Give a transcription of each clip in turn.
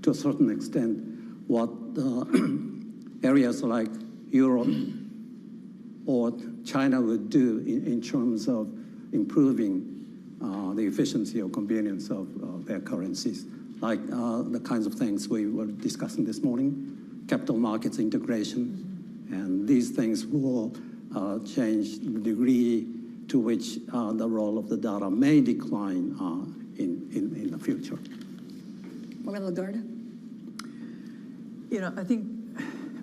to a certain extent, what areas like Europe or China would do in terms of improving the efficiency or convenience of their currencies, like the kinds of things we were discussing this morning, capital markets integration, and these things will change the degree to which the role of the dollar may decline in the future. Morgan Lagarde? You know, I think,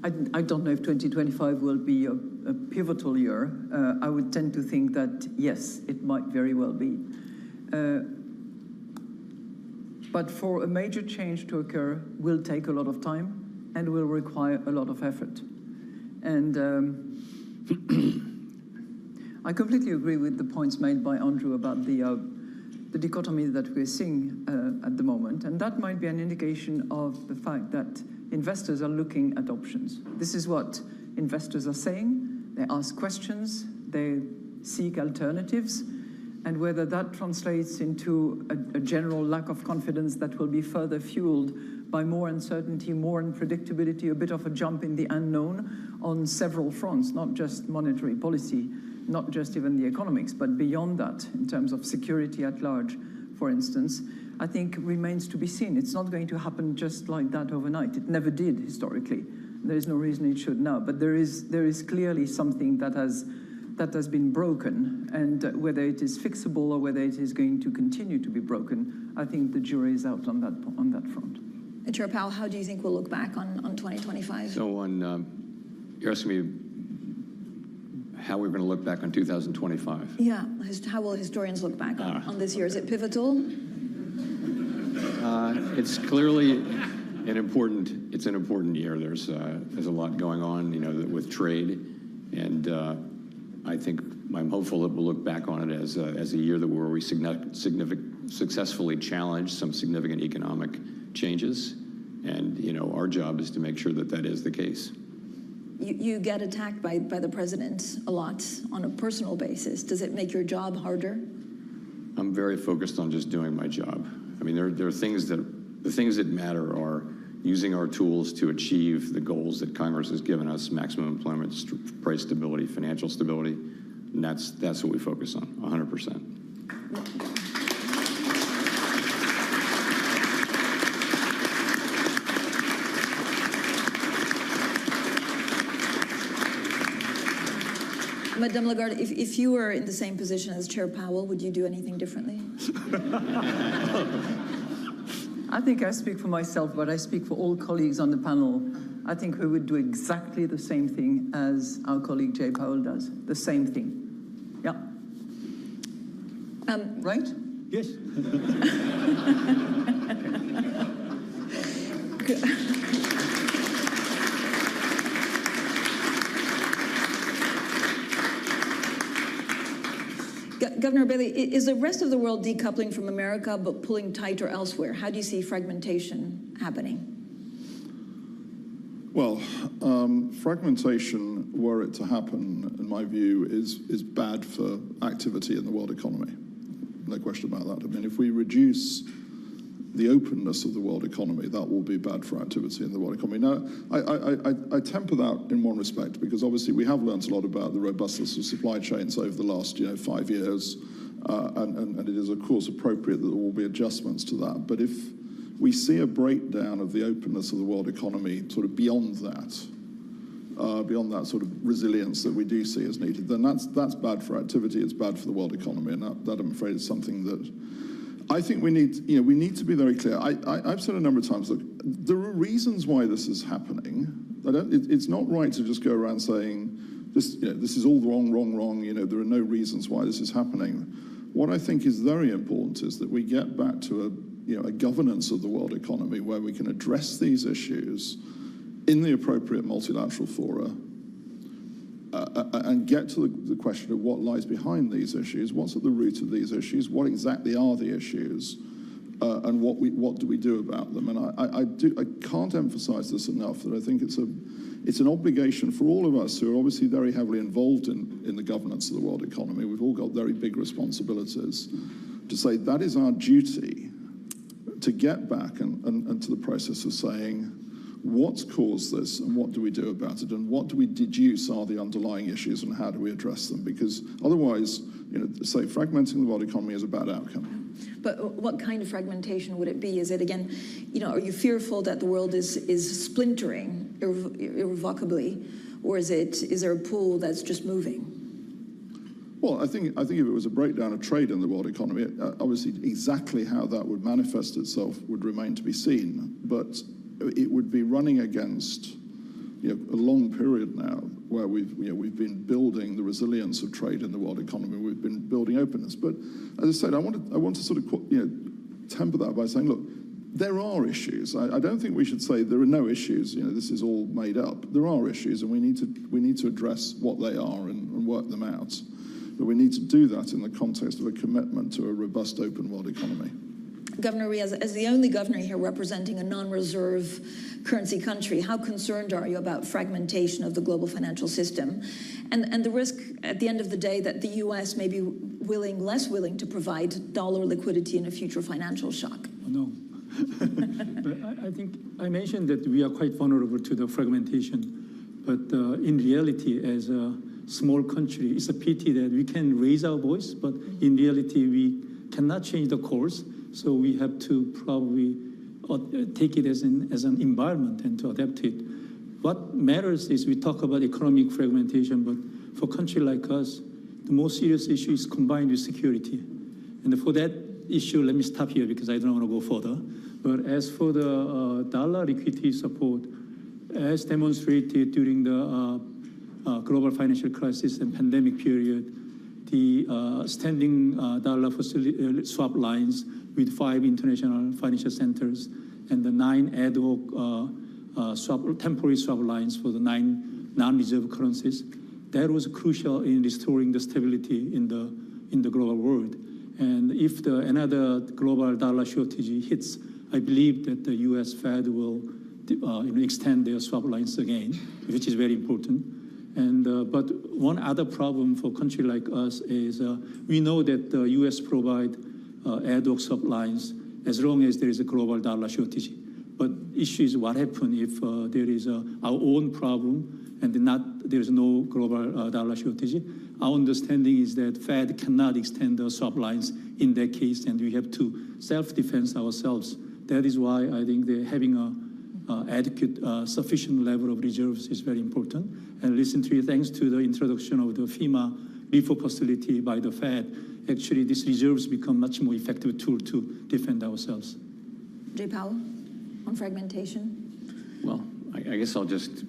I don't know if 2025 will be a pivotal year. I would tend to think that, yes, it might very well be. But for a major change to occur will take a lot of time and will require a lot of effort. And I completely agree with the points made by Andrew about the dichotomy that we're seeing at the moment. And that might be an indication of the fact that investors are looking at options. This is what investors are saying. They ask questions, they seek alternatives, and whether that translates into a general lack of confidence that will be further fueled by more uncertainty, more unpredictability, a bit of a jump in the unknown on several fronts, not just monetary policy, not just even the economics, but beyond that, in terms of security at large, for instance, I think remains to be seen. It's not going to happen just like that overnight. It never did historically. There is no reason it should now, but there is clearly something that has been broken, and whether it is fixable or whether it is going to continue to be broken, I think the jury is out on that front. And Chair Powell, how do you think we'll look back on 2025? So you're asking me how we're going to look back on 2025? Yeah, how will historians look back on this year? Is it pivotal? It's clearly an important year. There's a lot going on, you know, with trade, and I think I'm hopeful that we'll look back on it as a year where we successfully challenged some significant economic changes, and you know, our job is to make sure that is the case. You get attacked by the president a lot on a personal basis. Does it make your job harder? I'm very focused on just doing my job. I mean, there are things the things that matter are using our tools to achieve the goals that Congress has given us: maximum employment, price stability, financial stability, and that's what we focus on, 100%. Madame Lagarde, if you were in the same position as Chair Powell, would you do anything differently? I think I speak for myself, but I speak for all colleagues on the panel. I think we would do exactly the same thing as our colleague Jay Powell does. The same thing. Yeah. Right? Yes. Governor Bailey, is the rest of the world decoupling from America but pulling tighter elsewhere? How do you see fragmentation happening? Well, fragmentation, were it to happen, in my view, is bad for activity in the world economy. No question about that. I mean, if we reduce the openness of the world economy, that will be bad for activity in the world economy. Now, I temper that in one respect, because obviously we have learned a lot about the robustness of supply chains over the last 5 years, and it is of course appropriate that there will be adjustments to that. But if we see a breakdown of the openness of the world economy sort of beyond that sort of resilience that we do see as needed, then that's bad for activity, it's bad for the world economy, and that I'm afraid is something that I think we need to be very clear. I've said a number of times, look, there are reasons why this is happening. It's not right to just go around saying this is all wrong. There are no reasons why this is happening. What I think is very important is that we get back to a governance of the world economy where we can address these issues in the appropriate multilateral fora, and get to the question of what lies behind these issues, what's at the root of these issues, what exactly are the issues, and what do we do about them. And I can't emphasize this enough, that I think it's an obligation for all of us who are obviously very heavily involved in the governance of the world economy. We've all got very big responsibilities to say that is our duty, to get back and to the process of saying, what's caused this and what do we do about it, and what do we deduce are the underlying issues and how do we address them? Because otherwise, say fragmenting the world economy is a bad outcome. But what kind of fragmentation would it be? Is it, again, are you fearful that the world is splintering irrevocably, or is there a pool that's just moving? Well, I think if it was a breakdown of trade in the world economy, obviously exactly how that would manifest itself would remain to be seen. But it would be running against a long period now where we've been building the resilience of trade in the world economy. We've been building openness. But as I said, I want to sort of temper that by saying, look, there are issues. I don't think we should say there are no issues. This is all made up. There are issues, and we need to address what they are and work them out. But we need to do that in the context of a commitment to a robust, open world economy. Governor Rhee, as the only governor here representing a non-reserve currency country, how concerned are you about fragmentation of the global financial system and the risk at the end of the day that the U.S. may be less willing to provide dollar liquidity in a future financial shock? No. I think I mentioned that we are quite vulnerable to the fragmentation, but in reality, as a small country, it's a pity that we can raise our voice, but in reality, we cannot change the course. So we have to probably take it as an environment and to adapt to it. What matters is we talk about economic fragmentation, but for a country like us, the most serious issue is combined with security. And for that issue, let me stop here because I don't want to go further. But as for the dollar liquidity support, as demonstrated during the global financial crisis and pandemic period, the standing dollar swap lines with 5 international financial centers and the 9 ad hoc temporary swap lines for the 9 non-reserve currencies, that was crucial in restoring the stability in the global world. And if another global dollar shortage hits, I believe that the U.S. Fed will extend their swap lines again, which is very important. And but one other problem for a country like us is we know that the U.S. provide ad hoc swap lines as long as there is a global dollar shortage. But issue is what happens if there is our own problem and there is no global dollar shortage. Our understanding is that Fed cannot extend the swap lines in that case, and we have to self-defense ourselves. That is why I think having adequate, sufficient level of reserves is very important. And recently, thanks to the introduction of the FEMA repo facility by the Fed, actually these reserves become much more effective tool to defend ourselves. Jay Powell, on fragmentation? Well, I guess I'll just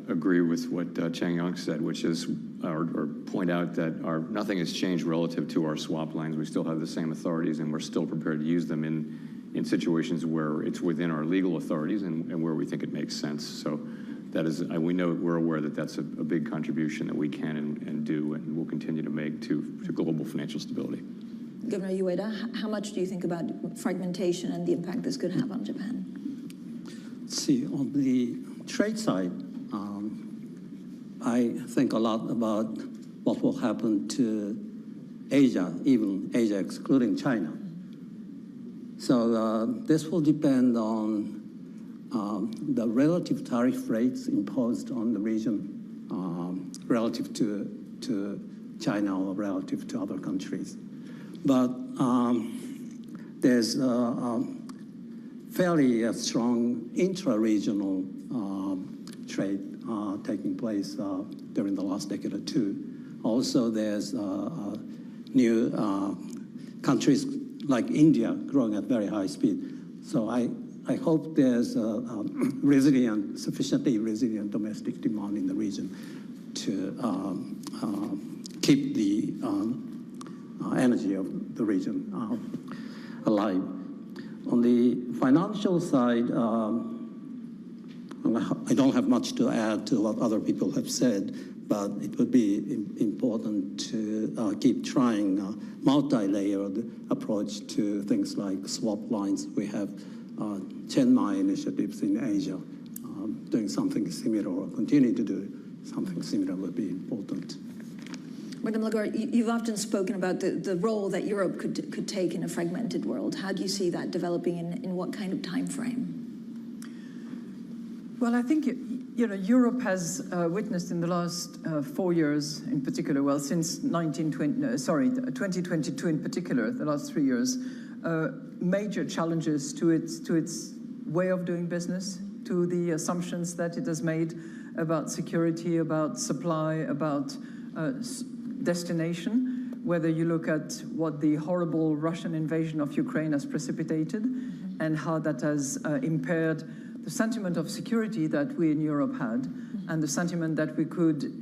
agree with what Chang Yang said, which is, or point out that nothing has changed relative to our swap lines. We still have the same authorities, and we're still prepared to use them in situations where it's within our legal authorities and where we think it makes sense. So that is, we're aware that that's a big contribution that we can and do and will continue to make to global financial stability. Governor Ueda, how much do you think about fragmentation and the impact this could have on Japan? Let's see, on the trade side, I think a lot about what will happen to Asia, even Asia excluding China. So this will depend on the relative tariff rates imposed on the region relative to China or relative to other countries. But there's a fairly strong intra-regional trade taking place during the last decade or two. Also, there's new countries like India growing at very high speed. So I hope there's a sufficiently resilient domestic demand in the region to keep the energy of the region alive. On the financial side, I don't have much to add to what other people have said, but it would be important to keep trying a multi-layered approach to things like swap lines. We have Chenmai initiatives in Asia. Doing something similar or continuing to do something similar would be important. Madame Lagarde, you've often spoken about the role that Europe could take in a fragmented world. How do you see that developing in what kind of time frame? Well, I think Europe has witnessed in the last 4 years, in particular, well, since 2022 in particular, the last 3 years, major challenges to its way of doing business, to the assumptions that it has made about security, about supply, about destination. Whether you look at what the horrible Russian invasion of Ukraine has precipitated, and how that has impaired the sentiment of security that we in Europe had, and the sentiment that we could,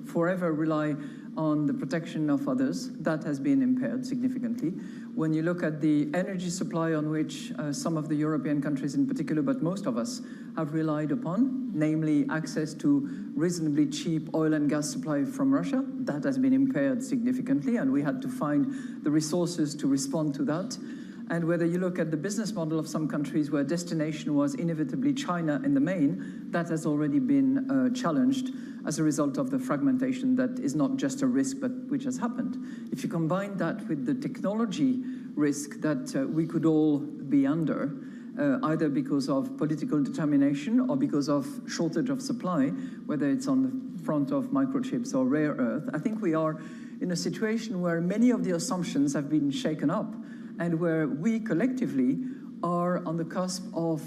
forever rely on the protection of others, that has been impaired significantly. When you look at the energy supply on which some of the European countries in particular, but most of us, have relied upon, namely access to reasonably cheap oil and gas supply from Russia, that has been impaired significantly, and we had to find the resources to respond to that. And whether you look at the business model of some countries where destination was inevitably China in the main, that has already been challenged as a result of the fragmentation that is not just a risk, but which has happened. If you combine that with the technology risk that we could all be under, either because of political determination or because of shortage of supply, whether it's on the front of microchips or rare earth, I think we are in a situation where many of the assumptions have been shaken up, and where we collectively are on the cusp of,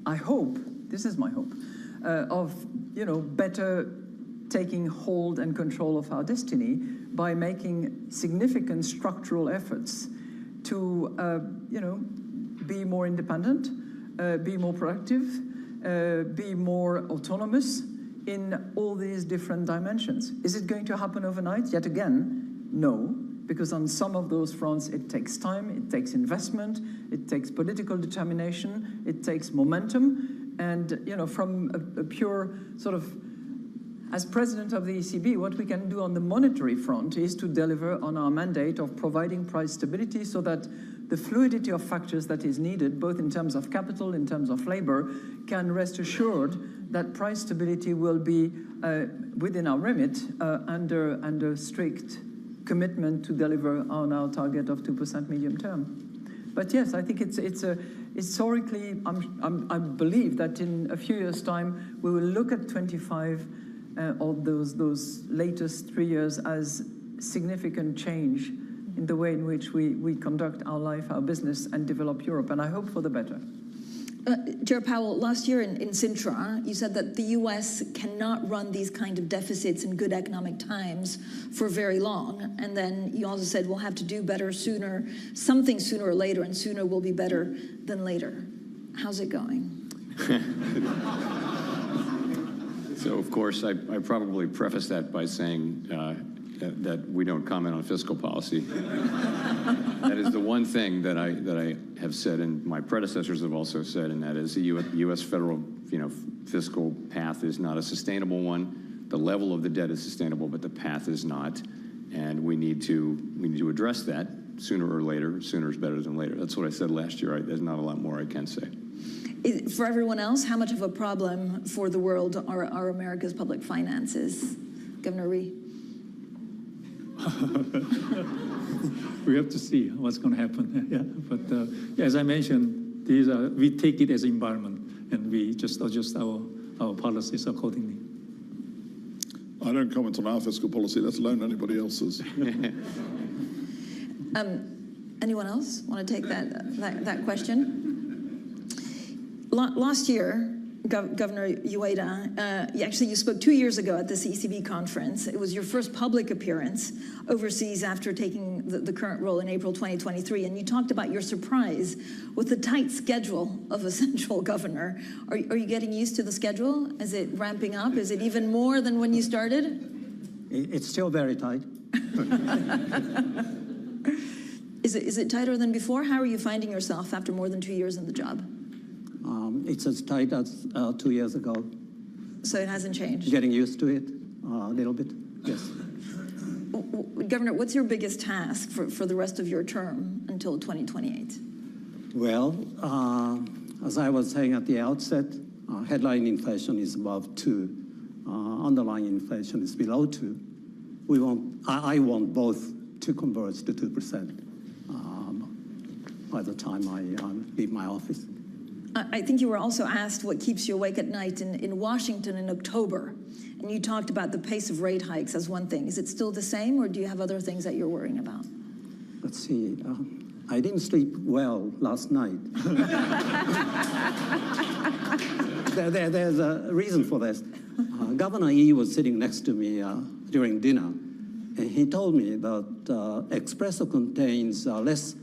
I hope, this is my hope, of better taking hold and control of our destiny by making significant structural efforts to be more independent, be more productive, be more autonomous in all these different dimensions. Is it going to happen overnight? Yet again, no. Because on some of those fronts, it takes time, it takes investment, it takes political determination, it takes momentum. And, from a pure sort of, as president of the ECB, what we can do on the monetary front is to deliver on our mandate of providing price stability so that the fluidity of factors that is needed, both in terms of capital, in terms of labor, can rest assured that price stability will be within our remit under strict commitment to deliver on our target of 2% medium term. But yes, I think it's historically, I believe that in a few years' time, we will look at 25 of those latest 3 years as significant change in the way in which we conduct our life, our business, and develop Europe, and I hope for the better. Chair Powell, last year in Sintra, you said that the U.S. cannot run these kind of deficits in good economic times for very long. And then you also said we'll have to do better sooner, something sooner or later, and sooner will be better than later. How's it going? So, of course, I probably preface that by saying that we don't comment on fiscal policy. That is the one thing that I have said, and my predecessors have also said, and that is the U.S. federal fiscal path is not a sustainable one. The level of the debt is sustainable, but the path is not, and we need to address that sooner or later. Sooner is better than later. That's what I said last year. There's not a lot more I can say. For everyone else, how much of a problem for the world are America's public finances? Governor Rhee? We have to see what's going to happen. Yeah, but as I mentioned, we take it as an environment, and we just adjust our policies accordingly. I don't comment on our fiscal policy, let alone anybody else's. Anyone else want to take that question? Last year, Governor Ueda, you spoke 2 years ago at this ECB conference. It was your first public appearance overseas after taking the current role in April 2023, and you talked about your surprise with the tight schedule of a central governor. Are you getting used to the schedule? Is it ramping up? Is it even more than when you started? It's still very tight. Is it tighter than before? How are you finding yourself after more than 2 years in the job? It's as tight as 2 years ago. So it hasn't changed? Getting used to it a little bit, yes. Governor, what's your biggest task for the rest of your term until 2028? Well, as I was saying at the outset, headline inflation is above 2. Underlying inflation is below 2. I want both to converge to 2% by the time I leave my office. I think you were also asked what keeps you awake at night in Washington in October, and you talked about the pace of rate hikes as one thing. Is it still the same, or do you have other things that you're worrying about? Let's see. I didn't sleep well last night. There's a reason for this. Governor Yi was sitting next to me during dinner, and he told me that espresso contains less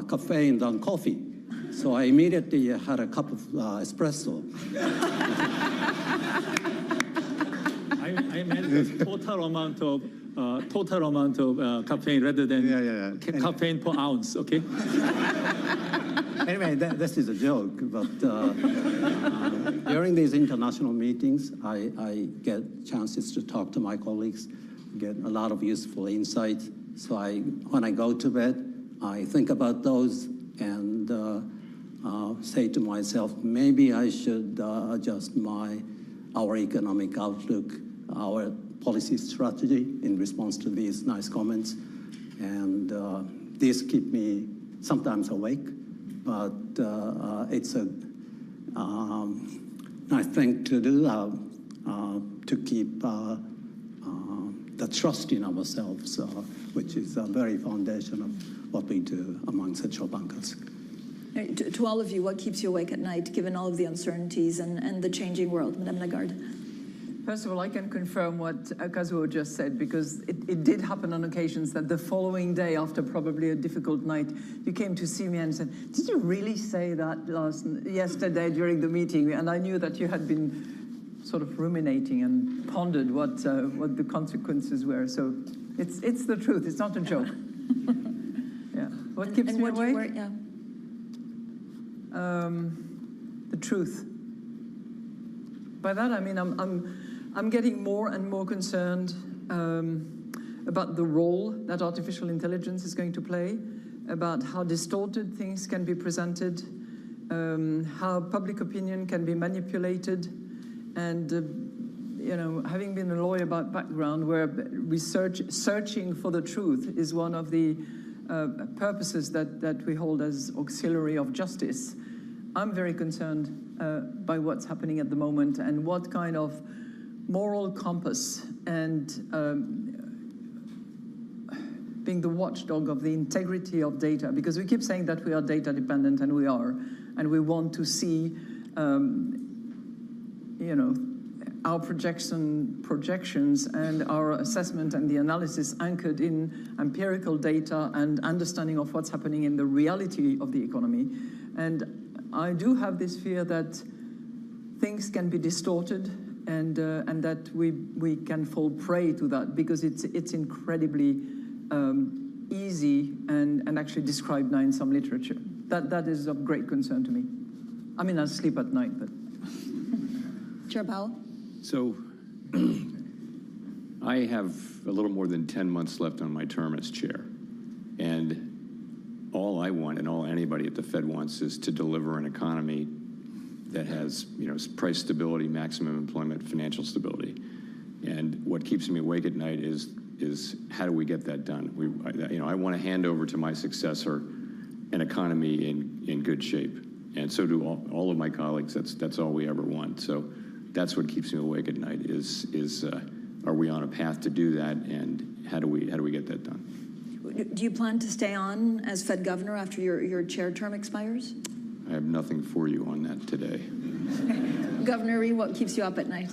caffeine than coffee. So I immediately had a cup of espresso. I meant the total amount of caffeine rather than caffeine per ounce, okay? Anyway, this is a joke, but during these international meetings, I get chances to talk to my colleagues, get a lot of useful insights. So when I go to bed, I think about those and say to myself, maybe I should adjust our economic outlook, our policy strategy in response to these nice comments. And these keep me sometimes awake, but it's a nice thing to do to keep the trust in ourselves, which is the very foundation of what we do among central bankers. To all of you, what keeps you awake at night, given all of the uncertainties and the changing world? Madame Lagarde. First of all, I can confirm what Kazuo just said, because it did happen on occasions that the following day, after probably a difficult night, you came to see me and said, did you really say that yesterday during the meeting? And I knew that you had been sort of ruminating and pondered what the consequences were. So it's the truth. It's not a joke. Yeah. What keeps me awake? The truth. By that I mean I'm getting more and more concerned about the role that artificial intelligence is going to play, about how distorted things can be presented, how public opinion can be manipulated, and having been a lawyer by background, where searching for the truth is one of the purposes that we hold as auxiliary of justice. I'm very concerned by what's happening at the moment and what kind of moral compass and being the watchdog of the integrity of data, because we keep saying that we are data dependent, and we are, and we want to see our projections and our assessment and the analysis anchored in empirical data and understanding of what's happening in the reality of the economy. And I do have this fear that things can be distorted and that we can fall prey to that, because it's incredibly easy and actually described now in some literature. That is of great concern to me. I mean, I sleep at night, but... Chair Powell? So I have a little more than 10 months left on my term as chair. And all I want, and all anybody at the Fed wants, is to deliver an economy that has, price stability, maximum employment, financial stability. And what keeps me awake at night is how do we get that done? I want to hand over to my successor an economy in good shape, and so do all of my colleagues. That's all we ever want. So that's what keeps me awake at night. Is are we on a path to do that, and how do we get that done? Do you plan to stay on as Fed governor after your chair term expires? I have nothing for you on that today. Governor Rhee, what keeps you up at night?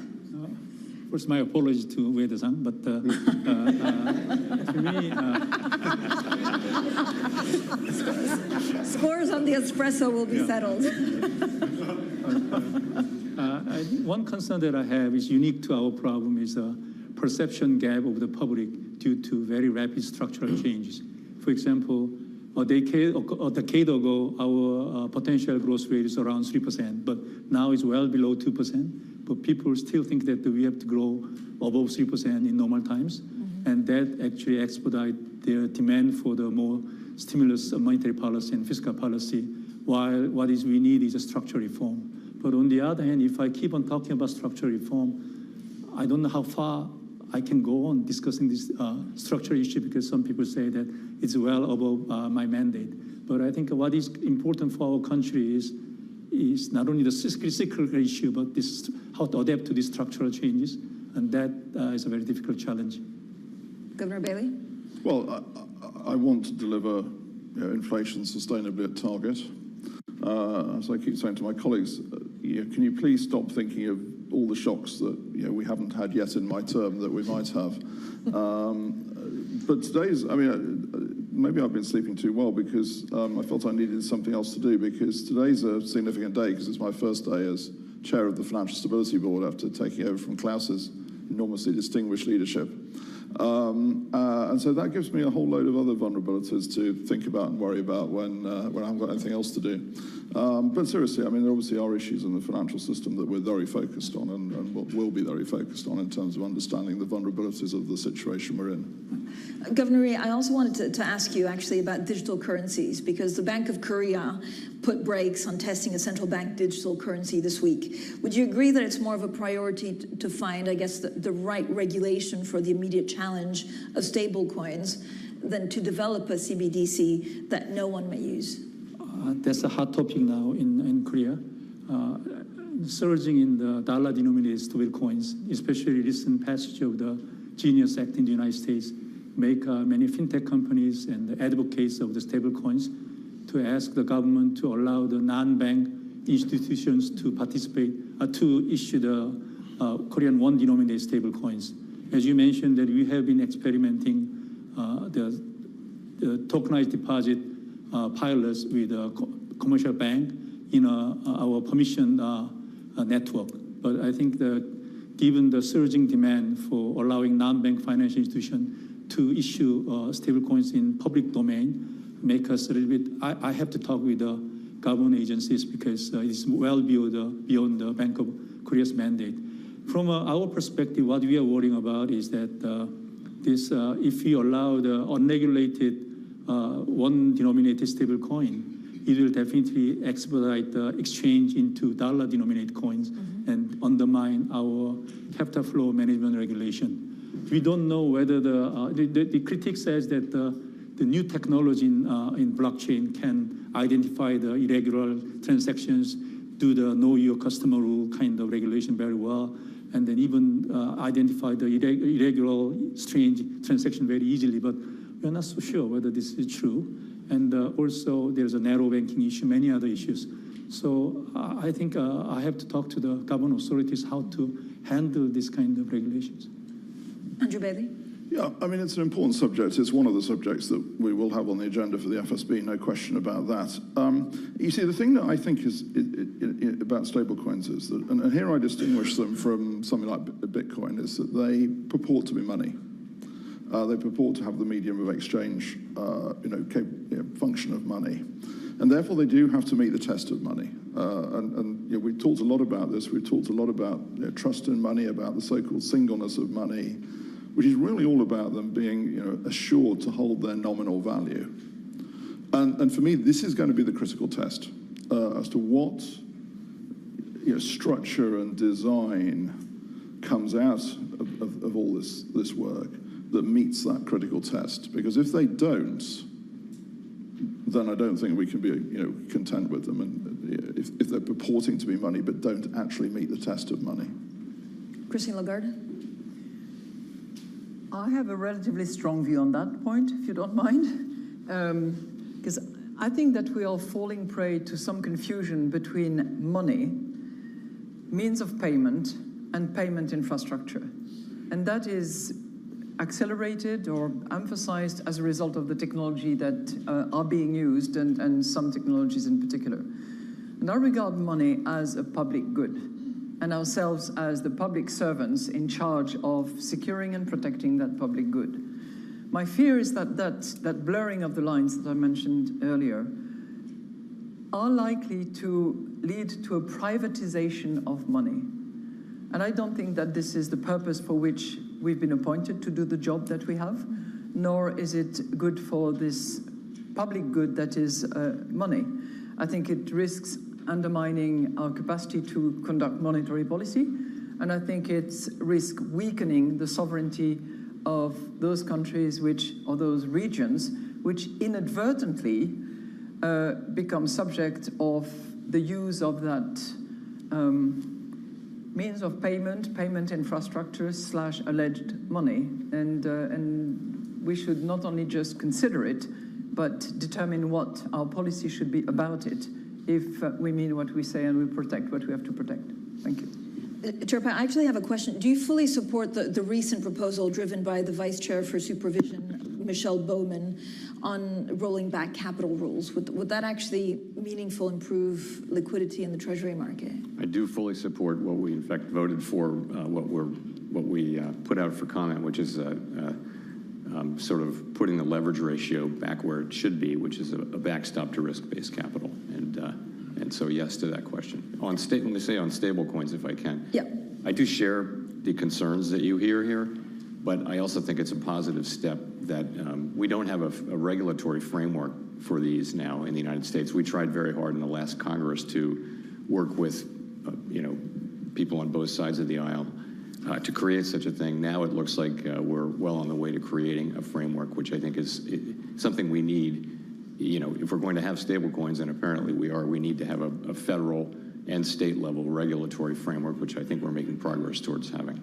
First, my apology to Ueda-san, but to me... Scores on the espresso will be settled. One concern that I have is unique to our problem is a perception gap of the public due to very rapid structural changes. For example, a decade ago, our potential growth rate is around 3%, but now it's well below 2%. But people still think that we have to grow above 3% in normal times, and that actually expedites their demand for the more stimulus monetary policy and fiscal policy, while what we need is a structural reform. But on the other hand, if I keep on talking about structural reform, I don't know how far I can go on discussing this structural issue because some people say that it's well above my mandate. But I think what is important for our country is not only the cyclical issue, but this how to adapt to these structural changes, and that is a very difficult challenge. Governor Bailey? Well, I want to deliver inflation sustainably at target. As I keep saying to my colleagues, can you please stop thinking of all the shocks that we haven't had yet in my term that we might have? But today's, maybe I've been sleeping too well because I felt I needed something else to do, because today's a significant day because it's my first day as chair of the Financial Stability Board after taking over from Klaus's enormously distinguished leadership. And so that gives me a whole load of other vulnerabilities to think about and worry about when I haven't got anything else to do. But seriously, there obviously are issues in the financial system that we're very focused on and will be very focused on in terms of understanding the vulnerabilities of the situation we're in. Governor Rhee, I also wanted to ask you actually about digital currencies, because the Bank of Korea put brakes on testing a central bank digital currency this week. Would you agree that it's more of a priority to find, I guess, the right regulation for the immediate challenge of stable coins than to develop a CBDC that no one may use? That's a hot topic now in Korea. Surging in the dollar-denominated stable coins, especially recent passage of the Genius Act in the United States, make many fintech companies and the advocates of the stable coins to ask the government to allow the non-bank institutions to participate, to issue the Korean won-denominated stable coins. As you mentioned, that we have been experimenting the tokenized deposit pilots with a commercial bank in our permission network. But I think that given the surging demand for allowing non-bank financial institutions to issue stablecoins in public domain, make us a little bit, I have to talk with the government agencies because it's well beyond the Bank of Korea's mandate. From our perspective, what we are worrying about is that if we allow the unregulated won-denominated stable coin, it will definitely expedite the exchange into dollar-denominated coins and undermine our capital flow management regulation. We don't know whether the critic says that the new technology in blockchain can identify the irregular transactions, do the know your customer rule kind of regulation very well, and then even identify the irregular, strange transaction very easily. But we're not so sure whether this is true. And also there's a narrow banking issue, many other issues. So I think I have to talk to the government authorities how to handle this kind of regulations. Andrew Bailey? Yeah, it's an important subject. It's one of the subjects that we will have on the agenda for the FSB, no question about that. You see, the thing that I think is about stablecoins is that, and here I distinguish them from something like Bitcoin, is that they purport to be money. They purport to have the medium of exchange, function of money. And therefore they do have to meet the test of money. We've talked a lot about this. We've talked a lot about trust in money, about the so-called singleness of money, which is really all about them being assured to hold their nominal value. And for me, this is going to be the critical test as to what structure and design comes out of all this work that meets that critical test. Because if they don't, then I don't think we can be content with them. And if they're purporting to be money but don't actually meet the test of money. Christine Lagarde? I have a relatively strong view on that point, if you don't mind, because I think that we are falling prey to some confusion between money, means of payment, and payment infrastructure. And that is accelerated or emphasized as a result of the technology that are being used, and some technologies in particular. And I regard money as a public good, and ourselves as the public servants in charge of securing and protecting that public good. My fear is that blurring of the lines that I mentioned earlier are likely to lead to a privatization of money. And I don't think that this is the purpose for which we've been appointed to do the job that we have, nor is it good for this public good that is money. I think it risks undermining our capacity to conduct monetary policy, And I think it's risk weakening the sovereignty of those countries or those regions which inadvertently become subject of the use of that means of payment infrastructure / alleged money. And we should not only just consider it, but determine what our policy should be about it if we mean what we say and we protect what we have to protect. Thank you. Chair Powell, I actually have a question. Do you fully support the recent proposal driven by the Vice Chair for Supervision, Michelle Bowman, on rolling back capital rules? Would that actually meaningfully improve liquidity in the Treasury market? I do fully support what we, in fact, voted for, what we put out for comment, which is sort of putting the leverage ratio back where it should be, which is a backstop to risk-based capital. And so yes to that question. Let me say on stable coins, if I can. Yeah. I do share the concerns that you hear here, but I also think it's a positive step that we don't have a regulatory framework for these now in the United States. We tried very hard in the last Congress to work with, people on both sides of the aisle to create such a thing. Now it looks like we're well on the way to creating a framework, which I think is something we need. If we're going to have stable coins, and apparently we need to have a federal and state level regulatory framework, which I think we're making progress towards having.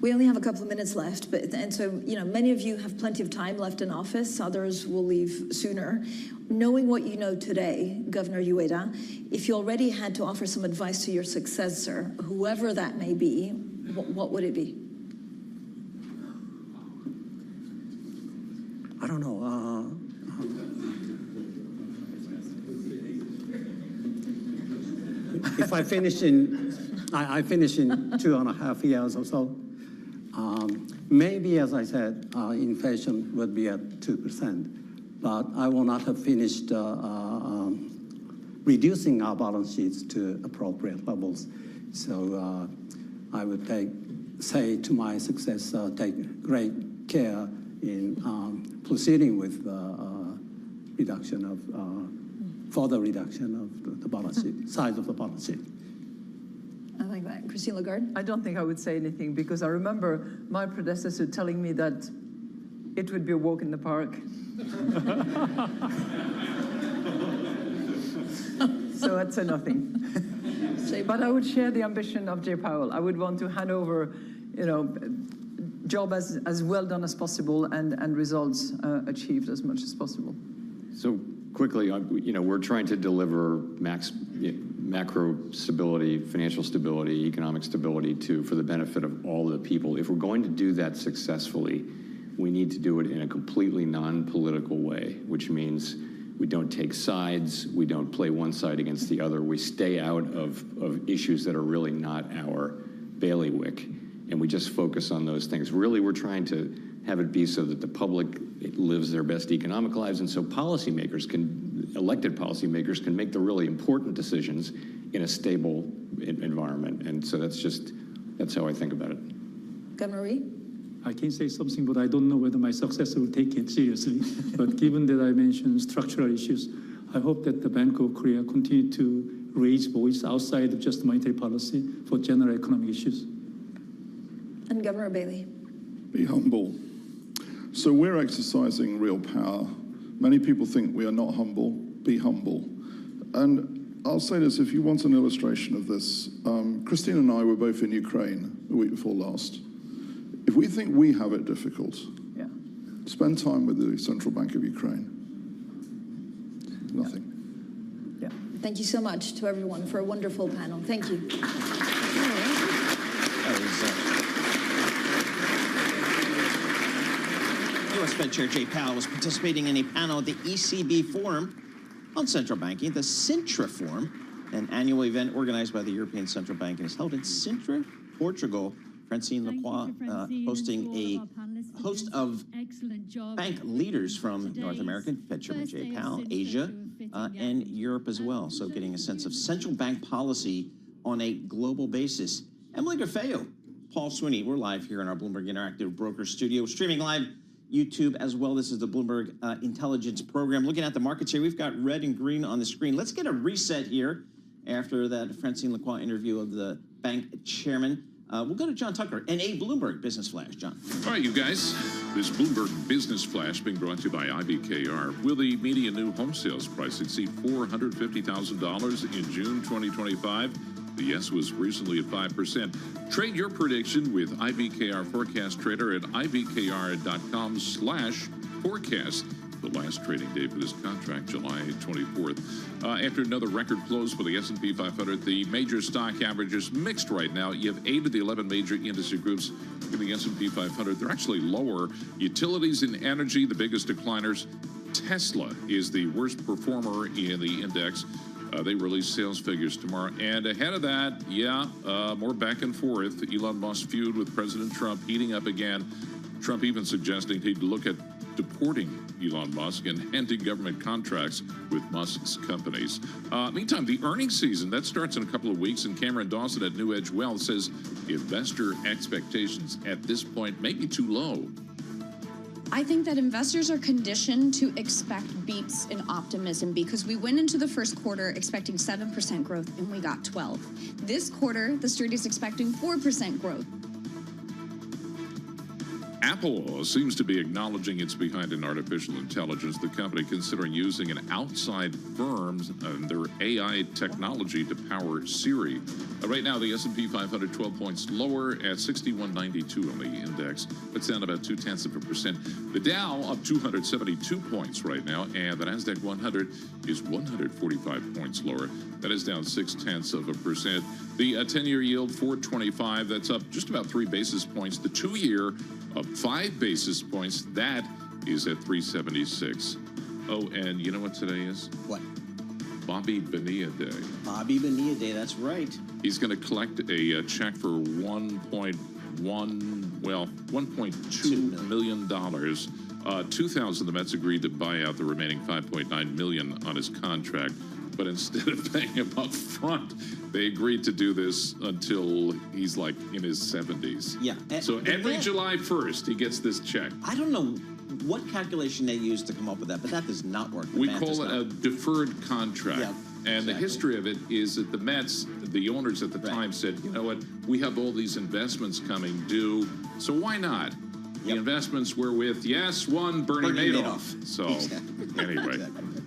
We only have a couple of minutes left, and so many of you have plenty of time left in office. Others will leave sooner. Knowing what you know today, Governor Ueda, if you already had to offer some advice to your successor, whoever that may be, what would it be? I don't know. If I finish I finish in 2.5 years or so, maybe, as I said, inflation would be at 2%, but I will not have finished reducing our balance sheets to appropriate levels. So I would say to my successor, take great care in proceeding with reduction of further reduction of the balance sheet, size of the balance sheet. I like that. Christine Lagarde? I don't think I would say anything because I remember my predecessor telling me that it would be a walk in the park. So I'd say nothing. But I would share the ambition of Jay Powell. I would want to hand over, job as well done as possible and results achieved as much as possible. So quickly, we're trying to deliver macro stability, financial stability, economic stability for the benefit of all the people. If we're going to do that successfully, we need to do it in a completely non-political way, which means we don't take sides, we don't play one side against the other, we stay out of issues that are really not our bailiwick, and we just focus on those things. Really, we're trying to have it be so that the public lives their best economic lives, and so elected policymakers can make the really important decisions in a stable environment. And so that's how I think about it. Governor Rhee? I can say something, but I don't know whether my successor will take it seriously. But given that I mentioned structural issues, I hope that the Bank of Korea continue to raise voice outside of just monetary policy for general economic issues. And Governor Bailey? Be humble. So we're exercising real power. Many people think we are not humble. Be humble. And I'll say this, if you want an illustration of this, Christine and I were both in Ukraine the week before last. If we think we have it difficult, spend time with the Central Bank of Ukraine. Nothing. Yeah. Thank you so much to everyone for a wonderful panel. Thank you. U.S. Fed Chair Jay Powell was participating in a panel at the ECB Forum on Central Banking, the Sintra Forum, an annual event organized by the European Central Bank and is held in Sintra, Portugal. Francine Lacroix hosting a host of bank leaders from North America, Fed Chairman Jay Powell, Asia, and Europe as well. So getting a sense of central bank policy on a global basis. Emily DeFeo, Paul Sweeney, we're live here in our Bloomberg Interactive Broker Studio, streaming live YouTube as well. This is the Bloomberg Intelligence Program. Looking at the markets here, we've got red and green on the screen. Let's get a reset here after that Francine Lacroix interview of the bank chairman. We'll go to John Tucker and a Bloomberg Business Flash. John. All right, you guys. This Bloomberg Business Flash being brought to you by IBKR. Will the median new home sales price exceed $450,000 in June 2025? The yes was recently at 5%. Trade your prediction with IBKR Forecast Trader at ibkr.com/forecast. The last trading day for this contract, July 24th. After another record close for the S&P 500, the major stock averages mixed right now. You have 8 of the 11 major industry groups in the S&P 500. They're actually lower. Utilities and energy, the biggest decliners. Tesla is the worst performer in the index. They release sales figures tomorrow. And ahead of that, more back and forth. Elon Musk feud with President Trump heating up again. Trump even suggesting he'd look at deporting Elon Musk and ending government contracts with Musk's companies. Meantime, the earnings season, that starts in a couple of weeks, and Cameron Dawson at New Edge Wealth says investor expectations at this point may be too low. I think that investors are conditioned to expect beats in optimism because we went into the first quarter expecting 7% growth and we got 12. This quarter, the street is expecting 4% growth. Apple seems to be acknowledging it's behind in artificial intelligence. The company considering using an outside firm and their AI technology to power Siri. Right now, the S&P 500 12 points lower at 6192 on the index. That's down about 0.2%. The Dow up 272 points right now, and the Nasdaq 100 is 145 points lower. That is down 0.6%. The 10-year yield 4.25. That's up just about 3 basis points. The 2-year up 5 basis points. That is at 3.76. Oh, and you know what today is? What? Bobby Bonilla Day. Bobby Bonilla Day, that's right. He's going to collect a check for $1.2 million. 2,000 the Mets agreed to buy out the remaining $5.9 million on his contract, but instead of paying him up front, they agreed to do this until he's like in his 70s. Yeah. So every July 1st, he gets this check. I don't know what calculation they used to come up with that, but that does not work. We call it a deferred contract. Yeah, and the history of it is that the Mets, the owners at the time said, you know what, we have all these investments coming due, so why not? The investments were with, one, Bernie Madoff. So anyway,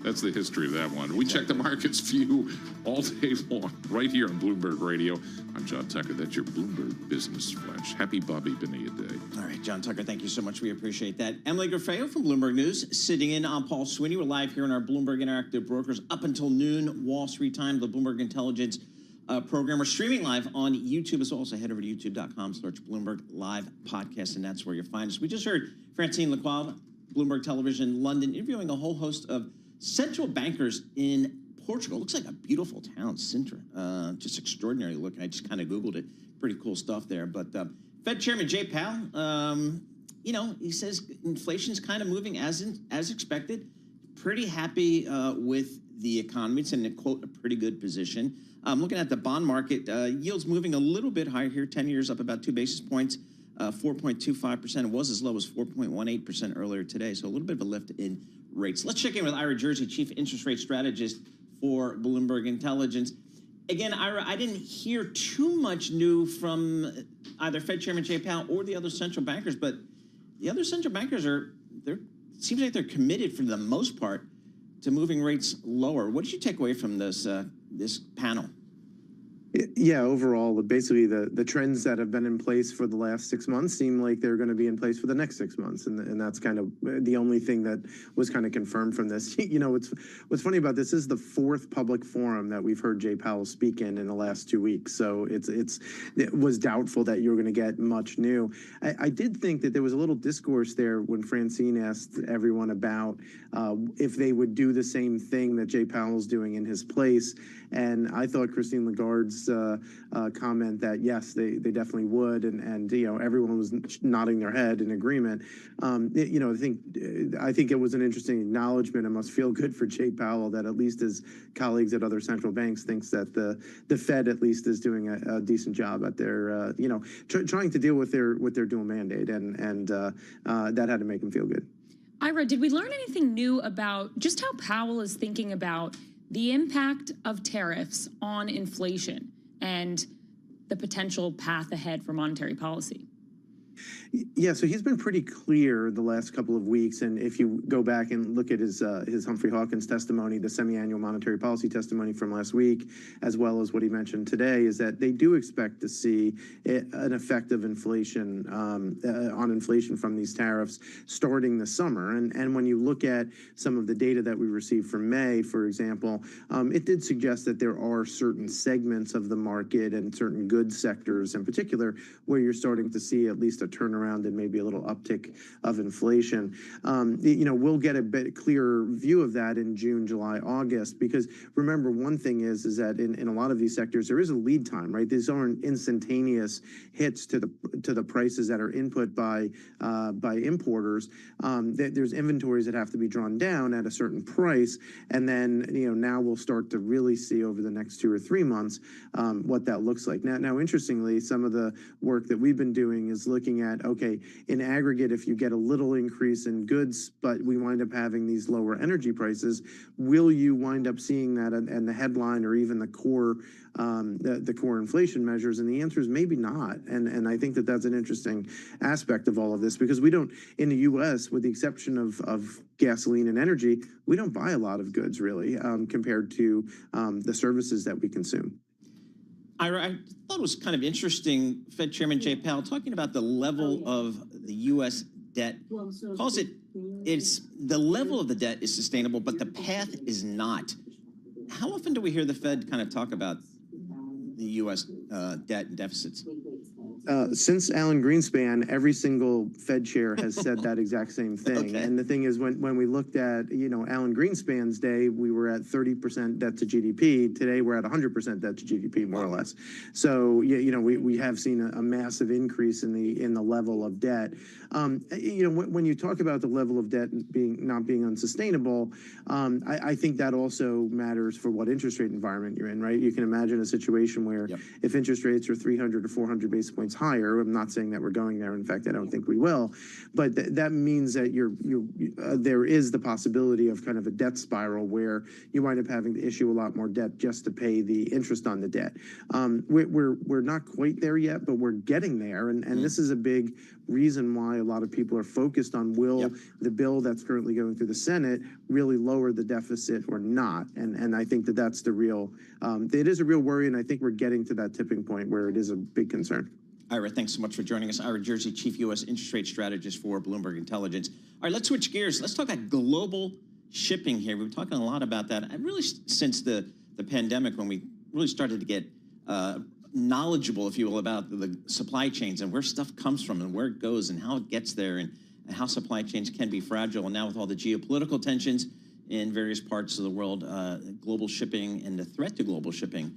that's the history of that one. We check the markets view all day long right here on Bloomberg Radio. I'm John Tucker. That's your Bloomberg Business Flash. Happy Bobby Bonilla Day. All right, John Tucker, thank you so much. We appreciate that. Emily Grafeo from Bloomberg News sitting in on Paul Sweeney. We're live here in our Bloomberg Interactive Brokers up until noon Wall Street time, the Bloomberg Intelligence program. We're streaming live on YouTube as well, so head over to youtube.com/Bloomberg Live Podcast, and that's where you'll find us. We just heard Francine Lacroix, Bloomberg Television, London, interviewing a whole host of central bankers in Portugal. Looks like a beautiful town, Sintra. Just extraordinary looking. I just kind of Googled it. Pretty cool stuff there. But Fed Chairman Jay Powell, he says inflation's kind of moving as expected. Pretty happy with the economy. It's in, quote, a pretty good position. Looking at the bond market, yields moving a little bit higher here. 10 years up about 2 basis points, 4.25%. It was as low as 4.18% earlier today. So a little bit of a lift in rates. Let's check in with Ira Jersey, Chief Interest Rate Strategist for Bloomberg Intelligence. Again, Ira, I didn't hear too much new from either Fed Chairman Jay Powell or the other central bankers, but the other central bankers seems like they're committed for the most part to moving rates lower. What did you take away from this panel? Yeah, overall, basically the trends that have been in place for the last 6 months seem like they're going to be in place for the next 6 months, and that's kind of the only thing that was kind of confirmed from this. What's funny about this is the 4th public forum that we've heard Jay Powell speak in the last 2 weeks. So it was doubtful that you were going to get much new. I did think that there was a little discourse there when Francine asked everyone about if they would do the same thing that Jay Powell's doing in his place, and I thought Christine Lagarde's comment that yes, they definitely would, and everyone was nodding their head in agreement. I think it was an interesting acknowledgement. It must feel good for Jay Powell that at least his colleagues at other central banks thinks that the Fed at least is doing a decent job at their trying to deal with their dual mandate, and that had to make him feel good. Ira, did we learn anything new about just how Powell is thinking about the impact of tariffs on inflation? And the potential path ahead for monetary policy? Yeah, so he's been pretty clear the last couple of weeks, and if you go back and look at his Humphrey Hawkins testimony, the semi-annual monetary policy testimony from last week, as well as what he mentioned today, is that they do expect to see an effect of inflation on inflation from these tariffs starting this summer. And when you look at some of the data that we received from May, for example, it did suggest that there are certain segments of the market and certain goods sectors in particular where you're starting to see at least a turnaround and maybe a little uptick of inflation. We'll get a bit clearer view of that in June, July, August, because remember, one thing is that in a lot of these sectors, there is a lead time, right? These aren't instantaneous hits to the prices that are input by importers. There's inventories that have to be drawn down at a certain price, and then now we'll start to really see over the next 2 or 3 months what that looks like. Now, interestingly, some of the work that we've been doing is looking at, okay, in aggregate, if you get a little increase in goods, but we wind up having these lower energy prices, will you wind up seeing that in the headline or even the core inflation measures? And the answer is maybe not. And I think that that's an interesting aspect of all of this, because we don't, in the U.S., with the exception of gasoline and energy, we don't buy a lot of goods really compared to the services that we consume. Ira, I thought it was kind of interesting, Fed Chairman Jay Powell talking about the level of the U.S. debt. Calls it's the level of the debt is sustainable, but the path is not. How often do we hear the Fed kind of talk about the U.S. Debt and deficits? Since Alan Greenspan, every single Fed chair has said that exact same thing. Okay. And the thing is, when we looked at, Alan Greenspan's day, we were at 30% debt to GDP. Today, we're at 100% debt to GDP, more or less. So, we have seen a massive increase in the level of debt. When you talk about the level of debt not being unsustainable, I think that also matters for what interest rate environment you're in, right? You can imagine a situation where if interest rates are 300 or 400 basis points higher, I'm not saying that we're going there. In fact, I don't think we will. But that means that there is the possibility of kind of a debt spiral where you wind up having to issue a lot more debt just to pay the interest on the debt. We're not quite there yet, but we're getting there. And this is a big reason why a lot of people are focused on the bill that's currently going through the Senate really lower the deficit or not. And I think that that's the real, it is a real worry. And I think we're getting to that tipping point where it is a big concern. Ira, thanks so much for joining us. Ira Jersey, Chief U.S. Interest Rate Strategist for Bloomberg Intelligence. All right, let's switch gears. Let's talk about global shipping here. We've been talking a lot about that. And really, since the pandemic, when we really started to get knowledgeable, if you will, about the supply chains and where stuff comes from and where it goes and how it gets there and how supply chains can be fragile. And now with all the geopolitical tensions in various parts of the world, global shipping and the threat to global shipping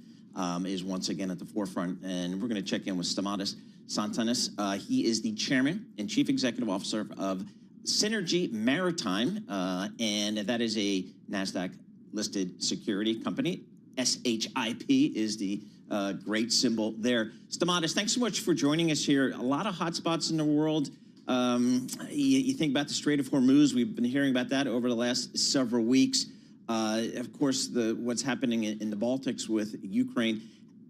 is once again at the forefront. And we're going to check in with Stamatis Tsantanis. He is the chairman and chief executive officer of Synergy Maritime, and that is a NASDAQ-listed security company. SHIP is the great symbol there. Stamatis, thanks so much for joining us here. A lot of hotspots in the world. You think about the Strait of Hormuz. We've been hearing about that over the last several weeks. Of course, what's happening in the Baltics with Ukraine.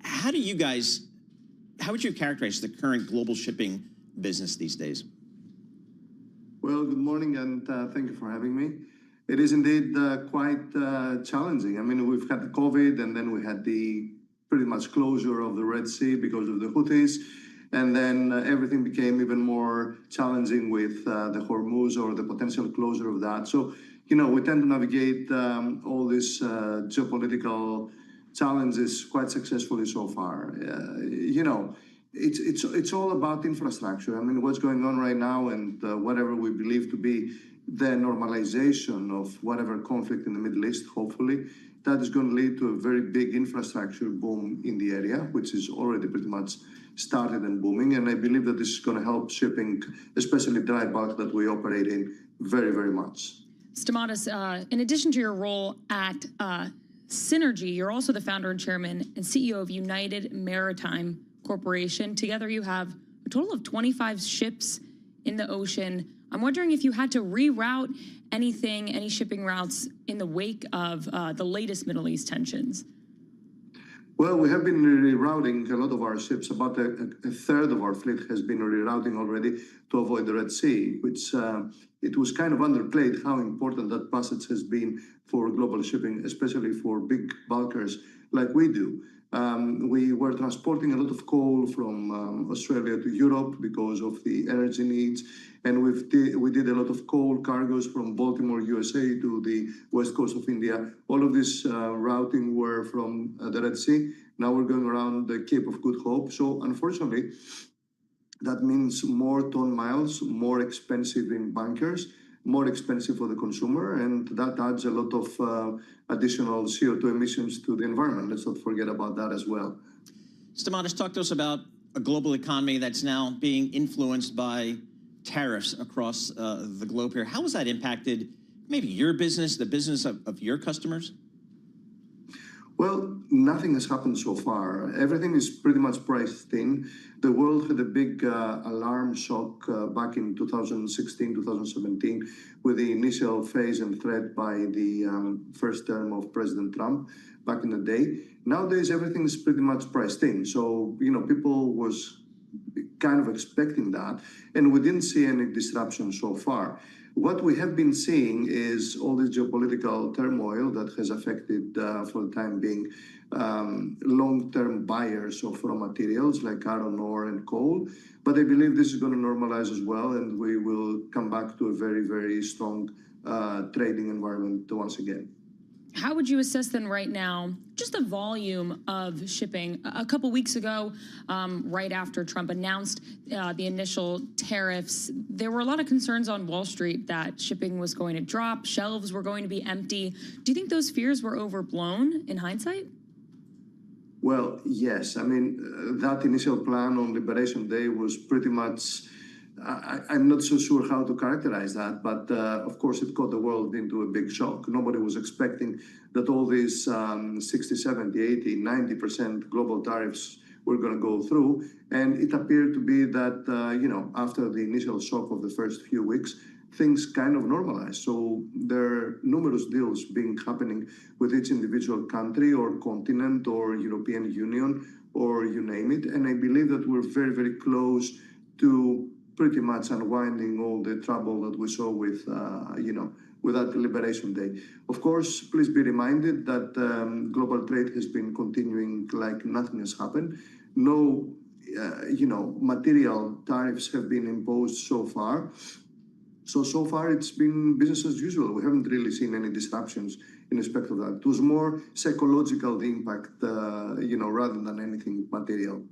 How would you characterize the current global shipping business these days? Well, good morning, and thank you for having me. It is indeed quite challenging. I mean, we've had the COVID, and then we had the pretty much closure of the Red Sea because of the Houthis. And then everything became even more challenging with the Hormuz or the potential closure of that. So, we tend to navigate all these geopolitical challenges quite successfully so far. It's all about infrastructure. I mean, what's going on right now and whatever we believe to be the normalization of whatever conflict in the Middle East, hopefully, that is going to lead to a very big infrastructure boom in the area, which is already pretty much started and booming. And I believe that this is going to help shipping, especially dry bulk that we operate in, very, very much. Stamatis, in addition to your role at Synergy, you're also the founder and chairman and CEO of United Maritime Corporation. Together, you have a total of 25 ships in the ocean. I'm wondering if you had to reroute any shipping routes in the wake of the latest Middle East tensions. Well, we have been rerouting a lot of our ships. About a third of our fleet has been rerouting already to avoid the Red Sea, which it was kind of underplayed how important that passage has been for global shipping, especially for big bulkers like we do. We were transporting a lot of coal from Australia to Europe because of the energy needs. And we did a lot of coal cargoes from Baltimore, USA to the west coast of India. All of this routing were from the Red Sea. Now we're going around the Cape of Good Hope. So unfortunately, that means more ton miles, more expensive in bunkers, more expensive for the consumer, and that adds a lot of additional CO2 emissions to the environment. Let's not forget about that as well. Stamatis, talk to us about a global economy that's now being influenced by tariffs across the globe here. How has that impacted maybe your business, the business of your customers? Well, nothing has happened so far. Everything is pretty much priced in. The world had a big alarm shock back in 2016, 2017, with the initial phase and threat by the first term of President Trump back in the day. Nowadays, everything is pretty much priced in. So, people was kind of expecting that, and we didn't see any disruption so far. What we have been seeing is all this geopolitical turmoil that has affected, for the time being, long-term buyers of raw materials like iron ore and coal. But I believe this is going to normalize as well, and we will come back to a very, very strong trading environment once again. How would you assess then right now just the volume of shipping? A couple weeks ago, right after Trump announced the initial tariffs, there were a lot of concerns on Wall Street that shipping was going to drop, shelves were going to be empty. Do you think those fears were overblown in hindsight? Well, yes. I mean, that initial plan on Liberation Day was pretty much, I'm not so sure how to characterize that, but of course it caught the world into a big shock. Nobody was expecting that all these 60, 70, 80, 90% global tariffs were going to go through. And it appeared to be that, after the initial shock of the first few weeks, things kind of normalized. So there are numerous deals happening with each individual country or continent or European Union or you name it. And I believe that we're very, very close to pretty much unwinding all the trouble that we saw with, with that Liberation Day. Of course, please be reminded that global trade has been continuing like nothing has happened. No, material tariffs have been imposed so far. So far it's been business as usual. We haven't really seen any disruptions in respect of that. It was more psychological, the impact, rather than anything material.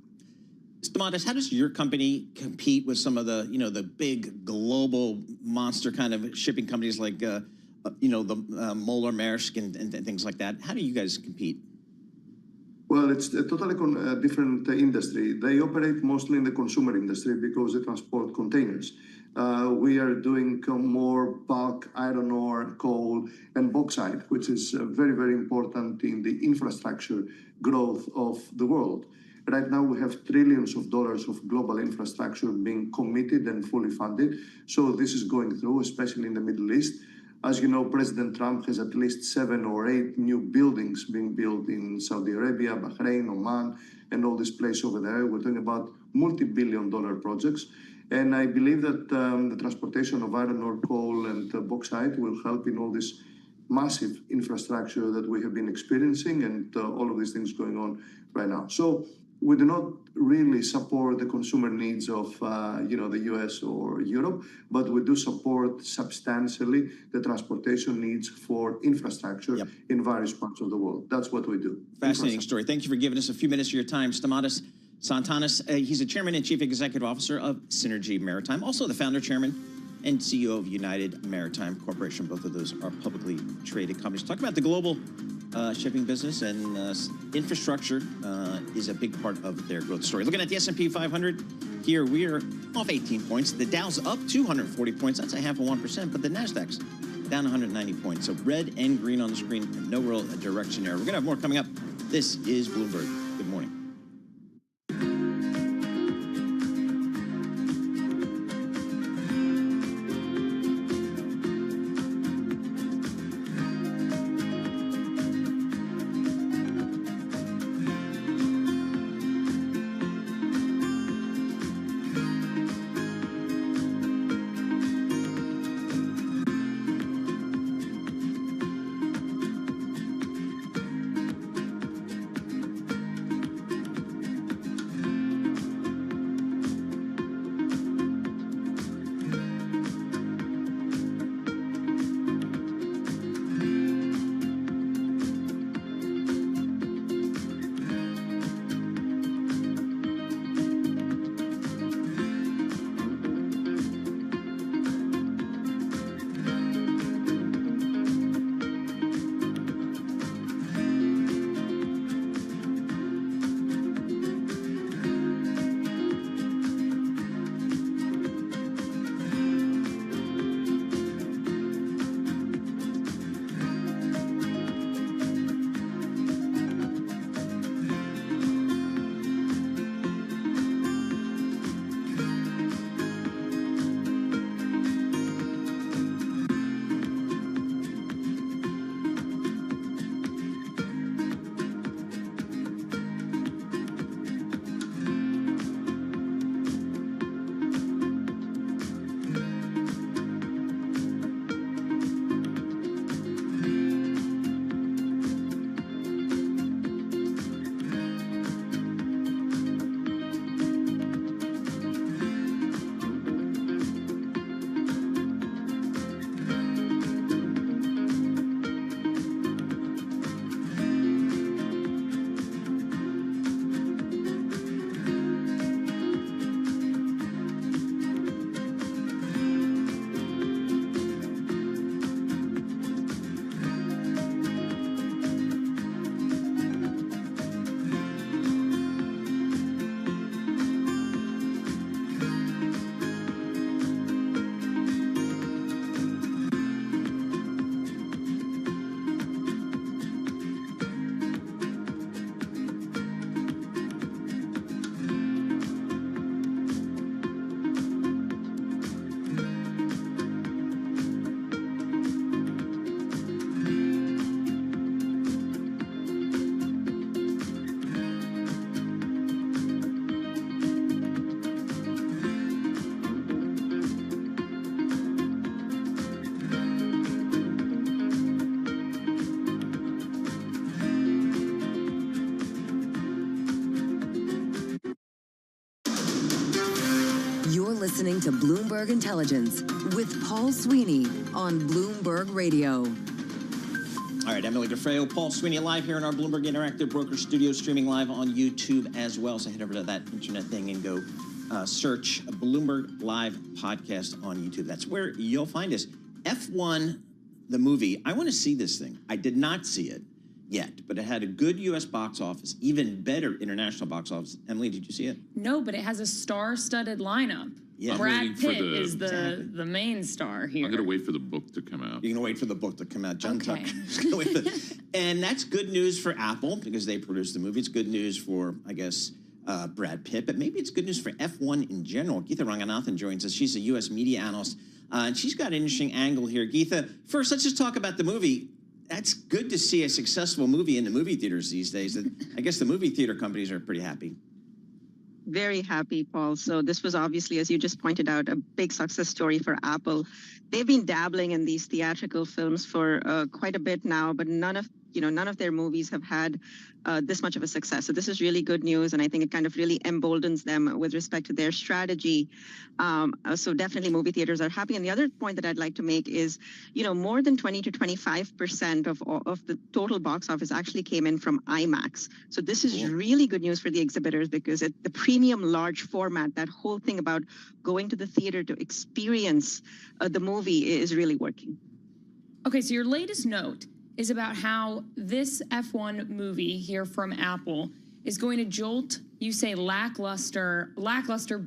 Stamatis, how does your company compete with some of the, the big global monster kind of shipping companies like, the Moller Maersk and things like that? How do you guys compete? Well, it's a totally different industry. They operate mostly in the consumer industry because they transport containers. We are doing more bulk iron ore, coal, and bauxite, which is very, very important in the infrastructure growth of the world. Right now, we have trillions of dollars of global infrastructure being committed and fully funded. So this is going through, especially in the Middle East. As you know, President Trump has at least 7 or 8 new buildings being built in Saudi Arabia, Bahrain, Oman, and all this place over there. We're talking about multi-billion-dollar projects. And I believe that the transportation of iron ore, coal, and bauxite will help in all this massive infrastructure that we have been experiencing and all of these things going on right now. So we do not really support the consumer needs of, the US or Europe, but we do support substantially the transportation needs for infrastructure in various parts of the world. That's what we do. Fascinating story. Thank you for giving us a few minutes of your time. Stamatis Tsantanis, he's the Chairman and Chief Executive Officer of Synergy Maritime, also the Founder, Chairman, and CEO of United Maritime Corporation. Both of those are publicly traded companies. Talk about the global shipping business, and infrastructure is a big part of their growth story. Looking at the S&P 500, here we are off 18 points. The Dow's up 240 points. That's a 0.5%, but the Nasdaq's down 190 points. So red and green on the screen, no real direction there. We're going to have more coming up. This is Bloomberg. Good morning. listening to Bloomberg Intelligence with Paul Sweeney on Bloomberg Radio. All right, Emily DeFeo, Paul Sweeney live here in our Bloomberg Interactive Broker Studio, streaming live on YouTube as well. So head over to that internet thing and go search Bloomberg Live Podcast on YouTube. That's where you'll find us. F1, the movie. I want to see this thing. I did not see it yet, but it had a good U.S. box office, even better international box office. Emily, did you see it? No, but it has a star-studded lineup. Yeah. Brad Pitt is the main star here. I'm going to wait for the book to come out. You're going to wait for the book to come out. John Okay. Tucker's going to wait for and that's good news for Apple because they produced the movie. It's good news for, I guess, Brad Pitt, but maybe it's good news for F1 in general. Geetha Ranganathan joins us. She's a U.S. media analyst, and she's got an interesting angle here. Geetha, first, let's just talk about the movie. That's good to see a successful movie in the movie theaters these days. I guess the movie theater companies are pretty happy. Very happy, Paul. So this was obviously, as you just pointed out, a big success story for Apple. They've been dabbling in these theatrical films for quite a bit now, but none of their movies have had this much of a success. So this is really good news, and I think it kind of really emboldens them with respect to their strategy. So definitely movie theaters are happy. And the other point that I'd like to make is, more than 20 to 25% of the total box office actually came in from IMAX. So this is really good news for the exhibitors because the premium large format, that whole thing about going to the theater to experience the movie is really working. Okay, so your latest note is about how this F1 movie here from Apple is going to jolt, you say, lackluster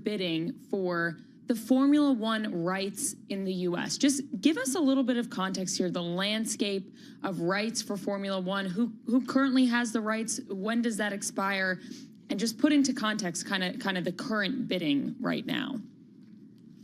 bidding for the Formula One rights in the U.S. Just give us a little bit of context here, the landscape of rights for Formula One, who currently has the rights, when does that expire, and just put into context kind of the current bidding right now.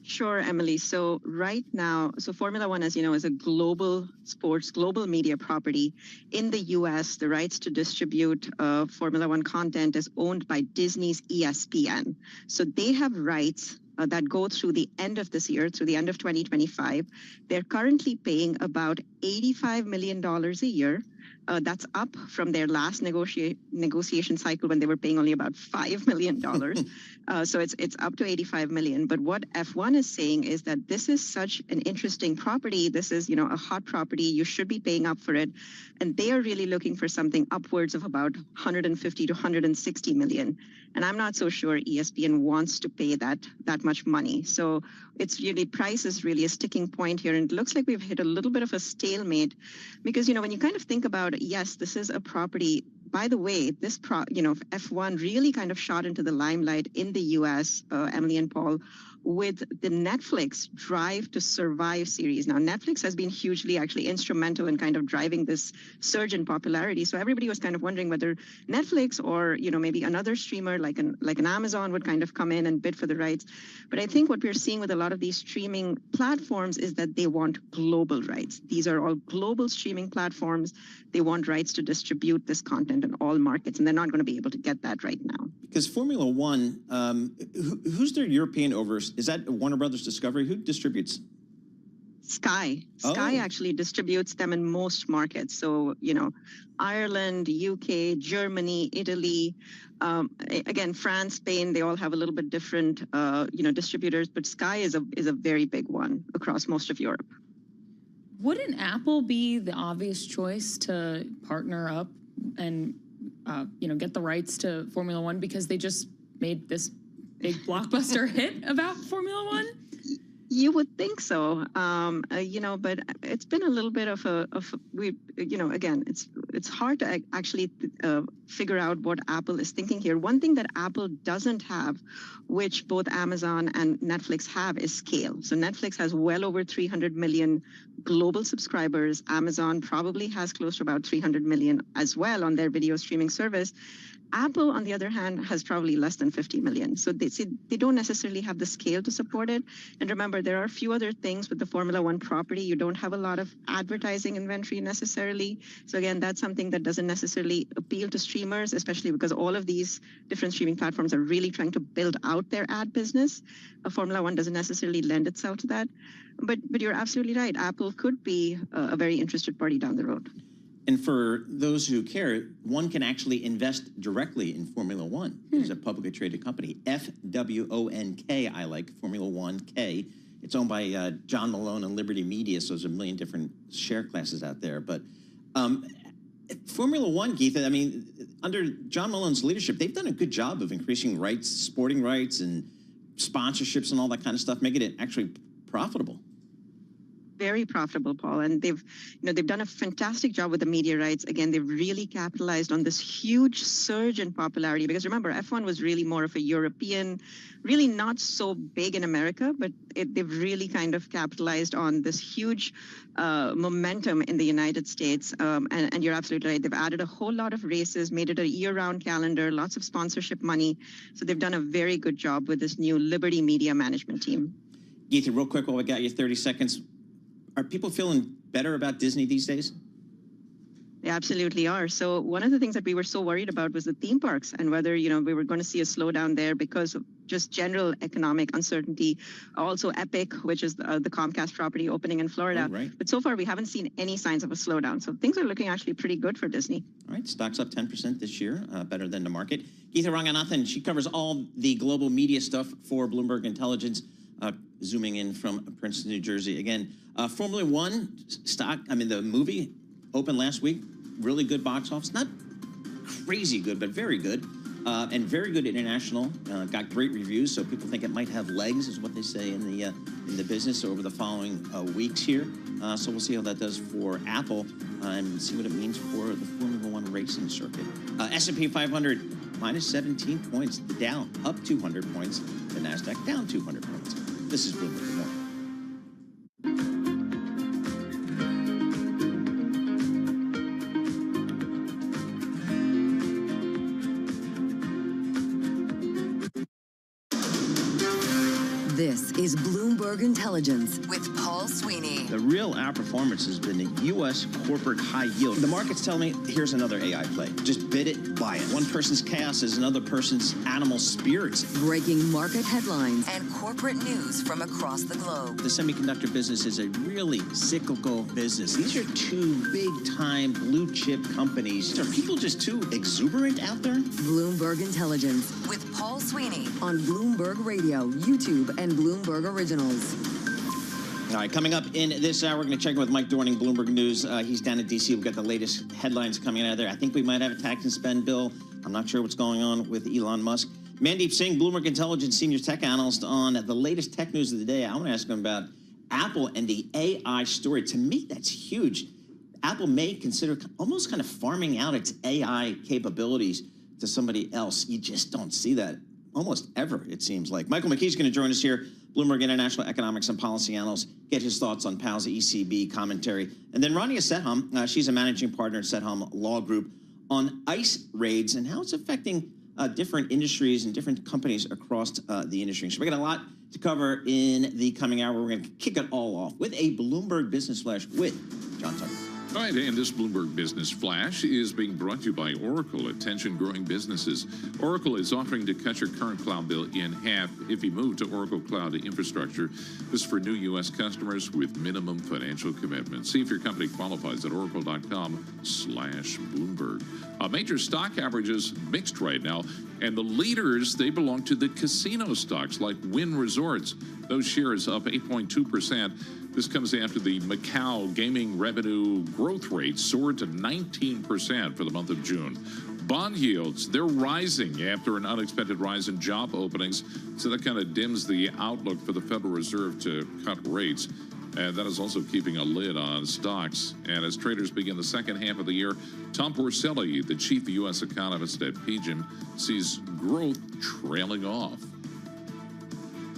Sure, Emily. So right now, Formula One, as you know, is a global sports, global media property. In the U.S., the rights to distribute Formula One content is owned by Disney's ESPN. So they have rights that go through the end of this year, through the end of 2025. They're currently paying about $85 million a year. That's up from their last negotiation cycle when they were paying only about $5 million. So it's up to $85 million. But what F1 is saying is that this is such an interesting property. This is, a hot property. You should be paying up for it. And they are really looking for something upwards of about 150 to 160 million. And I'm not so sure ESPN wants to pay that much money. So it's really, price is really a sticking point here. And it looks like we've hit a little bit of a stalemate because, when you kind of think about, yes, this is a property. By the way, this F1 really kind of shot into the limelight in the U.S., Emily and Paul, with the Netflix Drive to Survive series. Now, Netflix has been hugely actually instrumental in kind of driving this surge in popularity. So everybody was kind of wondering whether Netflix or, maybe another streamer like an Amazon would kind of come in and bid for the rights. But I think what we're seeing with a lot of these streaming platforms is that they want global rights. These are all global streaming platforms. They want rights to distribute this content in all markets, and they're not going to be able to get that right now. Because Formula One, who's their European overseas? Is that Warner Brothers Discovery? Who distributes? Sky. Sky actually distributes them in most markets. So, Ireland, UK, Germany, Italy, again, France, Spain, they all have a little bit different, distributors, but Sky is a very big one across most of Europe. Wouldn't Apple be the obvious choice to partner up and, get the rights to Formula One because they just made this big blockbuster hit about Formula One? You would think so, but it's been a little bit of again, it's hard to actually figure out what Apple is thinking here. One thing that Apple doesn't have, which both Amazon and Netflix have, is scale. So Netflix has well over 300 million global subscribers. Amazon probably has close to about 300 million as well on their video streaming service. Apple, on the other hand, has probably less than 50 million. So they don't necessarily have the scale to support it. And remember, there are a few other things with the Formula One property. You don't have a lot of advertising inventory necessarily. So again, that's something that doesn't necessarily appeal to streamers, especially because all of these different streaming platforms are really trying to build out their ad business. Formula One doesn't necessarily lend itself to that. But you're absolutely right. Apple could be a very interested party down the road. And for those who care, one can actually invest directly in Formula One. It's a publicly traded company, FWONK. I like Formula One K. It's owned by John Malone and Liberty Media, so there's a million different share classes out there. But Formula One, Keith, I mean, under John Malone's leadership, they've done a good job of increasing rights, sporting rights, and sponsorships and all that kind of stuff, making it actually profitable. Very profitable, Paul, and they've done a fantastic job with the media rights. Again, they've really capitalized on this huge surge in popularity, because remember, F1 was really more of a European, really not so big in America, but they've really kind of capitalized on this huge momentum in the United States. And you're absolutely right. They've added a whole lot of races, made it a year-round calendar, lots of sponsorship money. So they've done a very good job with this new Liberty Media management team. Geetha, real quick while we got you 30 seconds. Are people feeling better about Disney these days? They absolutely are. So one of the things that we were so worried about was the theme parks, and whether, we were going to see a slowdown there because of just general economic uncertainty. Also Epic, which is the Comcast property opening in Florida. Oh, right. But so far we haven't seen any signs of a slowdown. So things are looking actually pretty good for Disney. All right, stock's up 10% this year, better than the market. Geetha Ranganathan, she covers all the global media stuff for Bloomberg Intelligence, zooming in from Princeton, New Jersey. Again, Formula One stock, the movie opened last week, really good box office, not crazy good, but very good, and very good international, got great reviews, so people think it might have legs, is what they say in the business over the following weeks here. So we'll see how that does for Apple, and see what it means for the Formula One racing circuit. S&P 500, minus 17 points, the Dow up 200 points, the NASDAQ down 200 points. This is Bloomberg Good Morning. This is Bloomberg Intelligence with Paul Sweeney. The real outperformance has been the U.S. corporate high yield. The market's telling me, here's another AI play. Just bid it, buy it. One person's chaos is another person's animal spirits. Breaking market headlines and corporate news from across the globe. The semiconductor business is a really cyclical business. These are two big-time blue-chip companies. Are people just too exuberant out there? Bloomberg Intelligence with Paul Sweeney on Bloomberg Radio, YouTube, and Bloomberg Originals. All right, coming up in this hour, we're going to check in with Mike Dorning, Bloomberg News. He's down in D.C. We've got the latest headlines coming out of there. I think we might have a tax and spend bill. I'm not sure what's going on with Elon Musk. Mandeep Singh, Bloomberg Intelligence Senior Tech Analyst, on the latest tech news of the day. I want to ask him about Apple and the AI story. To me, that's huge. Apple may consider almost kind of farming out its AI capabilities to somebody else. You just don't see that almost ever, it seems like. Michael McKee's going to join us here, Bloomberg International Economics and Policy Analyst, get his thoughts on Powell's ECB commentary. And then Rania Setham, she's a managing partner at Setham Law Group, on ICE raids and how it's affecting different industries and different companies across the industry. So we got a lot to cover in the coming hour. We're going to kick it all off with a Bloomberg Business Flash with John Tucker. All right, and this Bloomberg Business Flash is being brought to you by Oracle. Attention growing businesses. Oracle is offering to cut your current cloud bill in half if you move to Oracle Cloud Infrastructure. This is for new U.S. customers with minimum financial commitments. See if your company qualifies at oracle.com/Bloomberg. Major stock averages mixed right now, and the leaders, they belong to the casino stocks like Wynn Resorts. Those shares up 8.2%. This comes after the Macau gaming revenue growth rate soared to 19% for the month of June. Bond yields, they're rising after an unexpected rise in job openings, so that kind of dims the outlook for the Federal Reserve to cut rates. And that is also keeping a lid on stocks. And as traders begin the second half of the year, Tom Porcelli, the chief U.S. economist at PGIM, sees growth trailing off.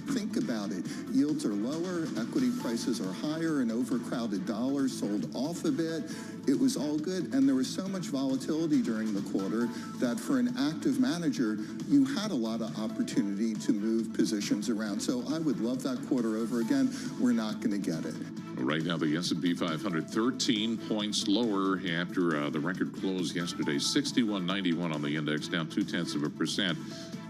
Think about it. Yields are lower, equity prices are higher, and overcrowded dollars sold off a bit. It was all good, and there was so much volatility during the quarter that for an active manager, you had a lot of opportunity to move positions around. So I would love that quarter over again. We're not going to get it. Right now, the S&P 500, 13 points lower after the record close yesterday, 61.91 on the index, down 0.2%.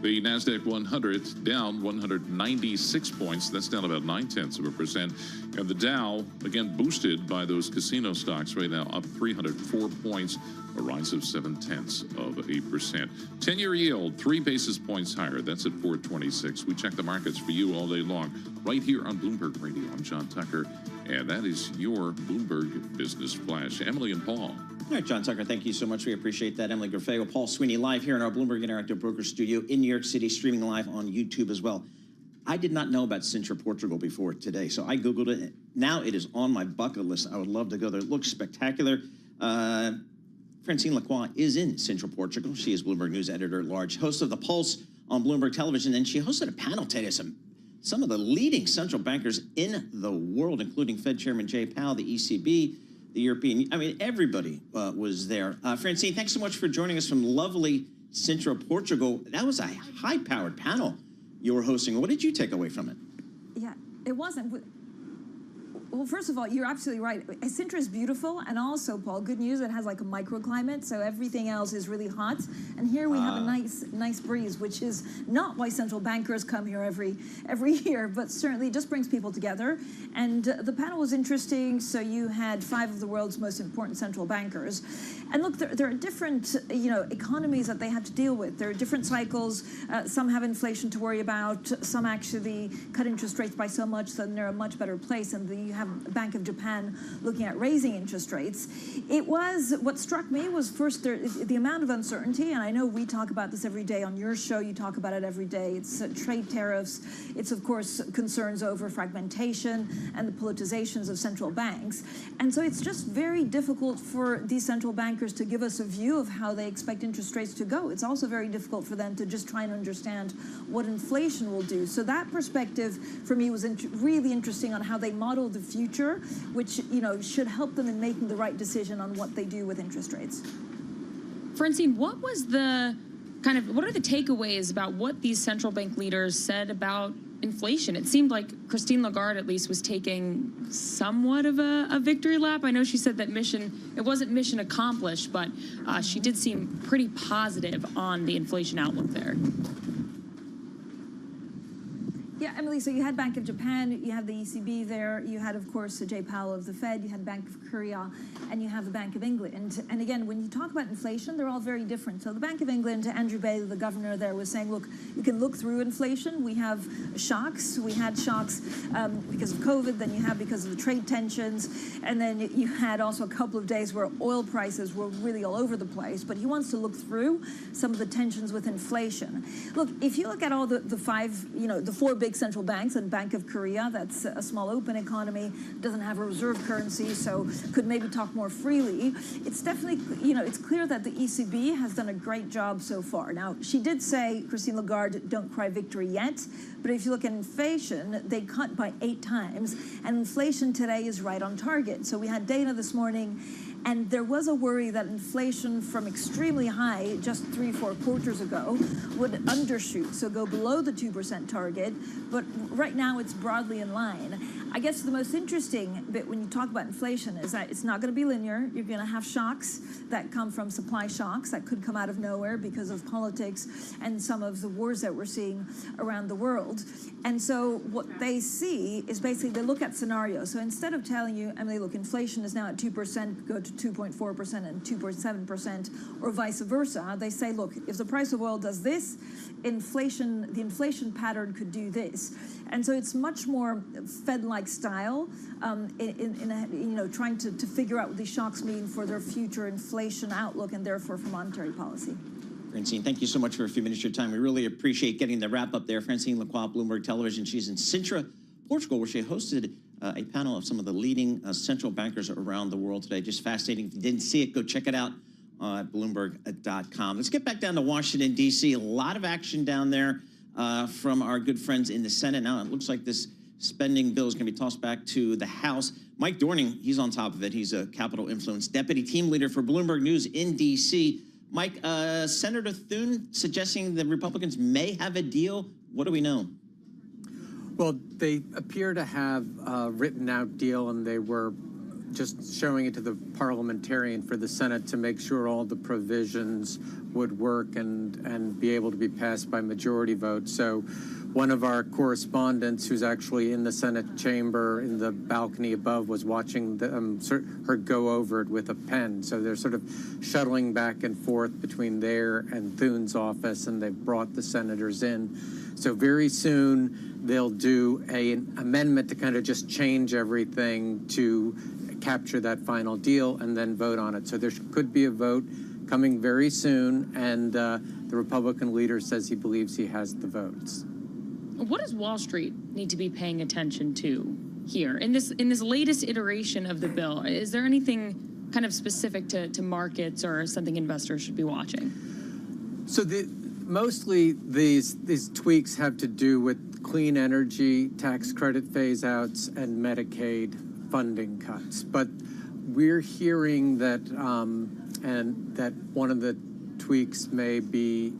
The NASDAQ 100 down 196 points. That's down about 0.9%. And the Dow, again, boosted by those casino stocks right now, up 304 points, a rise of 0.7%. 10-year yield, 3 basis points higher. That's at 426. We check the markets for you all day long, right here on Bloomberg Radio. I'm John Tucker, and that is your Bloomberg Business Flash. Emily and Paul. All right, John Tucker, thank you so much. We appreciate that. Emily Grafego, Paul Sweeney, live here in our Bloomberg Interactive Broker Studio in New York City, streaming live on YouTube as well. I did not know about Sintra, Portugal before today, so I Googled it. Now it is on my bucket list. I would love to go there. It looks spectacular. Francine Lacroix is in Sintra, Portugal. She is Bloomberg News Editor-at-Large, host of The Pulse on Bloomberg Television, and she hosted a panel today. Some of the leading central bankers in the world, including Fed Chairman Jay Powell, the ECB, the European, I mean, everybody was there. Francine, thanks so much for joining us from lovely Sintra, Portugal. That was a high-powered panel you were hosting. What did you take away from it? Yeah, it wasn't. Well, first of all, you're absolutely right. Sintra is beautiful, and also, Paul, good news, it has like a microclimate, so everything else is really hot. And here we have a nice breeze, which is not why central bankers come here every year, but certainly just brings people together. And the panel was interesting. So you had 5 of the world's most important central bankers. And look, there are different, economies that they have to deal with. There are different cycles. Some have inflation to worry about. Some actually cut interest rates by so much that they're a much better place. And you have Bank of Japan looking at raising interest rates. What struck me was first the amount of uncertainty, and I know we talk about this every day on your show, you talk about it every day. It's trade tariffs, it's of course concerns over fragmentation and the politizations of central banks. And so it's just very difficult for these central bankers to give us a view of how they expect interest rates to go. It's also very difficult for them to just try and understand what inflation will do. So that perspective for me was really interesting on how they model the future, which should help them in making the right decision on what they do with interest rates. Francine, what are the takeaways about what these central bank leaders said about inflation? It seemed like Christine Lagarde at least was taking somewhat of a victory lap. I know she said that it wasn't mission accomplished, but she did seem pretty positive on the inflation outlook there. Yeah, Emily, so you had Bank of Japan, you have the ECB there, you had, of course, Jay Powell of the Fed, you had Bank of Korea, and you have the Bank of England. And again, when you talk about inflation, they're all very different. So the Bank of England, Andrew Bailey, the governor there, was saying, look, you can look through inflation. We have shocks. We had shocks because of COVID, then you have because of the trade tensions, and then you had also a couple of days where oil prices were really all over the place. But he wants to look through some of the tensions with inflation. Look, if you look at all the 4 big central banks, and Bank of Korea, that's a small open economy, doesn't have a reserve currency, so could maybe talk more freely. It's definitely, it's clear that the ECB has done a great job so far. Now, she did say, Christine Lagarde, don't cry victory yet, but if you look at inflation, they cut by 8 times, and inflation today is right on target. So we had data this morning, and there was a worry that inflation from extremely high just 3-4 quarters ago would undershoot, so go below the 2% target. But right now it's broadly in line. I guess the most interesting bit when you talk about inflation is that it's not going to be linear. You're going to have shocks that come from supply shocks that could come out of nowhere because of politics and some of the wars that we're seeing around the world. And so what they see is basically they look at scenarios. So instead of telling you, Emily, look, inflation is now at 2%, go to 2.4% and 2.7%, or vice versa, they say, look, if the price of oil does this, the inflation pattern could do this. And so it's much more Fed-like style in trying to figure out what these shocks mean for their future inflation outlook and therefore for monetary policy. Francine, thank you so much for a few minutes of your time. We really appreciate getting the wrap up there. Francine Lacroix, Bloomberg Television. She's in Sintra, Portugal, where she hosted a panel of some of the leading central bankers around the world today. Just fascinating. If you didn't see it, go check it out at Bloomberg.com. Let's get back down to Washington, D.C. A lot of action down there from our good friends in the Senate. Now it looks like this spending bill is going to be tossed back to the House. Mike Dorning, he's on top of it. He's a Capitol Influence deputy team leader for Bloomberg News in D.C. Mike, Senator Thune suggesting the Republicans may have a deal. What do we know? Well, they appear to have a written out deal, and they were just showing it to the parliamentarian for the Senate to make sure all the provisions would work and be able to be passed by majority vote. So one of our correspondents who's actually in the Senate chamber in the balcony above was watching her go over it with a pen. So they're sort of shuttling back and forth between there and Thune's office, and they've brought the senators in. So very soon they'll do an amendment to kind of just change everything to capture that final deal and then vote on it. So there could be a vote coming very soon, and the Republican leader says he believes he has the votes. What does Wall Street need to be paying attention to here in this latest iteration of the bill? Is there anything kind of specific to markets or something investors should be watching? So mostly these tweaks have to do with clean energy, tax credit phase-outs, and Medicaid funding cuts. But we're hearing that and that one of the tweaks may be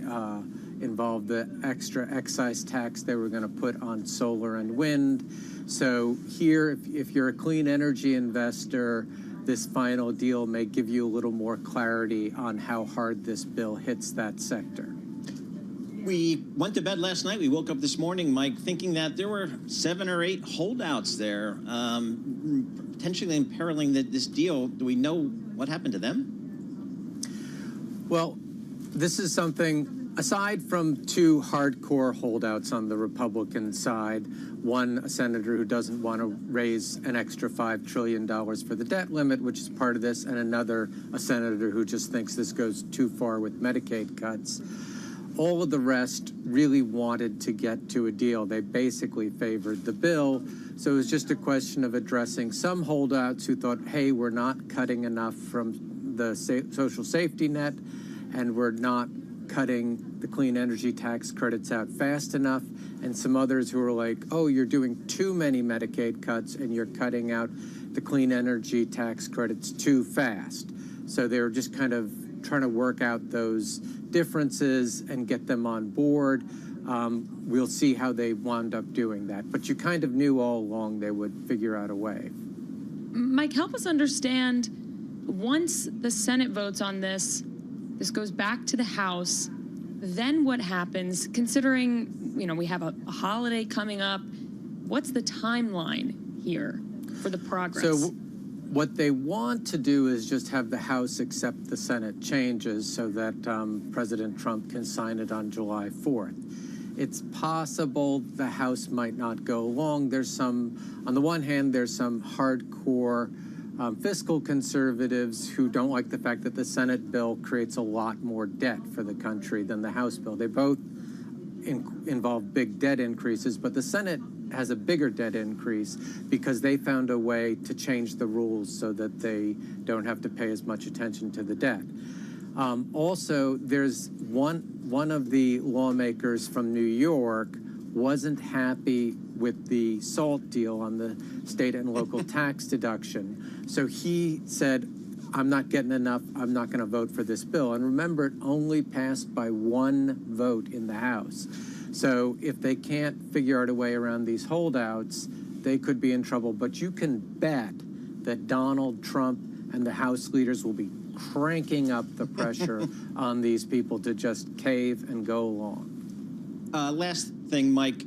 involve the extra excise tax they were going to put on solar and wind. So here, if you're a clean energy investor, this final deal may give you a little more clarity on how hard this bill hits that sector. We went to bed last night. We woke up this morning, Mike, thinking that there were 7 or 8 holdouts there, potentially imperiling this deal. Do we know what happened to them? Well, this is something, aside from 2 hardcore holdouts on the Republican side, one a senator who doesn't want to raise an extra $5 trillion for the debt limit, which is part of this, and another a senator who just thinks this goes too far with Medicaid cuts. All of the rest really wanted to get to a deal. They basically favored the bill. So it was just a question of addressing some holdouts who thought, hey, we're not cutting enough from the social safety net, and we're not cutting the clean energy tax credits out fast enough, and some others who were like, oh, you're doing too many Medicaid cuts and you're cutting out the clean energy tax credits too fast. So they were just kind of trying to work out those differences and get them on board. We'll see how they wound up doing that. But you kind of knew all along they would figure out a way. Mike, help us understand, once the Senate votes on this goes back to the House, then what happens, considering, we have a holiday coming up? What's the timeline here for the progress? So what they want to do is just have the House accept the Senate changes so that President Trump can sign it on July 4th. It's possible the House might not go along. On the one hand, there's some hardcore fiscal conservatives who don't like the fact that the Senate bill creates a lot more debt for the country than the House bill. They both involve big debt increases, but the Senate has a bigger debt increase because they found a way to change the rules so that they don't have to pay as much attention to the debt. Also, there's one of the lawmakers from New York wasn't happy with the SALT deal on the state and local tax deduction. So he said, I'm not getting enough, I'm not going to vote for this bill. And remember, it only passed by 1 vote in the House. So if they can't figure out a way around these holdouts, they could be in trouble. But you can bet that Donald Trump and the House leaders will be cranking up the pressure on these people to just cave and go along. Last thing, Mike,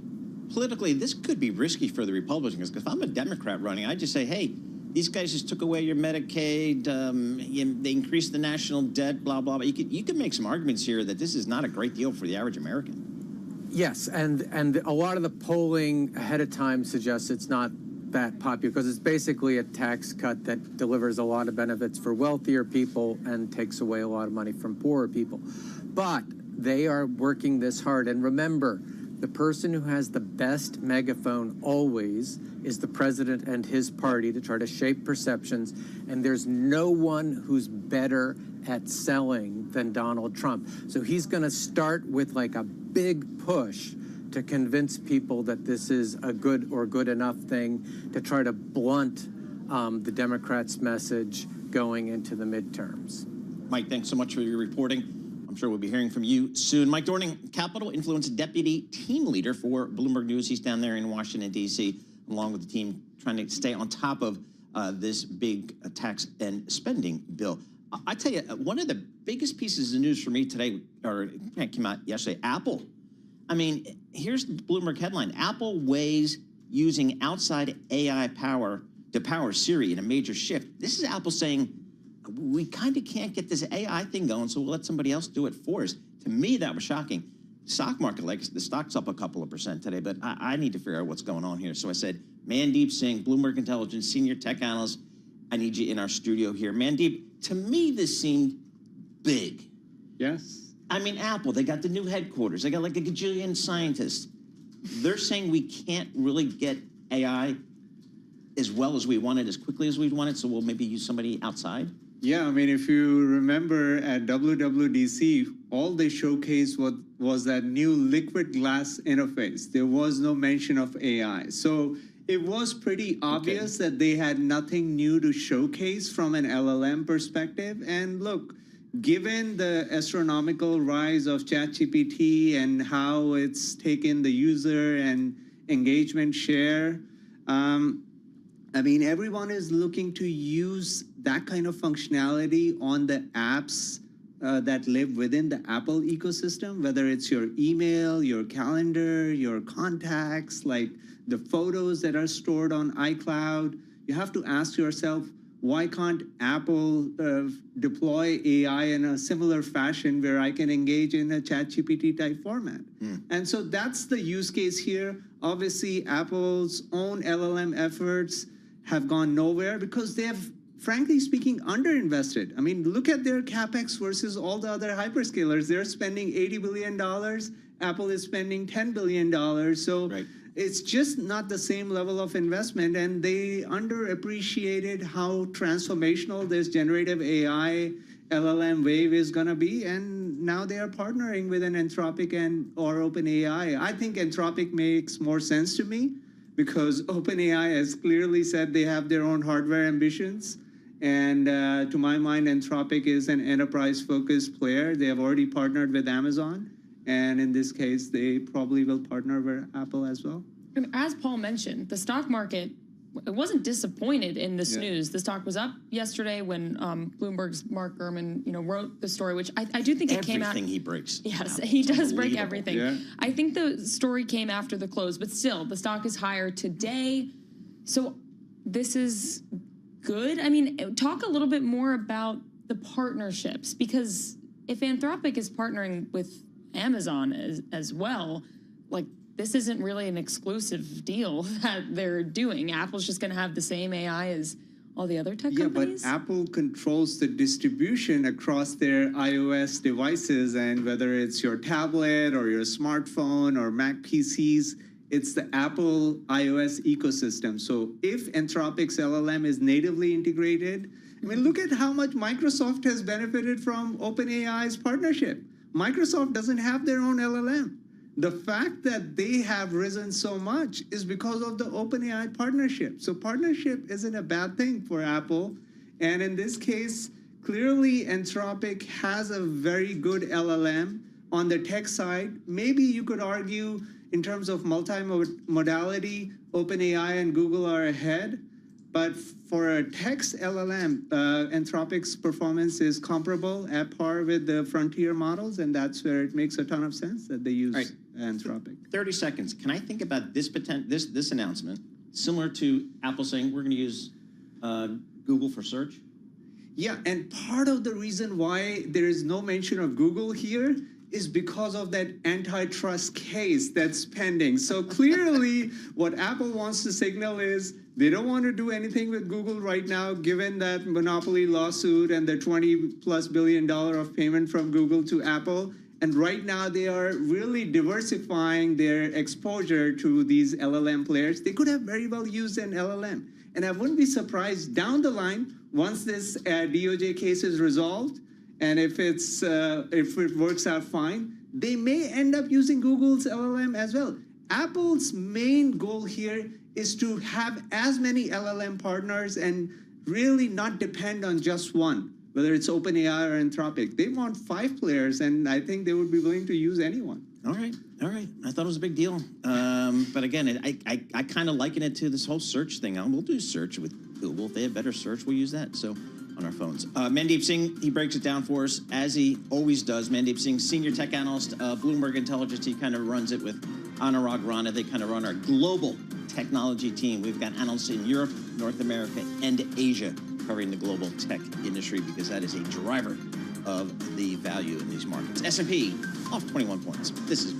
politically, this could be risky for the Republicans, because if I'm a Democrat running, I'd just say, hey, these guys just took away your Medicaid, they increased the national debt, blah, blah, blah. You could make some arguments here that this is not a great deal for the average American. Yes, and a lot of the polling ahead of time suggests it's not that popular because it's basically a tax cut that delivers a lot of benefits for wealthier people and takes away a lot of money from poorer people. But they are working this hard. And remember, the person who has the best megaphone always is the president and his party to try to shape perceptions. And there's no one who's better at selling than Donald Trump. So he's going to start with like a big push to convince people that this is a good or good enough thing to try to blunt the Democrats' message going into the midterms. Mike, thanks so much for your reporting. I'm sure we'll be hearing from you soon. Mike Dorning, Capital Influence Deputy Team Leader for Bloomberg News. He's down there in Washington, D.C., along with the team trying to stay on top of this big tax and spending bill. I tell you, one of the biggest pieces of news for me today, or it came out yesterday, Apple. I mean, here's the Bloomberg headline. Apple weighs using outside AI power to power Siri in a major shift. This is Apple saying, we kind of can't get this AI thing going, so we'll let somebody else do it for us. To me, that was shocking. Stock market, like the stock's up a couple of % today, but I need to figure out what's going on here. So I said, Mandeep Singh, Bloomberg Intelligence, senior tech analyst, I need you in our studio here. Mandeep, to me, this seemed big. Yes. I mean, Apple, they got the new headquarters. They got like a gajillion scientists. They're saying we can't really get AI as well as we want it, as quickly as we want it, so we'll maybe use somebody outside? Yeah, I mean, if you remember at WWDC, all they showcased was that new liquid glass interface. There was no mention of AI. So it was pretty obvious that they had nothing new to showcase from an LLM perspective. And look, given the astronomical rise of ChatGPT and how it's taken the user and engagement share, I mean, everyone is looking to use that kind of functionality on the apps that live within the Apple ecosystem, whether it's your email, your calendar, your contacts, like the photos that are stored on iCloud. You have to ask yourself, why can't Apple deploy AI in a similar fashion where I can engage in a ChatGPT type format? And so that's the use case here. Obviously, Apple's own LLM efforts have gone nowhere because they have, frankly speaking, underinvested. I mean, look at their CapEx versus all the other hyperscalers. They're spending $80 billion. Apple is spending $10 billion. So it's just not the same level of investment. And they underappreciated how transformational this generative AI LLM wave is going to be. And now they are partnering with an Anthropic or OpenAI. I think Anthropic makes more sense to me, because OpenAI has clearly said they have their own hardware ambitions. And to my mind, Anthropic is an enterprise-focused player. They have already partnered with Amazon. And in this case, they probably will partner with Apple as well. And as Paul mentioned, the stock market, it wasn't disappointed in this news. The stock was up yesterday when Bloomberg's Mark Gurman, wrote the story, which I do think it came out. Everything he breaks. Yes, he does break everything. Yeah. I think the story came after the close, but still, the stock is higher today. So this is good. I mean, talk a little bit more about the partnerships, because if Anthropic is partnering with Amazon as well, like, this isn't really an exclusive deal that they're doing. Apple's just going to have the same AI as all the other tech companies? Yeah, but Apple controls the distribution across their iOS devices, and whether it's your tablet or your smartphone or Mac PCs, it's the Apple iOS ecosystem. So if Anthropic's LLM is natively integrated, I mean, look at how much Microsoft has benefited from OpenAI's partnership. Microsoft doesn't have their own LLM. The fact that they have risen so much is because of the OpenAI partnership. So partnership isn't a bad thing for Apple. And in this case, clearly Anthropic has a very good LLM on the tech side. Maybe you could argue in terms of multimodality, OpenAI and Google are ahead. But for a text LLM, Anthropic's performance is comparable, at par with the frontier models, and that's where it makes a ton of sense that they use Anthropic. 30 seconds. Can I think about this announcement similar to Apple saying we're going to use Google for search? Yeah, and part of the reason why there is no mention of Google here is because of that antitrust case that's pending. So clearly what Apple wants to signal is they don't want to do anything with Google right now, given that monopoly lawsuit and the $20+ billion of payment from Google to Apple. And right now they are really diversifying their exposure to these LLM players. They could have very well used an LLM. And I wouldn't be surprised down the line, once this DOJ case is resolved, and if it works out fine, they may end up using Google's LLM as well. Apple's main goal here is to have as many LLM partners and really not depend on just one, whether it's OpenAI or Anthropic. They want 5 players, and I think they would be willing to use anyone. All right. I thought it was a big deal. But again, I kind of liken it to this whole search thing. We'll do search with Google. If they have better search, we'll use that. So on our phones. Mandeep Singh, he breaks it down for us, as he always does. Mandeep Singh, senior tech analyst, Bloomberg Intelligence. He kind of runs it with Anurag Rana. They kind of run our global technology team. We've got analysts in Europe, North America, and Asia covering the global tech industry because that is a driver of the value in these markets. S&P off 21 points. This is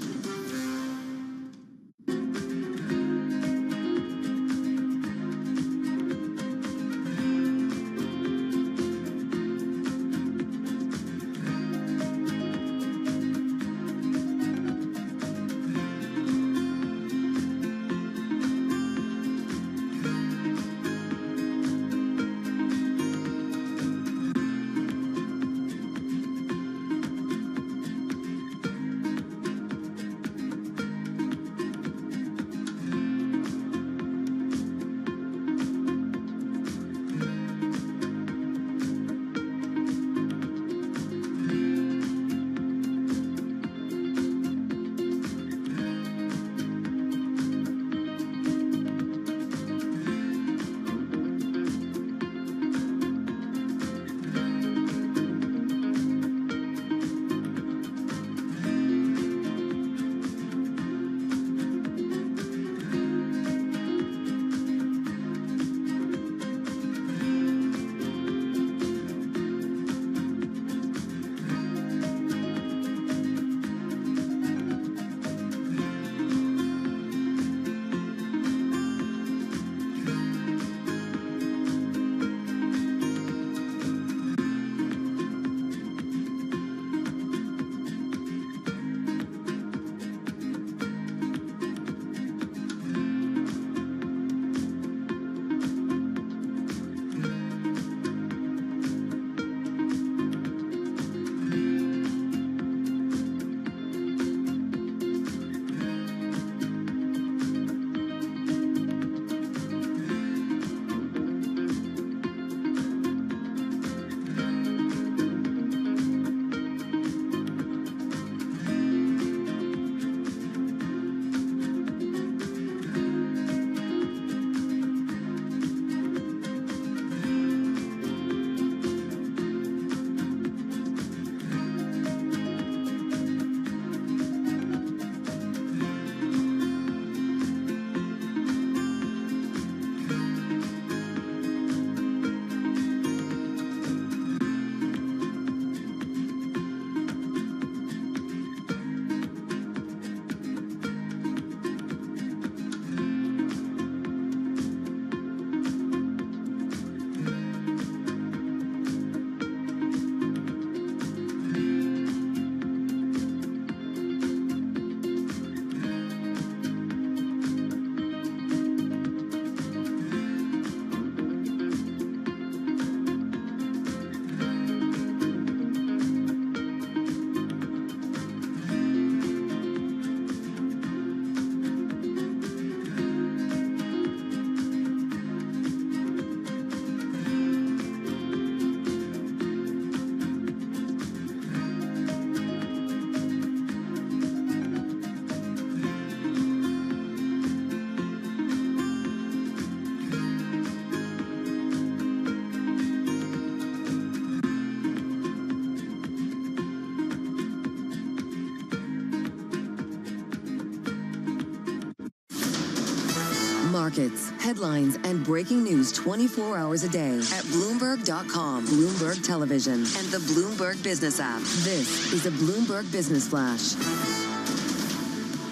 Markets, headlines, and breaking news 24 hours a day at Bloomberg.com, Bloomberg Television, and the Bloomberg Business app. This is a Bloomberg Business Flash.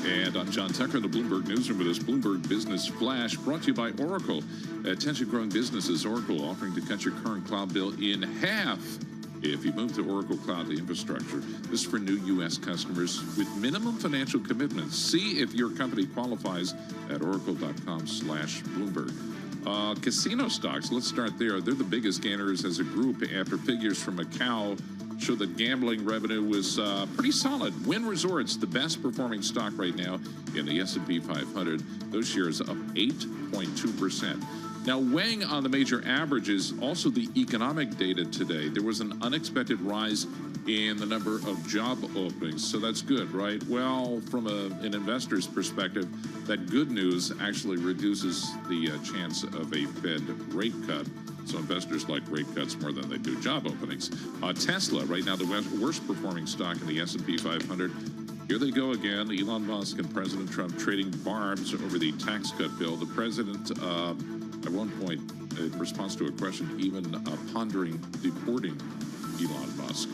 And I'm John Tucker in the Bloomberg Newsroom with this Bloomberg Business Flash brought to you by Oracle. Attention growing businesses, Oracle offering to cut your current cloud bill in half if you move to Oracle Cloud Infrastructure. This is for new U.S. customers with minimum financial commitments. See if your company qualifies at oracle.com/Bloomberg. Casino stocks, let's start there. They're the biggest gainers as a group after figures from Macau show that gambling revenue was pretty solid. Wynn Resorts, the best performing stock right now in the S&P 500. Those shares up 8.2%. Now, weighing on the major averages, also the economic data today. There was an unexpected rise in the number of job openings. So that's good, right? Well, from an investor's perspective, that good news actually reduces the chance of a Fed rate cut. So investors like rate cuts more than they do job openings. Tesla, right now, the worst performing stock in the S&P 500. Here they go again. Elon Musk and President Trump trading barbs over the tax cut bill. The president, at one point, in response to a question, even pondering deporting Elon Musk.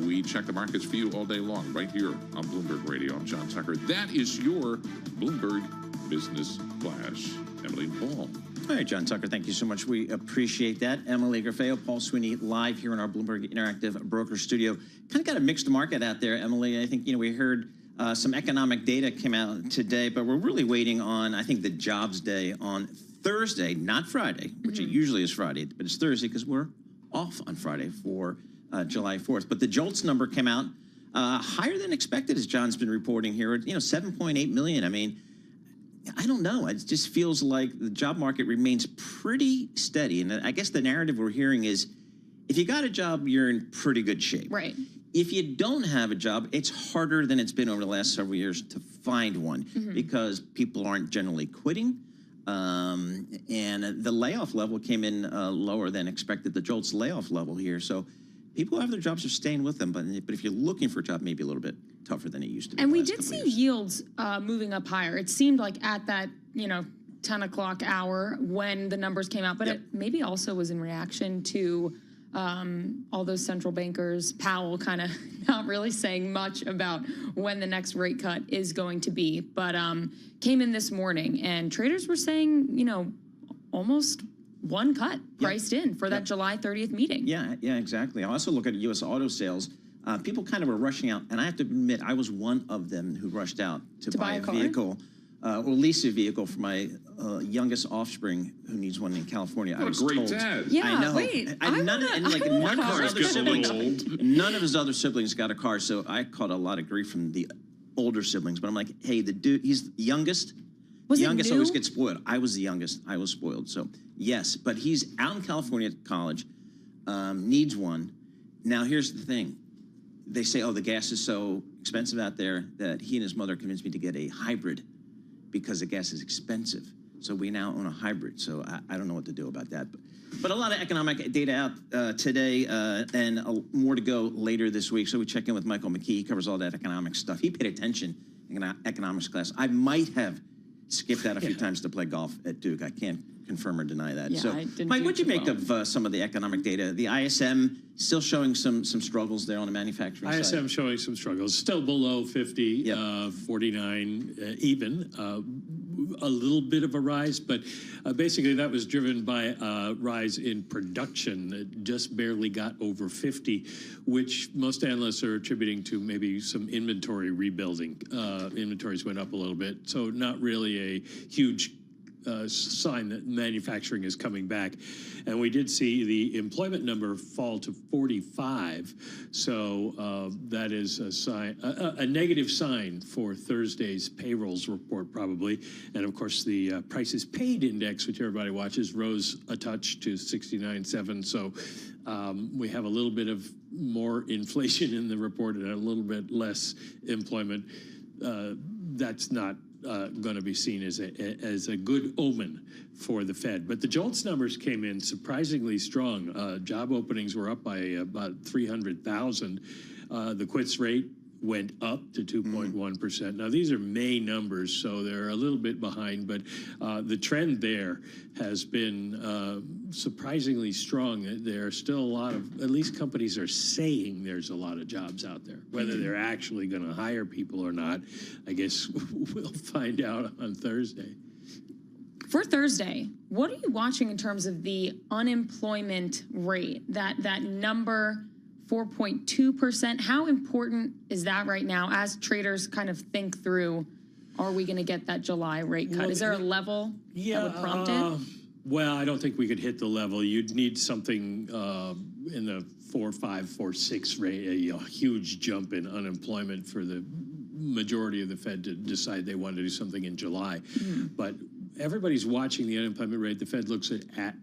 We check the markets for you all day long, right here on Bloomberg Radio. I'm John Tucker. That is your Bloomberg Business Flash. Emily Paul. All right, John Tucker, thank you so much. We appreciate that. Emily Garfeo, Paul Sweeney, live here in our Bloomberg Interactive Broker Studio. Kind of got a mixed market out there, Emily. I think, we heard some economic data came out today, but we're really waiting on, I think, the jobs day on Thursday, not Friday, which it usually is Friday, but it's Thursday because we're off on Friday for July 4th. But the JOLTS number came out higher than expected, as John's been reporting here. 7.8 million. I mean, I don't know. It just feels like the job market remains pretty steady. And I guess the narrative we're hearing is if you got a job, you're in pretty good shape. Right. If you don't have a job, it's harder than it's been over the last several years to find one because people aren't generally quitting. And the layoff level came in lower than expected, the JOLTS layoff level here. So people who have their jobs are staying with them. But if you're looking for a job, maybe a little bit tougher than it used to be. And we did see yields moving up higher. It seemed like at that, 10 o'clock hour when the numbers came out, but it maybe also was in reaction to all those central bankers, Powell kind of not really saying much about when the next rate cut is going to be, but came in this morning and traders were saying, almost one cut priced in for that July 30th meeting. Yeah, exactly. I also look at U.S. auto sales. People kind of are rushing out, and I have to admit, I was one of them who rushed out to buy a vehicle or lease a vehicle for my youngest offspring who needs one in California. What I was a great told. dad. Yeah, I know. wait. None of his other siblings got a car, so I caught a lot of grief from the older siblings. But I'm like, hey, the dude, he's the youngest. Was the it youngest new? always gets spoiled. I was the youngest. I was spoiled. So yes, but he's out in California at college, needs one. Now here's the thing. They say, oh, the gas is so expensive out there that he and his mother convinced me to get a hybrid because the gas is expensive. So we now own a hybrid. So I don't know what to do about that. But a lot of economic data out today and more to go later this week. So we check in with Michael McKee. He covers all that economic stuff. He paid attention in economics class. I might have skipped out a few times to play golf at Duke. I can't confirm or deny that. Yeah, so, I didn't Mike, do what'd you too make well. of some of the economic data? The ISM still showing some struggles there on the manufacturing side. ISM showing some struggles, still below 50, 49 even. A little bit of a rise, but basically that was driven by a rise in production that just barely got over 50, which most analysts are attributing to maybe some inventory rebuilding. Inventories went up a little bit, so not really a huge sign that manufacturing is coming back. And we did see the employment number fall to 45. So that is a sign, a negative sign for Thursday's payrolls report probably. And of course the prices paid index, which everybody watches, rose a touch to 69.7. So we have a little bit of more inflation in the report and a little bit less employment. That's not going to be seen as a good omen for the Fed. But the JOLTS numbers came in surprisingly strong. Job openings were up by about 300,000. The quits rate went up to 2.1%. Now, these are May numbers, so they're a little bit behind, but the trend there has been surprisingly strong. There are still a lot of, at least companies are saying there's a lot of jobs out there. Whether they're actually going to hire people or not, I guess we'll find out on Thursday. For Thursday, what are you watching in terms of the unemployment rate, that number 4.2%? How important is that right now as traders kind of think through, are we going to get that July rate cut? Is there a level that would prompt it? Well, I don't think we could hit the level. You'd need something in the 4.5, 4.6 rate, a huge jump in unemployment for the majority of the Fed to decide they want to do something in July. But everybody's watching the unemployment rate. The Fed looks at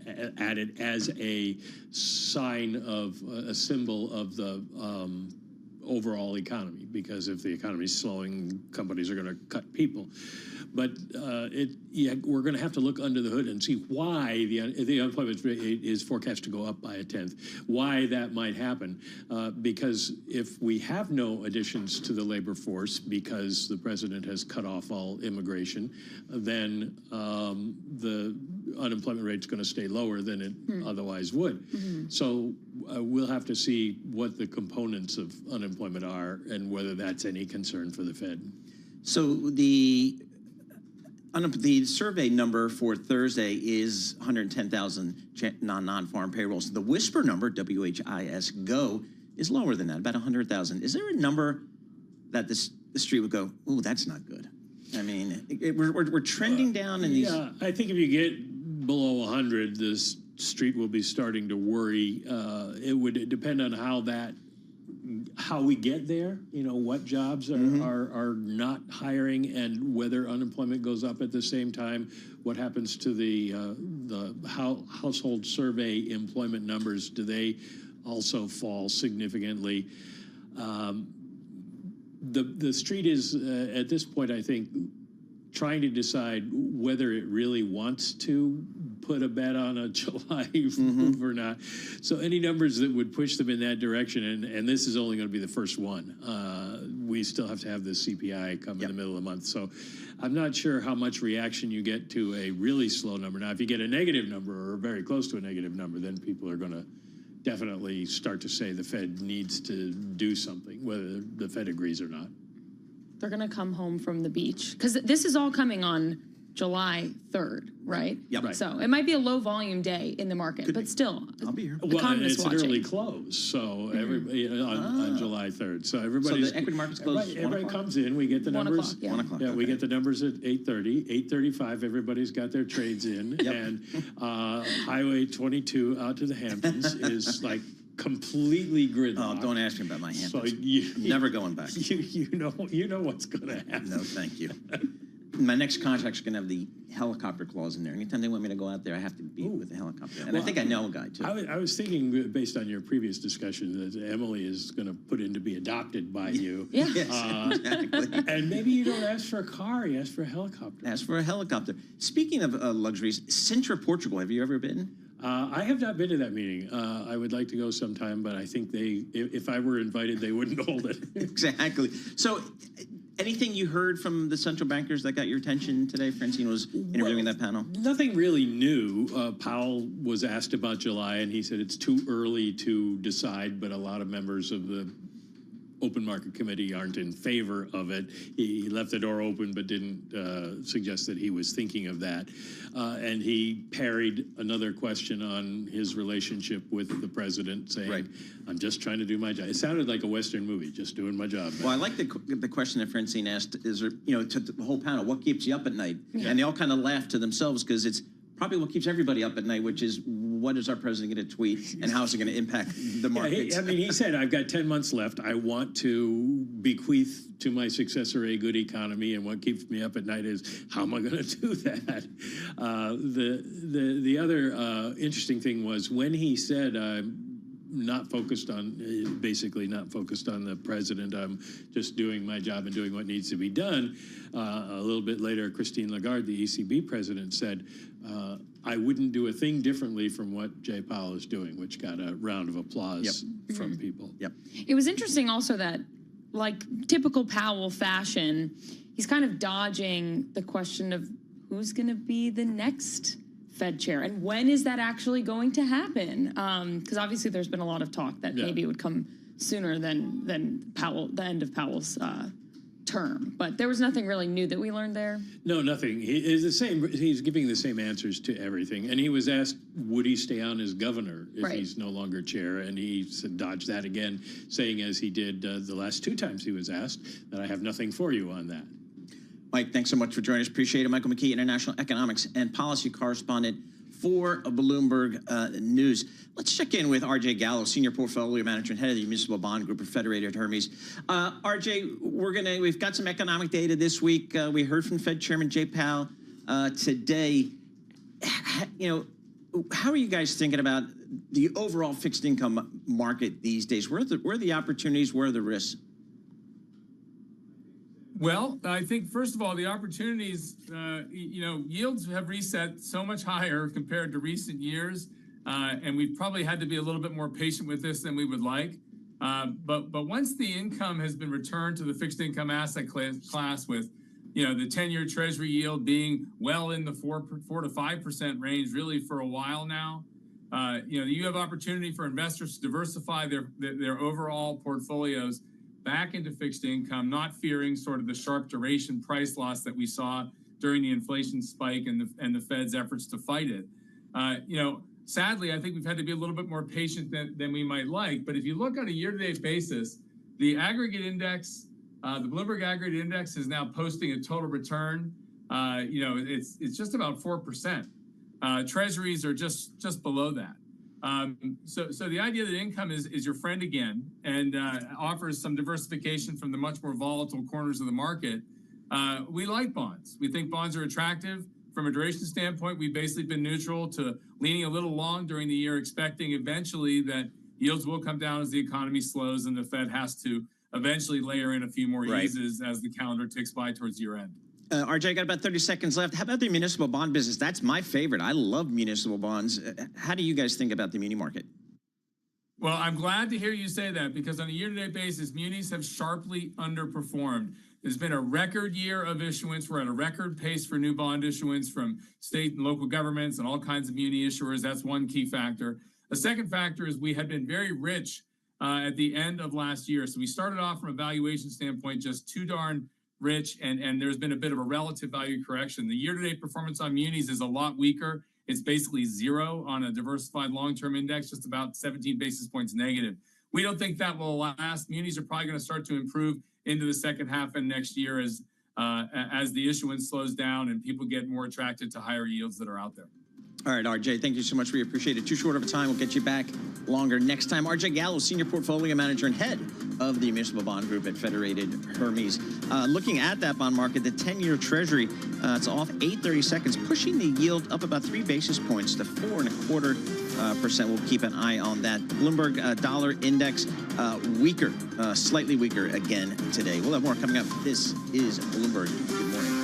it as a sign of a symbol of the overall economy, because if the economy is slowing, companies are going to cut people. But we're going to have to look under the hood and see why the unemployment rate is forecast to go up by 1/10, why that might happen. Because if we have no additions to the labor force because the president has cut off all immigration, then the unemployment rate is going to stay lower than it otherwise would. So we'll have to see what the components of unemployment are and whether that's any concern for the Fed. So the survey number for Thursday is 110,000 non-farm payrolls. The whisper number, WHIS GO, is lower than that, about 100,000. Is there a number that the street would go, ooh, that's not good? I mean, we're trending down in these. Yeah, I think if you get below 100, the street will be starting to worry. It would depend on how we get there, what jobs are not hiring and whether unemployment goes up at the same time. What happens to the household survey employment numbers? Do they also fall significantly? The street is, at this point, I think, trying to decide whether it really wants to put a bet on a July move or not. So any numbers that would push them in that direction, and this is only going to be the first one. We still have to have the CPI come in the middle of the month. So I'm not sure how much reaction you get to a really slow number. Now, if you get a negative number or very close to a negative number, then people are going to definitely start to say the Fed needs to do something, whether the Fed agrees or not. They're going to come home from the beach, because this is all coming on July 3rd, right? Yep. Right. So it might be a low volume day in the market, but still, I'll be here. Well, and it's watching. an early close, so everybody on July 3rd. So everybody's So the equity market's closed. Everybody comes in. We get the 1 numbers. o'clock, yeah. 1 o'clock. Yeah, we get the numbers at 8:30. 8:35. Everybody's got their trades in, and Highway 22 out to the Hamptons is like completely gridlocked. Oh, don't ask me about my Hamptons. So Never going back. You know what's going to happen. No, thank you. My next contract's going to have the helicopter clause in there. Anytime they want me to go out there, I have to be with the helicopter. And I think I know a guy, too. I was thinking, based on your previous discussion, that Emily is going to put in to be adopted by you. Yeah. Yes, exactly. And maybe you don't ask for a car, you ask for a helicopter. Ask for a helicopter. Speaking of luxuries, Sintra, Portugal, have you ever been? I have not been to that meeting. I would like to go sometime, but I think if I were invited, they wouldn't hold it. Exactly. So anything you heard from the central bankers that got your attention today? Francine was interviewing that panel. Nothing really new. Powell was asked about July, and he said it's too early to decide, but a lot of members of the Open Market Committee aren't in favor of it. He left the door open but didn't suggest that he was thinking of that. And he parried another question on his relationship with the president, saying, I'm just trying to do my job. It sounded like a Western movie, just doing my job. Well, I like the question that Francine asked, is there, to the whole panel, what keeps you up at night? And they all kind of laughed to themselves, because it's probably what keeps everybody up at night, which is, what is our president going to tweet and how is it going to impact the markets? He said, I've got 10 months left. I want to bequeath to my successor a good economy, and what keeps me up at night is, how am I going to do that? The other interesting thing was when he said, basically not focused on the president. I'm just doing my job and doing what needs to be done. A little bit later, Christine Lagarde, the ECB president, said, I wouldn't do a thing differently from what Jay Powell is doing, which got a round of applause from people. It was interesting also that, like typical Powell fashion, he's kind of dodging the question of who's going to be the next Fed chair, and when is that actually going to happen? Because obviously there's been a lot of talk that maybe it would come sooner than Powell, the end of Powell's term. But there was nothing really new that we learned there. No, nothing. He's giving the same answers to everything. And he was asked, would he stay on as governor if he's no longer chair? And he dodged that again, saying, as he did the last 2 times he was asked, that I have nothing for you on that. Mike, thanks so much for joining us. Appreciate it. Michael McKee, International Economics and Policy Correspondent for Bloomberg News. Let's check in with RJ Gallo, Senior Portfolio Manager and Head of the Municipal Bond Group of Federated Hermes. RJ, we've got some economic data this week. We heard from Fed Chairman Jay Powell. today. How are you guys thinking about the overall fixed income market these days? Where are the opportunities? Where are the risks? Well, I think, first of all, the opportunities, yields have reset so much higher compared to recent years, and we've probably had to be a little bit more patient with this than we would like. But once the income has been returned to the fixed income asset class with, the 10-year Treasury yield being well in the 4 to 5% range really for a while now, you have opportunity for investors to diversify their overall portfolios back into fixed income, not fearing sort of the sharp duration price loss that we saw during the inflation spike and the Fed's efforts to fight it. Sadly, I think we've had to be a little bit more patient than we might like. But if you look on a year-to-date basis, the aggregate index, the Bloomberg Aggregate Index, is now posting a total return. It's just about 4%. Treasuries are just below that. So the idea that income is your friend again and offers some diversification from the much more volatile corners of the market. We like bonds. We think bonds are attractive. From a duration standpoint, we've basically been neutral to leaning a little long during the year, expecting eventually that yields will come down as the economy slows and the Fed has to eventually layer in a few more eases as the calendar ticks by towards year end. RJ, got about 30 seconds left. How about the municipal bond business? That's my favorite. I love municipal bonds. How do you guys think about the muni market? Well, I'm glad to hear you say that, because on a year-to-date basis, munis have sharply underperformed. There's been a record year of issuance. We're at a record pace for new bond issuance from state and local governments and all kinds of muni issuers. That's one key factor. A second factor is we had been very rich at the end of last year. So we started off from a valuation standpoint just too darn rich, and there's been a bit of a relative value correction. The year-to-date performance on munis is a lot weaker. It's basically zero on a diversified long-term index, just about 17 basis points negative. We don't think that will last. Munis are probably going to start to improve into the second half of next year as the issuance slows down and people get more attracted to higher yields that are out there. All right, RJ, thank you so much. We appreciate it. Too short of a time. We'll get you back longer next time. RJ Gallo, Senior Portfolio Manager and Head of the Municipal Bond Group at Federated Hermes. Looking at that bond market, the 10-year Treasury, it's off 8/30 seconds, pushing the yield up about 3 basis points to 4.25%. We'll keep an eye on that. Bloomberg Dollar Index, weaker, slightly weaker again today. We'll have more coming up. This is Bloomberg. Good morning.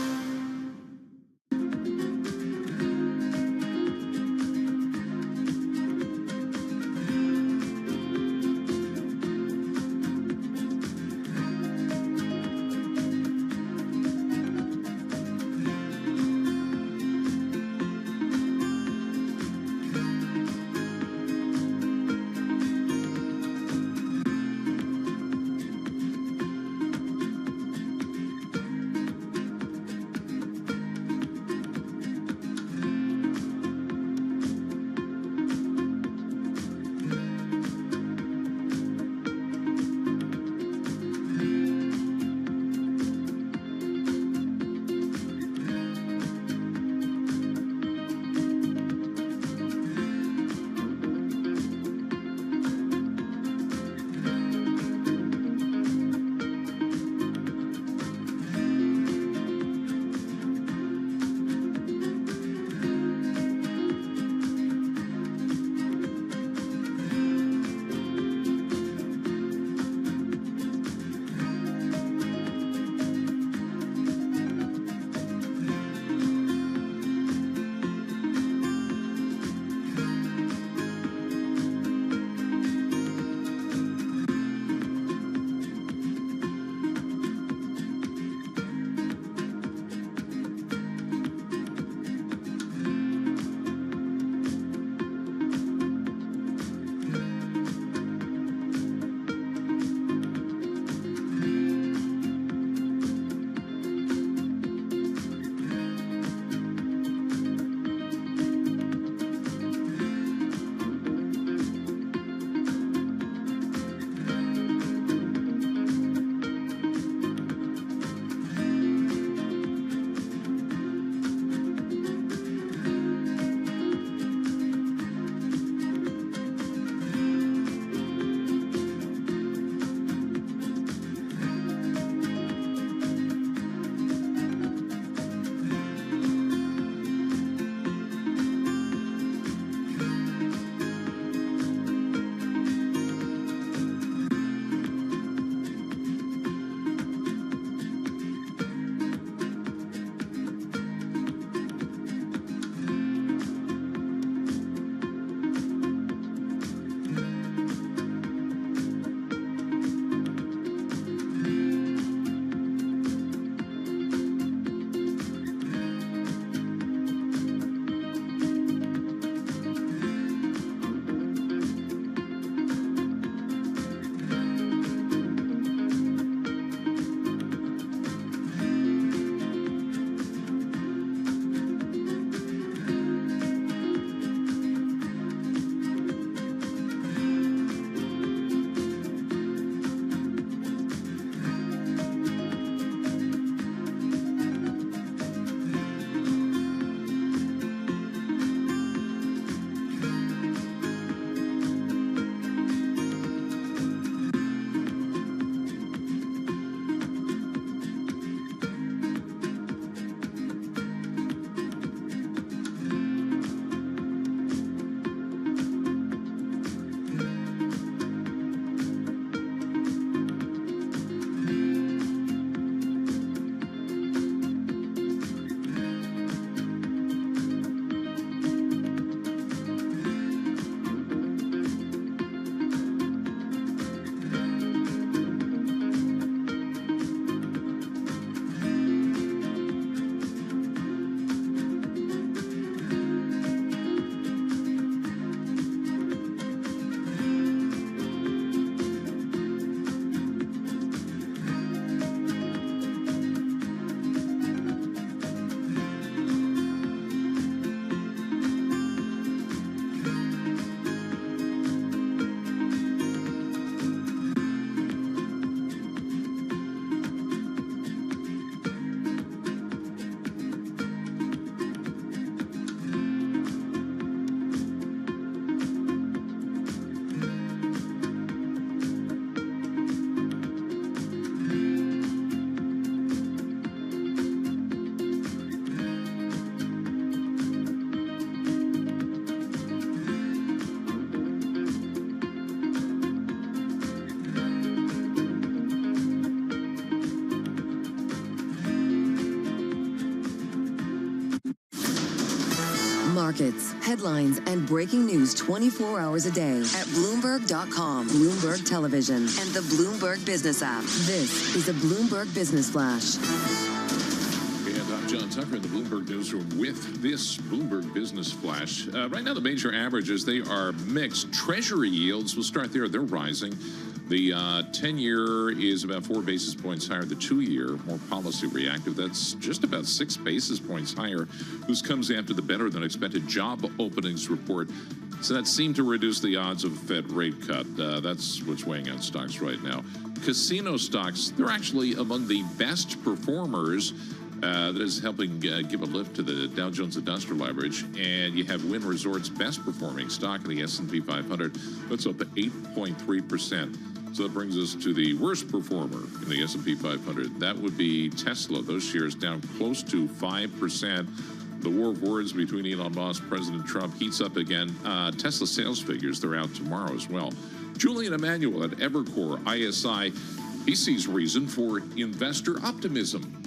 markets, headlines, and breaking news 24 hours a day at Bloomberg.com, Bloomberg Television, and the Bloomberg Business app. This is a Bloomberg Business Flash. And I'm John Tucker in the Bloomberg Newsroom with this Bloomberg Business Flash. Right now, the major averages, they are mixed. Treasury yields, we'll start there. They're rising. The 10-year is about 4 basis points higher. The 2-year, more policy reactive, that's just about 6 basis points higher. This comes after the better-than-expected job openings report. So that seemed to reduce the odds of a Fed rate cut. That's what's weighing on stocks right now. Casino stocks, they're actually among the best performers. That is helping give a lift to the Dow Jones Industrial Average. And you have Wynn Resorts' best performing stock in the S&P 500. That's up 8.3%. So that brings us to the worst performer in the S&P 500. That would be Tesla. Those shares down close to 5%. The war of words between Elon Musk, President Trump heats up again. Tesla sales figures, they're out tomorrow as well. Julian Emanuel at Evercore ISI, he sees reason for investor optimism.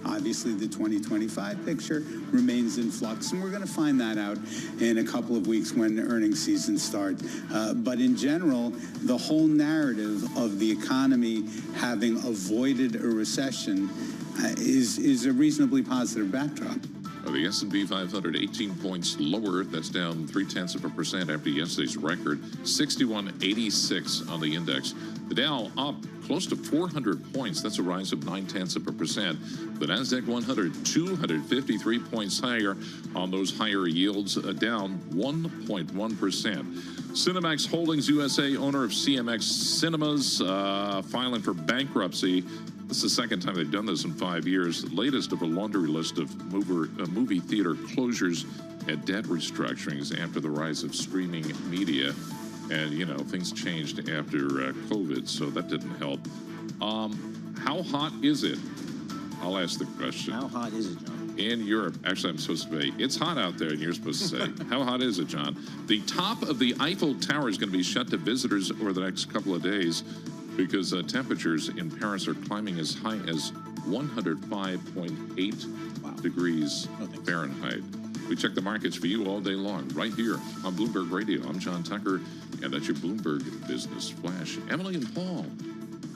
Obviously, the 2025 picture remains in flux, and we're going to find that out in a couple of weeks when earnings season starts. But in general, the whole narrative of the economy having avoided a recession is a reasonably positive backdrop. The S&P 500, 18 points lower. That's down 0.3% after yesterday's record. 6186 on the index. The Dow up close to 400 points. That's a rise of 0.9%. The Nasdaq 100, 253 points higher on those higher yields, down 1.1%. Cinemax Holdings USA, owner of CMX Cinemas, filing for bankruptcy. This is the second time they've done this in 5 years. The latest of a laundry list of movie theater closures and debt restructurings after the rise of streaming media. And, you know, things changed after COVID, so that didn't help. How hot is it? I'll ask the question. How hot is it, John? In Europe. Actually, I'm supposed to say, it's hot out there, and you're supposed to say, how hot is it, John? The top of the Eiffel Tower is going to be shut to visitors over the next couple of days because temperatures in Paris are climbing as high as 105.8 degrees Fahrenheit. We check the markets for you all day long, right here on Bloomberg Radio. I'm John Tucker, and that's your Bloomberg Business Flash. Emily and Paul.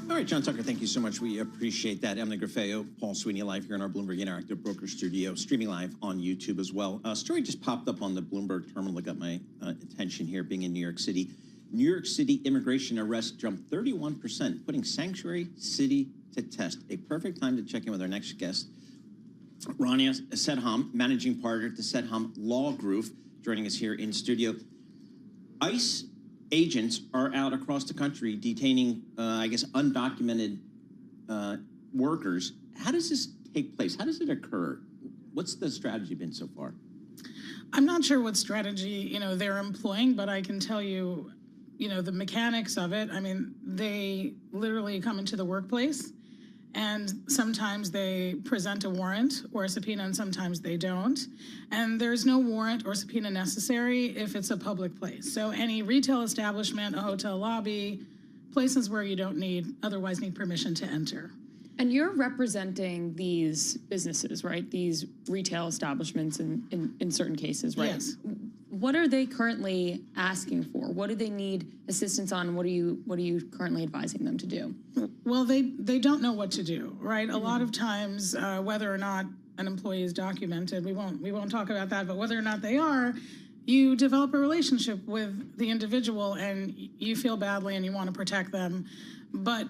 All right, John Tucker, thank you so much. We appreciate that. Emily Graffeo, Paul Sweeney live here in our Bloomberg Interactive Broker Studio, streaming live on YouTube as well. A story just popped up on the Bloomberg terminal that got my attention here, being in New York City. New York City immigration arrests jumped 31%, putting Sanctuary City to test. A perfect time to check in with our next guest, Rania Sedham, managing partner at the Sedham Law Group, joining us here in studio. ICE agents are out across the country detaining, I guess, undocumented workers. How does this take place? How does it occur? What's the strategy been so far? I'm not sure what strategy, they're employing, but I can tell you, the mechanics of it. I mean, they literally come into the workplace, and sometimes they present a warrant or a subpoena, and sometimes they don't. And there's no warrant or subpoena necessary if it's a public place. So any retail establishment, a hotel lobby, places where you don't otherwise need permission to enter. And you're representing these businesses, right? These retail establishments in certain cases, right? Yes. What are they currently asking for? What do they need assistance on? What are you currently advising them to do? Well, they don't know what to do, right? A lot of times, whether or not an employee is documented, we won't talk about that, but whether or not they are, you develop a relationship with the individual and you feel badly and you want to protect them. But,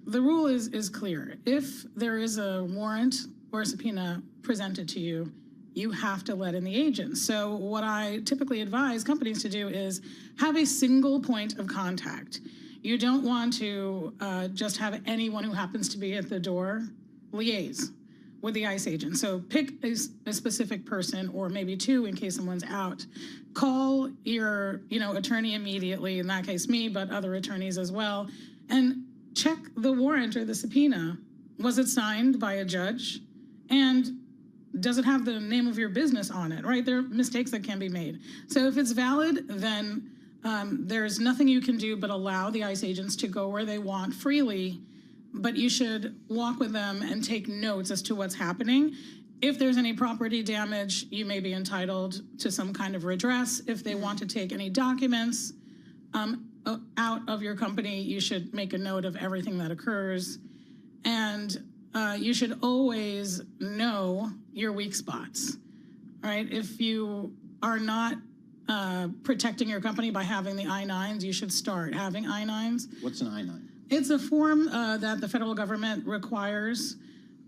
the rule is clear. If there is a warrant or a subpoena presented to you, you have to let in the agent. So what I typically advise companies to do is have a single point of contact. You don't want to just have anyone who happens to be at the door liaise with the ICE agent. So pick a specific person, or maybe two in case someone's out. Call your attorney immediately, in that case me, but other attorneys as well, and check the warrant or the subpoena. Was it signed by a judge? And does it have the name of your business on it, right? There are mistakes that can be made. So if it's valid, then there's nothing you can do but allow the ICE agents to go where they want freely, but you should walk with them and take notes as to what's happening. if there's any property damage, you may be entitled to some kind of redress. If they want to take any documents out of your company, you should make a note of everything that occurs. And you should always know your weak spots, right? If you are not protecting your company by having the I-9s, you should start having I-9s. What's an I-9? It's a form that the federal government requires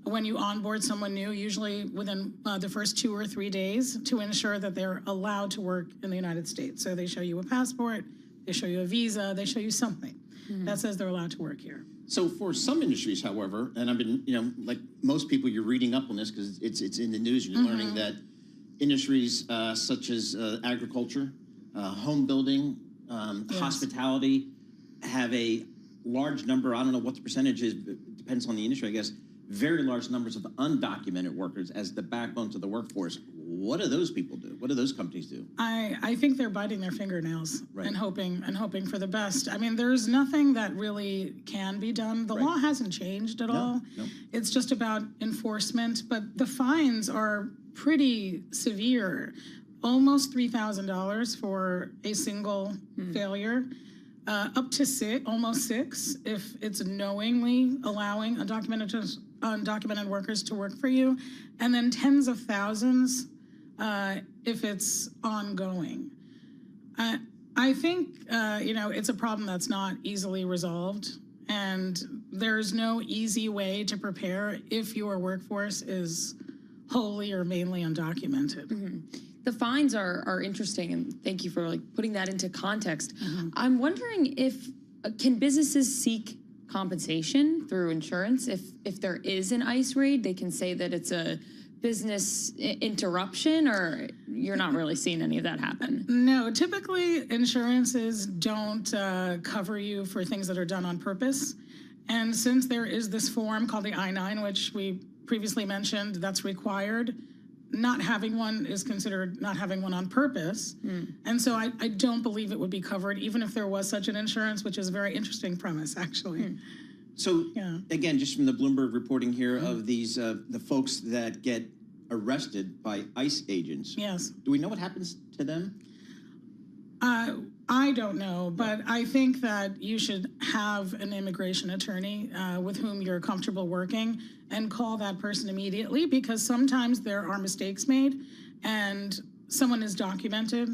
when you onboard someone new, usually within the first 2 or 3 days, to ensure that they're allowed to work in the United States. So they show you a passport, they show you a visa, they show you something that says they're allowed to work here. So for some industries, however, and I've been, like most people, you're reading up on this because it's in the news, and you're learning that industries such as agriculture, home building, hospitality have a large number, I don't know what the percentage is, it depends on the industry, I guess, very large numbers of undocumented workers as the backbone to the workforce. What do those people do? What do those companies do? I think they're biting their fingernails and hoping for the best. I mean, there's nothing that really can be done. The law hasn't changed at all. No. It's just about enforcement, but the fines are pretty severe. Almost $3,000 for a single failure. Up to almost 6 if it's knowingly allowing undocumented workers to work for you, and then tens of thousands if it's ongoing. I think it's a problem that's not easily resolved, and there's no easy way to prepare if your workforce is wholly or mainly undocumented. The fines are interesting, and thank you for putting that into context. I'm wondering can businesses seek compensation through insurance if there is an ICE raid? They can say that it's a business interruption, or you're not really seeing any of that happen? No, typically insurances don't cover you for things that are done on purpose. And since there is this form called the I-9, which we previously mentioned, that's required, not having one is considered not having one on purpose. And so I don't believe it would be covered, even if there was such an insurance, which is a very interesting premise, actually. So, again, just from the Bloomberg reporting here of these, the folks that get arrested by ICE agents. Yes. Do we know what happens to them? I don't know, but I think that you should have an immigration attorney with whom you're comfortable working and call that person immediately, because sometimes there are mistakes made and someone is documented,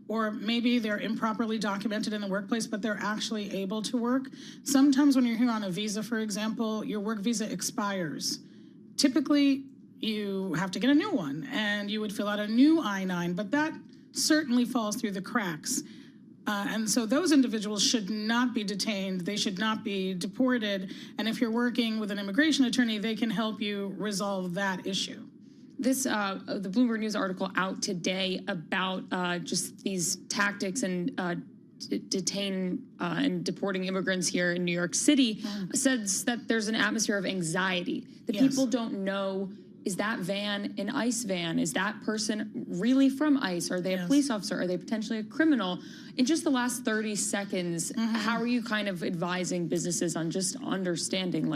or maybe they're improperly documented in the workplace, but they're actually able to work. Sometimes when you're here on a visa, for example, your work visa expires. Typically, you have to get a new one, and you would fill out a new I-9, but that certainly falls through the cracks. And so those individuals should not be detained. They should not be deported. And if you're working with an immigration attorney, they can help you resolve that issue. This, the Bloomberg News article out today about just these tactics and detaining and deporting immigrants here in New York City says that there's an atmosphere of anxiety. The people don't know, is that van an ICE van? Is that person really from ICE? Are they a police officer? Are they potentially a criminal? In just the last 30 seconds, how are you kind of advising businesses on just understanding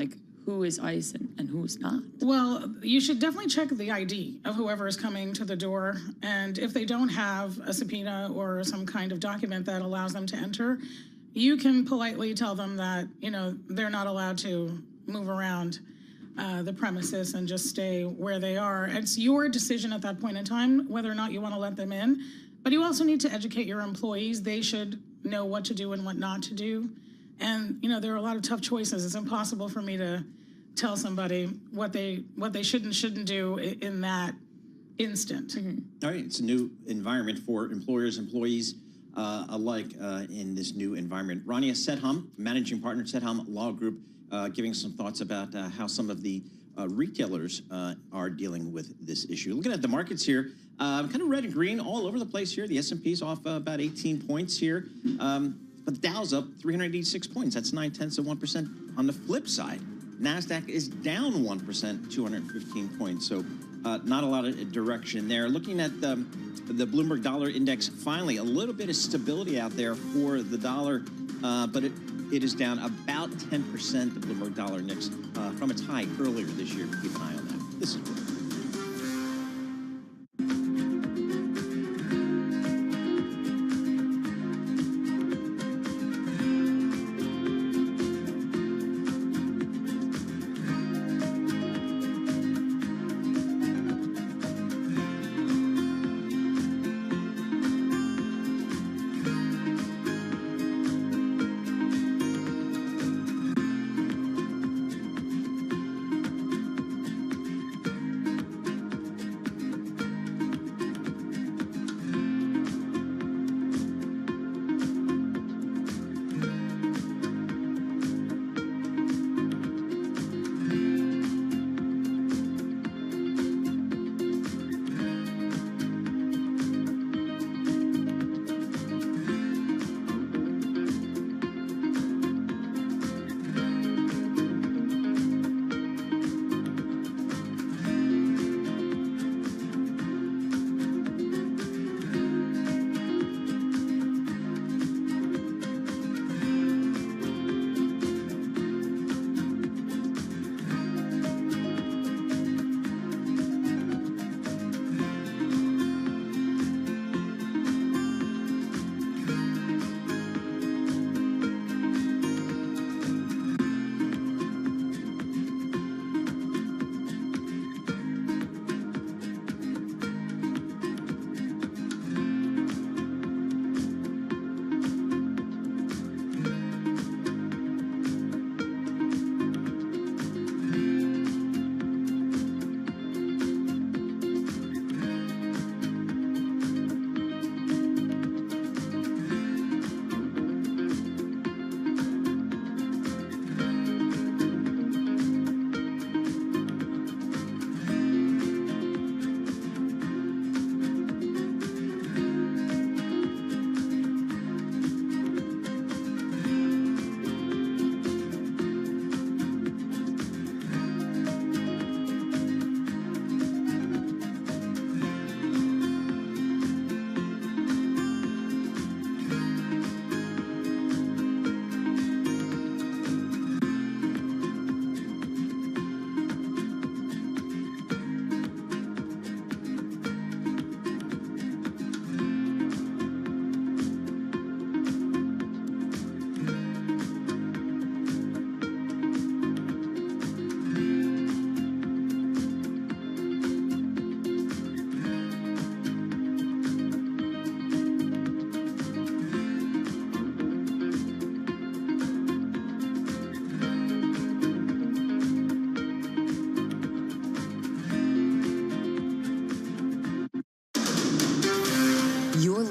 who is ICE and who is not? Well, you should definitely check the ID of whoever is coming to the door. And if they don't have a subpoena or some kind of document that allows them to enter, you can politely tell them that, they're not allowed to move around the premises and just stay where they are. It's your decision at that point in time whether or not you want to let them in. But you also need to educate your employees. They should know what to do and what not to do. And, there are a lot of tough choices. It's impossible for me to tell somebody what they should and shouldn't do in that instant. All right, it's a new environment for employers, employees alike in this new environment. Rania Sedham, managing partner at Sedham Law Group, giving some thoughts about how some of the retailers are dealing with this issue. Looking at the markets here, kind of red and green all over the place here. The S&P's off about 18 points here. But the Dow's up 386 points. That's 0.9%. On the flip side, NASDAQ is down 1%, 215 points. So not a lot of direction there. Looking at the Bloomberg Dollar Index, finally, a little bit of stability out there for the dollar, but it is down about 10%, the Bloomberg Dollar Index, from its high earlier this year. Keep an eye on that. This is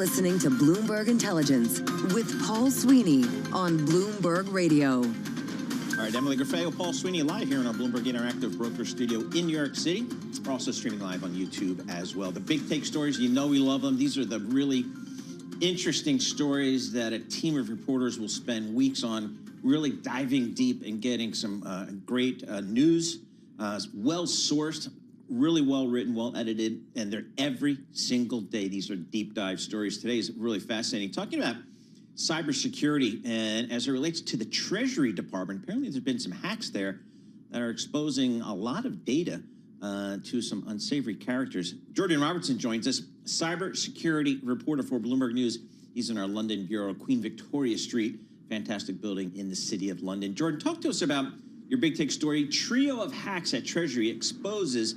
listening to Bloomberg Intelligence with Paul Sweeney on Bloomberg Radio. All right, Emily Graffeo, Paul Sweeney, live here in our Bloomberg Interactive Broker Studio in New York City. We're also streaming live on YouTube as well. The big take stories, you know we love them. These are the really interesting stories that a team of reporters will spend weeks on, really diving deep and getting some great news, well-sourced, really well-written, well-edited, and they're every single day. These are deep dive stories. Today is really fascinating. Talking about cybersecurity, and as it relates to the Treasury Department, apparently there's been some hacks there that are exposing a lot of data to some unsavory characters. Jordan Robertson joins us, cybersecurity reporter for Bloomberg News. He's in our London bureau, Queen Victoria Street, fantastic building in the city of London. Jordan, talk to us about your big take story. Trio of hacks at Treasury exposes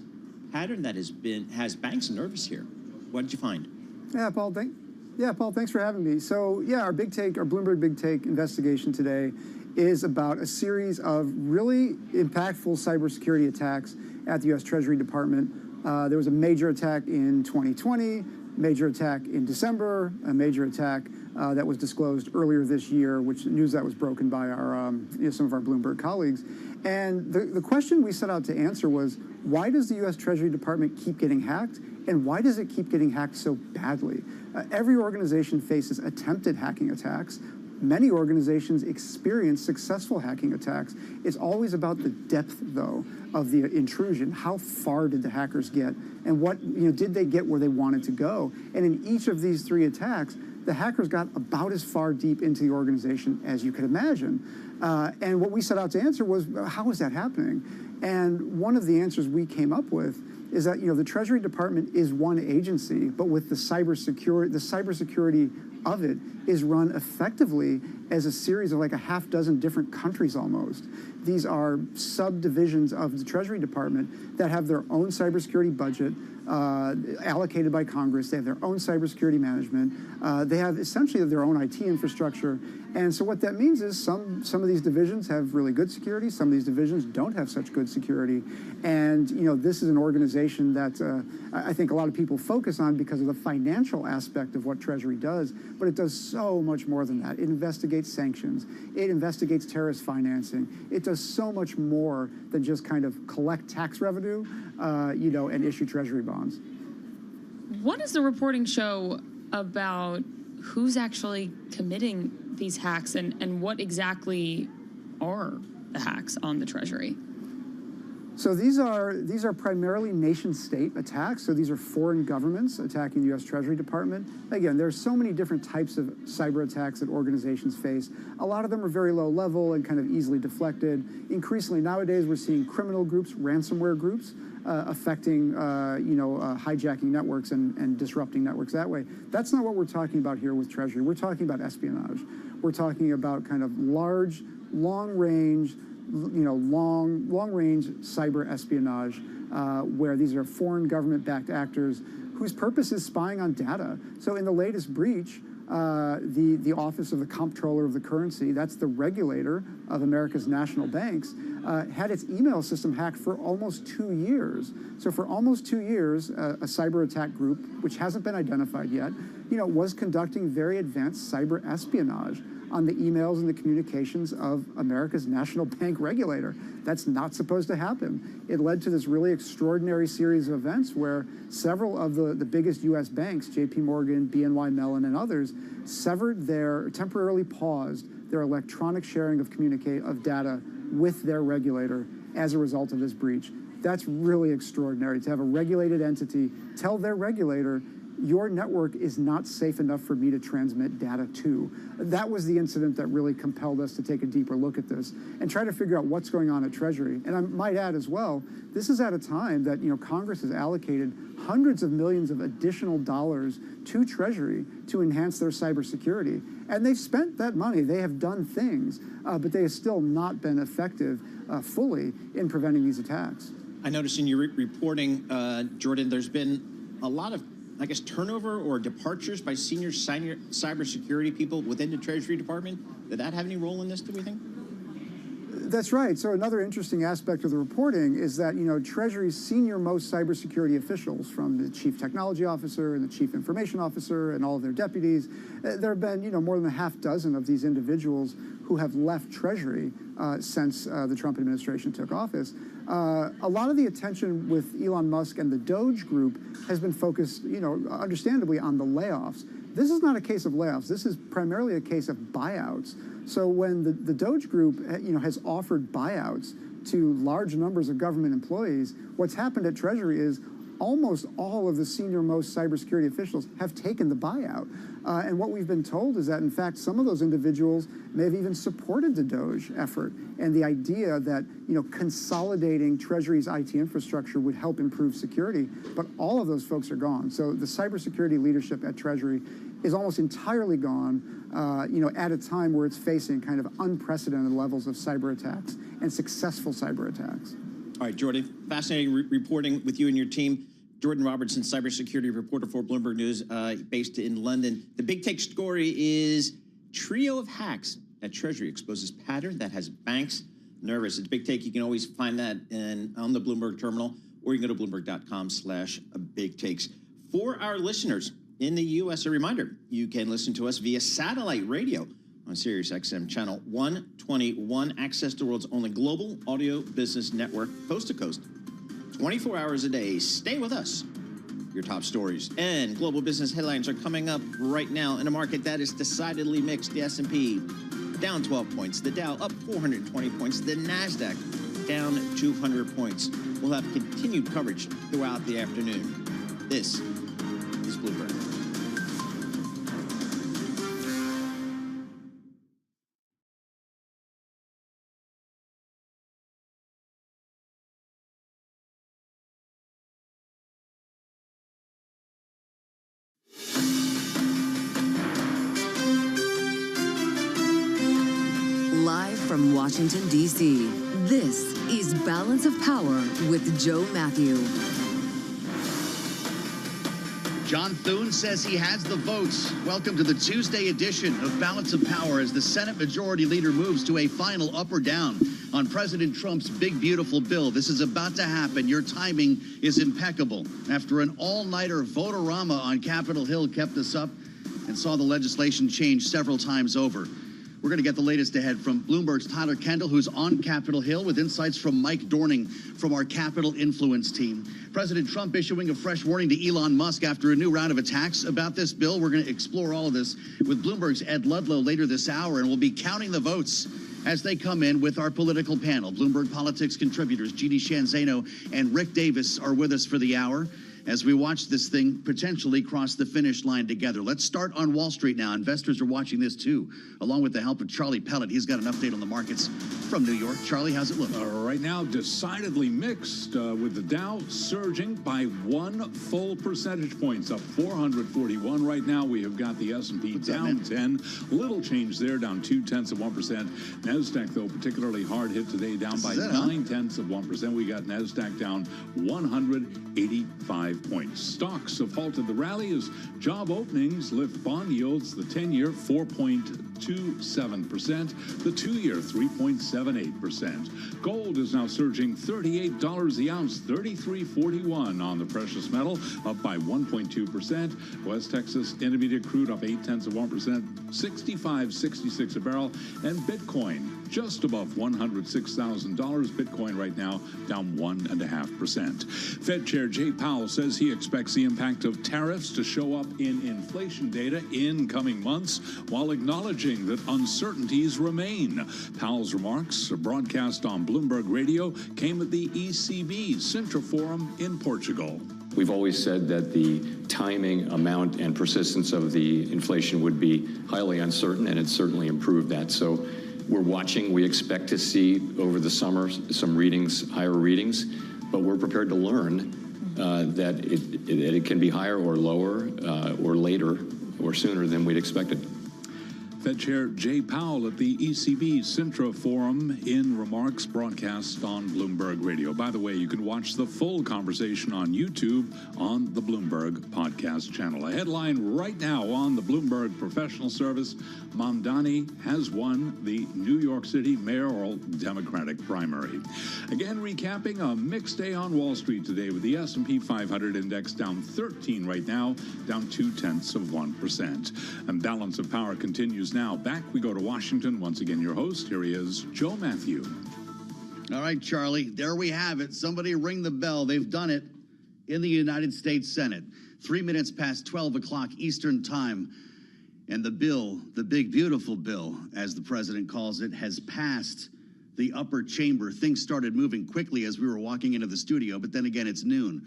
pattern that has banks nervous here. What did you find? Yeah, Paul, thanks for having me. So, yeah, our Bloomberg Big Take investigation today is about a series of really impactful cybersecurity attacks at the U.S. Treasury Department. There was a major attack in 2020, major attack in December, a major attack that was disclosed earlier this year, which news that was broken by our some of our Bloomberg colleagues. And the question we set out to answer was, why does the U.S. Treasury Department keep getting hacked, and why does it keep getting hacked so badly? Every organization faces attempted hacking attacks. Many organizations experience successful hacking attacks. It's always about the depth, though, of the intrusion. How far did the hackers get, and what did they get where they wanted to go? And in each of these three attacks, the hackers got about as far deep into the organization as you could imagine. And what we set out to answer was, how is that happening? And one of the answers we came up with is that the Treasury Department is one agency, but with the cybersecurity of it is run effectively as a series of like a half dozen different countries almost. These are subdivisions of the Treasury Department that have their own cybersecurity budget allocated by Congress. They have their own cybersecurity management. They have essentially their own IT infrastructure. And so what that means is some of these divisions have really good security. Some of these divisions don't have such good security. And this is an organization that I think a lot of people focus on because of the financial aspect of what Treasury does. But it does so much more than that. It investigates sanctions. It investigates terrorist financing. It does so much more than just kind of collect tax revenue, and issue Treasury bonds. What does the reporting show about who's actually committing these hacks, and what exactly are the hacks on the Treasury? So these are primarily nation-state attacks. So these are foreign governments attacking the U.S. Treasury Department. Again, there's so many different types of cyber attacks that organizations face. A lot of them are very low level and kind of easily deflected. Increasingly nowadays, we're seeing criminal groups, ransomware groups, affecting, hijacking networks and disrupting networks that way. That's not what we're talking about here with Treasury. We're talking about espionage. We're talking about kind of large, long-range cyber espionage, where these are foreign government-backed actors whose purpose is spying on data. So in the latest breach, the Office of the Comptroller of the Currency, that's the regulator of America's national banks, had its email system hacked for almost 2 years. So for almost 2 years, a cyber attack group, which hasn't been identified yet, was conducting very advanced cyber espionage on the emails and the communications of America's national bank regulator. That's not supposed to happen. It led to this really extraordinary series of events where several of the biggest U.S. banks, J.P. Morgan, BNY Mellon, and others, temporarily paused their electronic sharing of data with their regulator as a result of this breach. That's really extraordinary, to have a regulated entity tell their regulator, your network is not safe enough for me to transmit data to. That was the incident that really compelled us to take a deeper look at this and try to figure out what's going on at Treasury. And I might add as well, this is at a time that Congress has allocated hundreds of millions of additional dollars to Treasury to enhance their cybersecurity. And they've spent that money. They have done things, but they have still not been effective fully in preventing these attacks. I noticed in your reporting, Jordan, there's been a lot of turnover or departures by senior cybersecurity people within the Treasury Department. Did that have any role in this, do we think? That's right. So another interesting aspect of the reporting is that, Treasury's senior-most cybersecurity officials, from the chief technology officer and the chief information officer and all of their deputies, there have been, more than a half dozen of these individuals who have left Treasury since the Trump administration took office. A lot of the attention with Elon Musk and the Doge group has been focused, understandably, on the layoffs. This is not a case of layoffs. This is primarily a case of buyouts. So when the Doge group, has offered buyouts to large numbers of government employees, what's happened at Treasury is almost all of the senior-most cybersecurity officials have taken the buyout. And what we've been told is that, in fact, some of those individuals may have even supported the Doge effort and the idea that, consolidating Treasury's IT infrastructure would help improve security. But all of those folks are gone. So the cybersecurity leadership at Treasury is almost entirely gone, at a time where it's facing kind of unprecedented levels of cyber attacks and successful cyber attacks. All right, Jordan, fascinating reporting with you and your team. Jordan Robertson, cybersecurity reporter for Bloomberg News, based in London. The big take story is trio of hacks at Treasury exposes pattern that has banks nervous. It's a big take. You can always find that on the Bloomberg terminal, or you can go to bloomberg.com/big takes. For our listeners in the U.S., a reminder, you can listen to us via satellite radio on Sirius XM channel 121. Access the world's only global audio business network, coast to coast, 24 hours a day. Stay with us. Your top stories and global business headlines are coming up right now in a market that is decidedly mixed. The S&P down 12 points, the Dow up 420 points, the NASDAQ down 200 points. We'll have continued coverage throughout the afternoon. This is Bloomberg. Live from Washington, D.C., this is Balance of Power with Joe Matthew. John Thune says he has the votes. Welcome to the Tuesday edition of Balance of Power as the Senate Majority Leader moves to a final up or down on President Trump's big, beautiful bill. This is about to happen. Your timing is impeccable. After an all-nighter vote-a-rama on Capitol Hill kept us up and saw the legislation change several times over. We're going to get the latest ahead from Bloomberg's Tyler Kendall, who's on Capitol Hill, with insights from Mike Dorning from our Capitol Influence team. President Trump issuing a fresh warning to Elon Musk after a new round of attacks about this bill. We're going to explore all of this with Bloomberg's Ed Ludlow later this hour, and we'll be counting the votes as they come in with our political panel. Bloomberg Politics contributors Jeannie Shanzano and Rick Davis are with us for the hour as we watch this thing potentially cross the finish line together. Let's start on Wall Street now. Investors are watching this too, along with the help of Charlie Pellet. He's got an update on the markets from New York. Charlie, how's it look? Right now, decidedly mixed, with the Dow surging by 1 full percentage points, up 441 right now. We have got the S&P down 10. Little change there, down 0.2%. NASDAQ, though, particularly hard hit today, down by 0.9%. We got NASDAQ down 185 points. Stocks have halted the rally as job openings lift bond yields. The 10-year 4.27%, the 2-year 3.78%. Gold is now surging $38 the ounce, $33.41 on the precious metal, up by 1.2%. West Texas Intermediate crude up 0.8%, $65.66 a barrel, and Bitcoin just above $106,000. Bitcoin right now down 1.5%. Fed Chair Jay Powell says he expects the impact of tariffs to show up in inflation data in coming months, while acknowledging that uncertainties remain. Powell's remarks, broadcast on Bloomberg Radio, came at the ECB Sintra Forum in Portugal. We've always said that the timing, amount, and persistence of the inflation would be highly uncertain, and it's certainly improved that. So we're watching. We expect to see over the summer some readings, higher readings, but we're prepared to learn that it can be higher or lower or later or sooner than we'd expected. Fed Chair Jay Powell at the ECB Sintra Forum in remarks broadcast on Bloomberg Radio. By the way, you can watch the full conversation on YouTube on the Bloomberg podcast channel. A headline right now on the Bloomberg Professional Service: Mamdani has won the New York City mayoral Democratic primary. Again, recapping a mixed day on Wall Street today with the S&P 500 index down 13 right now, down 0.2%. And balance of power continues now. Back we go to Washington. Once again, your host, here he is, Joe Matthew. All right, Charlie, there we have it. Somebody ring the bell. They've done it in the United States Senate. 3 minutes past 12 o'clock Eastern time. And the bill, the big, beautiful bill, as the president calls it, has passed the upper chamber. Things started moving quickly as we were walking into the studio, but then again, it's noon.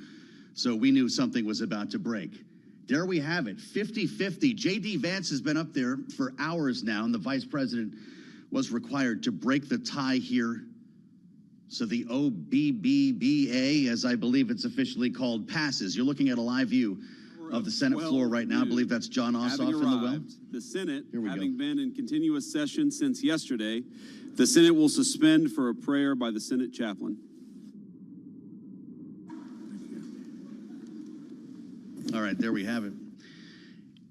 So we knew something was about to break. There we have it, 50-50. J.D. Vance has been up there for hours now, and the vice president was required to break the tie here. So the OBBBA, as I believe it's officially called, passes. You're looking at a live view of the Senate floor right now. I believe that's John Ossoff in the well. The Senate, having been in continuous session since yesterday, the Senate will suspend for a prayer by the Senate chaplain. All right, there we have it.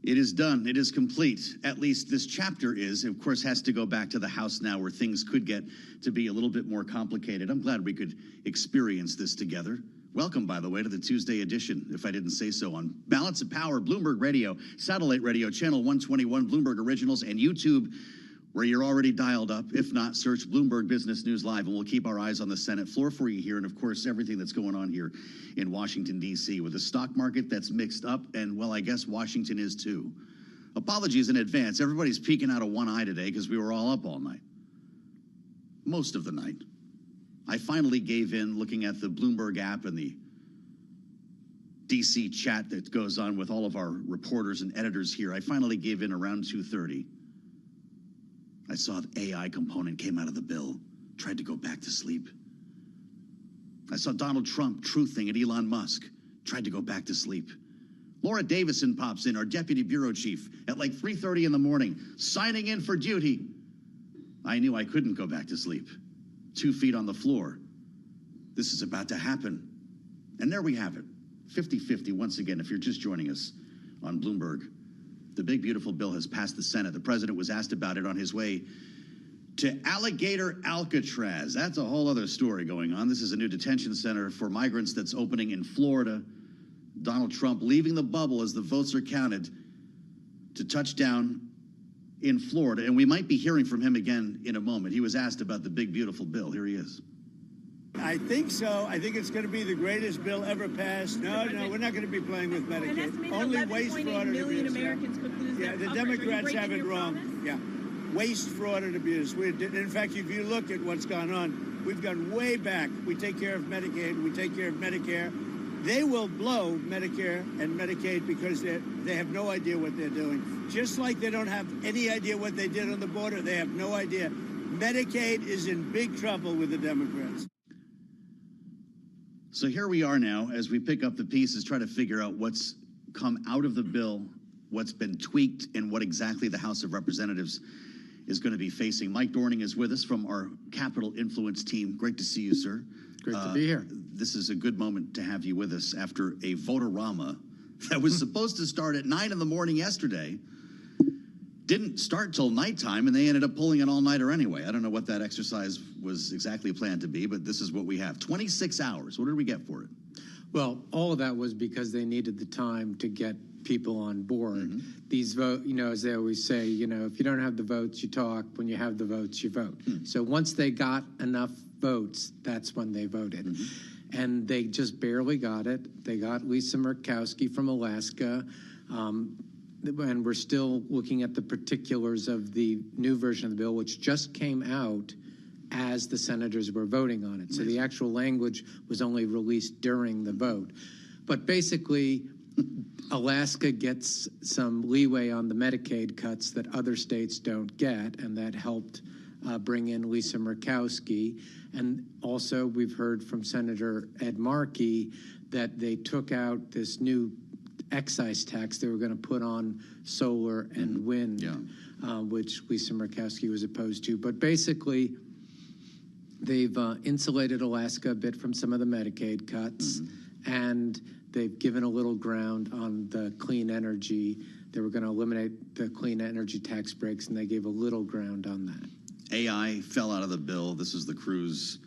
It is done. It is complete. At least this chapter is. Of course, has to go back to the House now, where things could get to be a little bit more complicated. I'm glad we could experience this together. Welcome, by the way, to the Tuesday edition, if I didn't say so, on Balance of Power, Bloomberg Radio, Satellite Radio, Channel 121, Bloomberg Originals, and YouTube, where you're already dialed up. If not, search Bloomberg Business News Live, and we'll keep our eyes on the Senate floor for you here, and of course, everything that's going on here in Washington, D.C., with a stock market that's mixed up, and, well, I guess Washington is too. Apologies in advance. Everybody's peeking out of one eye today because we were all up all night. Most of the night. I finally gave in looking at the Bloomberg app and the DC chat that goes on with all of our reporters and editors here. I finally gave in around 2:30. I saw the AI component came out of the bill, tried to go back to sleep. I saw Donald Trump truthing at Elon Musk, tried to go back to sleep. Laura Davison pops in, our deputy bureau chief, at like 3:30 in the morning, signing in for duty. I knew I couldn't go back to sleep. 2 feet on the floor. This is about to happen. And there we have it. 50-50 once again, if you're just joining us on Bloomberg. The big, beautiful bill has passed the Senate. The president was asked about it on his way to Alligator Alcatraz. That's a whole other story going on. This is a new detention center for migrants that's opening in Florida. Donald Trump leaving the bubble as the votes are counted to touch down in Florida. And we might be hearing from him again in a moment. He was asked about the big, beautiful bill. Here he is. I think so. I think it's going to be the greatest bill ever passed. No, we're not going to be playing with Medicaid. Only waste, fraud, and abuse. Americans could lose yeah, their the coverage. Democrats have it wrong. Yeah, waste, fraud, and abuse. In fact, if you look at what's gone on, we've gone way back. We take care of Medicaid. We take care of Medicare. They will blow Medicare and Medicaid because they have no idea what they're doing. Just like they don't have any idea what they did on the border, they have no idea. Medicaid is in big trouble with the Democrats. So here we are now as we pick up the pieces, try to figure out what's come out of the bill, what's been tweaked, and what exactly the House of Representatives is going to be facing. Mike Dorning is with us from our Capital Influence team. Great to see you, sir. Great to be here. This is a good moment to have you with us after a vote-a-rama that was supposed to start at 9 in the morning yesterday. Didn't start till nighttime, and they ended up pulling an all-nighter anyway. I don't know what that exercise was exactly planned to be, but this is what we have. 26 hours. What did we get for it? Well, all of that was because they needed the time to get people on board. These vote, as they always say, if you don't have the votes, you talk. When you have the votes, you vote. So once they got enough votes, that's when they voted. And they just barely got it. They got Lisa Murkowski from Alaska. And we're still looking at the particulars of the new version of the bill, which just came out as the senators were voting on it. So the actual language was only released during the vote. But basically, Alaska gets some leeway on the Medicaid cuts that other states don't get, and that helped bring in Lisa Murkowski. And also, we've heard from Senator Ed Markey that they took out this new excise tax they were going to put on solar and wind, which Lisa Murkowski was opposed to. But basically, they've insulated Alaska a bit from some of the Medicaid cuts, and they've given a little ground on the clean energy. They were going to eliminate the clean energy tax breaks, and they gave a little ground on that. AI fell out of the bill. This is the Cruz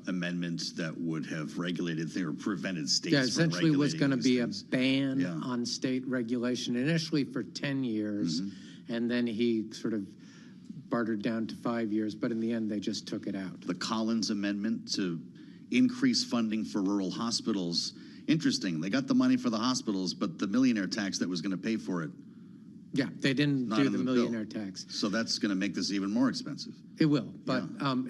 amendment that would have regulated or prevented states from essentially regulating was going to be things. a ban on state regulation, initially for 10 years, and then he sort of bartered down to 5 years, but in the end, they just took it out. The Collins amendment to increase funding for rural hospitals. Interesting. They got the money for the hospitals, but the millionaire tax that was going to pay for it. Yeah, they didn't Not do in the the millionaire bill. tax. So that's going to make this even more expensive. It will, but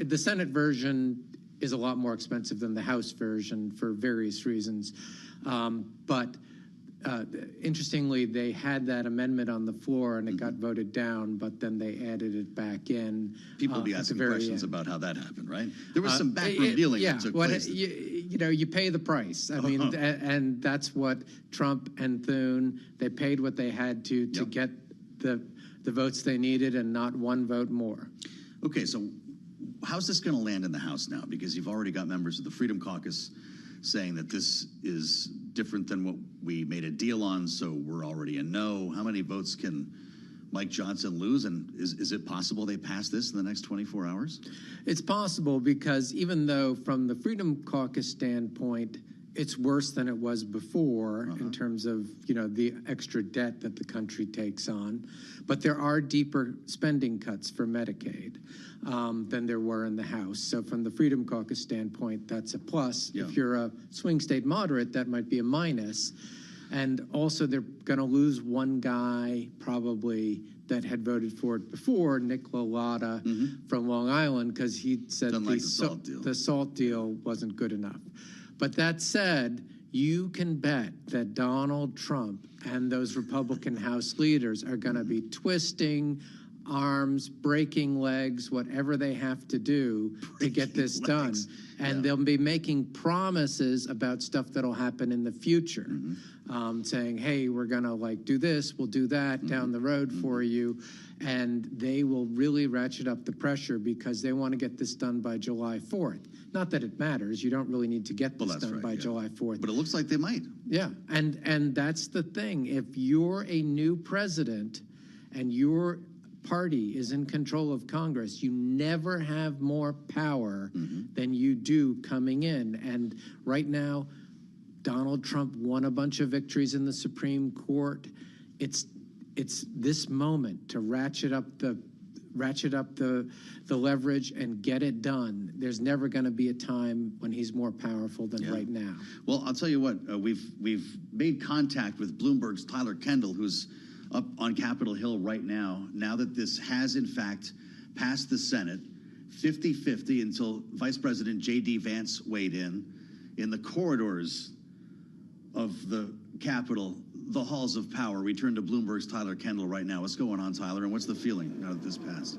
the Senate version is a lot more expensive than the House version for various reasons. But interestingly, they had that amendment on the floor and it got voted down, but then they added it back in. People will be at the asking very questions end. about how that happened, right? There was some backroom dealing that took place. You know, you pay the price. I mean, and that's what Trump and Thune, they paid what they had to get the votes they needed and not one vote more. Okay, so how's this going to land in the House now? Because you've already got members of the Freedom Caucus saying that this is different than what we made a deal on, so we're already a no. How many votes can Mike Johnson lose, and is it possible they pass this in the next 24 hours? It's possible because even though from the Freedom Caucus standpoint, it's worse than it was before in terms of, you know, the extra debt that the country takes on, but there are deeper spending cuts for Medicaid than there were in the House. So from the Freedom Caucus standpoint, that's a plus. If you're a swing state moderate, that might be a minus. And also they're going to lose one guy probably that had voted for it before, Nick LaLotta from Long Island, because he said the salt deal wasn't good enough. But that said, you can bet that Donald Trump and those Republican House leaders are going to be twisting arms, breaking legs, whatever they have to do to get this done. And they'll be making promises about stuff that'll happen in the future, saying, hey, we're going to like do this, we'll do that down the road for you. And they will really ratchet up the pressure because they want to get this done by July 4th. Not that it matters. You don't really need to get this done by July 4th. But it looks like they might. Yeah, and that's the thing. If you're a new president and your party is in control of Congress, you never have more power than you do coming in. And right now, Donald Trump won a bunch of victories in the Supreme Court. It's this moment to ratchet up the leverage and get it done. There's never going to be a time when he's more powerful than right now. Well, I'll tell you what, we've made contact with Bloomberg's Tyler Kendall, who's up on Capitol Hill right now. Now that this has in fact passed the Senate, 50-50 until Vice President J.D. Vance weighed in the corridors of the Capitol, the halls of power. We turn to Bloomberg's Tyler Kendall right now. What's going on, Tyler, and what's the feeling now that this passed?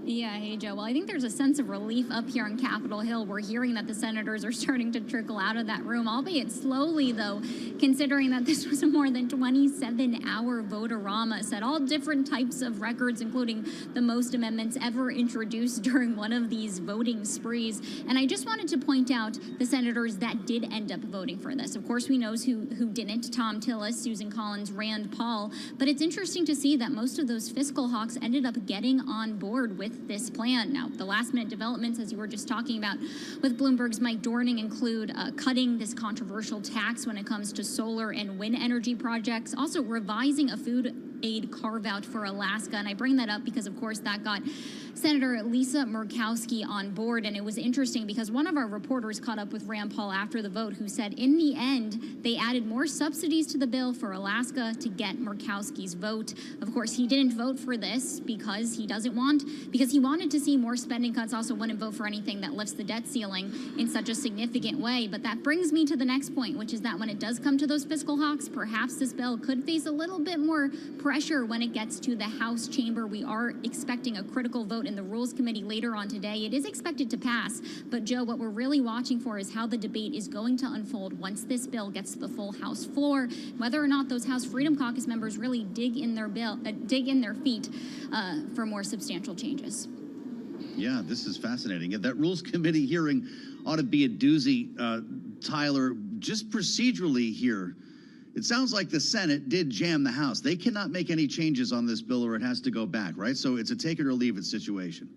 Yeah, hey, Joe. Well, I think there's a sense of relief up here on Capitol Hill. We're hearing that the senators are starting to trickle out of that room, albeit slowly, though, considering that this was a more than 27-hour vote-a-rama, set all different types of records, including the most amendments ever introduced during one of these voting sprees. And I just wanted to point out the senators that did end up voting for this. Of course, we know who didn't: Tom Tillis, Susan Collins, Rand Paul. But it's interesting to see that most of those fiscal hawks ended up getting on board with this plan. Now, the last-minute developments, as you were just talking about with Bloomberg's Mike Dorning, include cutting this controversial tax when it comes to solar and wind energy projects, also revising a food aid carve-out for Alaska. And I bring that up because, of course, that got Senator Lisa Murkowski on board. And it was interesting because one of our reporters caught up with Rand Paul after the vote, who said in the end, they added more subsidies to the bill for Alaska to get Murkowski's vote. Of course, he didn't vote for this because he wanted to see more spending cuts, also wouldn't vote for anything that lifts the debt ceiling in such a significant way. But that brings me to the next point, which is that when it does come to those fiscal hawks, perhaps this bill could face a little bit more pressure when it gets to the House chamber. We are expecting a critical vote vote in the Rules Committee later on today. It is expected to pass. But, Joe, what we're really watching for is how the debate is going to unfold once this bill gets to the full House floor, whether or not those House Freedom Caucus members really dig in their feet for more substantial changes. Yeah, this is fascinating. That Rules Committee hearing ought to be a doozy. Tyler, just procedurally here, it sounds like the Senate did jam the House. They cannot make any changes on this bill or it has to go back, right? So it's a take it or leave it situation.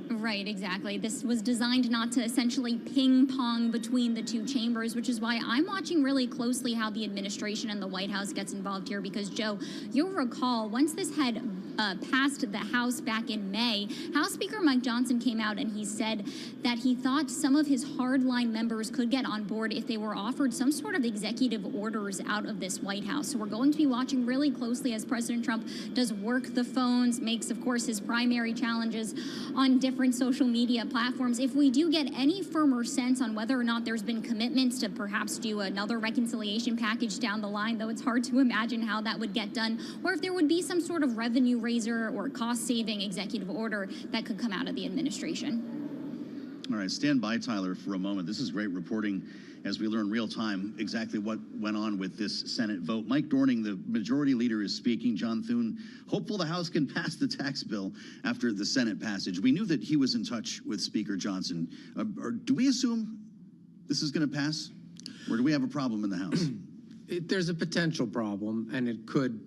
Right, exactly. This was designed not to essentially ping pong between the two chambers, which is why I'm watching really closely how the administration and the White House gets involved here, because, Joe, you'll recall once this had passed the House back in May, House Speaker Mike Johnson came out and he said that he thought some of his hardline members could get on board if they were offered some sort of executive orders out of this White House. So we're going to be watching really closely as President Trump does work the phones, makes, of course, his primary challenges on different social media platforms. If we do get any firmer sense on whether or not there's been commitments to perhaps do another reconciliation package down the line, though it's hard to imagine how that would get done, or if there would be some sort of revenue raiser or cost-saving executive order that could come out of the administration. All right, stand by, Tyler, for a moment. This is great reporting as we learn real time exactly what went on with this Senate vote. Mike Dorning, the majority leader, is speaking. John Thune, hopeful the House can pass the tax bill after the Senate passage. We knew that he was in touch with Speaker Johnson. Or do we assume this is going to pass? Or do we have a problem in the House? There's a potential problem, and it could,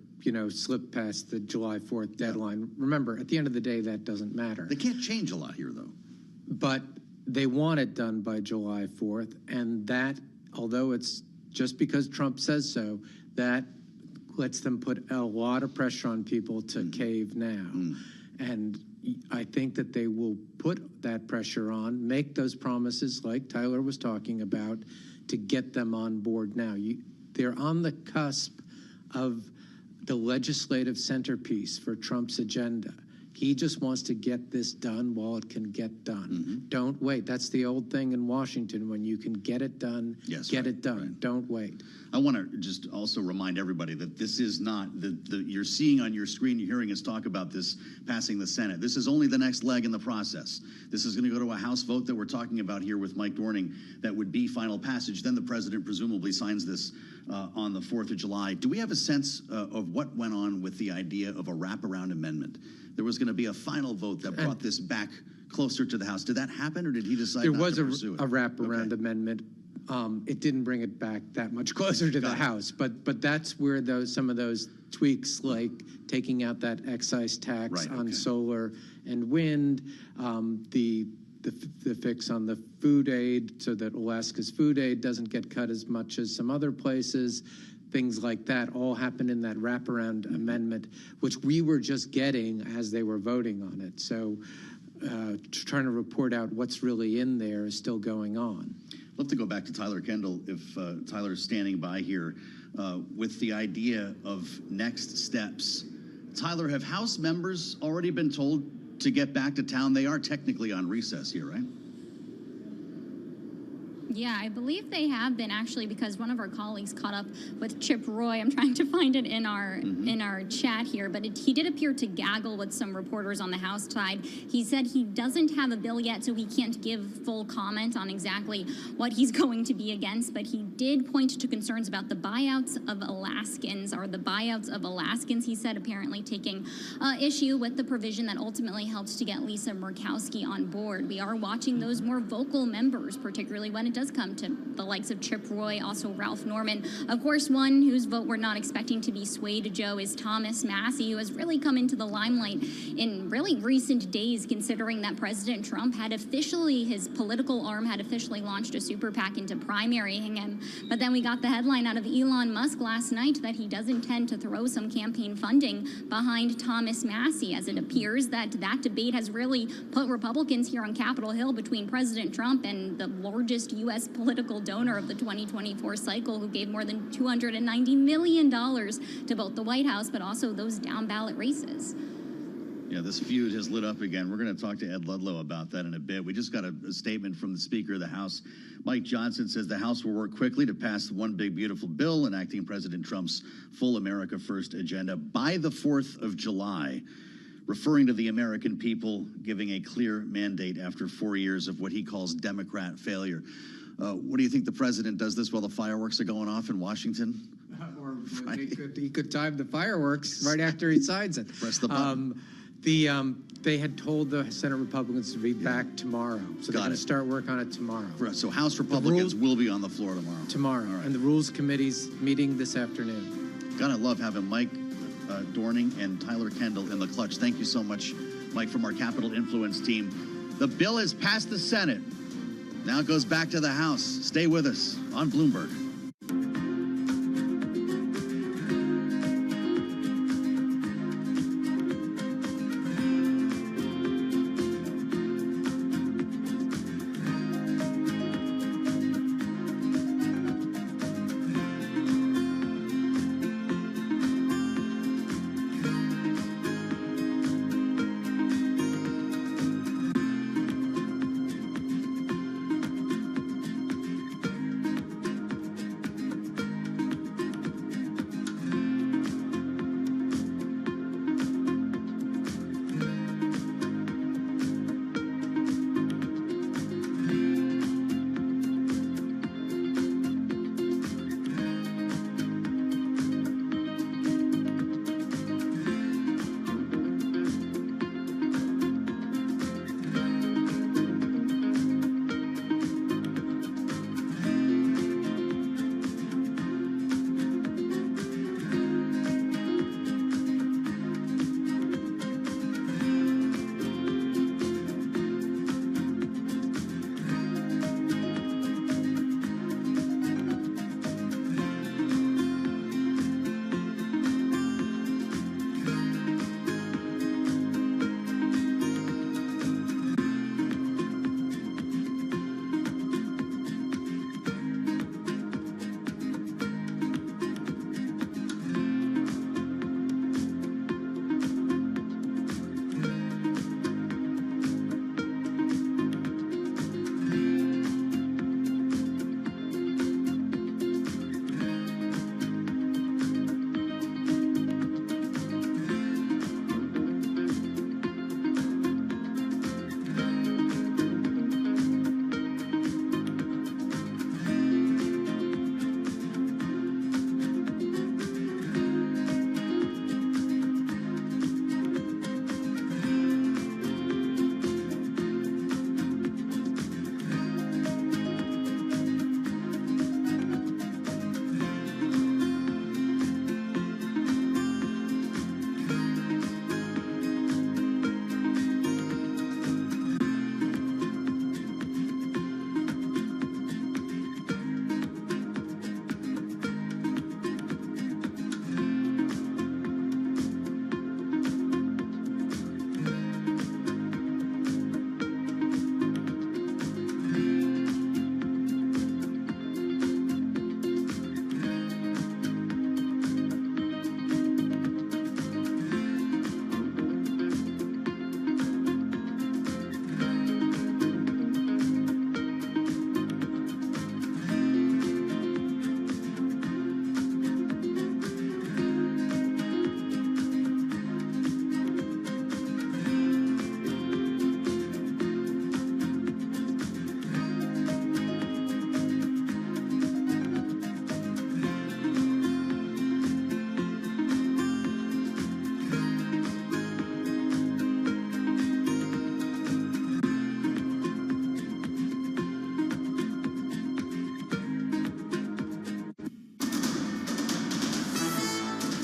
slip past the July 4th deadline. Remember, at the end of the day, that doesn't matter. They can't change a lot here, though. But they want it done by July 4th, and that, although it's just because Trump says so, that lets them put a lot of pressure on people to cave now. And I think that they will put that pressure on, make those promises like Tyler was talking about, to get them on board now. They're on the cusp of the legislative centerpiece for Trump's agenda. He just wants to get this done while it can get done. Don't wait. That's the old thing in Washington. When you can get it done, get it done. Right. Don't wait. I want to just also remind everybody that this is not, you're seeing on your screen, you're hearing us talk about this passing the Senate. This is only the next leg in the process. This is going to go to a House vote that we're talking about here with Mike Dorning that would be final passage. Then the president presumably signs this on the 4th of July. Do we have a sense of what went on with the idea of a wraparound amendment? There was going to be a final vote that brought this back closer to the House. Did that happen, or did he decide not to pursue it? There was a wraparound amendment. It didn't bring it back that much closer to the House, but that's where some of those tweaks, like taking out that excise tax on solar and wind, the fix on the food aid so that Alaska's food aid doesn't get cut as much as some other places. Things like that all happened in that wraparound amendment, which we were just getting as they were voting on it. So trying to report out what's really in there is still going on. I'd love to go back to Tyler Kendall, if Tyler's standing by here, with the idea of next steps. Tyler, have House members already been told to get back to town? They are technically on recess here, right? Yeah, I believe they have been, actually, because one of our colleagues caught up with Chip Roy. I'm trying to find it in our chat here, but he did appear to gaggle with some reporters on the House side. He said he doesn't have a bill yet, so he can't give full comment on exactly what he's going to be against, but he did point to concerns about the buyouts of Alaskans, he said, apparently taking issue with the provision that ultimately helped to get Lisa Murkowski on board. We are watching those more vocal members, particularly when it does come to the likes of Chip Roy, also Ralph Norman. Of course, one whose vote we're not expecting to be swayed, Joe, is Thomas Massie, who has really come into the limelight in really recent days, considering that President Trump had officially, his political arm had officially launched a super PAC into primarying him. But then we got the headline out of Elon Musk last night that he does intend to throw some campaign funding behind Thomas Massie, as it appears that debate has really put Republicans here on Capitol Hill between President Trump and the largest U.S. political donor of the 2024 cycle, who gave more than $290 million to both the White House but also those down-ballot races. Yeah, this feud has lit up again. We're going to talk to Ed Ludlow about that in a bit. We just got a statement from the Speaker of the House. Mike Johnson says the House will work quickly to pass the One Big Beautiful Bill enacting President Trump's Full America First agenda by the 4th of July. referring to the American people, giving a clear mandate after 4 years of what he calls Democrat failure. What do you think the president does this while the fireworks are going off in Washington? Or he could time the fireworks right after he signs it. Press the button. They had told the Senate Republicans to be back tomorrow, so they're going to start work on it tomorrow. So House Republicans will be on the floor tomorrow. Tomorrow, and the Rules Committee's meeting this afternoon. Gotta love having Mike Dorning and Tyler Kendall in the clutch. Thank you so much, Mike, from our Capital Influence team. The bill has passed the Senate. Now it goes back to the House. Stay with us on Bloomberg.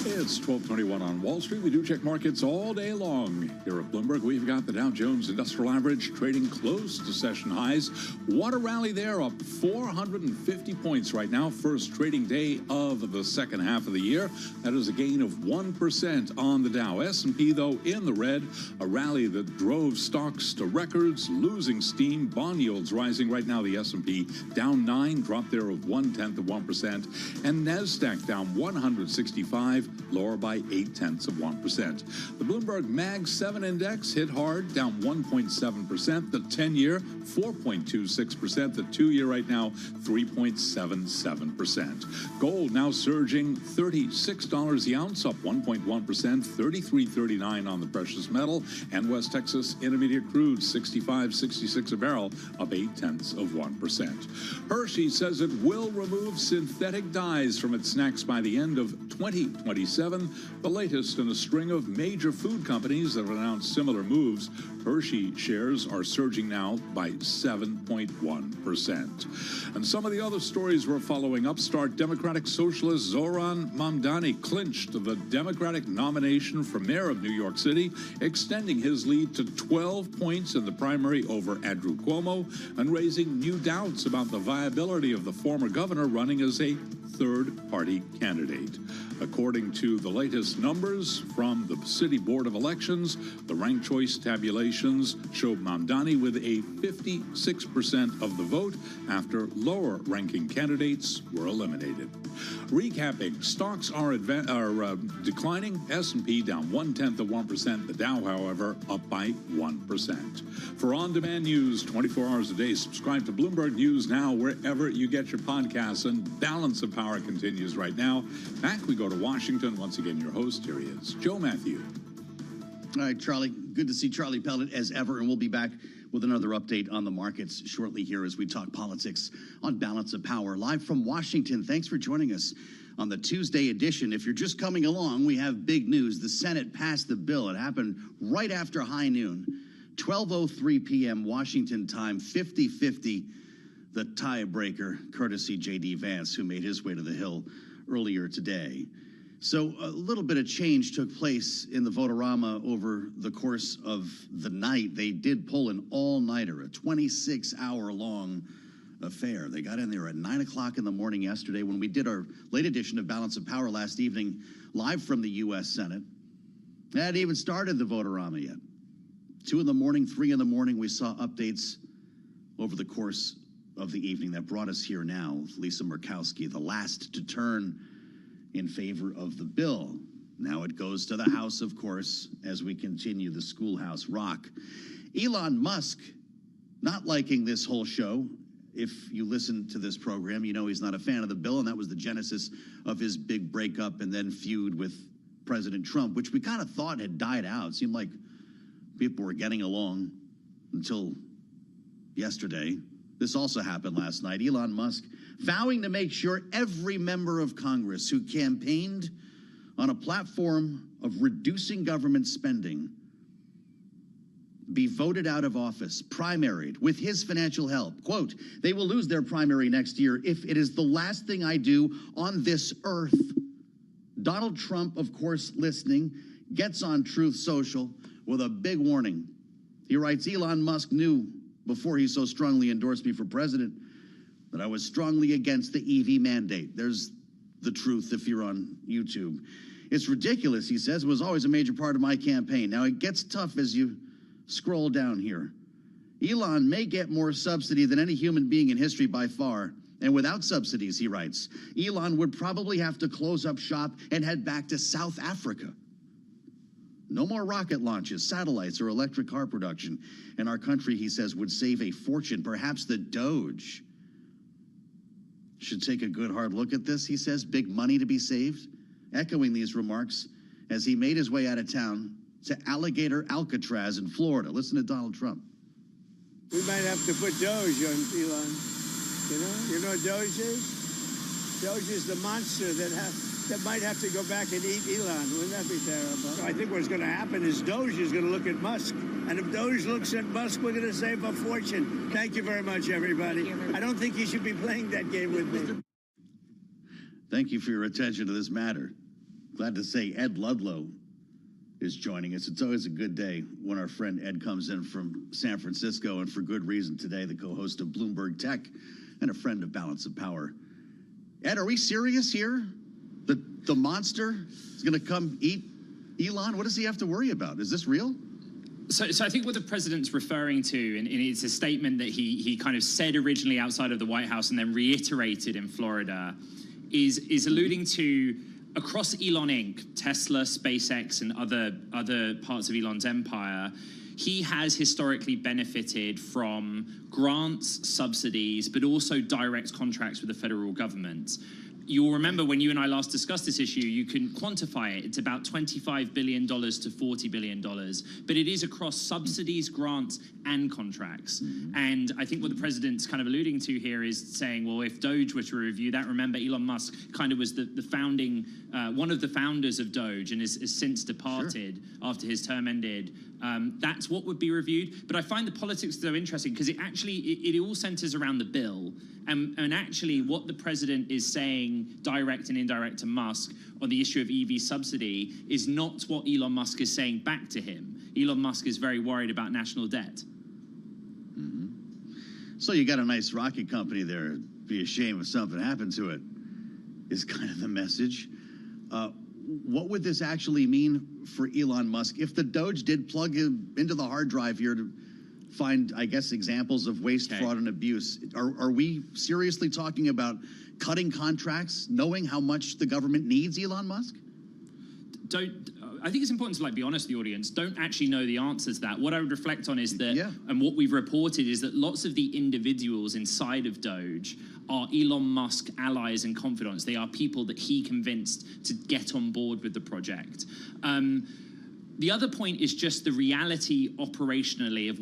It's 12:21 on Wall Street. We do check markets all day long. Here at Bloomberg, we've got the Dow Jones Industrial Average trading close to session highs. What a rally there, up 450 points right now. First trading day of the second half of the year. That is a gain of 1% on the Dow. S&P, though, in the red. A rally that drove stocks to records, losing steam. Bond yields rising right now. The S&P down 9, drop there of 0.1%. And NASDAQ down 165, lower by 0.8%. The Bloomberg Mag 7 index hit hard, down 1.7%. The 10-year, 4.26%. The 2-year right now, 3.77%. Gold now surging $36 the ounce, up 1.1%, $33.39 on the precious metal. And West Texas Intermediate crude, $65.66 a barrel, up 0.8%. Hershey says it will remove synthetic dyes from its snacks by the end of 2027, the latest in a string of major food companies that have announced similar moves. Hershey shares are surging now by 7.1%. And some of the other stories we're following: upstart Democratic Socialist Zoran Mamdani clinched the Democratic nomination for mayor of New York City, extending his lead to 12 points in the primary over Andrew Cuomo and raising new doubts about the viability of the former governor running as a third-party candidate. According to the latest numbers from the City Board of Elections, the ranked choice tabulations show Mamdani with a 56% of the vote after lower-ranking candidates were eliminated. Recapping, stocks are declining. S&P down 0.1%. The Dow, however, up by 1%. For on-demand news 24 hours a day, subscribe to Bloomberg News Now wherever you get your podcasts. And Balance of Power continues right now. Back we go to Washington. Once again, your host, here he is, Joe Matthew. All right, Charlie. Good to see Charlie Pellet as ever, and we'll be back with another update on the markets shortly here as we talk politics on Balance of Power. Live from Washington, thanks for joining us on the Tuesday edition. If you're just coming along, we have big news. The Senate passed the bill. It happened right after high noon, 12:03 p.m. Washington time, 50-50, the tiebreaker, courtesy J.D. Vance, who made his way to the Hill earlier today. So a little bit of change took place in the Votorama over the course of the night. They did pull an all-nighter, a 26-hour-long affair. They got in there at 9 o'clock in the morning yesterday when we did our late edition of Balance of Power last evening, live from the U.S. Senate. They hadn't even started the Votorama yet. 2 in the morning, 3 in the morning, we saw updates over the course of the evening that brought us here now with Lisa Murkowski, the last to turn in favor of the bill. Now it goes to the House, of course, as we continue the schoolhouse rock. Elon Musk, not liking this whole show. If you listen to this program, you know he's not a fan of the bill, and that was the genesis of his big breakup and then feud with President Trump, which we kind of thought had died out. It seemed like people were getting along until yesterday. This also happened last night. Elon Musk vowing to make sure every member of Congress who campaigned on a platform of reducing government spending be voted out of office, primaried, with his financial help. Quote, they will lose their primary next year if it is the last thing I do on this earth. Donald Trump, of course, listening, gets on Truth Social with a big warning. He writes, Elon Musk knew before he so strongly endorsed me for president that I was strongly against the EV mandate. There's the truth if you're on YouTube. It's ridiculous, he says. It was always a major part of my campaign. Now, it gets tough as you scroll down here. Elon may get more subsidy than any human being in history by far. And without subsidies, he writes, Elon would probably have to close up shop and head back to South Africa. No more rocket launches, satellites, or electric car production. And our country, he says, would save a fortune. Perhaps the Doge should take a good hard look at this, he says. Big money to be saved. Echoing these remarks as he made his way out of town to Alligator Alcatraz in Florida. Listen to Donald Trump. We might have to put Doge on Elon. You know what Doge is? Doge is the monster that might have to go back and eat Elon. Wouldn't that be terrible? I think what's going to happen is Doge is going to look at Musk. And if Doge looks at Musk, we're going to save a fortune. Thank you very much, everybody. I don't think you should be playing that game with me. Thank you for your attention to this matter. Glad to say Ed Ludlow is joining us. It's always a good day when our friend Ed comes in from San Francisco, and for good reason today, the co-host of Bloomberg Tech and a friend of Balance of Power. Ed, are we serious here? The monster is going to come eat Elon? What does he have to worry about? Is this real? So I think what the president's referring to, and it's a statement that he kind of said originally outside of the White House and then reiterated in Florida, is alluding to across Elon Inc., Tesla, SpaceX, and other parts of Elon's empire, he has historically benefited from grants, subsidies, but also direct contracts with the federal government. You'll remember when you and I last discussed this issue, you can quantify it. It's about $25 billion to $40 billion, but it is across subsidies, grants, and contracts. And I think what the president's kind of alluding to here is saying, well, if Doge were to review that, remember Elon Musk kind of was the founding, one of the founders of Doge and has since departed after his term ended. That's what would be reviewed. But I find the politics so interesting because it all centers around the bill. And actually what the president is saying, direct and indirect to Musk, on the issue of EV subsidy is not what Elon Musk is saying back to him. Elon Musk is very worried about national debt. So you got a nice rocket company there. Be a shame if something happened to it, is kind of the message. What would this actually mean for Elon Musk if the Doge did plug into the hard drive here to find, I guess, examples of waste, fraud, and abuse? Are we seriously talking about cutting contracts, knowing how much the government needs Elon Musk? I think it's important to be honest with the audience. Don't actually know the answer to that. What I would reflect on is that, and what we've reported is that lots of the individuals inside of Doge are Elon Musk allies and confidants. They are people that he convinced to get on board with the project. The other point is just the reality operationally of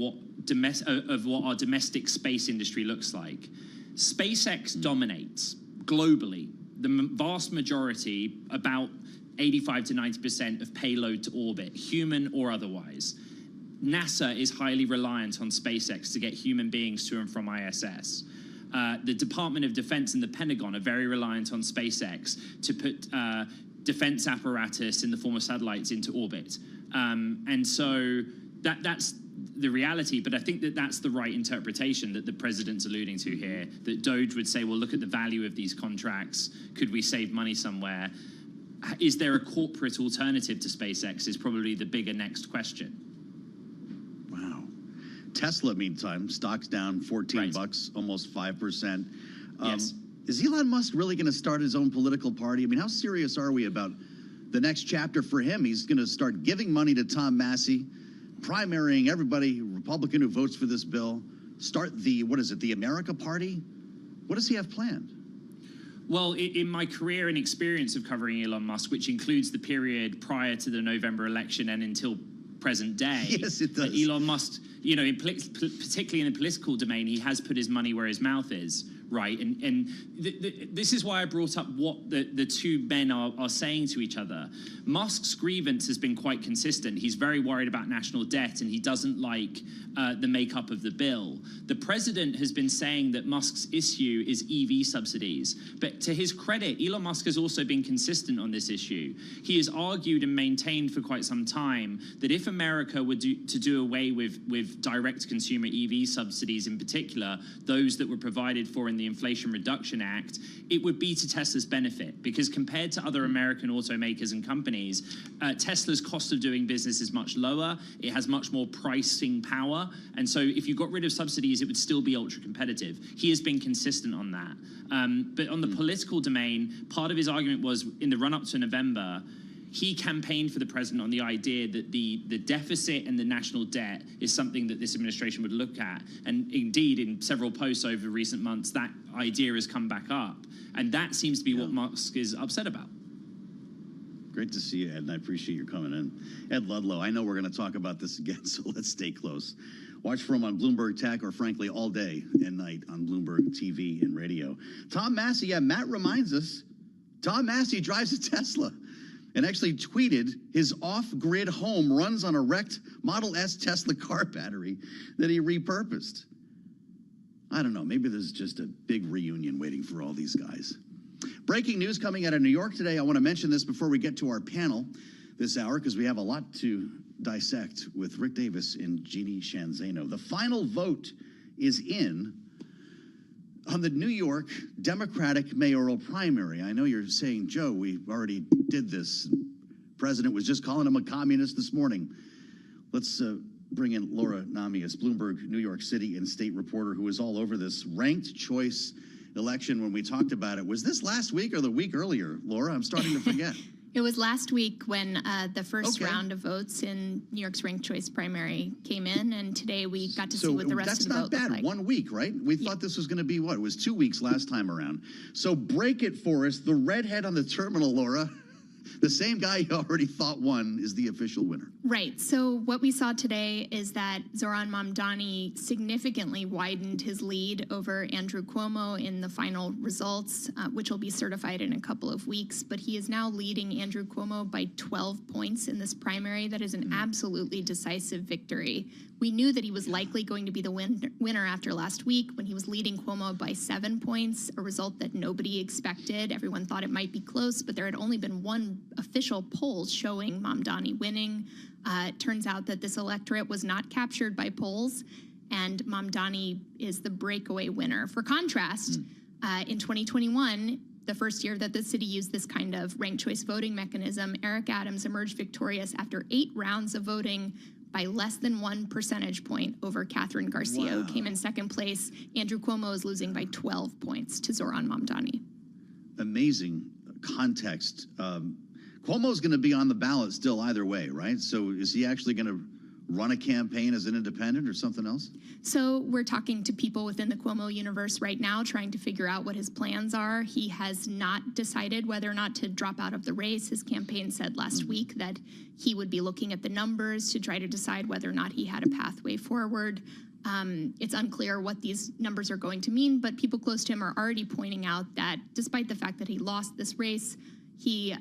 what our domestic space industry looks like. SpaceX dominates globally. The vast majority, about 85 to 90% of payload to orbit, human or otherwise. NASA is highly reliant on SpaceX to get human beings to and from ISS. The Department of Defense and the Pentagon are very reliant on SpaceX to put defense apparatus in the form of satellites into orbit. And so that's the reality, but I think that that's the right interpretation that the president's alluding to here, that Doge would say, well, look at the value of these contracts. Could we save money somewhere? Is there a corporate alternative to SpaceX is probably the bigger next question. Wow. Tesla, meantime, stock's down 14 bucks, almost 5%. Yes. Is Elon Musk really going to start his own political party? I mean, how serious are we about the next chapter for him? He's going to start giving money to Tom Massey, primarying everybody Republican who votes for this bill, start the America Party? What does he have planned? Well, in my career and experience of covering Elon Musk, which includes the period prior to the November election and until present day, yes, it does. Elon Musk, particularly in the political domain, he has put his money where his mouth is, right? And this is why I brought up what the two men are saying to each other. Musk's grievance has been quite consistent. He's very worried about national debt, and he doesn't like the makeup of the bill. The president has been saying that Musk's issue is EV subsidies. But to his credit, Elon Musk has also been consistent on this issue. He has argued and maintained for quite some time that if America were to do away with direct consumer EV subsidies, in particular, those that were provided for in the Inflation Reduction Act, it would be to Tesla's benefit, because compared to other American automakers and companies, Tesla's cost of doing business is much lower. It has much more pricing power. And so if you got rid of subsidies, it would still be ultra competitive. He has been consistent on that. But on the political domain, part of his argument was in the run-up to November, he campaigned for the president on the idea that the deficit and the national debt is something that this administration would look at. And indeed, in several posts over recent months, that idea has come back up. And that seems to be what Musk is upset about. Great to see you, Ed, and I appreciate your coming in. Ed Ludlow, I know we're going to talk about this again, so let's stay close. Watch for him on Bloomberg Tech, or frankly, all day and night on Bloomberg TV and radio. Tom Massey, Matt reminds us, Tom Massey drives a Tesla and actually tweeted his off-grid home runs on a wrecked Model S Tesla car battery that he repurposed. I don't know, maybe there's just a big reunion waiting for all these guys. Breaking news coming out of New York today. I want to mention this before we get to our panel this hour, because we have a lot to dissect with Rick Davis and Jeannie Shanzano. The final vote is in on the New York Democratic mayoral primary. I know you're saying, Joe, we already did this. The president was just calling him a communist this morning. Let's bring in Laura Namias, Bloomberg New York City and state reporter, who is all over this ranked choice election when we talked about it. Was this last week or the week earlier, Laura? I'm starting to forget. It was last week when the first round of votes in New York's ranked choice primary came in, and today we got to see what the rest of the vote that's not bad. looked like. 1 week, right? We thought this was going to be what? It was 2 weeks last time around. So break it for us. The redhead on the terminal, Laura. The same guy you already thought won is the official winner. Right. So what we saw today is that Zoran Mamdani significantly widened his lead over Andrew Cuomo in the final results, which will be certified in a couple of weeks. But he is now leading Andrew Cuomo by 12 points in this primary. That is an absolutely decisive victory. We knew that he was likely going to be the winner after last week when he was leading Cuomo by 7 points, a result that nobody expected. Everyone thought it might be close, but there had only been one official poll showing Mamdani winning. It turns out that this electorate was not captured by polls, and Mamdani is the breakaway winner. For contrast, in 2021, the first year that the city used this kind of ranked choice voting mechanism, Eric Adams emerged victorious after 8 rounds of voting by less than 1 percentage point over Catherine Garcia, who came in second place. Andrew Cuomo is losing by 12 points to Zoran Mamdani. Amazing context. Cuomo's going to be on the ballot still either way, right? So is he actually going to run a campaign as an independent or something else? So we're talking to people within the Cuomo universe right now, trying to figure out what his plans are. He has not decided whether or not to drop out of the race. His campaign said last week that he would be looking at the numbers to try to decide whether or not he had a pathway forward. It's unclear what these numbers are going to mean, but people close to him are already pointing out that despite the fact that he lost this race, he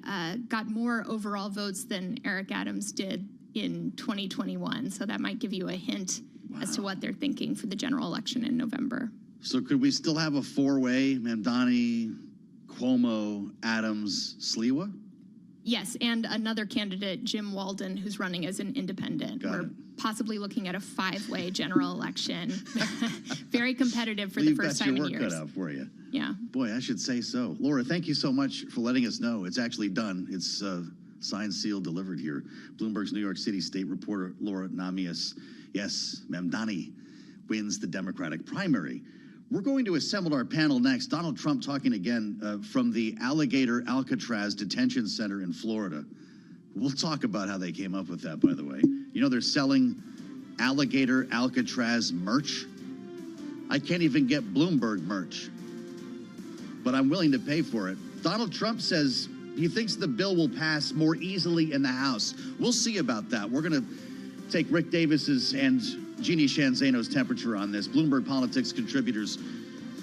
got more overall votes than Eric Adams did in 2021. So that might give you a hint as to what they're thinking for the general election in November. So could we still have a 4-way, Mamdani, Cuomo, Adams, Sliwa? Yes, and another candidate, Jim Walden, who's running as an independent. We're possibly looking at a 5-way general election. Very competitive for the first time in years. You've got your work cut out for you. Yeah. Boy, I should say so. Laura, thank you so much for letting us know. It's actually done. It's signed, sealed, delivered here. Bloomberg's New York City state reporter, Laura Namias. Yes, Mamdani wins the Democratic primary. We're going to assemble our panel next. Donald Trump talking again from the Alligator Alcatraz Detention Center in Florida. We'll talk about how they came up with that, by the way. You know, they're selling Alligator Alcatraz merch. I can't even get Bloomberg merch, but I'm willing to pay for it. Donald Trump says he thinks the bill will pass more easily in the House. We'll see about that. We're going to take Rick Davis's and Jeannie Shanzano's temperature on this. Bloomberg Politics contributors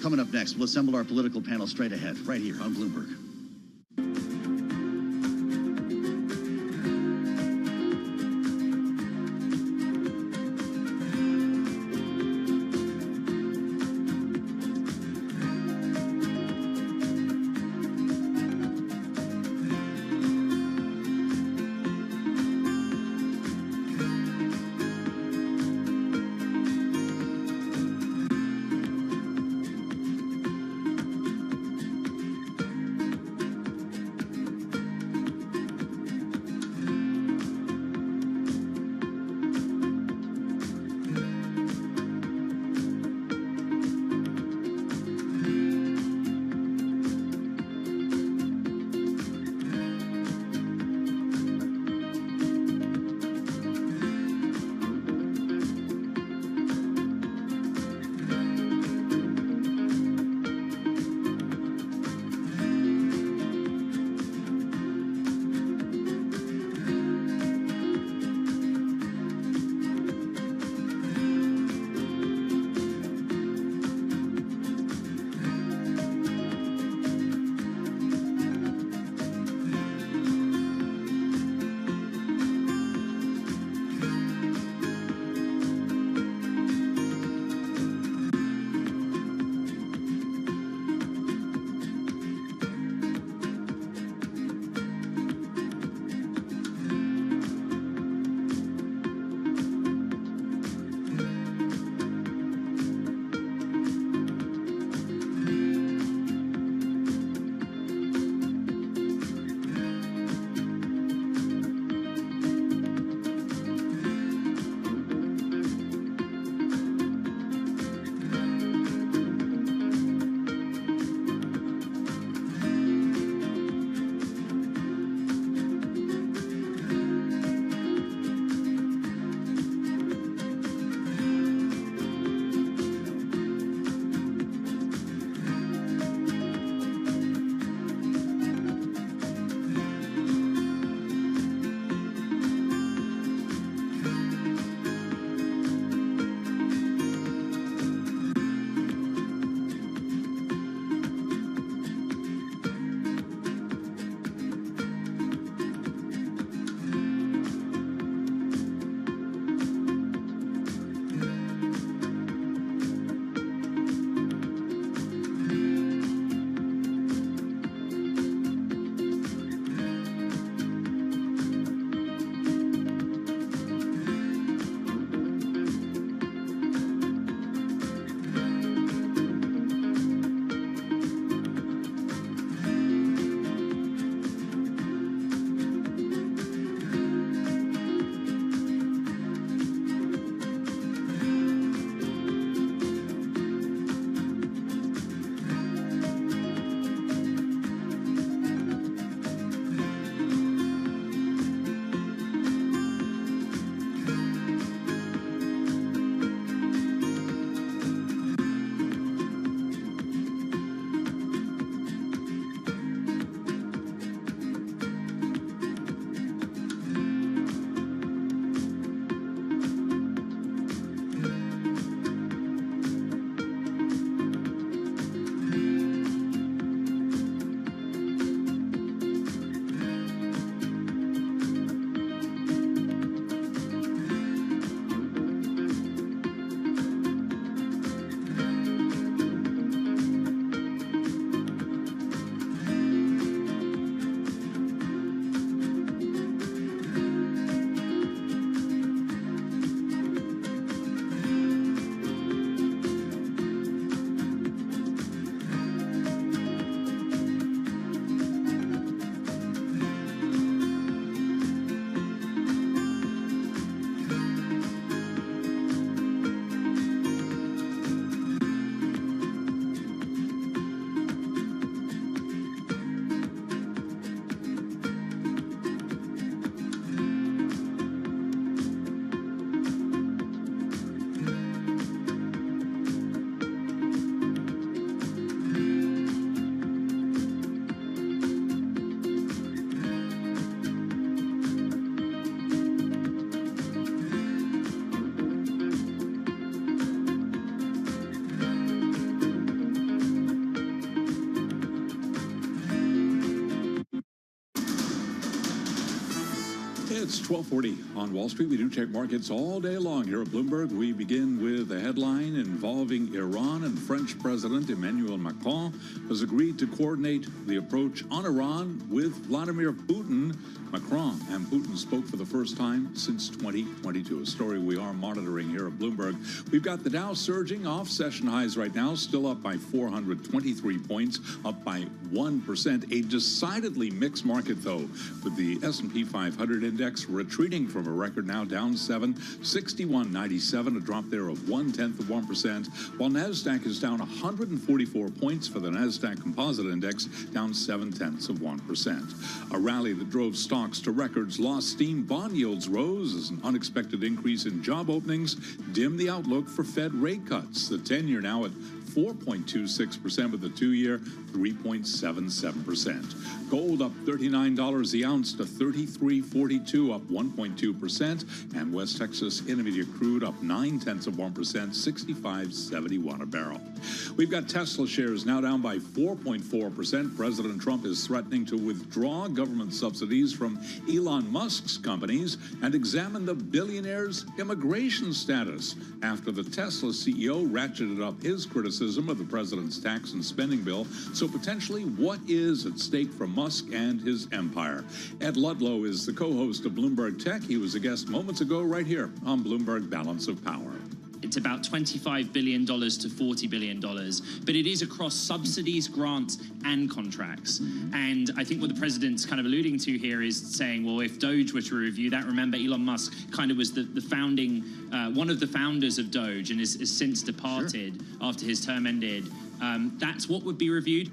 coming up next. We'll assemble our political panel straight ahead, right here on Bloomberg. It's 12:40 on Wall Street. We do check markets all day long here at Bloomberg. We begin with a headline involving Iran, and French President Emmanuel Macron has agreed to coordinate the approach on Iran with Vladimir Putin. Macron and Putin spoke for the first time since 2022, a story we are monitoring here at Bloomberg. We've got the Dow surging off session highs right now, still up by 423 points, up by 1%. A decidedly mixed market, though, with the S&P 500 index retreating from a record, now down 6197, a drop there of 0.1%, while NASDAQ is down 144 points for the NASDAQ Composite Index, down 0.7%. A rally that drove stocks to records lost steam. Bond yields rose as an unexpected increase in job openings dimmed the outlook for Fed rate cuts. The 10-year now at 4.26%, with the 2-year 3.77%. Gold up $39 the ounce to $33.42, up 1.2%. And West Texas Intermediate crude up 0.9%, $65.71 a barrel. We've got Tesla shares now down by 4.4%. President Trump is threatening to withdraw government subsidies from Elon Musk's companies and examine the billionaire's immigration status after the Tesla CEO ratcheted up his criticism of the president's tax and spending bill. So potentially, what is at stake for Musk and his empire? Ed Ludlow is the co-host of Bloomberg Tech. He was a guest moments ago right here on Bloomberg Balance of Power. It's about $25 billion to $40 billion, but it is across subsidies, grants, and contracts. And I think what the president's kind of alluding to here is saying, well, if Doge were to review that, remember Elon Musk kind of was the founding, one of the founders of Doge, and is since departed after his term ended. That's what would be reviewed.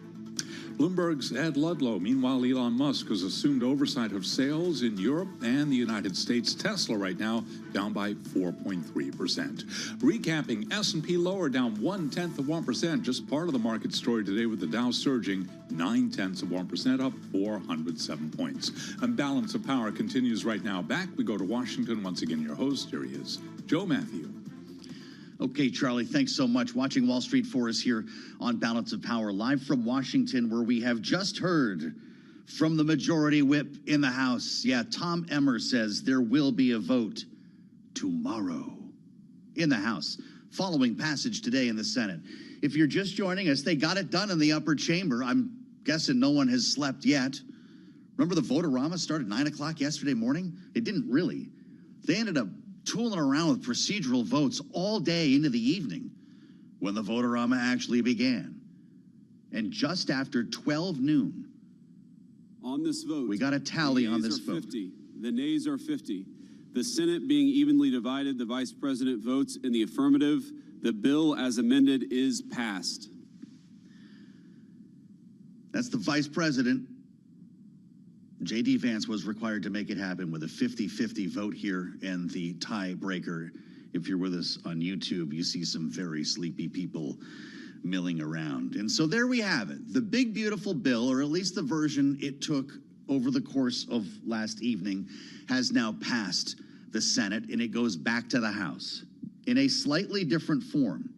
Bloomberg's Ed Ludlow. Meanwhile, Elon Musk has assumed oversight of sales in Europe and the United States. Tesla right now down by 4.3%. Recapping, S&P lower, down 0.1%. Just part of the market story today, with the Dow surging 0.9%, up 407 points. And Balance of Power continues right now. Back we go to Washington. Once again, your host, here he is, Joe Matthew. Okay, Charlie, thanks so much. Watching Wall Street for us here on Balance of Power, live from Washington, where we have just heard from the majority whip in the House. Yeah, Tom Emmer says there will be a vote tomorrow in the House, following passage today in the Senate. If you're just joining us, they got it done in the upper chamber. I'm guessing no one has slept yet. Remember the vote-a-rama started 9 o'clock yesterday morning? It didn't really. They ended up tooling around with procedural votes all day into the evening when the vote-a-rama actually began. And just after 12 noon, on this vote, we got a tally on this vote. 50. The nays are 50. The Senate being evenly divided, the Vice President votes in the affirmative. The bill as amended is passed. That's the Vice President. J.D. Vance was required to make it happen with a 50-50 vote here, and the tiebreaker. If you're with us on YouTube, you see some very sleepy people milling around. And so there we have it. The big, beautiful bill, or at least the version it took over the course of last evening, has now passed the Senate, and it goes back to the House in a slightly different form.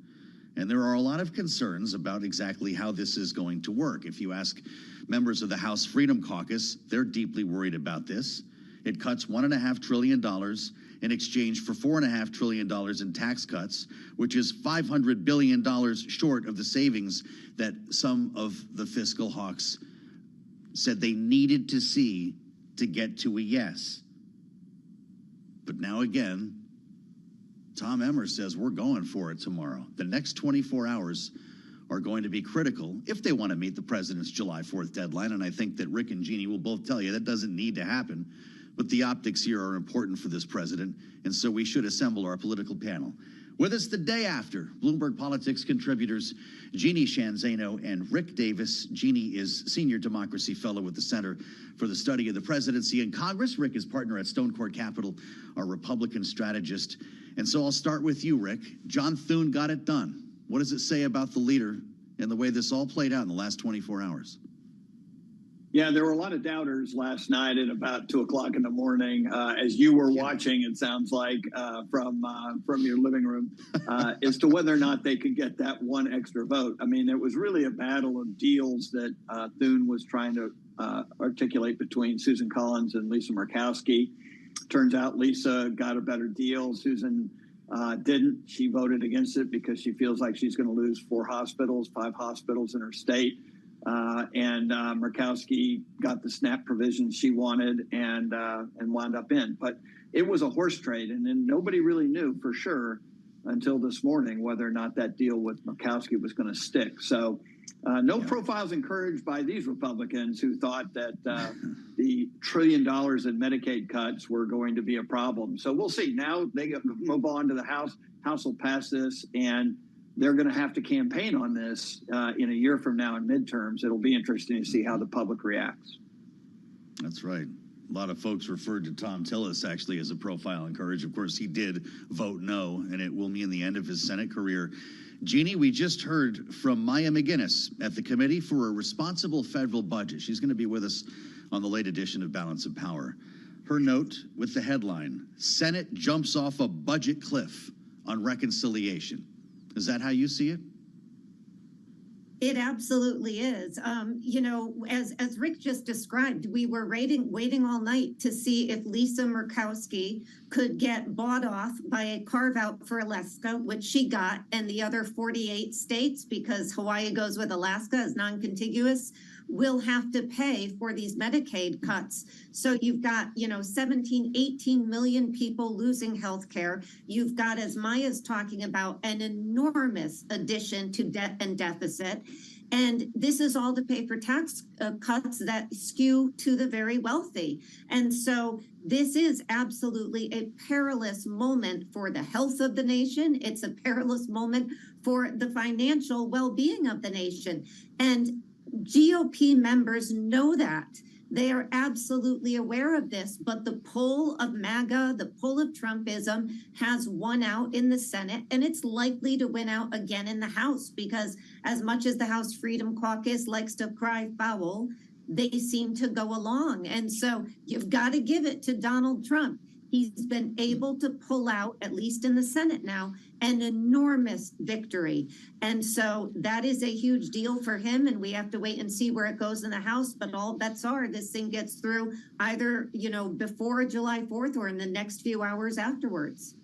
And there are a lot of concerns about exactly how this is going to work. If you ask members of the House Freedom Caucus, they're deeply worried about this. It cuts $1.5 trillion in exchange for $4.5 trillion in tax cuts, which is $500 billion short of the savings that some of the fiscal hawks said they needed to see to get to a yes. But now again, Tom Emmer says we're going for it tomorrow. The next 24 hours are going to be critical if they want to meet the president's July 4th deadline. And I think that Rick and Jeannie will both tell you that doesn't need to happen. But the optics here are important for this president. And so we should assemble our political panel. With us the day after, Bloomberg Politics contributors Jeannie Shanzano and Rick Davis. Jeannie is Senior Democracy Fellow with the Center for the Study of the Presidency and Congress. Rick is partner at Stone Court Capital, our Republican strategist. And so I'll start with you, Rick. John Thune got it done. What does it say about the leader and the way this all played out in the last 24 hours? Yeah, there were a lot of doubters last night at about 2 o'clock in the morning, as you were watching, it sounds like, from your living room, as to whether or not they could get that one extra vote. I mean, it was really a battle of deals that Thune was trying to articulate between Susan Collins and Lisa Murkowski. Turns out Lisa got a better deal. Susan didn't. She voted against it because she feels like she's going to lose 5 hospitals in her state. And Murkowski got the SNAP provisions she wanted and wound up in. But it was a horse trade, and then nobody really knew for sure until this morning whether or not that deal with Murkowski was going to stick. So no profiles encouraged by these Republicans who thought that the $1 trillion in Medicaid cuts were going to be a problem. So we'll see. Now they move on to the House. House will pass this, and they're going to have to campaign on this in a year from now in midterms. It'll be interesting to see how the public reacts. That's right. A lot of folks referred to Tom Tillis actually as a profile encouraged. Of course, he did vote no, and it will mean the end of his Senate career. Jeannie, we just heard from Maya McGinnis at the Committee for a Responsible Federal Budget. She's going to be with us on the late edition of Balance of Power. Her note with the headline, Senate jumps off a budget cliff on reconciliation. Is that how you see it? It absolutely is. You know, as Rick just described, we were waiting all night to see if Lisa Murkowski could get bought off by a carve-out for Alaska, which she got, and the other 48 states, because Hawaii goes with Alaska as non-contiguous, will have to pay for these Medicaid cuts. So you've got, 17, 18 million people losing health care. You've got, as Maya's talking about, an enormous addition to debt and deficit. And this is all to pay for tax cuts that skew to the very wealthy. And so this is absolutely a perilous moment for the health of the nation. It's a perilous moment for the financial well-being of the nation. And GOP members know that. They are absolutely aware of this, but the pull of MAGA, the pull of Trumpism has won out in the Senate, and it's likely to win out again in the House, because as much as the House Freedom Caucus likes to cry foul, they seem to go along. And so you've got to give it to Donald Trump. He's been able to pull out, at least in the Senate now, an enormous victory. And so that is a huge deal for him, and we have to wait and see where it goes in the House. But all bets are this thing gets through either, before July 4th or in the next few hours afterwards.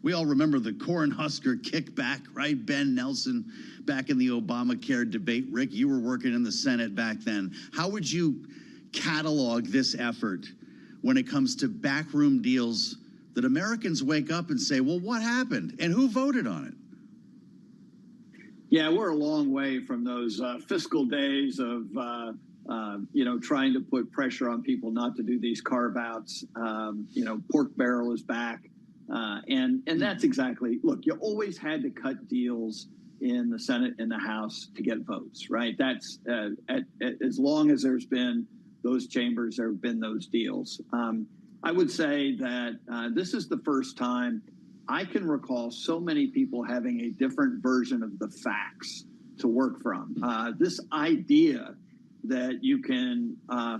We all remember the Cornhusker kickback, right? Ben Nelson back in the Obamacare debate. Rick, you were working in the Senate back then. How would you catalog this effort when it comes to backroom deals that Americans wake up and say, well, what happened? And who voted on it? Yeah, we're a long way from those fiscal days of, trying to put pressure on people not to do these carve-outs. Pork barrel is back. And that's exactly, look, you always had to cut deals in the Senate and the House to get votes, right? That's as long as there's been those chambers, there have been those deals. I would say that this is the first time I can recall so many people having a different version of the facts to work from. This idea that you can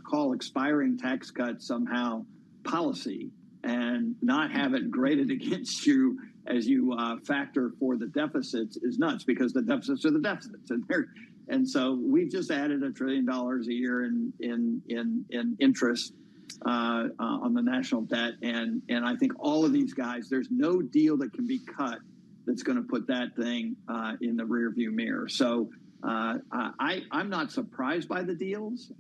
call expiring tax cuts somehow policy and not have it graded against you as you factor for the deficits is nuts, because the deficits are the deficits. And so we've just added $1 trillion a year in interest on the national debt. And I think all of these guys, there's no deal that can be cut that's going to put that thing in the rearview mirror. So I'm not surprised by the deals.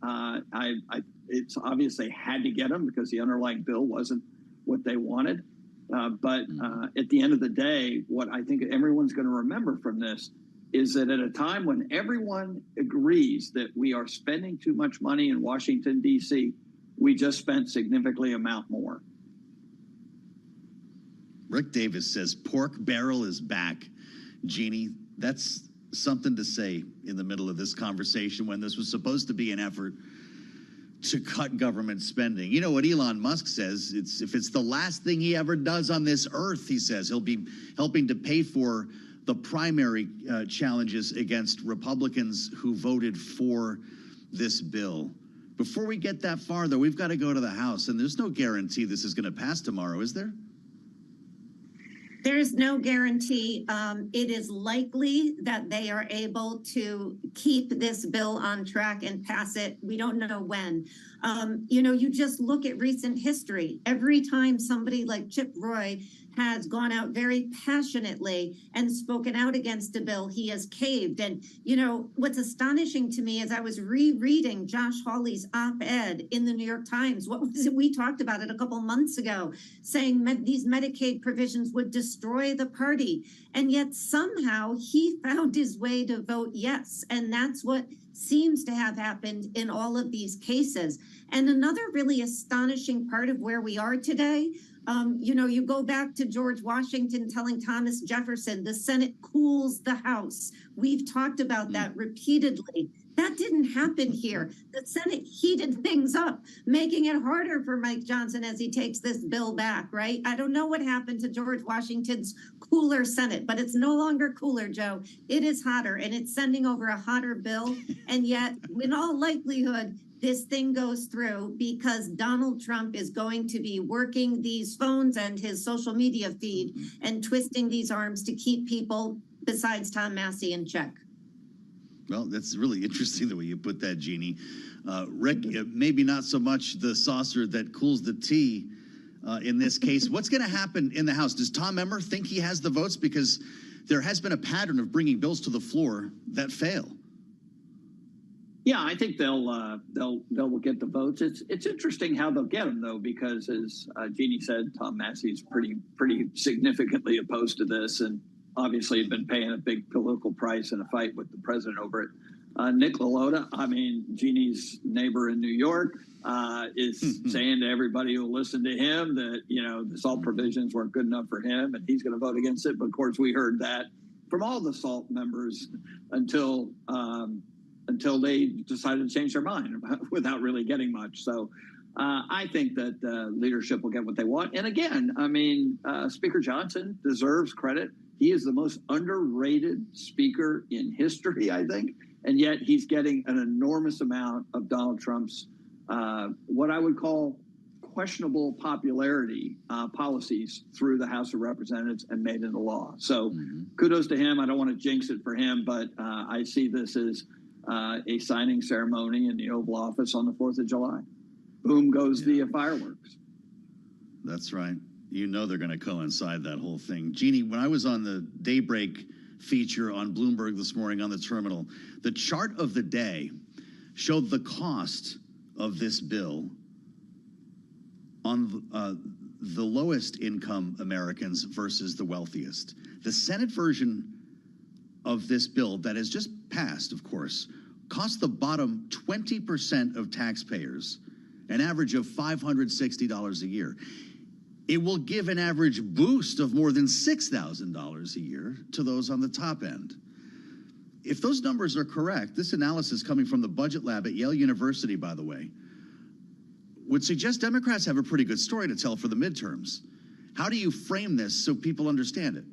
It's obvious they had to get them because the underlying bill wasn't what they wanted. But at the end of the day, what I think everyone's going to remember from this is that at a time when everyone agrees that we are spending too much money in Washington, D.C., we just spent significantly amount more. Rick Davis says pork barrel is back. Jeannie, that's something to say in the middle of this conversation when this was supposed to be an effort to cut government spending. You know what Elon Musk says? If it's the last thing he ever does on this earth, he says, he'll be helping to pay for the primary challenges against Republicans who voted for this bill. Before we get that far, though, we've got to go to the House, and there's no guarantee this is going to pass tomorrow, is there? There's no guarantee. It is likely that they are able to keep this bill on track and pass it. We don't know when. You just look at recent history. Every time somebody like Chip Roy has gone out very passionately and spoken out against a bill, he has caved. And, what's astonishing to me is I was rereading Josh Hawley's op-ed in the New York Times. What was it? We talked about it a couple months ago, saying these Medicaid provisions would destroy the party. And yet somehow he found his way to vote yes. And that's what seems to have happened in all of these cases. And another really astonishing part of where we are today, you go back to George Washington telling Thomas Jefferson, the Senate cools the House. We've talked about that repeatedly. That didn't happen here. The Senate heated things up, making it harder for Mike Johnson as he takes this bill back, right? I don't know what happened to George Washington's cooler Senate, but it's no longer cooler, Joe. It is hotter, and it's sending over a hotter bill. And yet, in all likelihood, this thing goes through because Donald Trump is going to be working these phones and his social media feed and twisting these arms to keep people besides Tom Massey in check. Well, that's really interesting the way you put that, Jeannie. Rick, maybe not so much the saucer that cools the tea in this case. What's going to happen in the House? Does Tom Emmer think he has the votes? Because there has been a pattern of bringing bills to the floor that fail. Yeah, I think they'll get the votes. It's interesting how they'll get them though, because as Jeannie said, Tom Massey's pretty significantly opposed to this, and obviously had been paying a big political price in a fight with the president over it. Nick LaLota, Jeannie's neighbor in New York, is saying to everybody who listened to him that the SALT provisions weren't good enough for him, and he's going to vote against it. But of course, we heard that from all the SALT members until they decided to change their mind without really getting much. So I think that leadership will get what they want. And again, Speaker Johnson deserves credit. He is the most underrated speaker in history, I think. And yet he's getting an enormous amount of Donald Trump's, what I would call questionable popularity policies through the House of Representatives and made into law. So kudos to him. I don't want to jinx it for him, but I see this as a signing ceremony in the Oval Office on the 4th of July. Boom goes the fireworks. That's right. They're going to coincide that whole thing. Jeannie, when I was on the Daybreak feature on Bloomberg this morning on the terminal, the chart of the day showed the cost of this bill on the lowest income Americans versus the wealthiest. The Senate version of this bill that has just passed, of course, cost the bottom 20% of taxpayers an average of $560 a year. It will give an average boost of more than $6,000 a year to those on the top end. If those numbers are correct, this analysis coming from the Budget Lab at Yale University, by the way, would suggest Democrats have a pretty good story to tell for the midterms. How do you frame this so people understand it?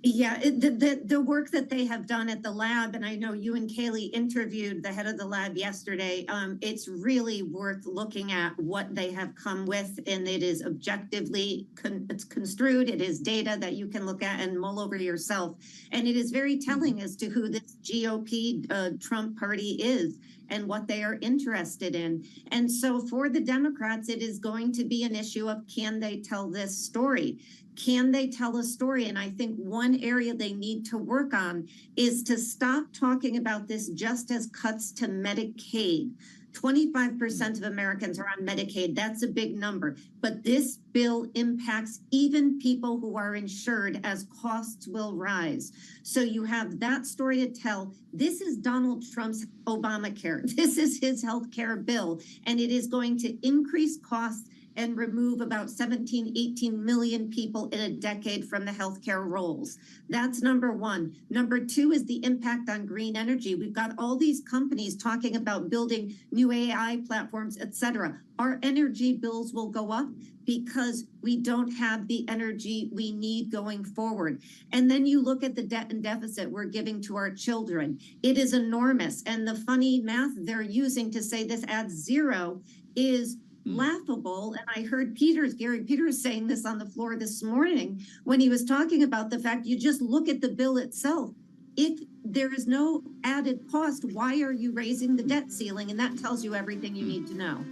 Yeah, the work that they have done at the lab, and I know you and Kaylee interviewed the head of the lab yesterday, it's really worth looking at what they have come with, and it is objectively it's construed. It is data that you can look at and mull over yourself, and it is very telling as to who this GOP Trump party is and what they are interested in. And so for the Democrats, it is going to be an issue of, can they tell this story? Can they tell a story? And I think one area they need to work on is to stop talking about this just as cuts to Medicaid. 25% of Americans are on Medicaid. That's a big number. But this bill impacts even people who are insured as costs will rise. So you have that story to tell. This is Donald Trump's Obamacare. This is his health care bill, and it is going to increase costs and remove about 17, 18 million people in a decade from the healthcare rolls. That's number one. Number two is the impact on green energy. We've got all these companies talking about building new AI platforms, et cetera. Our energy bills will go up because we don't have the energy we need going forward. And then you look at the debt and deficit we're giving to our children. It is enormous. And the funny math they're using to say this adds zero is laughable. And I heard Gary Peters saying this on the floor this morning when he was talking about the fact you just look at the bill itself. If there is no added cost, why are you raising the debt ceiling? And that tells you everything you need to know.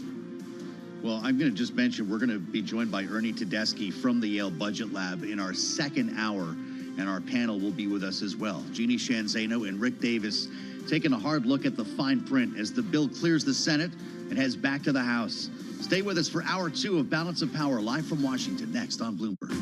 Well, I'm going to just mention we're going to be joined by Ernie Tedeschi from the Yale Budget Lab in our second hour, and our panel will be with us as well. Jeannie Shanzano and Rick Davis taking a hard look at the fine print as the bill clears the Senate and heads back to the House. Stay with us for Hour 2 of Balance of Power, live from Washington, next on Bloomberg.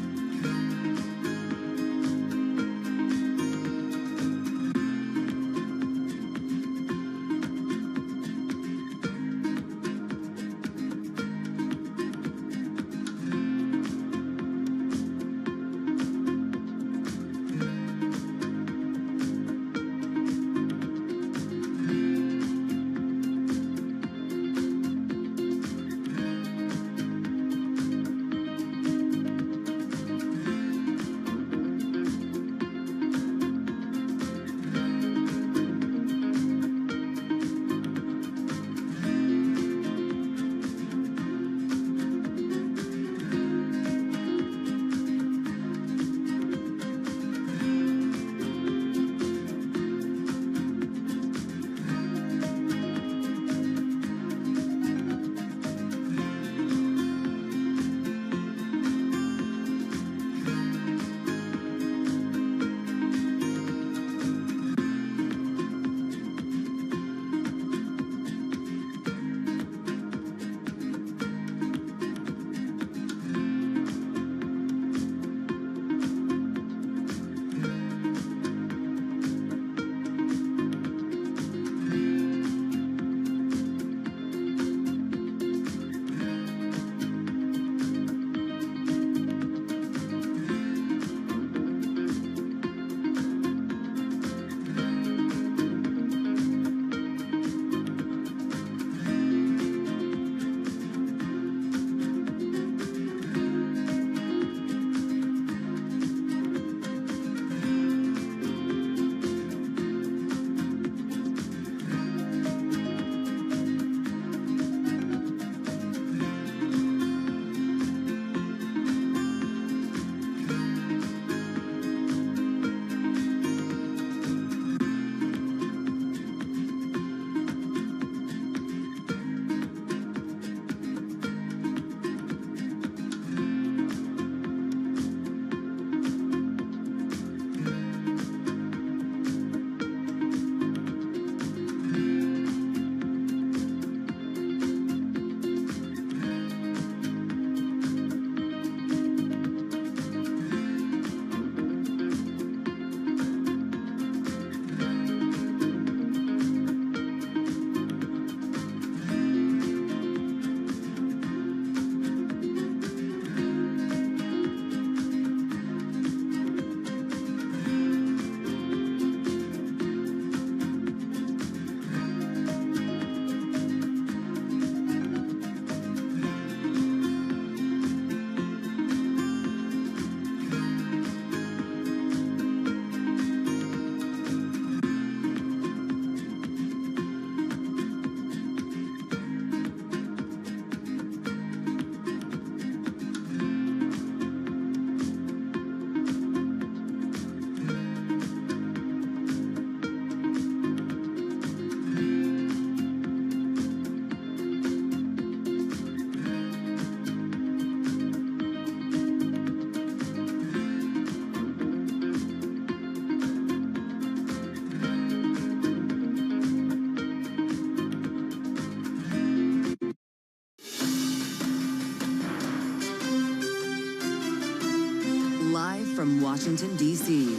From Washington, D.C.,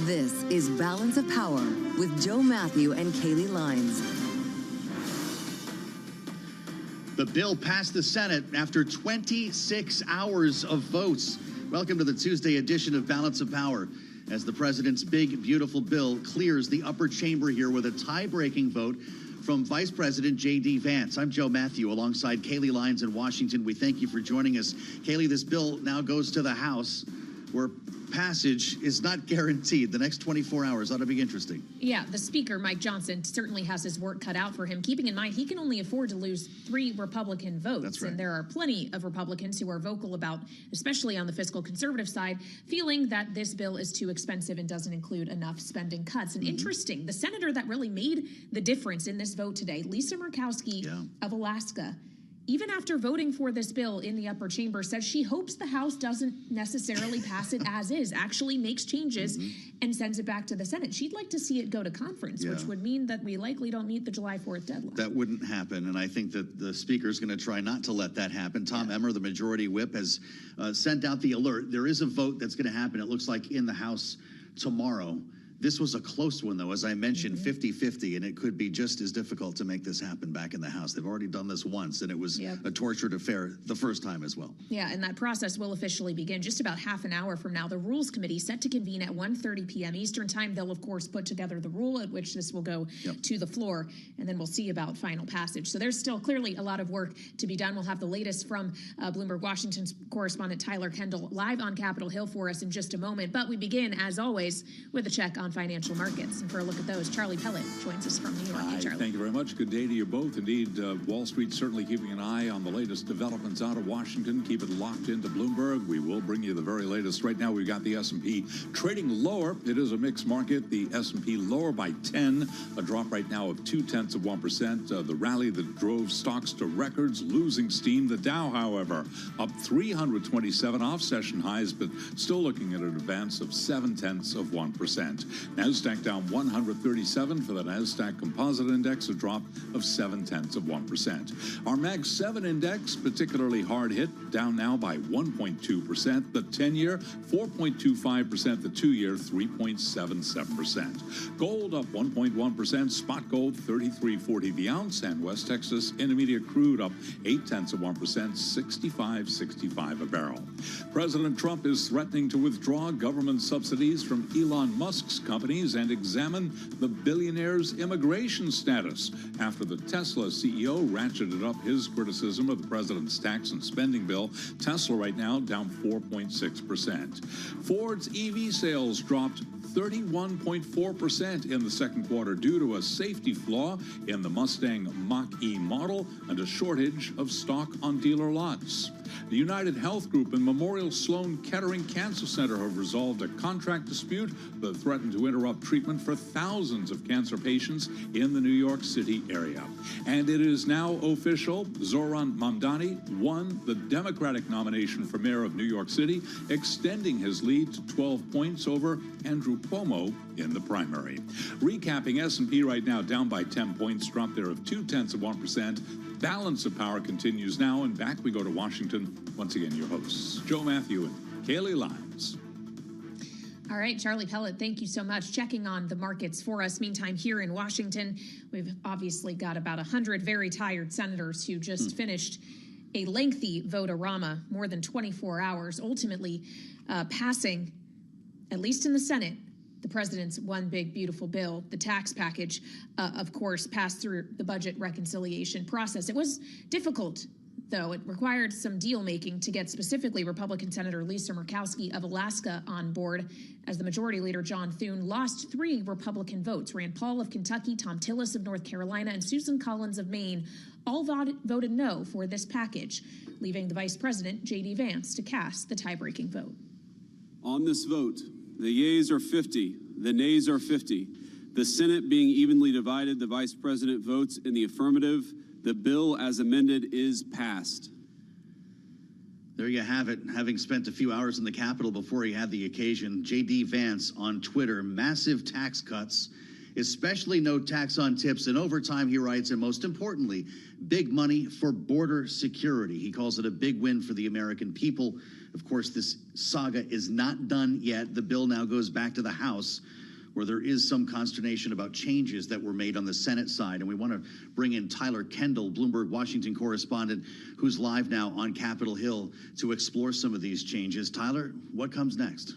this is Balance of Power with Joe Matthew and Kaylee Lines. The bill passed the Senate after 26 hours of votes. Welcome to the Tuesday edition of Balance of Power, as the president's big, beautiful bill clears the upper chamber here with a tie-breaking vote from Vice President J.D. Vance. I'm Joe Matthew alongside Kaylee Lines in Washington. We thank you for joining us. Kaylee, this bill now goes to the House. where passage is not guaranteed. The next 24 hours ought to be interesting. Yeah, the Speaker, Mike Johnson, certainly has his work cut out for him, keeping in mind he can only afford to lose 3 Republican votes. That's right. And there are plenty of Republicans who are vocal about, especially on the fiscal conservative side, feeling that this bill is too expensive and doesn't include enough spending cuts. And interesting, the senator that really made the difference in this vote today, Lisa Murkowski of Alaska, even after voting for this bill in the upper chamber, says she hopes the House doesn't necessarily pass it as is, actually makes changes and sends it back to the Senate. She'd like to see it go to conference, which would mean that we likely don't meet the July 4th deadline. That wouldn't happen, and I think that the Speaker is going to try not to let that happen. Tom Emmer, the Majority Whip, has sent out the alert. There is a vote that's going to happen, it looks like, in the House tomorrow. This was a close one, though, as I mentioned, 50-50, and it could be just as difficult to make this happen back in the House. They've already done this once, and it was a tortured affair the first time as well. Yeah, and that process will officially begin just about half an hour from now. The Rules Committee set to convene at 1:30 p.m. Eastern Time. They'll, of course, put together the rule at which this will go to the floor, and then we'll see about final passage. So there's still clearly a lot of work to be done. We'll have the latest from Bloomberg Washington's correspondent Tyler Kendall live on Capitol Hill for us in just a moment. But we begin, as always, with a check on financial markets. And for a look at those, Charlie Pellet joins us from New York. Hey, Charlie. Thank you very much. Good day to you both. Indeed, Wall Street certainly keeping an eye on the latest developments out of Washington. Keep it locked into Bloomberg. We will bring you the very latest. Right now, we've got the S&P trading lower. It is a mixed market. The S&P lower by 10, a drop right now of 0.2%. The rally that drove stocks to records, losing steam. The Dow, however, up 327 off session highs, but still looking at an advance of 0.7%. NASDAQ down 137 for the NASDAQ Composite Index, a drop of 0.7%. Our Mag 7 Index, particularly hard hit, down now by 1.2%. The 10-year, 4.25%. The 2-year, 3.77%. Gold up 1.1%. Spot gold, 33.40 the ounce. And West Texas Intermediate crude up 0.8%, 65.65 a barrel. President Trump is threatening to withdraw government subsidies from Elon Musk's companies and examine the billionaire's immigration status after the Tesla CEO ratcheted up his criticism of the president's tax and spending bill. Tesla right now down 4.6%. Ford's EV sales dropped 31.4% in the second quarter due to a safety flaw in the Mustang Mach-E model and a shortage of stock on dealer lots. The United Health Group and Memorial Sloan Kettering Cancer Center have resolved a contract dispute that threatened to interrupt treatment for thousands of cancer patients in the New York City area. And it is now official. Zoran Mamdani won the Democratic nomination for mayor of New York City, extending his lead to 12 points over Andrew Cuomo in the primary. Recapping, S&P right now down by 10 points, drop there of 0.2%. Balance of power continues now, and back we go to Washington. Once again, your hosts, Joe Matthew and Kaylee Lyons. All right, Charlie Pellet, thank you so much. Checking on the markets for us. Meantime, here in Washington, we've obviously got about 100 very tired senators who just finished a lengthy vote-a-rama, more than 24 hours, ultimately passing, at least in the Senate, the president's one big beautiful bill. The tax package, of course, passed through the budget reconciliation process. It was difficult, though. It required some deal making to get specifically Republican Senator Lisa Murkowski of Alaska on board, as the Majority Leader John Thune lost 3 Republican votes. Rand Paul of Kentucky, Tom Tillis of North Carolina, and Susan Collins of Maine all voted no for this package, leaving the Vice President, J.D. Vance, to cast the tie-breaking vote. On this vote, the yeas are 50, the nays are 50. The Senate being evenly divided, the Vice President votes in the affirmative. The bill as amended is passed. There you have it. Having spent a few hours in the Capitol before he had the occasion, J.D. Vance on Twitter, massive tax cuts, especially no tax on tips and overtime, he writes, and most importantly, big money for border security. He calls it a big win for the American people. Of course, this saga is not done yet. The bill now goes back to the House, where there is some consternation about changes that were made on the Senate side. And we want to bring in Tyler Kendall, Bloomberg Washington correspondent, who's live now on Capitol Hill to explore some of these changes. Tyler, what comes next?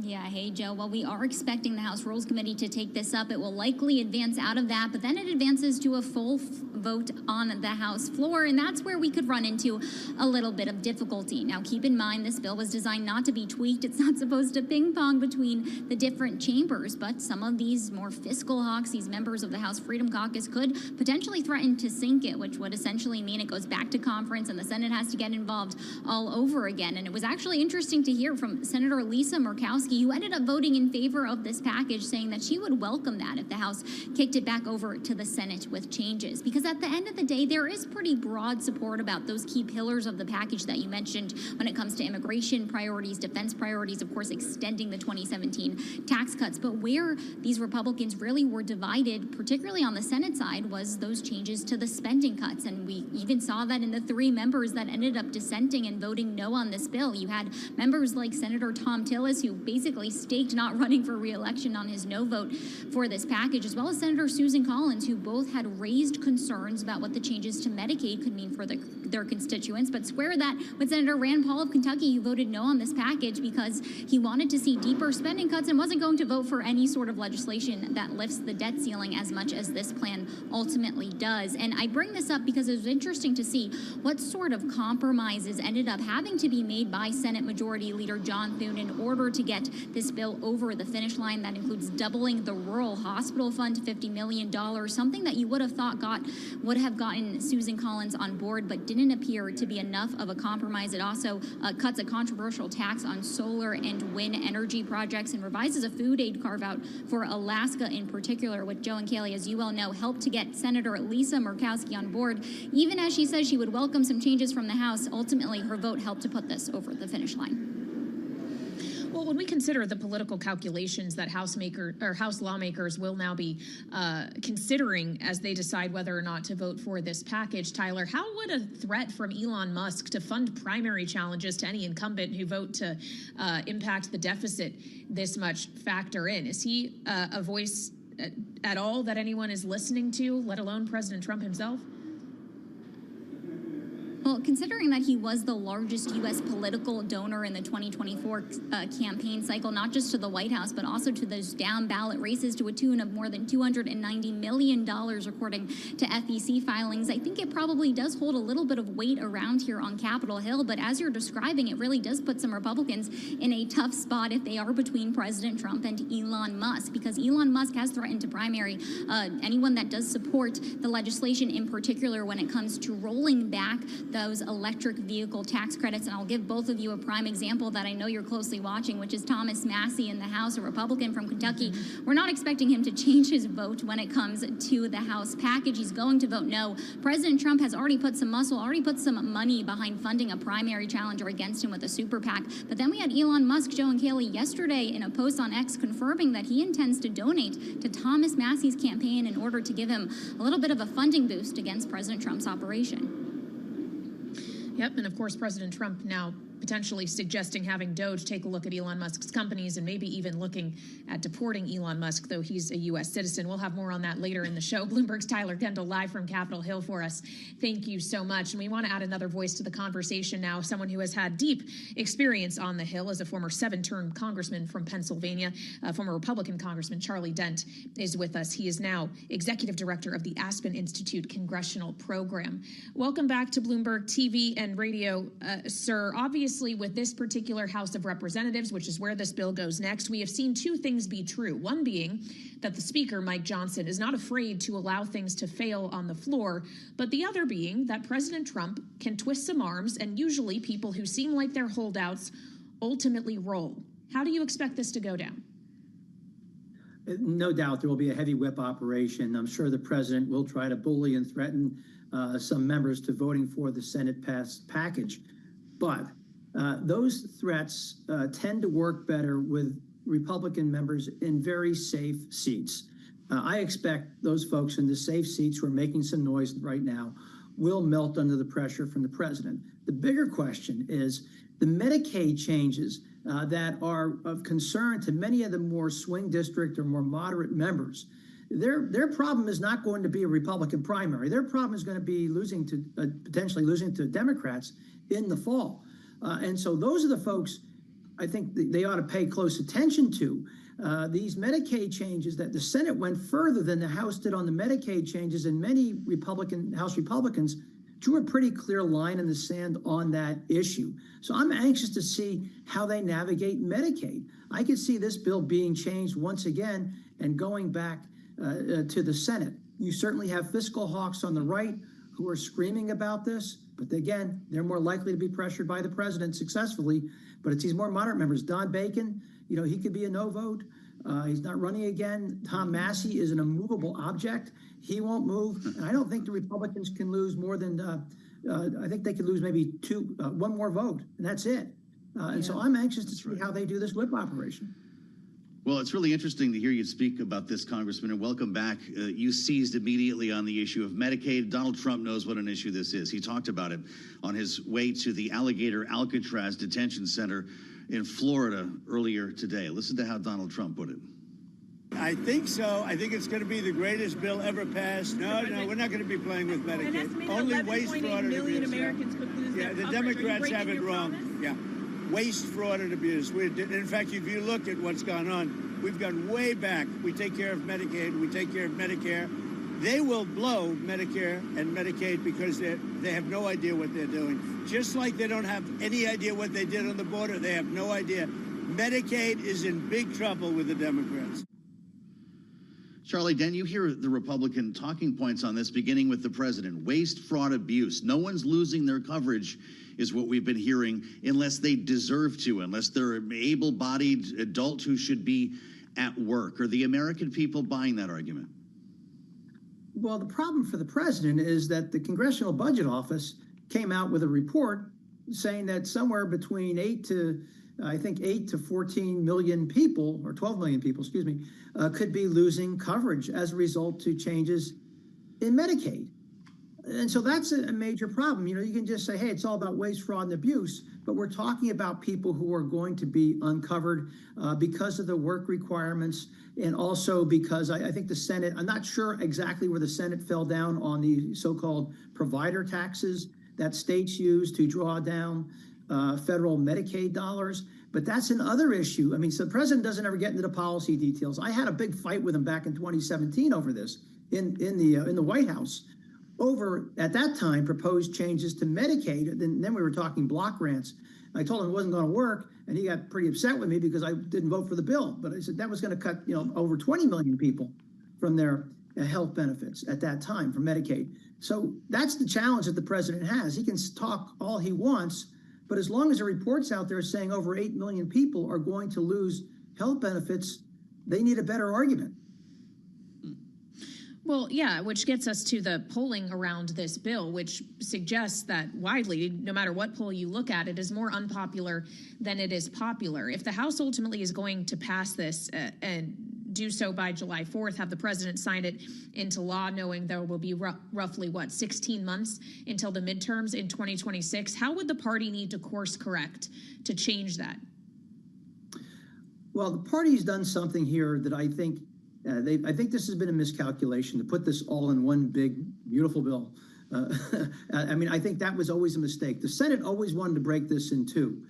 Yeah, hey, Joe. Well, we are expecting the House Rules Committee to take this up. It will likely advance out of that, but then it advances to a full vote on the House floor, and that's where we could run into a little bit of difficulty. Now, keep in mind, this bill was designed not to be tweaked. It's not supposed to ping pong between the different chambers, but some of these more fiscal hawks, these members of the House Freedom Caucus, could potentially threaten to sink it, which would essentially mean it goes back to conference and the Senate has to get involved all over again. And it was actually interesting to hear from Senator Lisa Murkowski, who ended up voting in favor of this package, saying that she would welcome that if the House kicked it back over to the Senate with changes. Because at the end of the day, there is pretty broad support about those key pillars of the package that you mentioned when it comes to immigration priorities, defense priorities, of course, extending the 2017 tax cuts. But where these Republicans really were divided, particularly on the Senate side, was those changes to the spending cuts. And we even saw that in the 3 members that ended up dissenting and voting no on this bill. You had members like Senator Tom Tillis, who basically staked not running for re-election on his no vote for this package, as well as Senator Susan Collins, who both had raised concerns about what the changes to Medicaid could mean for their constituents, but square that with Senator Rand Paul of Kentucky, who voted no on this package because he wanted to see deeper spending cuts and wasn't going to vote for any sort of legislation that lifts the debt ceiling as much as this plan ultimately does. And I bring this up because it was interesting to see what sort of compromises ended up having to be made by Senate Majority Leader John Thune in order to get this bill over the finish line. That includes doubling the Rural Hospital Fund to $50 million, something that you would have thought would have gotten Susan Collins on board, but didn't appear to be enough of a compromise. It also cuts a controversial tax on solar and wind energy projects and revises a food aid carve-out for Alaska in particular, which Joe and Kaylee, as you well know, helped to get Senator Lisa Murkowski on board. Even as she says she would welcome some changes from the House, ultimately her vote helped to put this over the finish line. Well, when we consider the political calculations that House lawmakers will now be considering as they decide whether or not to vote for this package, Tyler, how would a threat from Elon Musk to fund primary challenges to any incumbent who vote to impact the deficit this much factor in? Is he a voice at all that anyone is listening to, let alone President Trump himself? Well, considering that he was the largest U.S. political donor in the 2024 campaign cycle, not just to the White House, but also to those down ballot races to a tune of more than $290 million, according to FEC filings, I think it probably does hold a little bit of weight around here on Capitol Hill. But as you're describing, it really does put some Republicans in a tough spot if they are between President Trump and Elon Musk, because Elon Musk has threatened to primary anyone that does support the legislation, in particular when it comes to rolling back those electric vehicle tax credits. And I'll give both of you a prime example that I know you're closely watching, which is Thomas Massey in the House, a Republican from Kentucky. We're not expecting him to change his vote when it comes to the House package. He's going to vote no. President Trump has already put some muscle, already put some money behind funding a primary challenger against him with a super PAC. But then we had Elon Musk, Joe and Kaylee, yesterday in a post on X confirming that he intends to donate to Thomas Massey's campaign in order to give him a little bit of a funding boost against President Trump's operation. Yep, and of course, President Trump now potentially suggesting having DOJ take a look at Elon Musk's companies and maybe even looking at deporting Elon Musk, though he's a U.S. citizen. We'll have more on that later in the show. Bloomberg's Tyler Kendall live from Capitol Hill for us. Thank you so much. And we want to add another voice to the conversation now, someone who has had deep experience on the Hill as a former 7-term congressman from Pennsylvania. Former Republican Congressman Charlie Dent is with us. He is now executive director of the Aspen Institute Congressional Program. Welcome back to Bloomberg TV and radio, sir. Obviously, with this particular House of Representatives, which is where this bill goes next, we have seen two things be true. One being that the Speaker, Mike Johnson, is not afraid to allow things to fail on the floor, but the other being that President Trump can twist some arms, and usually people who seem like they're holdouts ultimately roll. How do you expect this to go down? No doubt there will be a heavy whip operation. I'm sure the president will try to bully and threaten some members to voting for the Senate passed package. But those threats tend to work better with Republican members in very safe seats. I expect those folks in the safe seats who are making some noise right now will melt under the pressure from the president. The bigger question is the Medicaid changes that are of concern to many of the more swing district or more moderate members. Their problem is not going to be a Republican primary. Their problem is going to be potentially losing to Democrats in the fall. And so those are the folks I think they ought to pay close attention to. these Medicaid changes, that the Senate went further than the House did on the Medicaid changes, and many House Republicans drew a pretty clear line in the sand on that issue. So I'm anxious to see how they navigate Medicaid. I could see this bill being changed once again and going back to the Senate. You certainly have fiscal hawks on the right who are screaming about this, but again, they're more likely to be pressured by the president successfully. But it's these more moderate members. Don Bacon, he could be a no vote. He's not running again. Tom Massey is an immovable object. He won't move. And I don't think the Republicans can lose more than, I think they could lose maybe one more vote, and that's it. And so I'm anxious to see how they do this whip operation. Well, it's really interesting to hear you speak about this, Congressman, and welcome back. You seized immediately on the issue of Medicaid. Donald Trump knows what an issue this is. He talked about it on his way to the Alligator Alcatraz Detention Center in Florida earlier today. Listen to how Donald Trump put it. I think so. I think it's going to be the greatest bill ever passed. No, we're not going to be playing with Medicaid. Only waste, fraud, and abuse. Americans could lose the Democrats have it wrong. Yeah. Waste, fraud, and abuse. In fact, if you look at what's gone on, we've gone way back. We take care of Medicaid. We take care of Medicare. They will blow Medicare and Medicaid because they have no idea what they're doing. Just like they don't have any idea what they did on the border, they have no idea. Medicaid is in big trouble with the Democrats. Charlie Den, you hear the Republican talking points on this, beginning with the president. Waste, fraud, abuse. No one's losing their coverage is what we've been hearing, unless they deserve to, unless they're an able-bodied adult who should be at work. Are the American people buying that argument? Well, the problem for the president is that the Congressional Budget Office came out with a report saying that somewhere between 8 to 14 million people, or 12 million people, could be losing coverage as a result to changes in Medicaid. And so that's a major problem. You can just say, hey, it's all about waste, fraud, and abuse, but we're talking about people who are going to be uncovered because of the work requirements, and also because I think the Senate, I'm not sure exactly where the Senate fell down on the so-called provider taxes that states use to draw down federal Medicaid dollars. But that's another issue. So the president doesn't ever get into the policy details. I had a big fight with him back in 2017 over this in the White House. Over, at that time, proposed changes to Medicaid. Then we were talking block grants. I told him it wasn't going to work, and he got pretty upset with me because I didn't vote for the bill. But I said that was going to cut, over 20 million people from their health benefits at that time from Medicaid. So that's the challenge that the president has. He can talk all he wants, but as long as the reports out there saying over 8 million people are going to lose health benefits, they need a better argument. Well, yeah, which gets us to the polling around this bill, which suggests that widely, no matter what poll you look at, it is more unpopular than it is popular. If the House ultimately is going to pass this and do so by July 4th, have the president sign it into law, knowing there will be roughly, 16 months until the midterms in 2026, how would the party need to course correct to change that? Well, the party's done something here that I think I think this has been a miscalculation to put this all in one big, beautiful bill. I think that was always a mistake. The Senate always wanted to break this in two.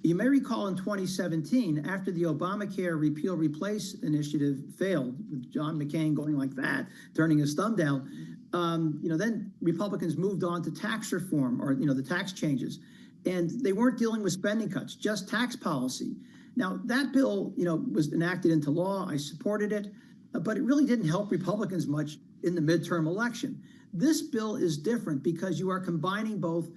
You may recall in 2017, after the Obamacare Repeal Replace initiative failed, with John McCain going like that, turning his thumb down, then Republicans moved on to tax reform, or the tax changes, and they weren't dealing with spending cuts, just tax policy. Now that bill, was enacted into law. I supported it, but it really didn't help Republicans much in the midterm election. This bill is different because you are combining both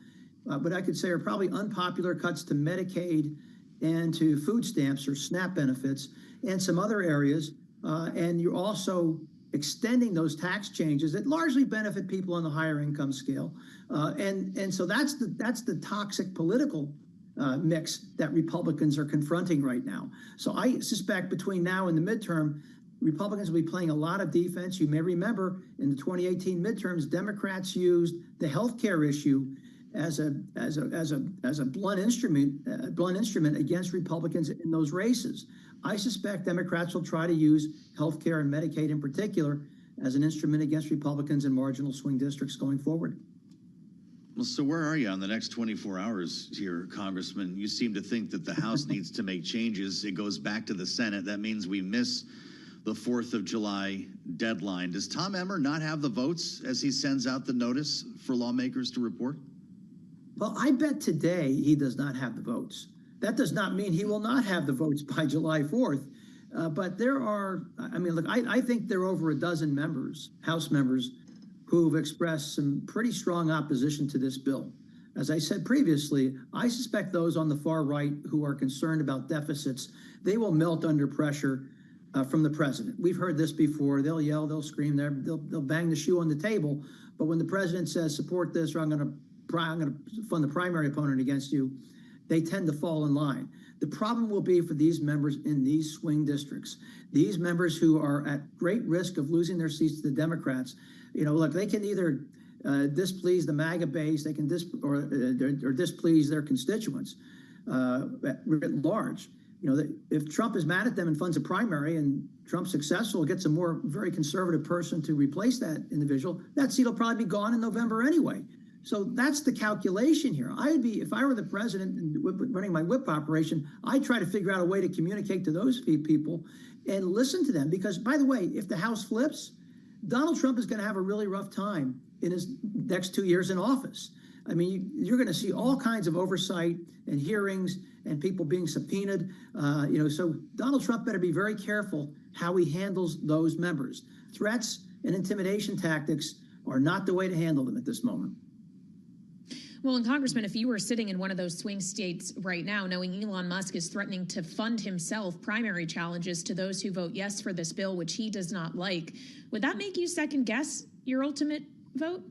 what I could say are probably unpopular cuts to Medicaid and to food stamps or SNAP benefits and some other areas. And you're also extending those tax changes that largely benefit people on the higher income scale. And so that's the toxic political mix that Republicans are confronting right now. So I suspect between now and the midterm, Republicans will be playing a lot of defense. You may remember in the 2018 midterms, Democrats used the health care issue as a blunt instrument against Republicans in those races. I suspect Democrats will try to use health care and Medicaid in particular as an instrument against Republicans in marginal swing districts going forward. Well, so where are you on the next 24 hours here, Congressman? You seem to think that the House needs to make changes. It goes back to the Senate. That means we miss the 4th of July deadline. Does Tom Emmer not have the votes as he sends out the notice for lawmakers to report? Well, I bet today he does not have the votes. That does not mean he will not have the votes by July 4th. But there are, I mean, look, I think there are over a dozen members, House members, who've expressed some pretty strong opposition to this bill. As I said previously, I suspect those on the far right who are concerned about deficits, they will melt under pressure from the president. We've heard this before. They'll yell, they'll scream, they'll bang the shoe on the table. But when the president says, support this, or I'm going to fund the primary opponent against you, they tend to fall in line. The problem will be for these members in these swing districts, these members who are at great risk of losing their seats to the Democrats. You know, look, they can either displease the MAGA base, they can displease their constituents writ large. You know, if Trump is mad at them and funds a primary and Trump's successful, gets a more very conservative person to replace that individual, that seat will probably be gone in November anyway. So that's the calculation here. If I were the president and running my whip operation, I'd try to figure out a way to communicate to those people and listen to them. Because, by the way, if the House flips, Donald Trump is going to have a really rough time in his next 2 years in office. I mean, you're going to see all kinds of oversight and hearings and people being subpoenaed. So Donald Trump better be very careful how he handles those members. Threats and intimidation tactics are not the way to handle them at this moment. Well, and Congressman, if you were sitting in one of those swing states right now, knowing Elon Musk is threatening to fund himself primary challenges to those who vote yes for this bill, which he does not like, would that make you second guess your ultimate vote?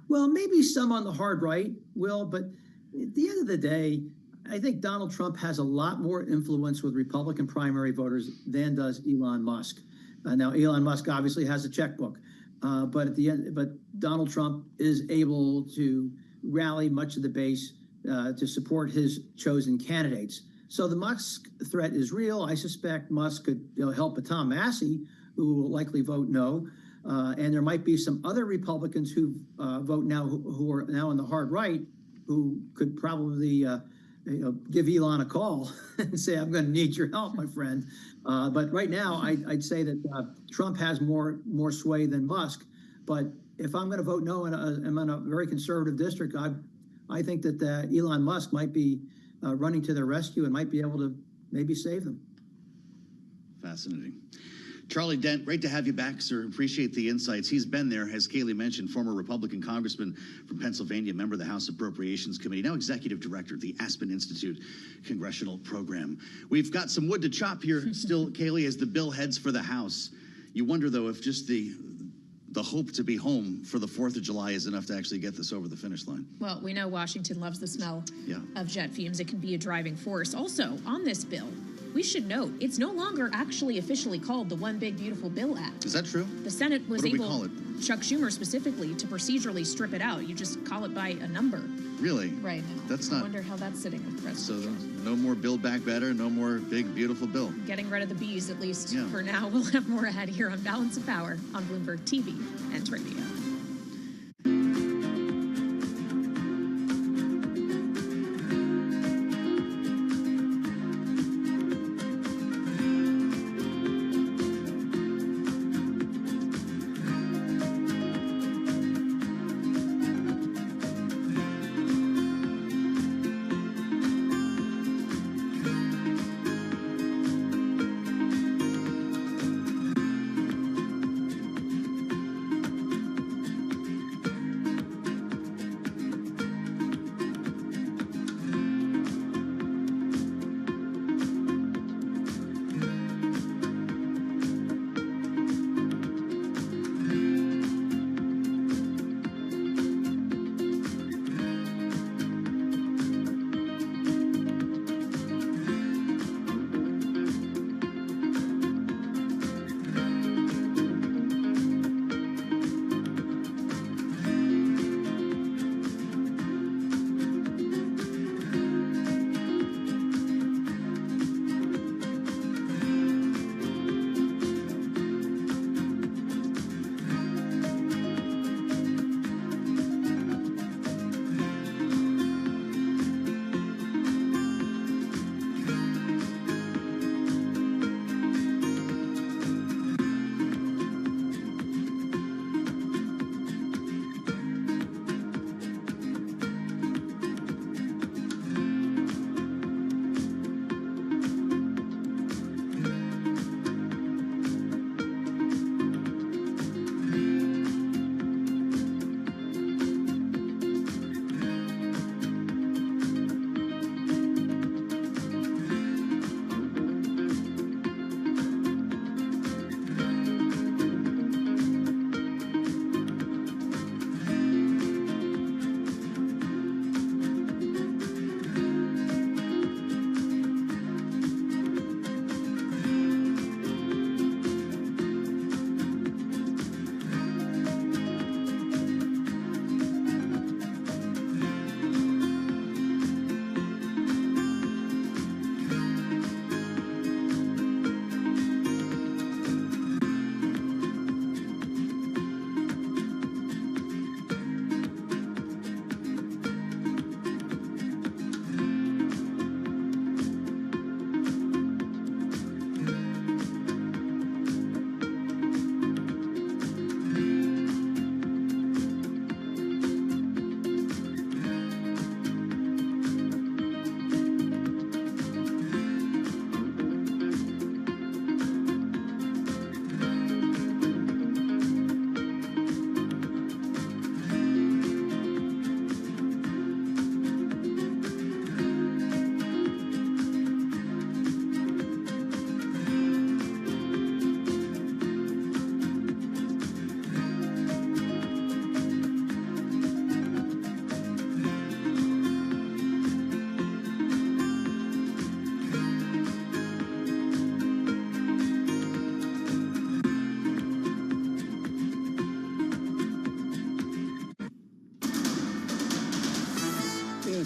Well, maybe some on the hard right will, but at the end of the day, I think Donald Trump has a lot more influence with Republican primary voters than does Elon Musk. Now, Elon Musk obviously has a checkbook. But at the end, Donald Trump is able to rally much of the base to support his chosen candidates. So the Musk threat is real. I suspect Musk could help a Tom Massey, who will likely vote no. And there might be some other Republicans who vote now, who are now on the hard right, who could probably give Elon a call and say, I'm going to need your help, my friend. But right now, I'd say that Trump has more sway than Musk. But if I'm going to vote no and I'm in a very conservative district, I think that Elon Musk might be running to their rescue and might be able to maybe save them. Fascinating. Charlie Dent, great to have you back, sir. Appreciate the insights. He's been there, as Kayleigh mentioned, former Republican congressman from Pennsylvania, member of the House Appropriations Committee, now executive director of the Aspen Institute Congressional Program. We've got some wood to chop here still, Kayleigh, as the bill heads for the House. You wonder, though, if just the hope to be home for the 4th of July is enough to actually get this over the finish line. Well, we know Washington loves the smell of jet fumes. It can be a driving force. Also, on this bill, we should note, it's no longer actually officially called the One Big Beautiful Bill Act. Is that true? The Senate was able, Chuck Schumer specifically, to procedurally strip it out. You just call it by a number. Really? Right now. That's I wonder how that's sitting with President Trump. So no more Build Back Better, no more Big Beautiful Bill. Getting rid of the bees, at least for now. We'll have more ahead here on Balance of Power on Bloomberg TV and radio.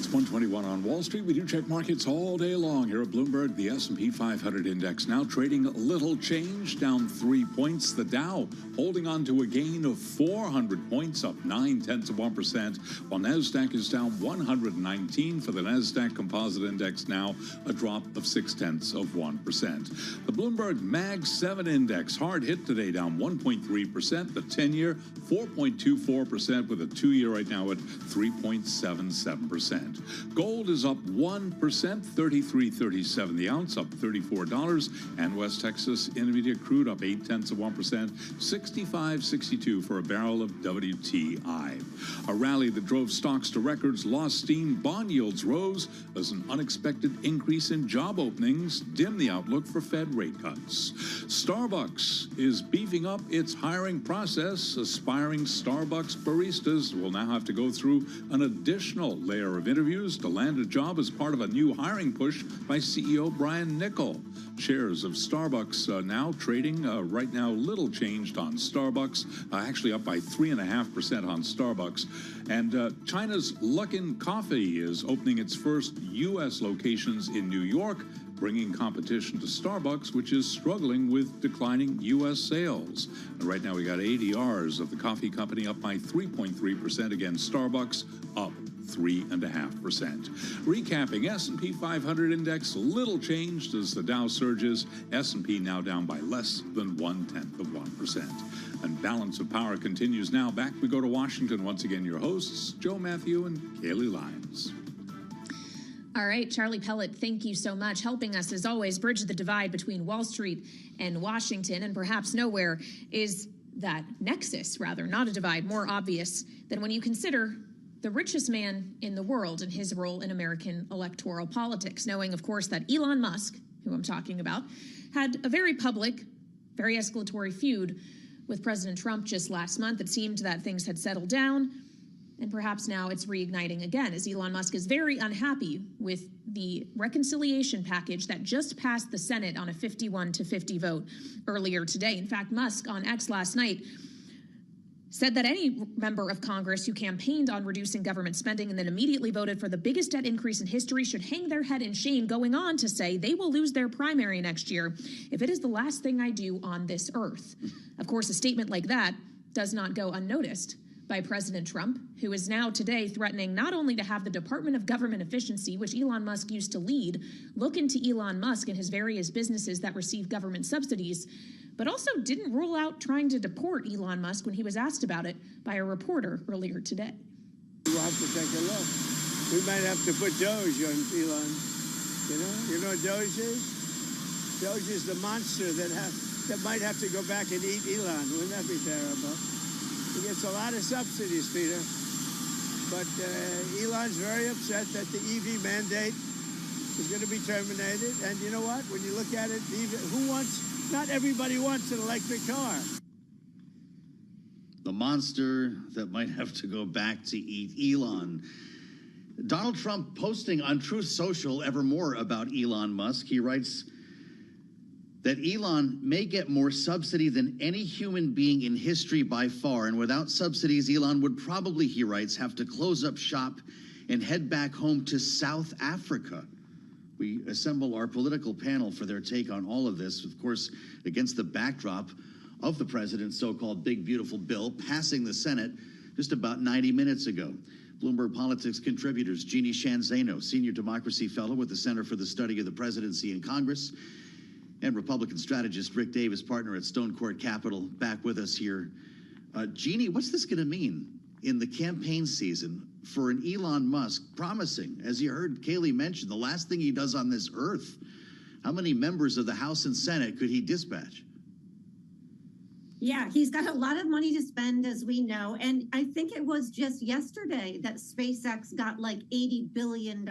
It's 121 on Wall Street. We do check markets all day long here at Bloomberg. The S&P 500 index now trading little change, down 3 points. The Dow holding on to a gain of 400 points, up 0.9%, while NASDAQ is down 119 for the NASDAQ Composite Index, now a drop of 0.6%. The Bloomberg Mag 7 Index hard hit today, down 1.3%. The 10-year 4.24%, with a 2-year right now at 3.77%. Gold is up 1%, $33.37 the ounce, up $34. And West Texas Intermediate crude up 0.8%, $65.62 for a barrel of WTI. A rally that drove stocks to records lost steam. Bond yields rose as an unexpected increase in job openings dimmed the outlook for Fed rate cuts. Starbucks is beefing up its hiring process. Aspiring Starbucks baristas will now have to go through an additional layer of interviews to land a job as part of a new hiring push by CEO Brian Niccol. Shares of Starbucks now trading right now little changed on Starbucks, actually up by 3.5% on Starbucks. And China's Luckin Coffee is opening its first U.S. locations in New York, bringing competition to Starbucks, which is struggling with declining U.S. sales. And right now we got ADRs of the coffee company up by 3.3%. Again, Starbucks up 3.5%. Recapping, S&P 500 index little changed as the Dow surges. S&P now down by less than 0.1%. And balance of power continues now. Back we go to Washington. Once again, your hosts, Joe Matthew and Kaylee Lyons. All right, Charlie Pellet, thank you so much, helping us, as always, bridge the divide between Wall Street and Washington. And perhaps nowhere is that nexus, rather, not a divide, more obvious than when you consider the richest man in the world and his role in American electoral politics, knowing, of course, that Elon Musk, who I'm talking about, had a very public, very escalatory feud with President Trump just last month. It seemed that things had settled down, and perhaps now it's reigniting again, as Elon Musk is very unhappy with the reconciliation package that just passed the Senate on a 51-50 vote earlier today. In fact, Musk on X last night said that any member of Congress who campaigned on reducing government spending and then immediately voted for the biggest debt increase in history should hang their head in shame, going on to say they will lose their primary next year if it is the last thing I do on this earth. Of course, a statement like that does not go unnoticed by President Trump, who is now today threatening not only to have the Department of Government Efficiency, which Elon Musk used to lead, look into Elon Musk and his various businesses that receive government subsidies, but also didn't rule out trying to deport Elon Musk when he was asked about it by a reporter earlier today. We'll have to take a look. We might have to put Doge on Elon. You know what Doge is? Doge is the monster that might have to go back and eat Elon. Wouldn't that be terrible? He gets a lot of subsidies, Peter. But Elon's very upset that the EV mandate is going to be terminated. And you know what? When you look at it, not everybody wants an electric car. The monster that might have to go back to eat Elon. Donald Trump posting on Truth Social ever more about Elon Musk. He writes that Elon may get more subsidy than any human being in history by far. And without subsidies, Elon would probably, he writes, have to close up shop and head back home to South Africa. We assemble our political panel for their take on all of this, of course, against the backdrop of the president's so-called big, beautiful bill passing the Senate just about 90 minutes ago. Bloomberg Politics contributors Jeannie Shanzano, senior democracy fellow with the Center for the Study of the Presidency and Congress, and Republican strategist Rick Davis, partner at Stone Court Capital, back with us here. Jeannie, what's this going to mean in the campaign season for an Elon Musk promising, as you heard Kaylee mention, the last thing he does on this earth? How many members of the House and Senate could he dispatch? Yeah, he's got a lot of money to spend, as we know. And I think it was just yesterday that SpaceX got like $80 billion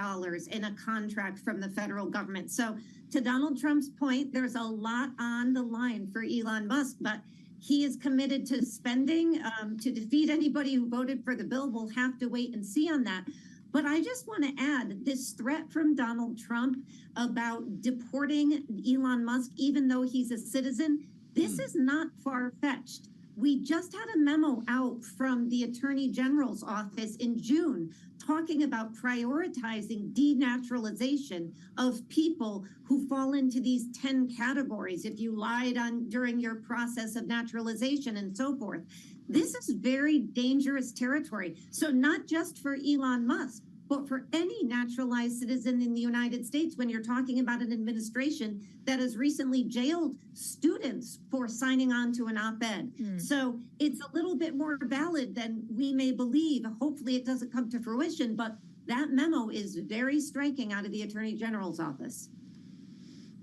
in a contract from the federal government. So to Donald Trump's point, there's a lot on the line for Elon Musk, but he is committed to spending to defeat anybody who voted for the bill. We'll have to wait and see on that. But I just want to add this threat from Donald Trump about deporting Elon Musk, even though he's a citizen. This is not far-fetched. We just had a memo out from the Attorney General's office in June talking about prioritizing denaturalization of people who fall into these 10 categories if you lied on during your process of naturalization and so forth. This is very dangerous territory. So not just for Elon Musk, but for any naturalized citizen in the United States, when you're talking about an administration that has recently jailed students for signing on to an op-ed. So it's a little bit more valid than we may believe. Hopefully it doesn't come to fruition, but that memo is very striking out of the Attorney General's office.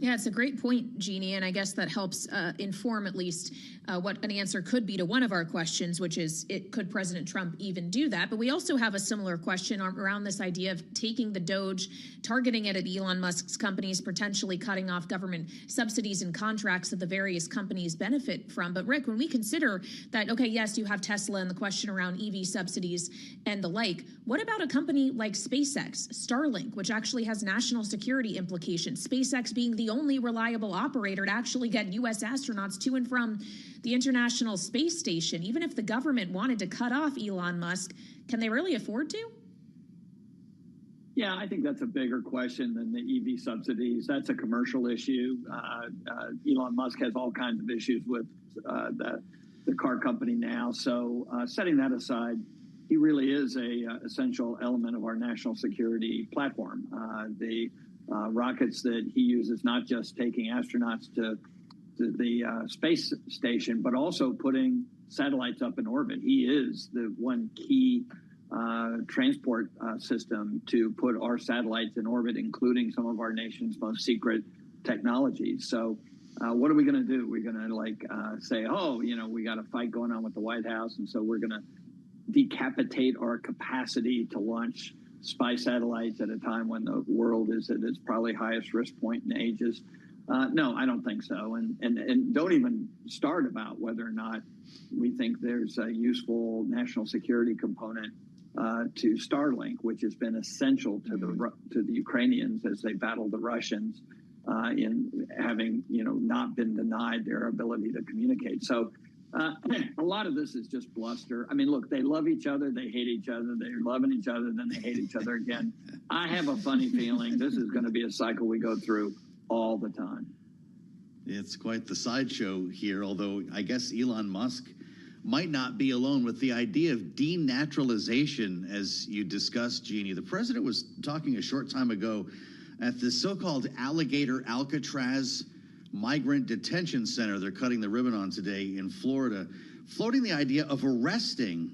Yeah, it's a great point, Jeannie, and I guess that helps inform at least what an answer could be to one of our questions, which is, could President Trump even do that? But we also have a similar question around this idea of taking the Doge, targeting it at Elon Musk's companies, potentially cutting off government subsidies and contracts that the various companies benefit from. But Rick, when we consider that, okay, yes, you have Tesla and the question around EV subsidies and the like, what about a company like SpaceX, Starlink, which actually has national security implications, SpaceX being the only reliable operator to actually get U.S. astronauts to and from the International Space Station? Even if the government wanted to cut off Elon Musk, can they really afford to? Yeah, I think that's a bigger question than the EV subsidies. That's a commercial issue. Elon Musk has all kinds of issues with the car company now. So setting that aside, he really is a essential element of our national security platform. The rockets that he uses, not just taking astronauts to the space station, but also putting satellites up in orbit. He is the one key transport system to put our satellites in orbit, including some of our nation's most secret technologies. So what are we going to do? We're going to say, oh, you know, we got a fight going on with the White House, and so we're going to decapitate our capacity to launch spy satellites at a time when the world is at its probably highest risk point in ages. No, I don't think so. And don't even start about whether or not we think there's a useful national security component to Starlink, which has been essential to the Ukrainians as they battle the Russians in having, you know, not been denied their ability to communicate. So a lot of this is just bluster. I mean, look, they love each other, they hate each other, they're loving each other, then they hate each other again. I have a funny feeling this is going to be a cycle we go through all the time. It's quite the sideshow here, although I guess Elon Musk might not be alone with the idea of denaturalization, as you discussed, Jeannie. The president was talking a short time ago at the so-called Alligator Alcatraz migrant detention center they're cutting the ribbon on today in Florida, floating the idea of arresting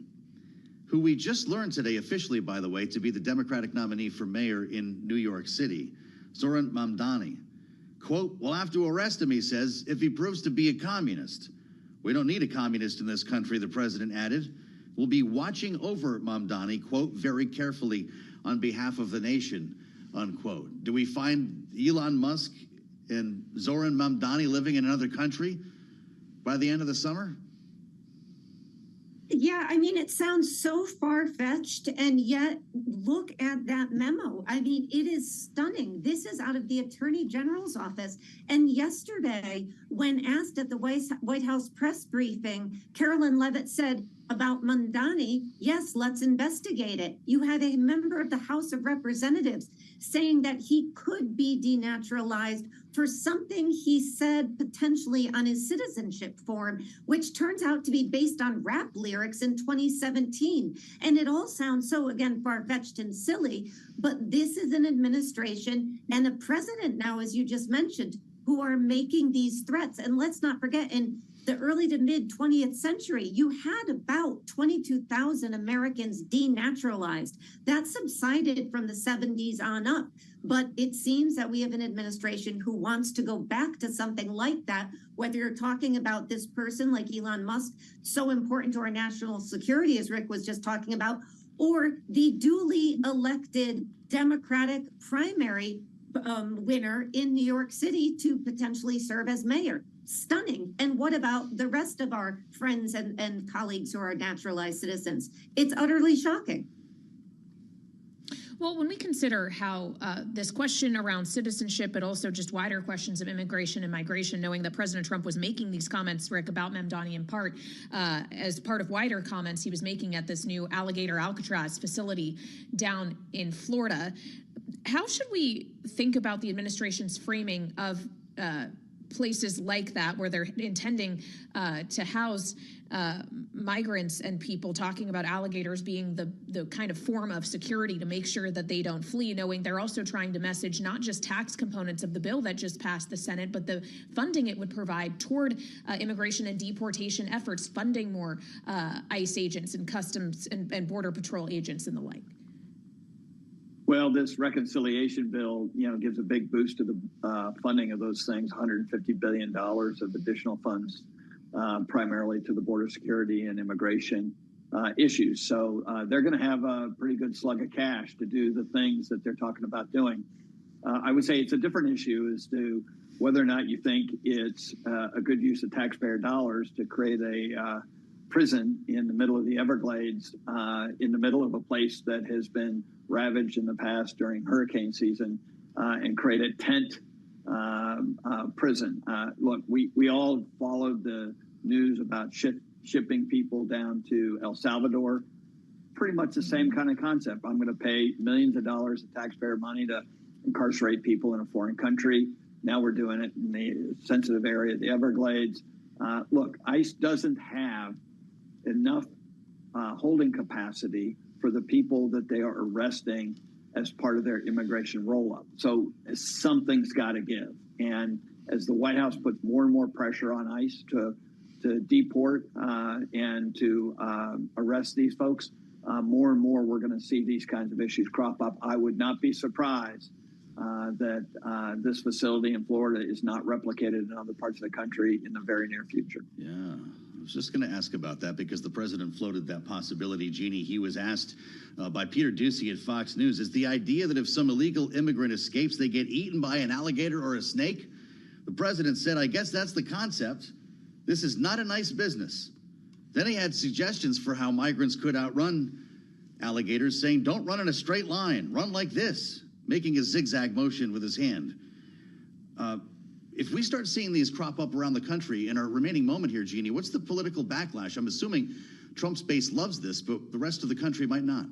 who we just learned today, officially, by the way, to be the Democratic nominee for mayor in New York City, Zoran Mamdani. Quote, we'll have to arrest him, he says, if he proves to be a communist. We don't need a communist in this country, the president added. We'll be watching over Mamdani, quote, very carefully on behalf of the nation, unquote. Do we find Elon Musk and Zoran Mamdani living in another country by the end of the summer? Yeah, I mean, it sounds so far-fetched, and yet look at that memo. I mean, it is stunning. This is out of the Attorney General's office. And yesterday, when asked at the White House press briefing, Carolyn Leavitt said about Mamdani, yes, let's investigate it. You had a member of the House of Representatives saying that he could be denaturalized for something he said potentially on his citizenship form, which turns out to be based on rap lyrics in 2017. And it all sounds so, again, far-fetched and silly, but this is an administration and a president now, as you just mentioned, who are making these threats. And let's not forget, in the early to mid 20th century, you had about 22,000 Americans denaturalized. That subsided from the 70s on up. But it seems that we have an administration who wants to go back to something like that, whether you're talking about this person like Elon Musk, so important to our national security, as Rick was just talking about, or the duly elected Democratic primary winner in New York City to potentially serve as mayor. Stunning. And what about the rest of our friends and colleagues who are naturalized citizens? It's utterly shocking. Well, when we consider how this question around citizenship, but also just wider questions of immigration and migration, knowing that President Trump was making these comments, Rick, about Mamdani in part, as part of wider comments he was making at this new Alligator Alcatraz facility down in Florida, how should we think about the administration's framing of places like that where they're intending to house migrants and people, talking about alligators being the kind of form of security to make sure that they don't flee, knowing they're also trying to message not just tax components of the bill that just passed the Senate, but the funding it would provide toward immigration and deportation efforts, funding more ICE agents and customs and border patrol agents and the like. Well, this reconciliation bill, gives a big boost to the funding of those things, $150 billion of additional funds, primarily to the border security and immigration issues. So they're going to have a pretty good slug of cash to do the things that they're talking about doing. I would say it's a different issue as to whether or not you think it's a good use of taxpayer dollars to create a prison in the middle of the Everglades, in the middle of a place that has been ravaged in the past during hurricane season, and create a tent prison. Look, we all followed the news about shipping people down to El Salvador. Pretty much the same kind of concept. I'm going to pay millions of dollars of taxpayer money to incarcerate people in a foreign country. Now we're doing it in the sensitive area of the Everglades. Look, ICE doesn't have enough holding capacity for the people that they are arresting as part of their immigration roll-up. So something's got to give. And as the White House puts more and more pressure on ICE to deport and to arrest these folks, more and more we're going to see these kinds of issues crop up. I would not be surprised that this facility in Florida is not replicated in other parts of the country in the very near future. Yeah. I was just going to ask about that because the president floated that possibility. Jeannie, he was asked by Peter Doocy at Fox News, is the idea that if some illegal immigrant escapes, they get eaten by an alligator or a snake? The president said, I guess that's the concept. This is not a nice business. Then he had suggestions for how migrants could outrun alligators, saying, don't run in a straight line, run like this, making a zigzag motion with his hand. If we start seeing these crop up around the country in our remaining moment here, Jeannie, what's the political backlash? I'm assuming Trump's base loves this, but the rest of the country might not.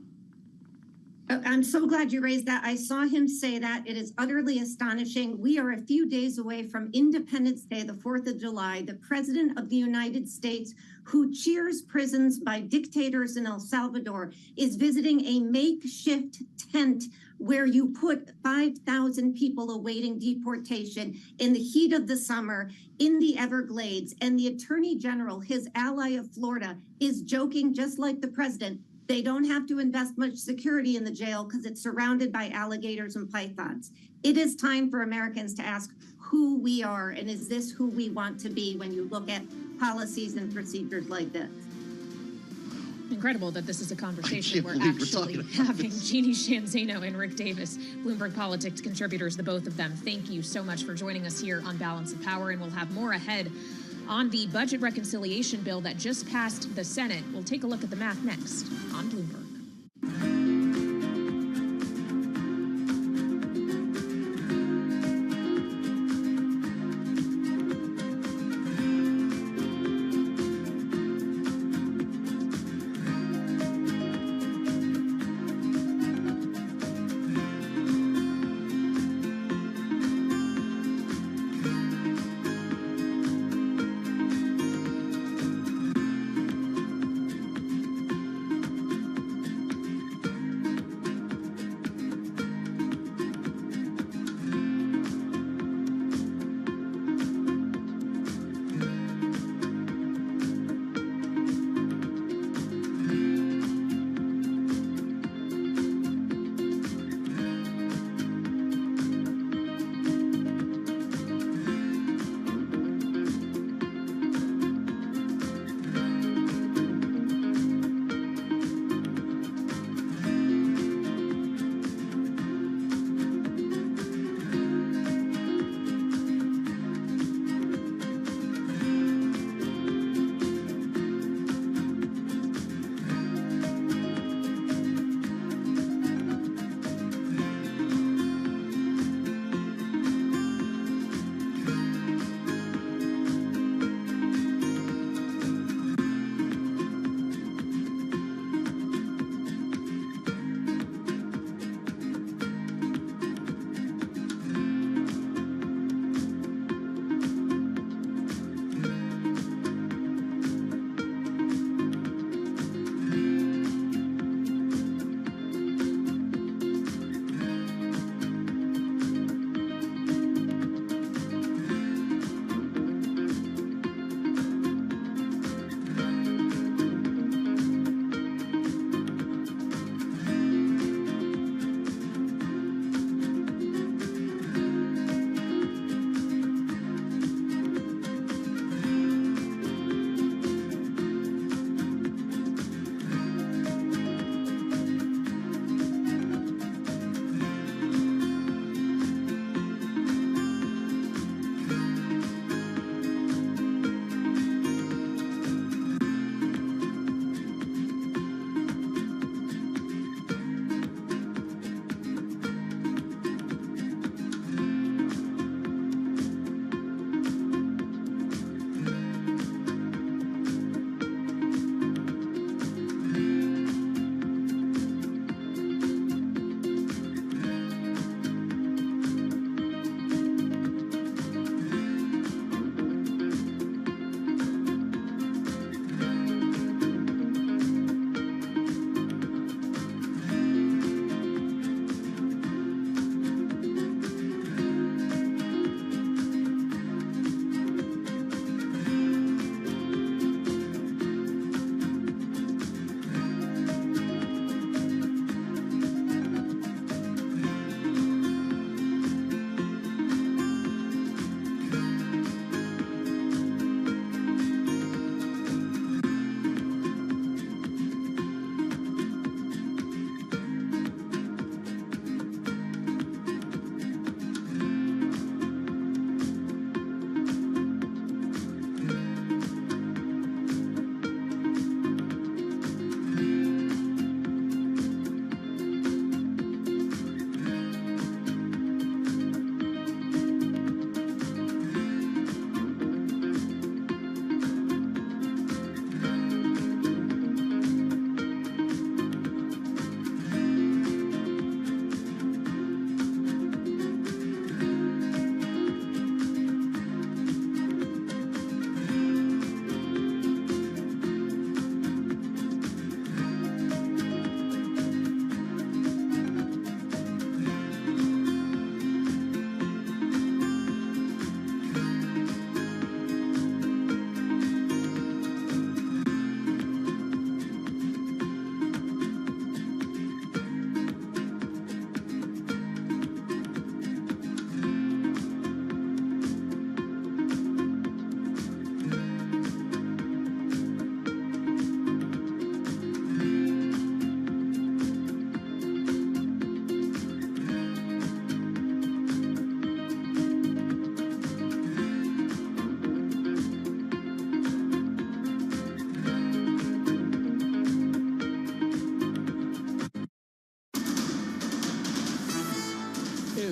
I'm so glad you raised that. I saw him say that. It is utterly astonishing. We are a few days away from Independence Day, the 4th of July. The President of the United States, who cheers prisons by dictators in El Salvador, is visiting a makeshift tent where you put 5,000 people awaiting deportation in the heat of the summer in the Everglades. And the Attorney General, his ally of Florida, is joking just like the president. They don't have to invest much security in the jail because it's surrounded by alligators and pythons. It is time for Americans to ask who we are and is this who we want to be when you look at policies and procedures like this. Incredible that this is a conversation we're actually having. Jeannie Shanzano and Rick Davis, Bloomberg Politics contributors, the both of them. Thank you so much for joining us here on Balance of Power, and we'll have more ahead on the budget reconciliation bill that just passed the Senate. We'll take a look at the math next on Bloomberg.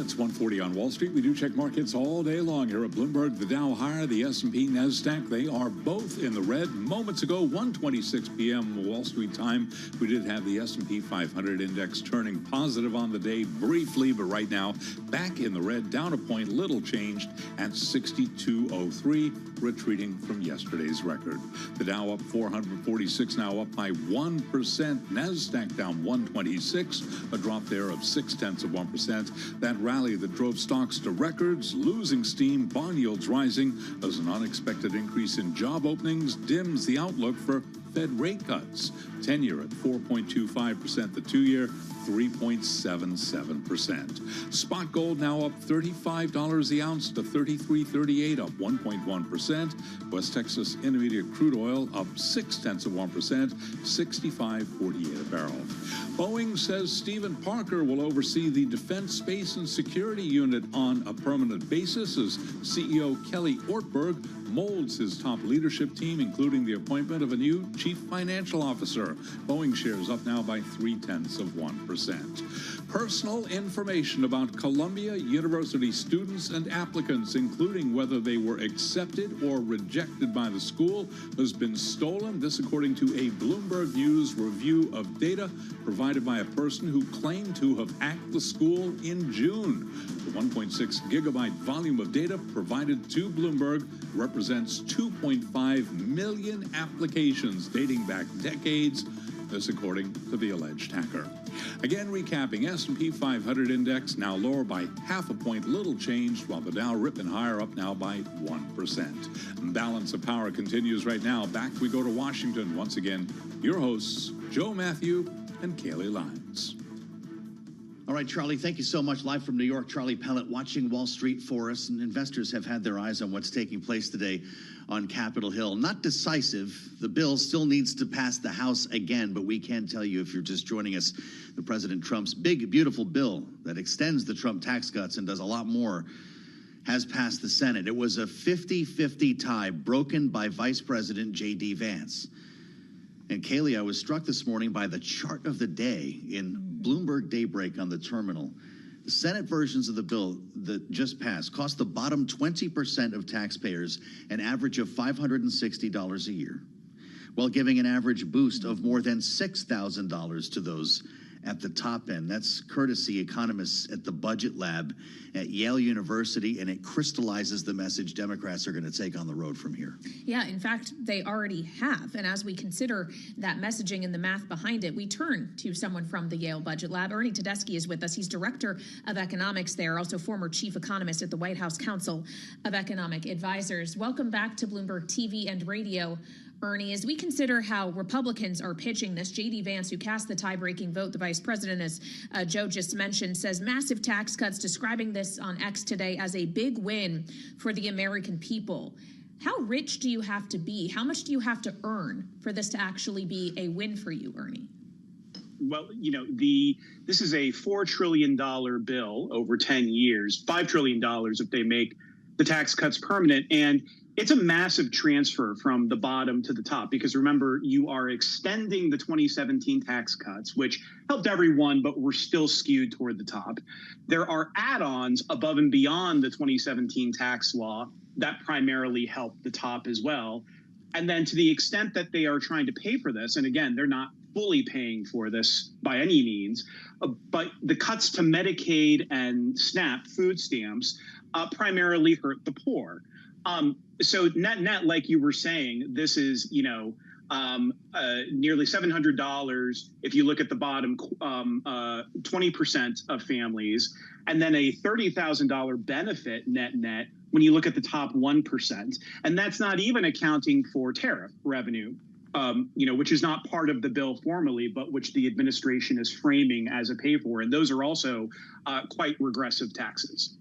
It's 1:40 on Wall Street. We do check markets all day long here at Bloomberg. The Dow higher, the S&P, NASDAQ, they are both in the red. Moments ago, 1:26 p.m. Wall Street time, we did have the S&P 500 index turning positive on the day briefly, but right now back in the red, down a point, little changed at 62.03, retreating from yesterday's record. The Dow up 446, now up by 1%. NASDAQ down 126, a drop there of 0.6%. That rally that drove stocks to records, losing steam, bond yields rising as an unexpected increase in job openings dims the outlook for Fed rate cuts. 10-year at 4.25%, the 2-year 3.77%. Spot gold now up $35 the ounce to $33.38, up 1.1%. West Texas Intermediate crude oil up 0.6%, $65.48 a barrel. Boeing says Stephen Parker will oversee the Defense, Space, and Security Unit on a permanent basis as CEO Kelly Ortberg molds his top leadership team, including the appointment of a new chief financial officer. Boeing shares up now by 0.3%. Personal information about Columbia University students and applicants, including whether they were accepted or rejected by the school, has been stolen. This according to a Bloomberg News review of data provided by a person who claimed to have hacked the school in June. The 1.6 gigabyte volume of data provided to Bloomberg represents 2.5 million applications dating back decades, this according to the alleged hacker. Again, recapping, S&P 500 index now lower by 0.5 point, little changed, while the Dow ripping higher, up now by 1%. Balance of power continues right now. Back we go to Washington. Once again, your hosts, Joe Matthew and Kaylee Lyons. All right, Charlie, thank you so much. Live from New York, Charlie Pellet watching Wall Street for us. And investors have had their eyes on what's taking place today on Capitol Hill. Not decisive. The bill still needs to pass the House again, but we can tell you, if you're just joining us, the President Trump's big, beautiful bill that extends the Trump tax cuts and does a lot more has passed the Senate. It was a 50-50 tie broken by Vice President J.D. Vance. And Kaylee, I was struck this morning by the chart of the day in Bloomberg Daybreak on the terminal. The Senate versions of the bill that just passed cost the bottom 20% of taxpayers an average of $560 a year, while giving an average boost of more than $6,000 to those at the top end. That's courtesy economists at the Budget Lab at Yale University, and it crystallizes the message Democrats are going to take on the road from here. Yeah, in fact, they already have. And as we consider that messaging and the math behind it, we turn to someone from the Yale Budget Lab. Ernie Tedeschi is with us. He's director of economics there, also former chief economist at the White House Council of Economic Advisors. Welcome back to Bloomberg TV and Radio, Ernie. As we consider how Republicans are pitching this, J.D. Vance, who cast the tie-breaking vote, the vice president, as Joe just mentioned, says massive tax cuts, describing this on X today as a big win for the American people. How rich do you have to be? How much do you have to earn for this to actually be a win for you, Ernie? Well, you know, this is a $4 trillion bill over 10 years, $5 trillion if they make the tax cuts permanent. And it's a massive transfer from the bottom to the top, because remember, you are extending the 2017 tax cuts, which helped everyone, but were still skewed toward the top. There are add-ons above and beyond the 2017 tax law that primarily help the top as well. And then to the extent that they are trying to pay for this, and again, they're not fully paying for this by any means, but the cuts to Medicaid and SNAP food stamps primarily hurt the poor. So net, like you were saying, this is, you know, nearly $700 if you look at the bottom 20% of families, and then a $30,000 benefit net when you look at the top 1%. And that's not even accounting for tariff revenue, you know, which is not part of the bill formally, but which the administration is framing as a pay for. And those are also quite regressive taxes.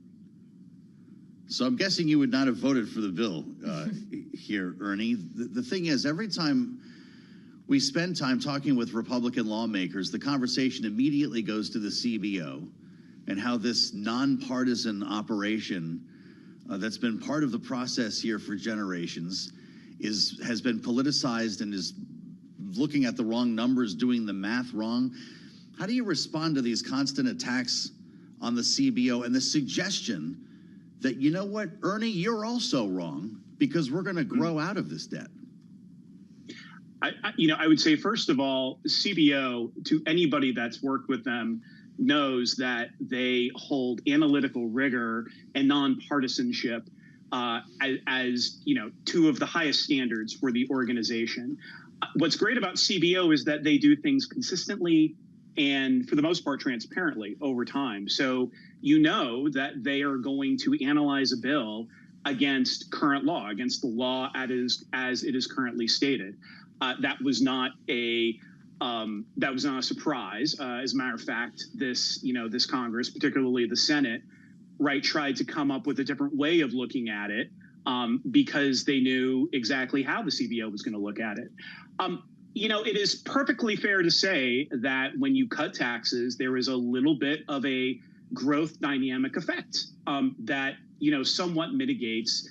So I'm guessing you would not have voted for the bill here, Ernie. The thing is, every time we spend time talking with Republican lawmakers, the conversation immediately goes to the CBO and how this nonpartisan operation that's been part of the process here for generations has been politicized and is looking at the wrong numbers, doing the math wrong. How do you respond to these constant attacks on the CBO and the suggestion that, you know what, Ernie, you're also wrong because we're going to grow out of this debt? I would say, first of all, CBO, to anybody that's worked with them, knows that they hold analytical rigor and nonpartisanship as two of the highest standards for the organization. What's great about CBO is that they do things consistently and, for the most part, transparently over time. So you know that they are going to analyze a bill against current law, against the law as it is currently stated. That was not a surprise. As a matter of fact, this Congress, particularly the Senate, tried to come up with a different way of looking at it because they knew exactly how the CBO was going to look at it. It is perfectly fair to say that when you cut taxes, there is a little bit of a growth dynamic effect that somewhat mitigates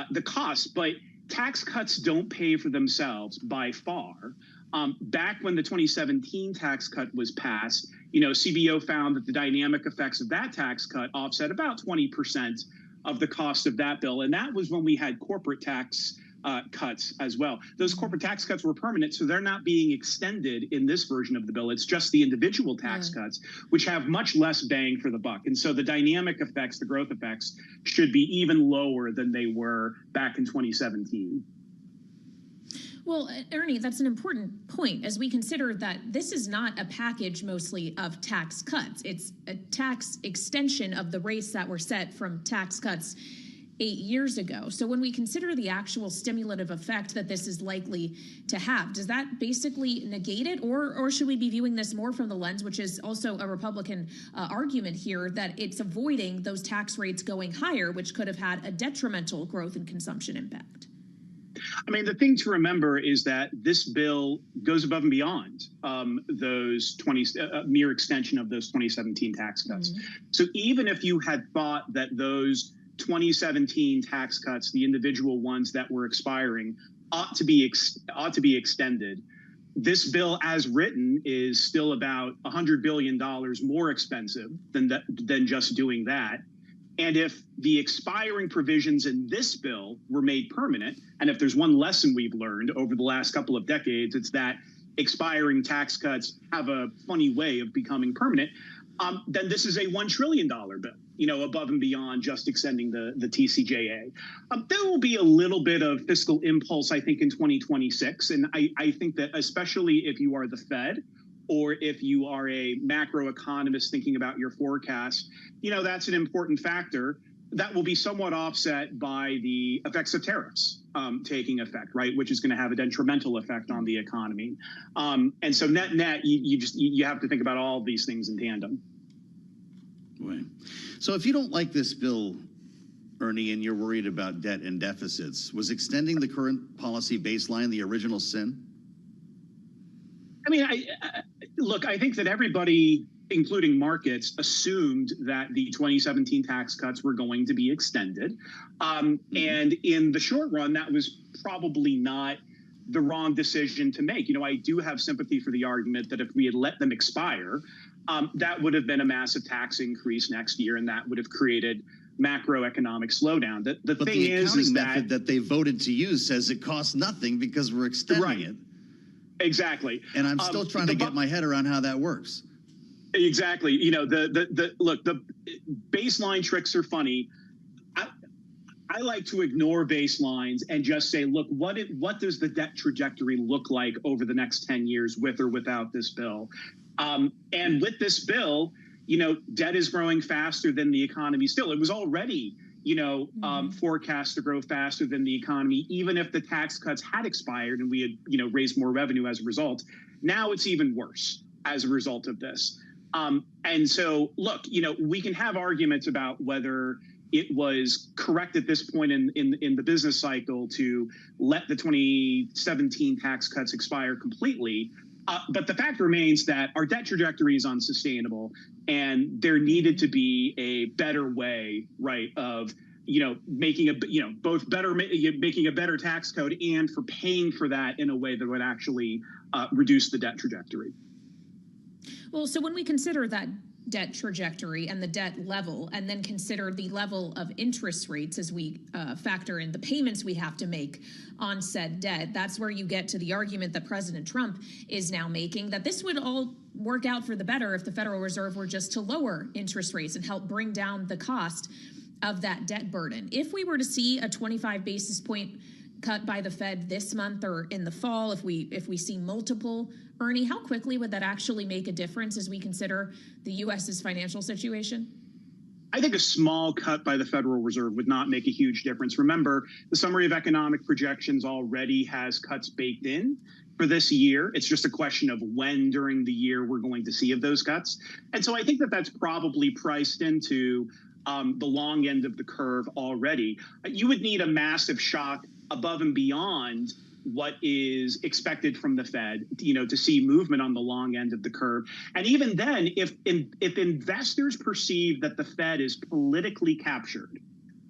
the cost, but tax cuts don't pay for themselves by far. Back when the 2017 tax cut was passed, CBO found that the dynamic effects of that tax cut offset about 20% of the cost of that bill. And that was when we had corporate tax cuts as well. Those corporate tax cuts were permanent, so they're not being extended in this version of the bill. It's just the individual tax cuts, which have much less bang for the buck. And so the dynamic effects, the growth effects, should be even lower than they were back in 2017. Well, Ernie, that's an important point as we consider that this is not a package mostly of tax cuts. It's a tax extension of the rates that were set from tax cuts 8 years ago. So when we consider the actual stimulative effect that this is likely to have, does that basically negate it? Or should we be viewing this more from the lens, which is also a Republican argument here, that it's avoiding those tax rates going higher, which could have had a detrimental growth and consumption impact? I mean, the thing to remember is that this bill goes above and beyond those mere extension of those 2017 tax cuts. Mm-hmm. So even if you had thought that those 2017 tax cuts, the individual ones that were expiring, ought to be extended, this bill as written is still about $100 billion more expensive than just doing that. And if the expiring provisions in this bill were made permanent, and if there's one lesson we've learned over the last couple of decades, it's that expiring tax cuts have a funny way of becoming permanent, then this is a $1 trillion bill, above and beyond just extending the TCJA. There will be a little bit of fiscal impulse, I think, in 2026. And I think that especially if you are the Fed, or if you are a macroeconomist thinking about your forecast, that's an important factor that will be somewhat offset by the effects of tariffs taking effect, right, which is going to have a detrimental effect on the economy. And so net, you have to think about all of these things in tandem. Right. So if you don't like this bill, Ernie, and you're worried about debt and deficits, was extending the current policy baseline the original sin? I mean, look, I think that everybody, including markets, assumed that the 2017 tax cuts were going to be extended. And in the short run, that was probably not the wrong decision to make. I do have sympathy for the argument that if we had let them expire, that would have been a massive tax increase next year, and that would have created macroeconomic slowdown. The thing is method that they voted to use says it costs nothing because we're extending it. Exactly. And I'm still trying to get my head around how that works. Exactly. The baseline tricks are funny. I like to ignore baselines and just say, look, what does the debt trajectory look like over the next 10 years with or without this bill? And with this bill, debt is growing faster than the economy still. It was already forecast to grow faster than the economy, even if the tax cuts had expired and we had, raised more revenue as a result. Now it's even worse as a result of this. And so, look, we can have arguments about whether it was correct at this point in the business cycle to let the 2017 tax cuts expire completely. But the fact remains that our debt trajectory is unsustainable, and there needed to be a better way, right, of making making a better tax code and for paying for that in a way that would actually reduce the debt trajectory. Well, so when we consider that debt trajectory and the debt level, and then consider the level of interest rates as we factor in the payments we have to make on said debt, that's where you get to the argument that President Trump is now making, that this would all work out for the better if the Federal Reserve were just to lower interest rates and help bring down the cost of that debt burden. If we were to see a 25 basis point cut by the Fed this month or in the fall, if we see multiple, Ernie, how quickly would that actually make a difference as we consider the U.S.'s financial situation? I think a small cut by the Federal Reserve would not make a huge difference. Remember, the summary of economic projections already has cuts baked in for this year. It's just a question of when during the year we're going to see of those cuts. And so I think that that's probably priced into the long end of the curve already. You would need a massive shock above and beyond what is expected from the Fed, to see movement on the long end of the curve. And even then, if investors perceive that the Fed is politically captured,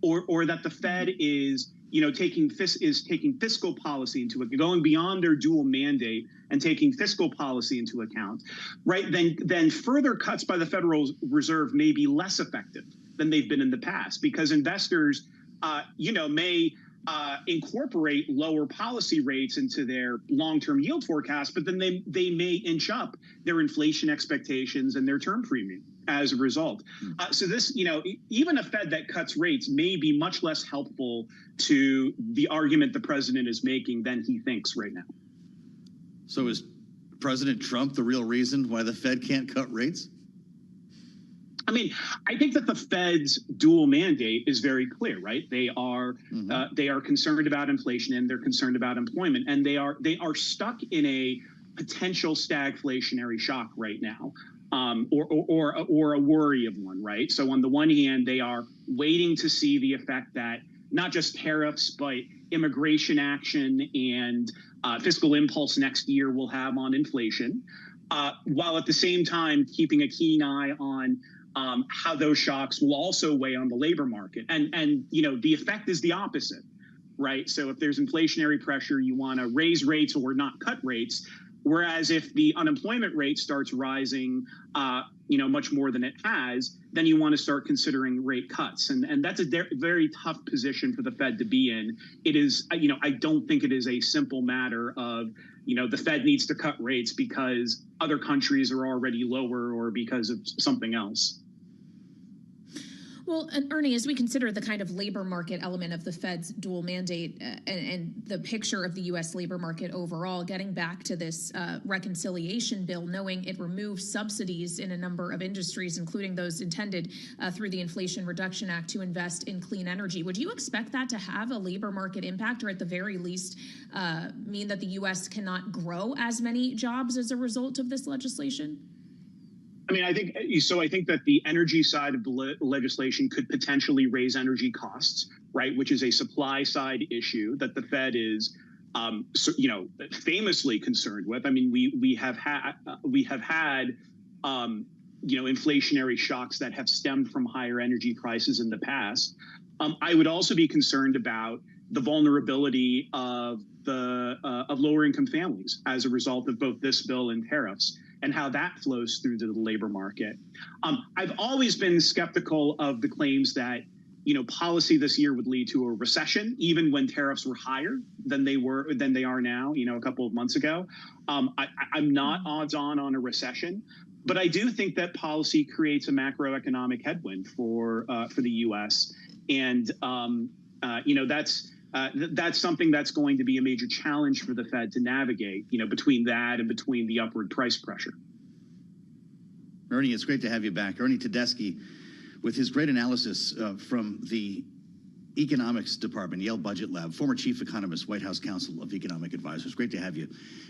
or that the Fed is taking fiscal policy into it, going beyond their dual mandate and taking fiscal policy into account, right? Then further cuts by the Federal Reserve may be less effective than they've been in the past, because investors, may incorporate lower policy rates into their long-term yield forecast, but then they may inch up their inflation expectations and their term premium as a result. So this, even a Fed that cuts rates may be much less helpful to the argument the president is making than he thinks right now. So is President Trump the real reason why the Fed can't cut rates? I mean, I think that the Fed's dual mandate is very clear, right? They are concerned about inflation and they're concerned about employment, and they are stuck in a potential stagflationary shock right now, or a worry of one, right? So on the one hand, they are waiting to see the effect that not just tariffs, but immigration action and fiscal impulse next year will have on inflation, while at the same time keeping a keen eye on how those shocks will also weigh on the labor market. And the effect is the opposite, right? So if there's inflationary pressure, you want to raise rates or not cut rates. Whereas if the unemployment rate starts rising, much more than it has, then you want to start considering rate cuts. And that's a very tough position for the Fed to be in. It is, I don't think it is a simple matter of, the Fed needs to cut rates because other countries are already lower or because of something else. Well, and Ernie, as we consider the kind of labor market element of the Fed's dual mandate and the picture of the U.S. labor market overall, getting back to this reconciliation bill, knowing it removes subsidies in a number of industries, including those intended through the Inflation Reduction Act to invest in clean energy, would you expect that to have a labor market impact, or at the very least mean that the U.S. cannot grow as many jobs as a result of this legislation? I mean, I think that the energy side of the legislation could potentially raise energy costs, right, which is a supply side issue that the Fed is, famously concerned with. I mean, we have had inflationary shocks that have stemmed from higher energy prices in the past. I would also be concerned about the vulnerability of lower income families as a result of both this bill and tariffs, and how that flows through to the labor market. I've always been skeptical of the claims that, policy this year would lead to a recession, even when tariffs were higher than they are now, a couple of months ago. I'm not odds on a recession, but I do think that policy creates a macroeconomic headwind for the U.S. And, that's something that's going to be a major challenge for the Fed to navigate, between that and between the upward price pressure. Ernie, it's great to have you back. Ernie Tedeschi, with his great analysis from the Economics Department, Yale Budget Lab, former chief economist, White House Council of Economic Advisors. Great to have you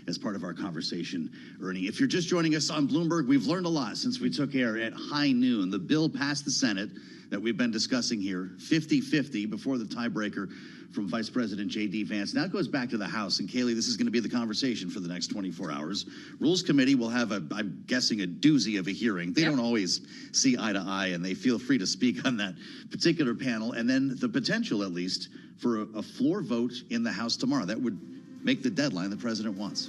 as part of our conversation, Ernie. If you're just joining us on Bloomberg, we've learned a lot since we took air at high noon. The bill passed the Senate that we've been discussing here, 50-50 before the tiebreaker from Vice President J.D. Vance. Now it goes back to the House. And Kayleigh, this is going to be the conversation for the next 24 hours. Rules Committee will have, I'm guessing, a doozy of a hearing. They don't always see eye to eye, and they feel free to speak on that particular panel. And then the potential, at least, for a floor vote in the House tomorrow. That would make the deadline the president wants.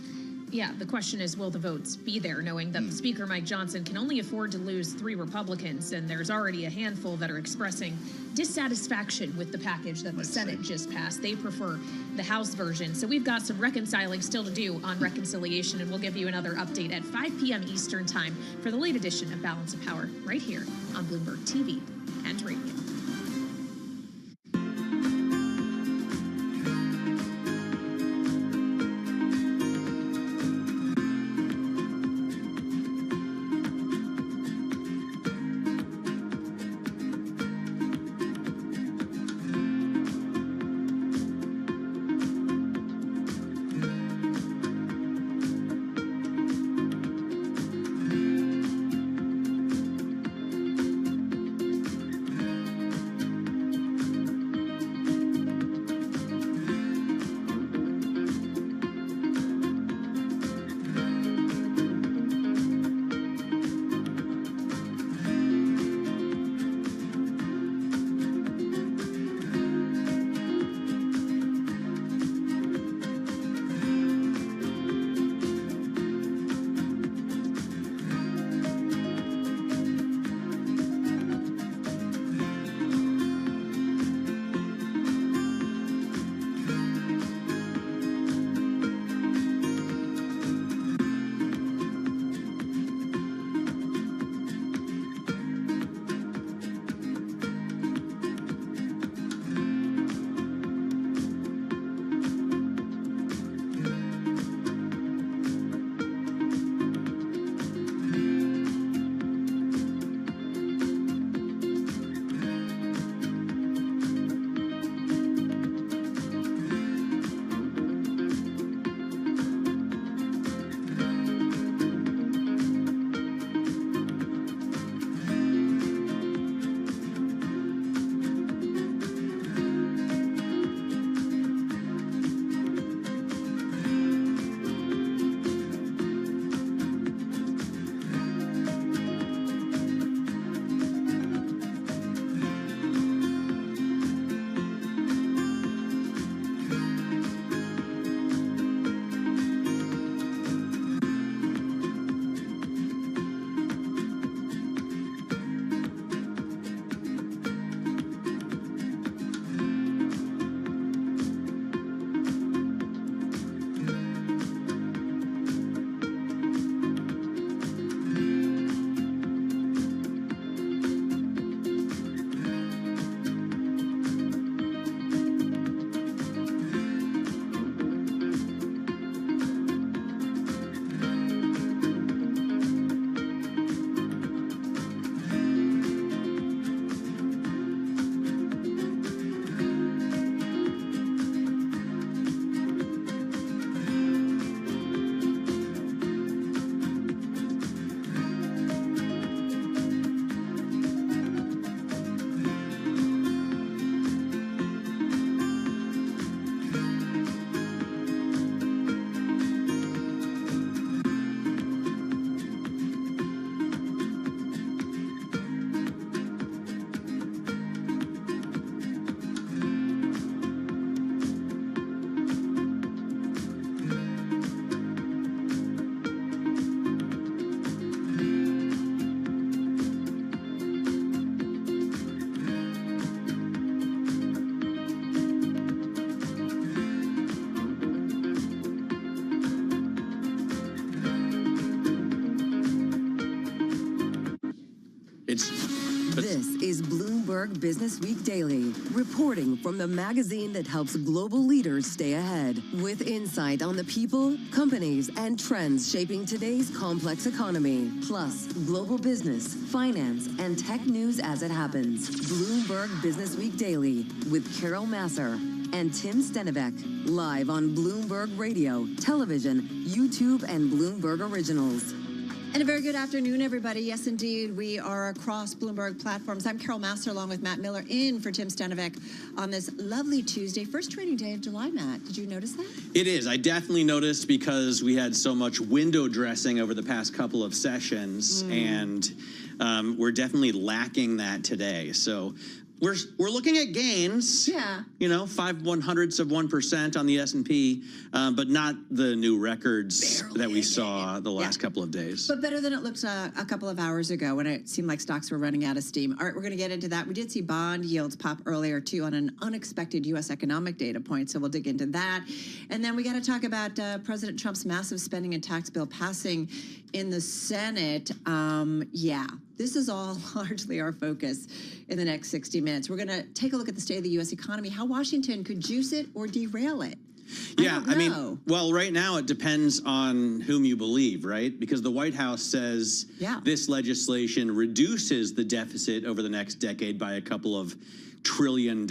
Yeah, the question is, will the votes be there, knowing that Speaker Mike Johnson can only afford to lose 3 Republicans, and there's already a handful that are expressing dissatisfaction with the package that the Senate just passed. They prefer the House version. So we've got some reconciling still to do on reconciliation, and we'll give you another update at 5 p.m. Eastern Time for the late edition of Balance of Power right here on Bloomberg TV and radio. This is Bloomberg Business Week Daily, reporting from the magazine that helps global leaders stay ahead, with insight on the people, companies, and trends shaping today's complex economy, plus global business, finance, and tech news as it happens. Bloomberg Business Week Daily with Carol Masser and Tim Stenivek, live on Bloomberg Radio, television, YouTube, and Bloomberg Originals. And a very good afternoon, everybody. Yes, indeed, we are across Bloomberg platforms. I'm Carol Masser, along with Matt Miller, in for Tim Stenivek on this lovely Tuesday, first trading day of July, Matt. Did you notice that? It is. I definitely noticed because we had so much window dressing over the past couple of sessions, and we're definitely lacking that today. So we're looking at gains. Yeah. You know, 0.05% on the S&P, but not the new records that we saw the last couple of days. But better than it looked a couple of hours ago when it seemed like stocks were running out of steam. All right, we're going to get into that. We did see bond yields pop earlier, too, on an unexpected U.S. economic data point, so we'll dig into that. And then we got to talk about President Trump's massive spending and tax bill passing in the Senate. Yeah, this is all largely our focus in the next 60 minutes. We're going to take a look at the state of the U.S. economy, how Washington could juice it or derail it. Yeah, I mean, well, right now it depends on whom you believe, right? Because the White House says this legislation reduces the deficit over the next decade by a couple of $1 trillion,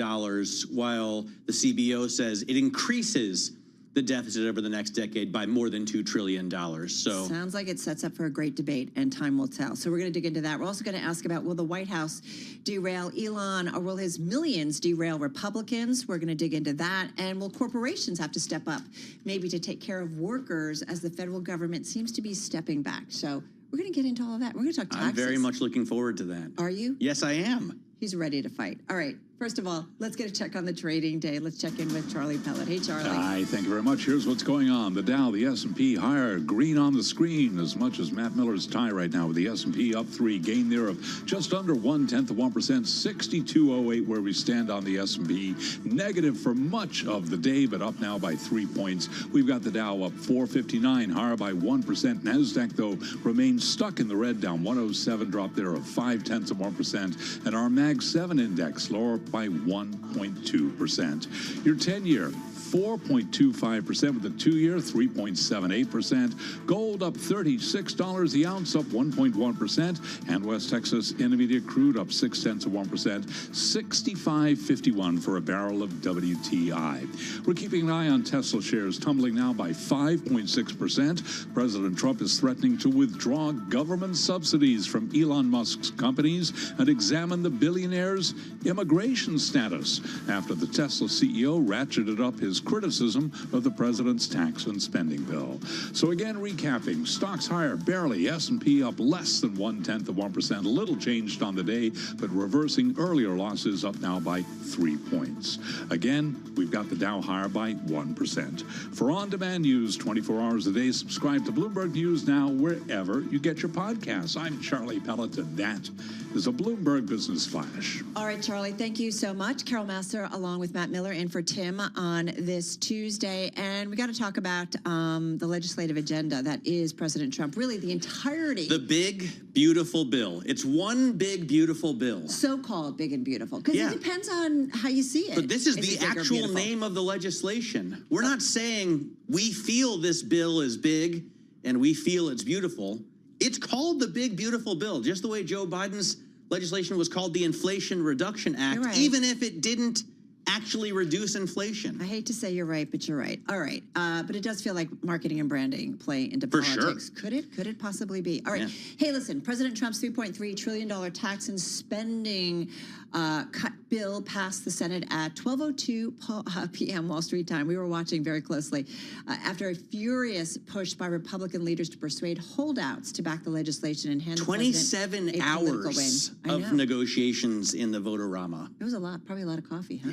while the CBO says it increases the deficit over the next decade by more than $2 trillion. So sounds like it sets up for a great debate, and time will tell. So we're going to dig into that. We're also going to ask about, will the White House derail Elon, or will his millions derail Republicans? We're going to dig into that. And will corporations have to step up, maybe to take care of workers, as the federal government seems to be stepping back? So we're going to get into all of that. We're going to talk taxes. I'm very much looking forward to that. Are you? Yes, I am. He's ready to fight. All right. First of all, let's get a check on the trading day. Let's check in with Charlie Pellet. Hey, Charlie. Hi, thank you very much. Here's what's going on. The Dow, the S&P higher, green on the screen, as much as Matt Miller's tie right now with the S&P up 3, gain there of just under 0.1%, 62.08 where we stand on the S&P. Negative for much of the day, but up now by 3 points. We've got the Dow up 459, higher by 1%. NASDAQ, though, remains stuck in the red, down 107, drop there of 0.5%. And our Mag 7 index lower by 1.2%. Your 10-year, 4.25%, with the 2-year, 3.78%. Gold up $36 the ounce, up 1.1%. And West Texas Intermediate crude up 0.6%, 65.51 for a barrel of WTI. We're keeping an eye on Tesla shares, tumbling now by 5.6%. President Trump is threatening to withdraw government subsidies from Elon Musk's companies and examine the billionaire's immigration status after the Tesla CEO ratcheted up his criticism of the president's tax and spending bill. So again, recapping, stocks higher, barely. S&P up less than 0.1%, little changed on the day, but reversing earlier losses, up now by 3 points. Again, we've got the Dow higher by 1%. For on-demand news 24 hours a day, subscribe to Bloomberg News Now wherever you get your podcasts. I'm Charlie Pellet, and that is a Bloomberg Business Flash. All right, Charlie, thank you so much. Carol Master along with Matt Miller in for Tim on this Tuesday. And we got to talk about the legislative agenda that is President Trump, really the entirety. The big, beautiful bill. It's one big, beautiful bill. So-called big and beautiful, because it depends on how you see it. But this is the actual name of the legislation. We're not saying we feel this bill is big and we feel it's beautiful. It's called the big, beautiful bill, just the way Joe Biden's legislation was called the Inflation Reduction Act, even if it didn't actually reduce inflation. I hate to say you're right, but you're right. All right. But it does feel like marketing and branding play into politics. Sure. Could it? Could it possibly be? All right. Hey, listen, President Trump's $3.3 trillion tax and spending cut bill passed the Senate at 12:02 p.m. Wall Street time. We were watching very closely after a furious push by Republican leaders to persuade holdouts to back the legislation and hand 27 hours of negotiations in the Votorama. It was a lot, probably a lot of coffee, huh?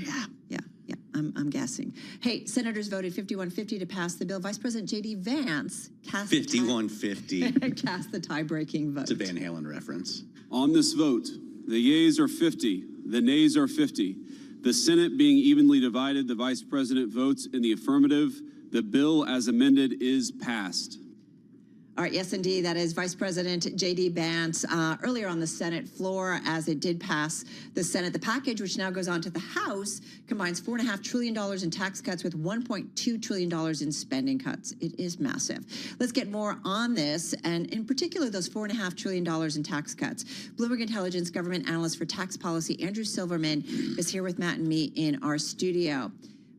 Yeah. I'm guessing. Hey, senators voted 51-50 to pass the bill. Vice President J.D. Vance cast 51-50. cast the tie-breaking vote. It's a Van Halen reference. On this vote, the yeas are 50, the nays are 50. The Senate being evenly divided, the Vice President votes in the affirmative. The bill as amended is passed. All right, yes, indeed. That is Vice President J.D. Vance earlier on the Senate floor as it did pass the Senate. The package, which now goes on to the House, combines $4.5 trillion in tax cuts with $1.2 trillion in spending cuts. It is massive. Let's get more on this, and in particular, those $4.5 trillion in tax cuts. Bloomberg Intelligence government analyst for tax policy, Andrew Silverman, is here with Matt and me in our studio.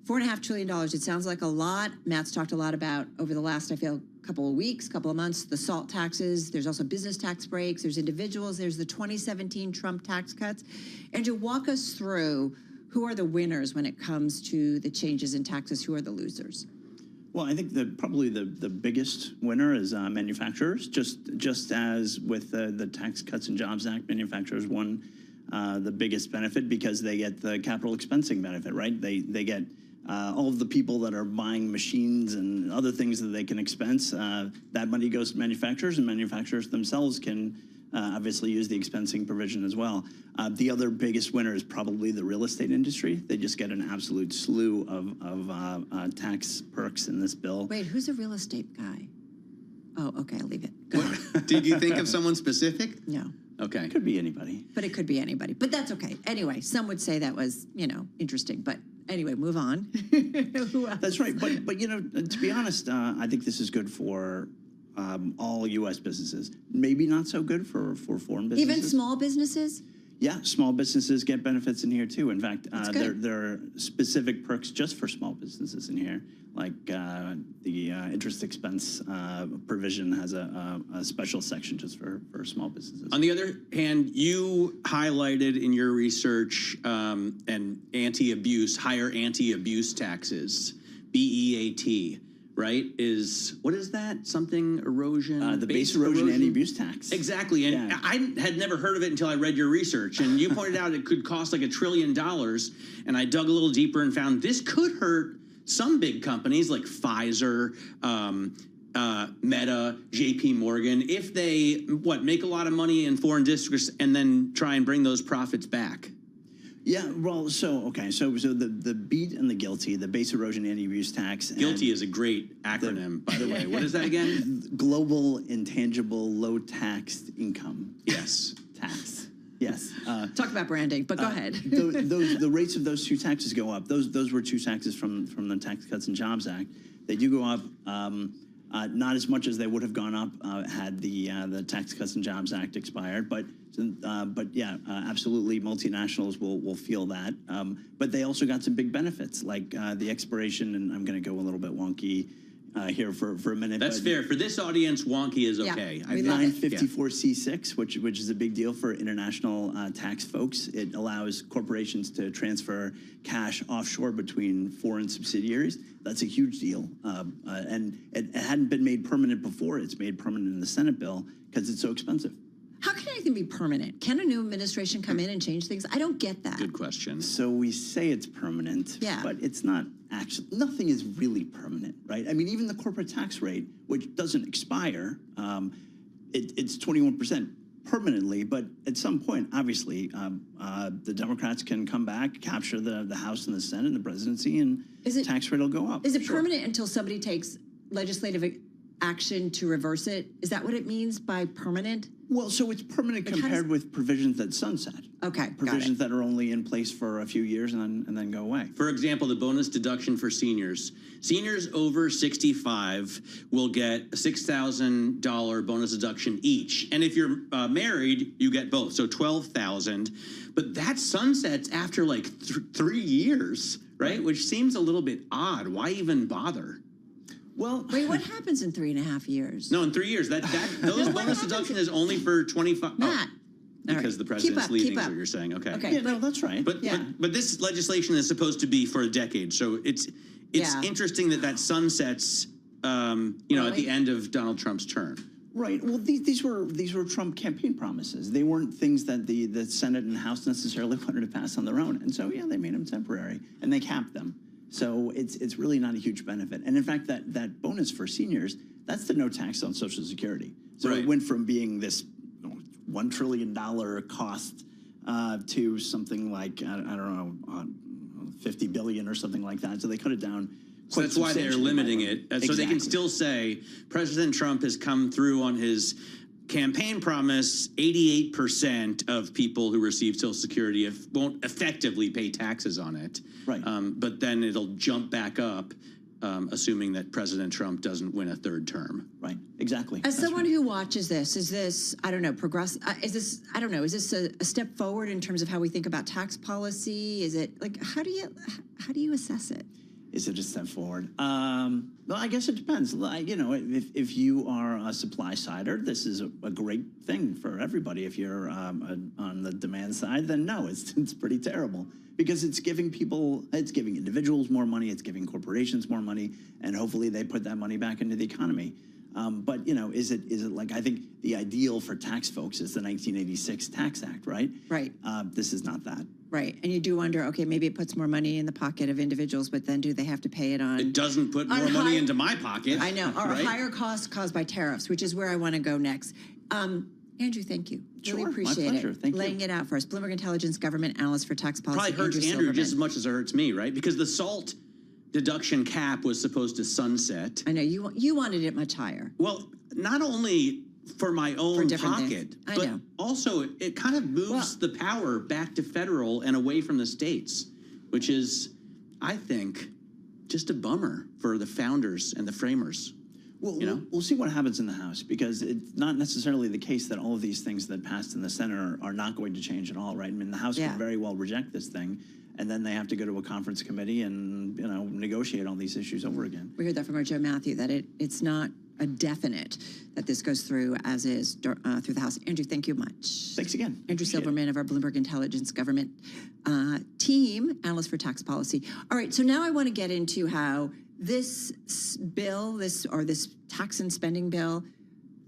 $4.5 trillion, it sounds like a lot. Matt's talked a lot about over the last, I feel, couple of weeks, couple of months, the SALT taxes. There's also business tax breaks. There's individuals. There's the 2017 Trump tax cuts. Andrew, walk us through who are the winners when it comes to the changes in taxes. Who are the losers? Well, I think probably the biggest winner is manufacturers. Just as with the Tax Cuts and Jobs Act, manufacturers won the biggest benefit because they get the capital expensing benefit, right? They get all of the people that are buying machines and other things that they can expense. That money goes to manufacturers, and manufacturers themselves can obviously use the expensing provision as well. The other biggest winner is probably the real estate industry. They just get an absolute slew of tax perks in this bill. Wait, who's a real estate guy? Oh, okay, I'll leave it. Go ahead. Did you think of someone specific? No. Okay. It could be anybody. But it could be anybody. But that's okay. Anyway, some would say that was, interesting. But anyway, move on. Who else? That's right. But to be honest, I think this is good for all U.S. businesses. Maybe not so good for foreign businesses. Even small businesses? Yeah, small businesses get benefits in here too. In fact, there are specific perks just for small businesses in here, like the interest expense provision has a special section just for small businesses. On the other hand, you highlighted in your research and higher anti-abuse taxes, BEAT. Right? What is that? Something erosion? The base erosion anti-abuse tax. Exactly. And I had never heard of it until I read your research. And you pointed out it could cost like $1 trillion. And I dug a little deeper and found this could hurt some big companies like Pfizer, Meta, JP Morgan, if they, make a lot of money in foreign districts and then try and bring those profits back. Yeah, well, so the BEAT and the GILTI, the base erosion anti-abuse tax. GILTI is a great acronym, by the way. What is that again? Global Intangible Low Taxed Income. Yes. Tax. Yes. Talk about branding, but go ahead. The rates of those two taxes go up. Those were two taxes from the Tax Cuts and Jobs Act. They do go up. Not as much as they would have gone up had the Tax Cuts and Jobs Act expired, but yeah, absolutely, multinationals will feel that. But they also got some big benefits, like the expiration, and I'm going to go a little bit wonky here for a minute. That's fair. For this audience, wonky is okay. We love it. 954C6, which is a big deal for international tax folks. It allows corporations to transfer cash offshore between foreign subsidiaries. That's a huge deal. And it hadn't been made permanent before. It's made permanent in the Senate bill because it's so expensive. How can anything be permanent? Can a new administration come in and change things? I don't get that. Good question. So we say it's permanent, but it's not actually. Nothing is really permanent, right? I mean, even the corporate tax rate, which doesn't expire, it's 21% permanently, but at some point, obviously, the Democrats can come back, capture the House and the Senate and the presidency, and the tax rate will go up. Is it permanent until somebody takes legislative action to reverse it? Is that what it means by permanent? Well, so it's permanent compared with provisions that sunset. Okay, provisions that are only in place for a few years and then go away. For example, the bonus deduction for seniors. Seniors over 65 will get a $6,000 bonus deduction each. And if you're married, you get both, so $12,000. But that sunsets after like 3 years, right? Which seems a little bit odd. Why even bother? Well, wait, what happens in 3.5 years? No, in 3 years. Those bonus deduction is only for 25. Matt. Because the president's leaving is what you're saying. Okay. Yeah, no, that's right. But this legislation is supposed to be for a decade, so it's interesting that sunsets, at the end of Donald Trump's term. Right. Well, these were Trump campaign promises. They weren't things that the Senate and House necessarily wanted to pass on their own. And so, yeah, they made them temporary and they capped them. So it's really not a huge benefit. And in fact, that bonus for seniors, that's the no tax on Social Security. So it went from being this $1 trillion cost to something like, I don't know, 50 billion or something like that. So they cut it down. So that's why they're limiting it. So they can still say President Trump has come through on his campaign promise. 88% of people who receive Social Security won't effectively pay taxes on it. Right. But then it'll jump back up, assuming that President Trump doesn't win a third term. Right. Exactly. As someone who watches this, is this, I don't know, is this a step forward in terms of how we think about tax policy? Is it like, how do you assess it? Is it a step forward? Well, I guess it depends. If you are a supply sider, this is a great thing for everybody. If you're on the demand side, then no, it's pretty terrible because it's giving individuals more money, it's giving corporations more money, and hopefully they put that money back into the economy. But is it like, I think the ideal for tax folks is the 1986 Tax Act, right? Right. This is not that. Right. And you do wonder, okay, maybe it puts more money in the pocket of individuals, but then do they have to pay it on? It doesn't put more money into my pocket. I know. Or right? higher costs caused by tariffs, which is where I want to go next. Andrew, thank you. Really Sure, appreciate my pleasure. it. Thank you. Laying it out for us. Bloomberg Intelligence government analyst for tax policy. Probably hurts Andrew just as much as it hurts me, right? Because the SALT deduction cap was supposed to sunset. I know you wanted it much higher. Well, not only for my own pocket, but also it kind of moves the power back to federal and away from the states, which is, I think, just a bummer for the founders and the framers. Well, we'll see what happens in the House, because it's not necessarily the case that all of these things that passed in the Senate are not going to change at all, right? I mean, the House could very well reject this thing, and then they have to go to a conference committee and negotiate all these issues over again. We heard that from our Joe Matthew, that it's not a definite that this goes through as is through the House. Andrew, thank you much. Thanks again. Andrew Silverman of our Bloomberg Intelligence government team, analyst for tax policy. All right, so now I want to get into how this bill, this tax and spending bill,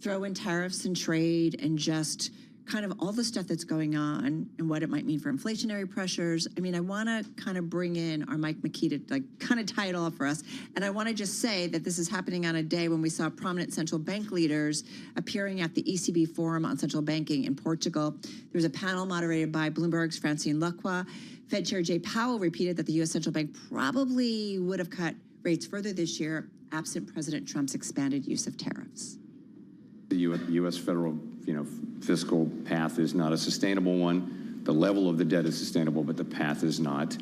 throw in tariffs and trade and just kind of all the stuff that's going on and what it might mean for inflationary pressures. I mean, I want to kind of bring in our Mike McKee to kind of tie it all for us. And I want to just say that this is happening on a day when we saw prominent central bank leaders appearing at the ECB Forum on Central Banking in Portugal. There was a panel moderated by Bloomberg's Francine Lacqua. Fed Chair Jay Powell repeated that the U.S. Central Bank probably would have cut rates further this year, absent President Trump's expanded use of tariffs. The U.S. federal, fiscal path is not a sustainable one. The level of the debt is sustainable, but the path is not,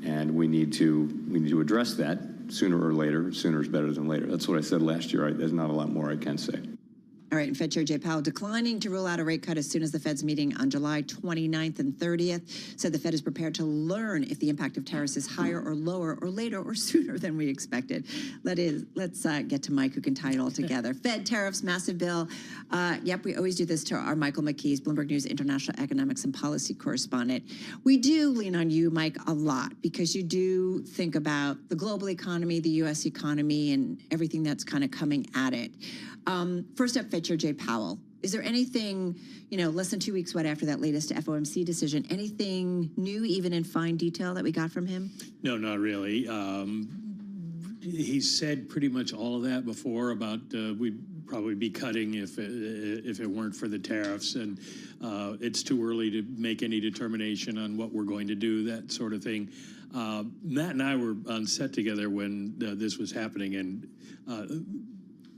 and we need to address that sooner or later. Sooner is better than later. That's what I said last year. There's not a lot more I can say. All right, and Fed Chair Jay Powell declining to rule out a rate cut as soon as the Fed's meeting on July 29th and 30th, said the Fed is prepared to learn if the impact of tariffs is higher or lower or later or sooner than we expected. Let's get to Mike, who can tie it all together. Fed tariffs, massive bill. Yep, we always do this to our Michael McKees, Bloomberg News International Economics and Policy Correspondent. We do lean on you, Mike, a lot, because you do think about the global economy, the U.S. economy, and everything that's kind of coming at it. First up, Fed Chair Jay Powell. Is there anything, less than 2 weeks after that latest FOMC decision, anything new, even in fine detail, that we got from him? No, not really. He said pretty much all of that before about we'd probably be cutting if it weren't for the tariffs, and it's too early to make any determination on what we're going to do, that sort of thing. Matt and I were on set together when this was happening, and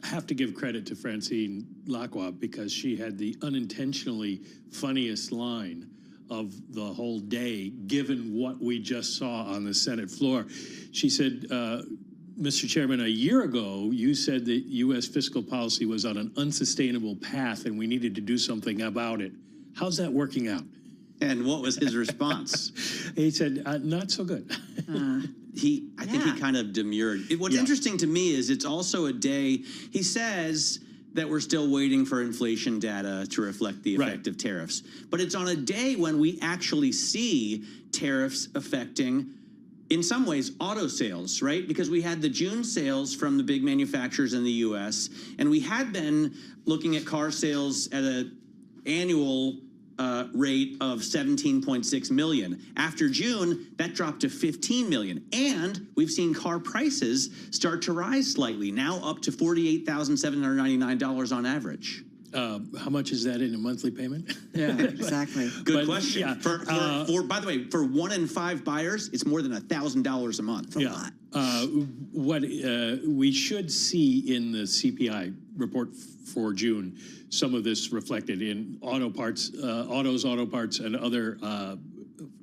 have to give credit to Francine Lacqua, because she had the unintentionally funniest line of the whole day, given what we just saw on the Senate floor. She said, Mr. Chairman, a year ago, you said that U.S. fiscal policy was on an unsustainable path and we needed to do something about it. How's that working out? And what was his response? He said, not so good. I think he kind of demurred. What's interesting to me is it's also a day, he says that we're still waiting for inflation data to reflect the effect of tariffs. But it's on a day when we actually see tariffs affecting, in some ways, auto sales, right? Because we had the June sales from the big manufacturers in the U.S., and we had been looking at car sales at an annual rate of 17.6 million. After June, that dropped to 15 million. And we've seen car prices start to rise slightly, now up to $48,799 on average. How much is that in a monthly payment? Yeah, exactly. Good question. Yeah. For by the way, for 1 in 5 buyers, it's more than $1,000 a month. A lot. What we should see in the CPI report for June, some of this reflected in auto parts, auto parts, and other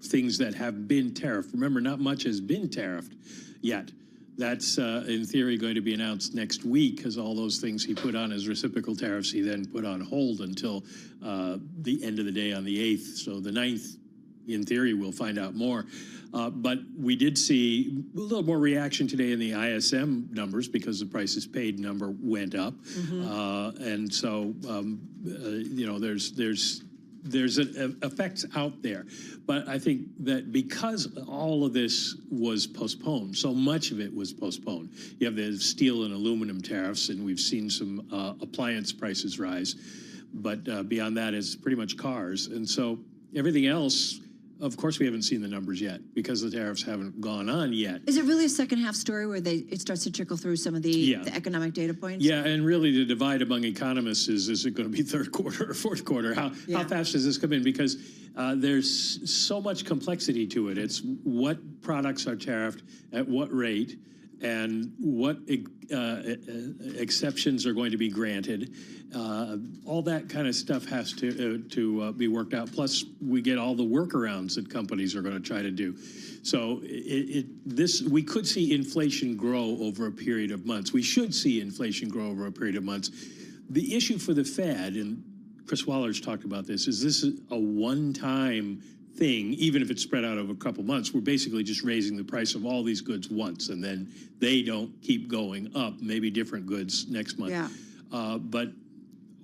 things that have been tariffed. Remember, not much has been tariffed yet. That's, in theory, going to be announced next week, because all those things he put on as reciprocal tariffs, he then put on hold until the end of the day on the 8th. So the 9th, in theory, we'll find out more. But we did see a little more reaction today in the ISM numbers, because the prices paid number went up. And so, there's there's effects out there. But I think that because all of this was postponed, so much of it was postponed. You have the steel and aluminum tariffs, and we've seen some appliance prices rise. But beyond that is pretty much cars. And so everything else, of course, we haven't seen the numbers yet because the tariffs haven't gone on yet. Is it really a second half story where it starts to trickle through some of the economic data points? Yeah, and really the divide among economists is it going to be third quarter or fourth quarter? How fast does this come in? Because there's so much complexity to it. It's what products are tariffed at what rate and what exceptions are going to be granted. All that kind of stuff has to be worked out. Plus, we get all the workarounds that companies are going to try to do. So we could see inflation grow over a period of months. We should see inflation grow over a period of months. The issue for the Fed, and Chris Waller's talked about this, is this a one-time thing, even if it's spread out over a couple months. We're basically just raising the price of all these goods once, and then they don't keep going up, maybe different goods next month. Yeah.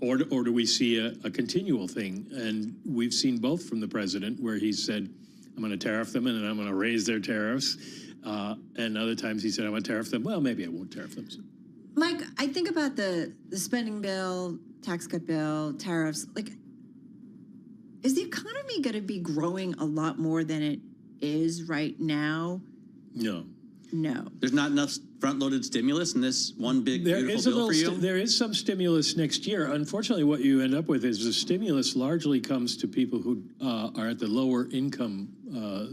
Or do we see a continual thing? And we've seen both from the president, where he said, I'm going to tariff them, and then I'm going to raise their tariffs. And other times he said, I'm going to tariff them. Well, maybe I won't tariff them. Mike, I think about the spending bill, tax cut bill, tariffs. Like, is the economy going to be growing a lot more than it is right now? No. No. There's not enough front-loaded stimulus in this one big, beautiful bill for you? There is some stimulus next year. Unfortunately, what you end up with is the stimulus largely comes to people who are at the lower income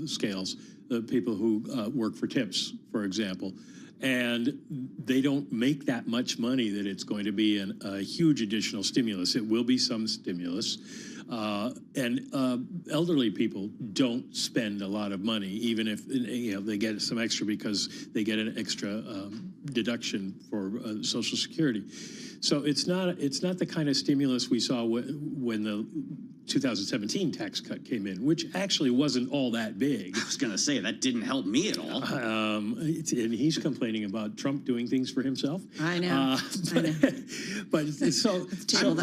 scales, the people who work for tips, for example. And they don't make that much money that it's going to be a huge additional stimulus. It will be some stimulus. And elderly people don't spend a lot of money, even if they get some extra because they get an extra deduction for Social Security. So it's not the kind of stimulus we saw when the 2017 tax cut came in, which actually wasn't all that big. I was going to say, that didn't help me at all. And he's complaining about Trump doing things for himself. I know. But so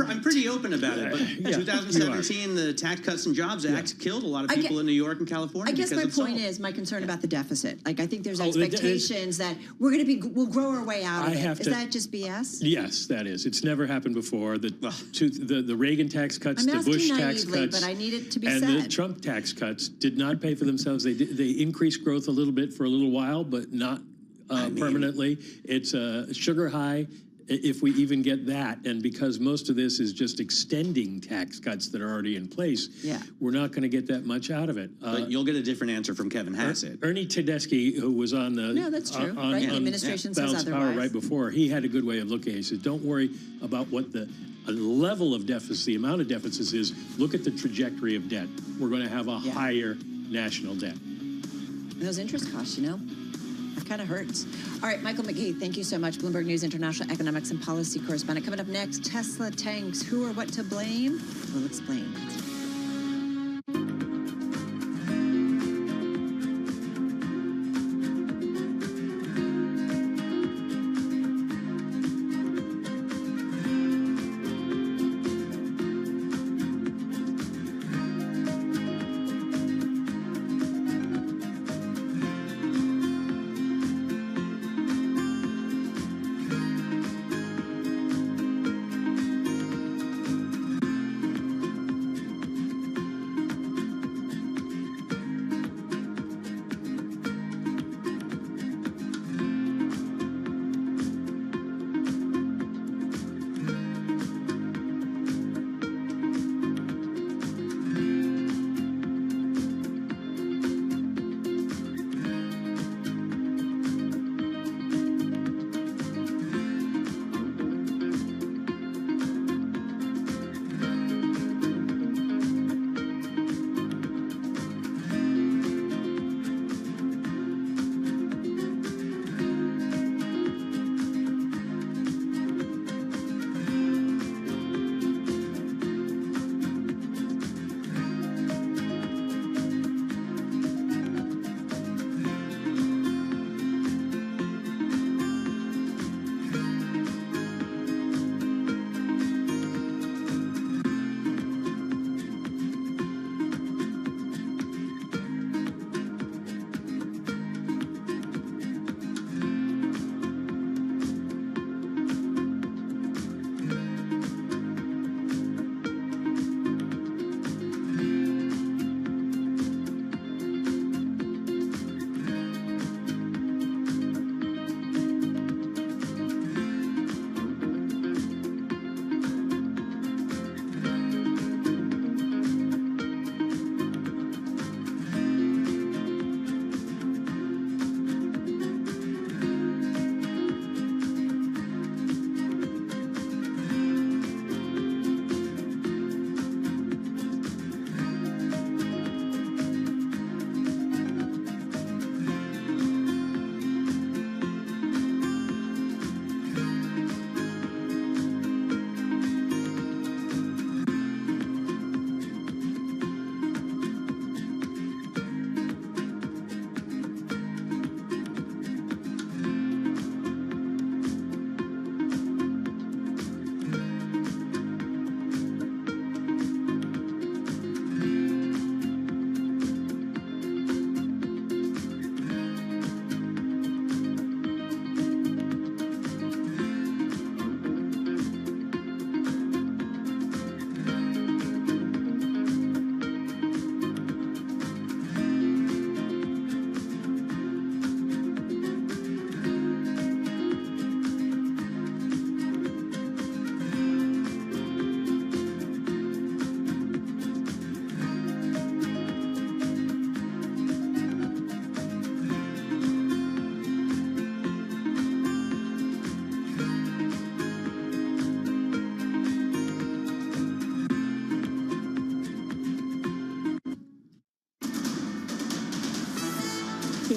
I'm pretty open about it. But 2017, the Tax Cuts and Jobs Act killed a lot of people in New York and California. I guess my point is my concern about the deficit. Like, I think there's expectations that we'll grow our way out of it. Is that just BS? Yes, that is. It's never happened before. The Reagan tax cuts, the Bush tax cuts, but I need it to be and said. the Trump tax cuts did not pay for themselves. They increased growth a little bit for a little while, but not permanently. It's a sugar high, if we even get that. And because most of this is just extending tax cuts that are already in place, we're not going to get that much out of it. But you'll get a different answer from Kevin Hassett. Ernie Tedeschi, who was on the that's true. on The administration says Balance Power otherwise. right before, he had a good way of looking at it. He said, don't worry about what the level of deficit, the amount of deficits is. Look at the trajectory of debt. We're going to have a higher national debt. Those interest costs, It kind of hurts. All right, Michael McGee, thank you so much. Bloomberg News International Economics and Policy Correspondent. Coming up next, Tesla tanks. Who or what to blame? We'll explain.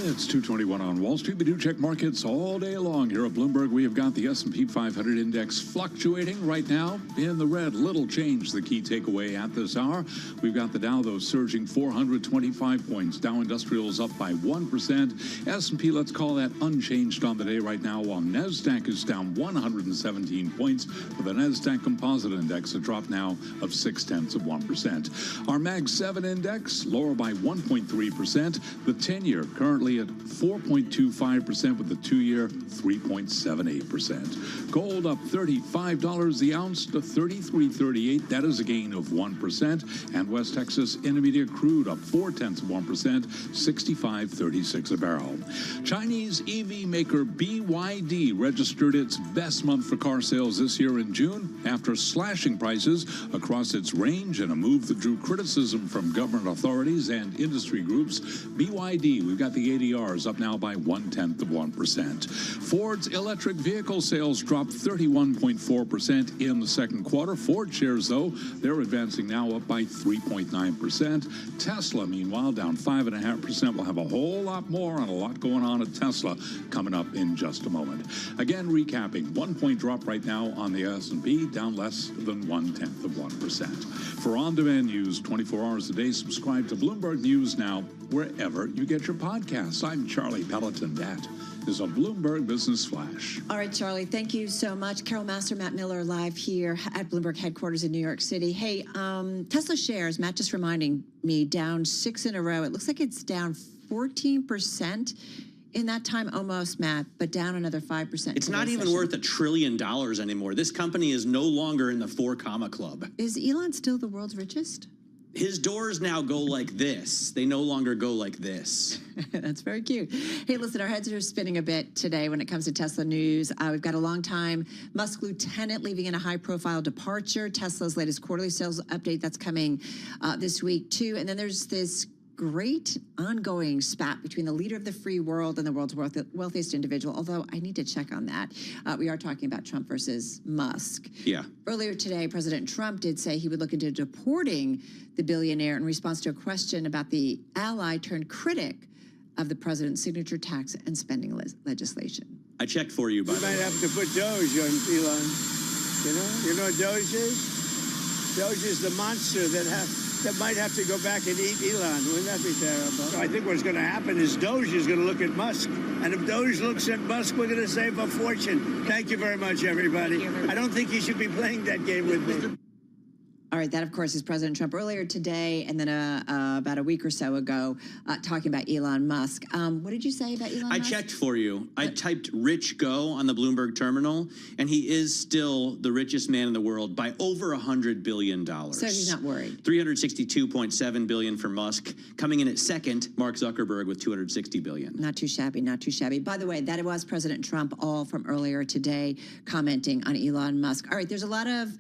It's 2:21 on Wall Street. We do check markets all day long here at Bloomberg. We have got the S&P 500 index fluctuating right now in the red. Little change, the key takeaway at this hour. We've got the Dow, though, surging 425 points. Dow Industrials up by 1%. S&P, let's call that unchanged on the day right now, while NASDAQ is down 117 points. For the NASDAQ Composite Index, a drop now of 0.6%. Our Mag 7 Index lower by 1.3%. The 10-year currently at 4.25%, with the 2-year 3.78%. Gold up $35 the ounce to $33.38. That is a gain of 1%. And West Texas Intermediate crude up 0.4%, $65.36 a barrel. Chinese EV maker BYD registered its best month for car sales this year in June after slashing prices across its range in a move that drew criticism from government authorities and industry groups. BYD, we've got the ADRs up now by 0.1%. Ford's electric vehicle sales dropped 31.4% in the second quarter. Ford shares, though, they're advancing now up by 3.9%. Tesla, meanwhile, down 5.5%. We'll have a whole lot more and a lot going on at Tesla coming up in just a moment. Again, recapping, 1 point drop right now on the S&P, down less than 0.1%. For on-demand news 24 hours a day, subscribe to Bloomberg News Now wherever you get your podcasts. I'm Charlie Pelleton. That is a Bloomberg Business Flash. All right, Charlie, thank you so much. Carol Master, Matt Miller, live here at Bloomberg headquarters in New York City. Hey, Tesla shares, Matt just reminding me, down 6 in a row. It looks like it's down 14% in that time almost, Matt, but down another 5%. It's not even worth $1 trillion anymore. This company is no longer in the 4 comma club. Is Elon still the world's richest? His doors now go like this. They no longer go like this. That's very cute. Hey, listen, our heads are spinning a bit today when it comes to Tesla news. We've got a long-time Musk lieutenant leaving in a high-profile departure. Tesla's latest quarterly sales update that's coming this week, too. And then there's this great ongoing spat between the leader of the free world and the world's wealthiest individual, although I need to check on that. We are talking about Trump versus Musk. Yeah. Earlier today, President Trump did say he would look into deporting the billionaire in response to a question about the ally turned critic of the president's signature tax and spending legislation. I checked for you, by the way. You might have to put Doge on Elon. You know what Doge is? Doge is the monster that might have to go back and eat Elon. Wouldn't that be terrible? I think what's going to happen is Doge is going to look at Musk. And if Doge looks at Musk, we're going to save a fortune. Thank you very much, everybody. I don't think you should be playing that game with me. All right, that, of course, is President Trump earlier today and then about a week or so ago talking about Elon Musk. What did you say about Elon Musk? I checked for you. I typed Rich Go on the Bloomberg terminal, and he is still the richest man in the world by over $100 billion. So he's not worried. $362.7 billion for Musk. Coming in at second, Mark Zuckerberg with $260 billion. Not too shabby, not too shabby. By the way, that was President Trump, all from earlier today, commenting on Elon Musk. All right, there's a lot of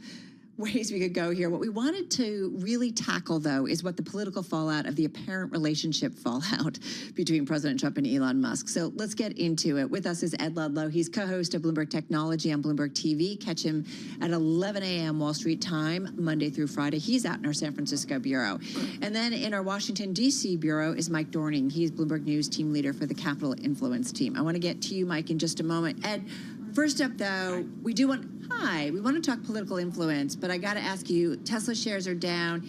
ways we could go here. What we wanted to really tackle, though, is what the political fallout of the apparent relationship fallout between President Trump and Elon Musk. So let's get into it. With us is Ed Ludlow. He's co-host of Bloomberg Technology on Bloomberg TV. Catch him at 11 a.m. Wall Street time, Monday through Friday. He's out in our San Francisco bureau. And then in our Washington, D.C. bureau is Mike Dorning. He's Bloomberg News team leader for the Capital Influence team. I want to get to you, Mike, in just a moment. Ed, first up, though, we want to talk political influence, but I got to ask you, Tesla shares are down.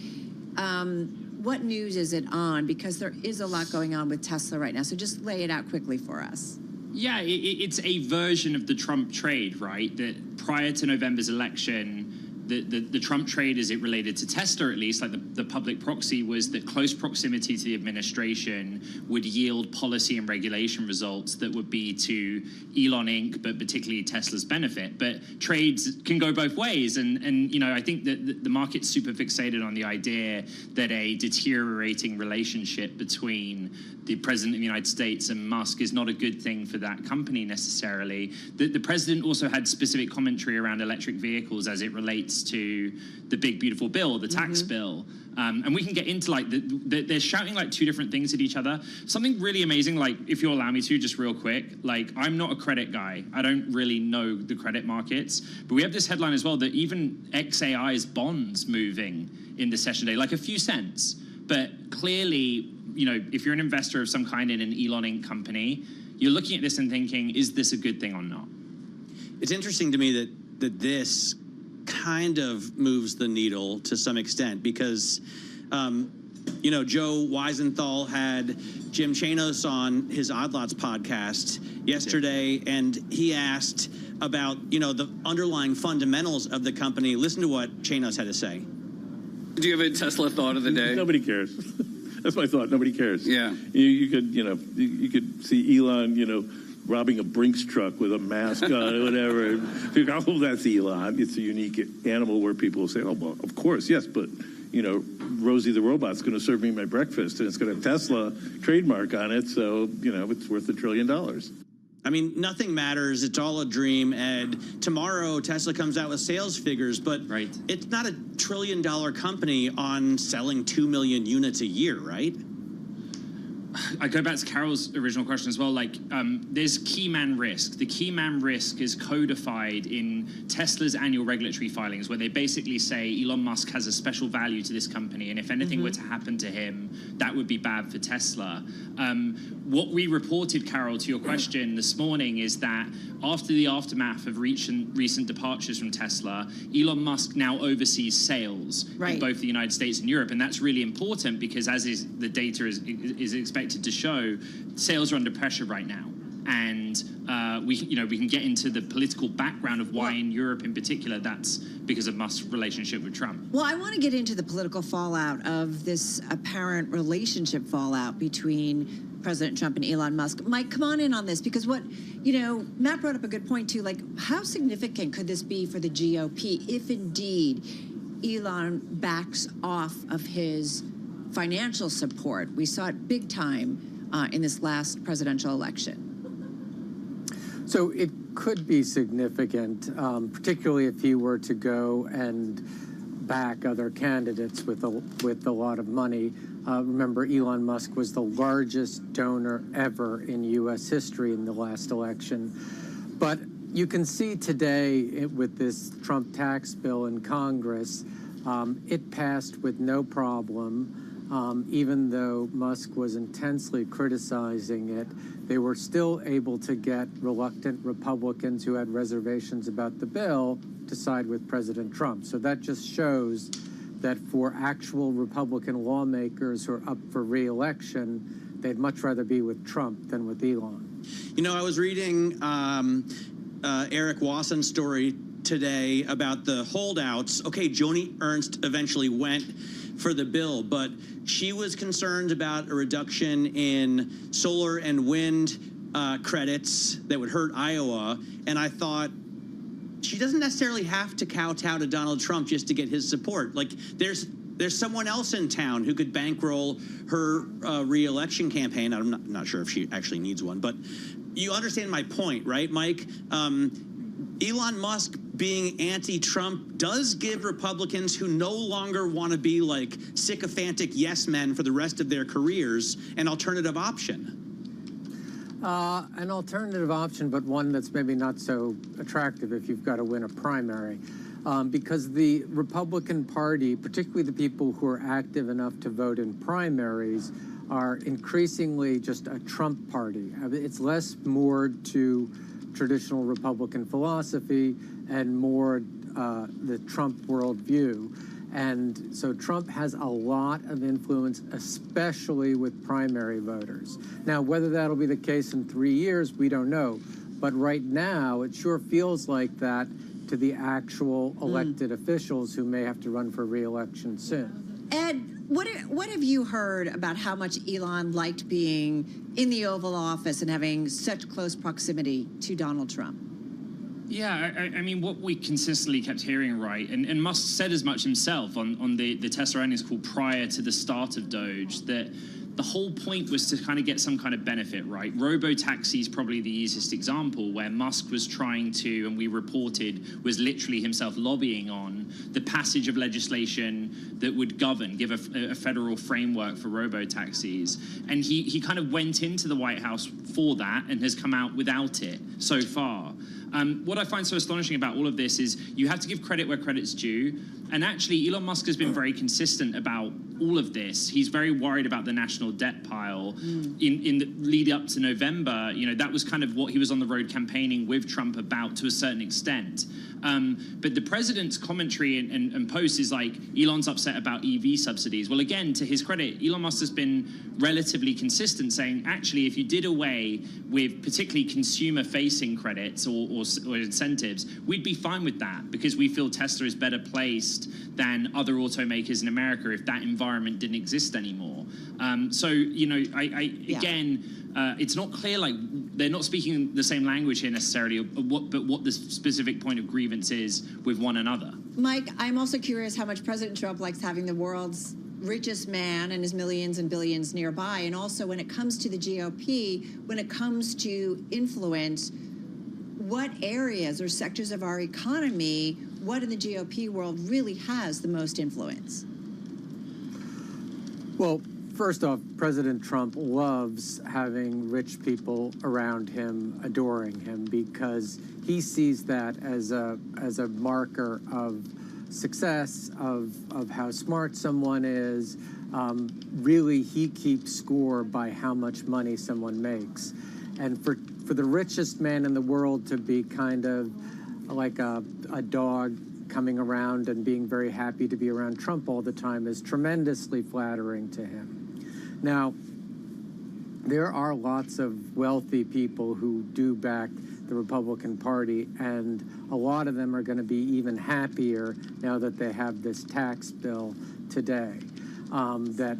What news is it on? Because there is a lot going on with Tesla right now. So just lay it out quickly for us. Yeah, it's a version of the Trump trade, right? That prior to November's election, the Trump trade, as it related to Tesla, at least, like the public proxy, was that close proximity to the administration would yield policy and regulation results that would be to Elon Inc., but particularly Tesla's benefit. But trades can go both ways. And you know, I think that the market's super fixated on the idea that a deteriorating relationship between the president of the United States and Musk is not a good thing for that company necessarily. The president also had specific commentary around electric vehicles as it relates to the big, beautiful bill, the tax bill. And we can get into like, they're shouting like two different things at each other. Something really amazing, like if you'll allow me to, just real quick, like I'm not a credit guy. I don't really know the credit markets, but we have this headline as well that even XAI's bonds moving in the session day, like a few cents. But clearly, if you're an investor of some kind in an Elon Inc. company, you're looking at this and thinking, is this a good thing or not? It's interesting to me that this kind of moves the needle to some extent because, Joe Weisenthal had Jim Chanos on his Odd Lots podcast yesterday, and he asked about, the underlying fundamentals of the company. Listen to what Chanos had to say. Do you have a Tesla thought of the day? Nobody cares. That's my thought. Nobody cares. Yeah. You could see Elon, robbing a Brinks truck with a mask on or whatever. Oh, that's Elon. It's a unique animal where people will say, oh, well, of course, yes, but, Rosie the robot's going to serve me my breakfast, and it's got a Tesla trademark on it, so, it's worth $1 trillion. I mean, nothing matters. It's all a dream. Ed, tomorrow Tesla comes out with sales figures, but it's not a $1 trillion company on selling 2 million units a year, right? I go back to Carol's original question as well. There's key man risk. The key man risk is codified in Tesla's annual regulatory filings, where they basically say Elon Musk has a special value to this company, and if anything were to happen to him, that would be bad for Tesla. What we reported, Carol, to your question this morning is that after the aftermath of recent departures from Tesla, Elon Musk now oversees sales in both the United States and Europe, and that's really important because, as the data is expected to show, sales are under pressure right now. And we can get into the political background of why in Europe in particular that's because of Musk's relationship with Trump. Well, I want to get into the political fallout of this apparent relationship fallout between President Trump and Elon Musk. Mike, come on in on this, because Matt brought up a good point too, how significant could this be for the GOP if indeed Elon backs off of his financial support? We saw it big time in this last presidential election. So it could be significant, particularly if he were to go and back other candidates with a lot of money. Remember, Elon Musk was the largest donor ever in U.S. history in the last election. But you can see today with this Trump tax bill in Congress, it passed with no problem. Even though Musk was intensely criticizing it, they were still able to get reluctant Republicans who had reservations about the bill to side with President Trump. So that just shows that for actual Republican lawmakers who are up for re-election, they'd much rather be with Trump than with Elon. I was reading Eric Wasson's story today about the holdouts. Okay, Joni Ernst eventually went for the bill, but she was concerned about a reduction in solar and wind credits that would hurt Iowa, and I thought, she doesn't necessarily have to kowtow to Donald Trump just to get his support. There's someone else in town who could bankroll her re-election campaign. I'm not sure if she actually needs one, but you understand my point, right, Mike? Elon Musk being anti-Trump does give Republicans who no longer want to be sycophantic yes men for the rest of their careers an alternative option. An alternative option, but one that's maybe not so attractive if you've got to win a primary. Because the Republican Party, particularly the people who are active enough to vote in primaries, are increasingly just a Trump party. It's less moored to traditional Republican philosophy and more the Trump worldview. And so Trump has a lot of influence, especially with primary voters. Now, whether that'll be the case in 3 years, we don't know. But right now, it sure feels like that to the actual elected officials who may have to run for re-election soon. Ed, what have you heard about how much Elon liked being in the Oval Office and having such close proximity to Donald Trump? Yeah, I mean, what we consistently kept hearing, right, and Musk said as much himself on the Tesla earnings call prior to the start of Doge, that the whole point was to kind of get some kind of benefit, right? Robo-taxi is probably the easiest example where Musk was trying to, and we reported, was literally himself lobbying on the passage of legislation that would give a federal framework for robo-taxis. And he kind of went into the White House for that and has come out without it so far. What I find so astonishing about all of this is you have to give credit where credit's due. And actually, Elon Musk has been very consistent about all of this. He's very worried about the national debt pile. In the lead up to November, that was kind of what he was on the road campaigning with Trump about to a certain extent. But the president's commentary and post is like, Elon's upset about EV subsidies. Well, again, to his credit, Elon Musk has been relatively consistent, saying, actually, if you did away with particularly consumer-facing credits or incentives, we'd be fine with that because we feel Tesla is better placed than other automakers in America if that environment didn't exist anymore. It's not clear, like, they're not speaking the same language here necessarily, but what the specific point of grievance is with one another. Mike, I'm also curious how much President Trump likes having the world's richest man and his millions and billions nearby. And also when it comes to the GOP, when it comes to influence, what areas or sectors of our economy, what in the GOP world really has the most influence? Well, first off, President Trump loves having rich people around him, adoring him, because he sees that as a marker of success, of how smart someone is. Really, he keeps score by how much money someone makes. And for the richest man in the world to be kind of like a dog coming around and being very happy to be around Trump all the time is tremendously flattering to him. Now, there are lots of wealthy people who do back the Republican Party, and a lot of them are going to be even happier now that they have this tax bill today that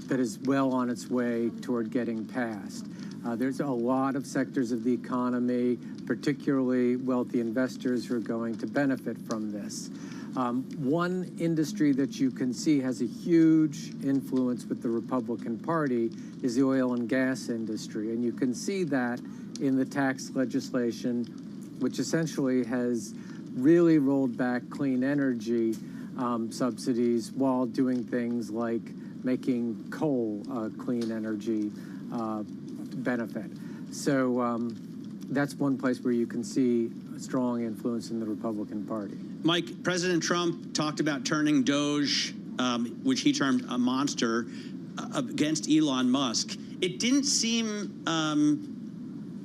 is well on its way toward getting passed. There's a lot of sectors of the economy, particularly wealthy investors, who are going to benefit from this. One industry that you can see has a huge influence with the Republican Party is the oil and gas industry. And you can see that in the tax legislation, which essentially has really rolled back clean energy subsidies while doing things like making coal a clean energy benefit. So that's one place where you can see a strong influence in the Republican Party. Mike, President Trump talked about turning Doge, which he termed a monster, against Elon Musk. It didn't seem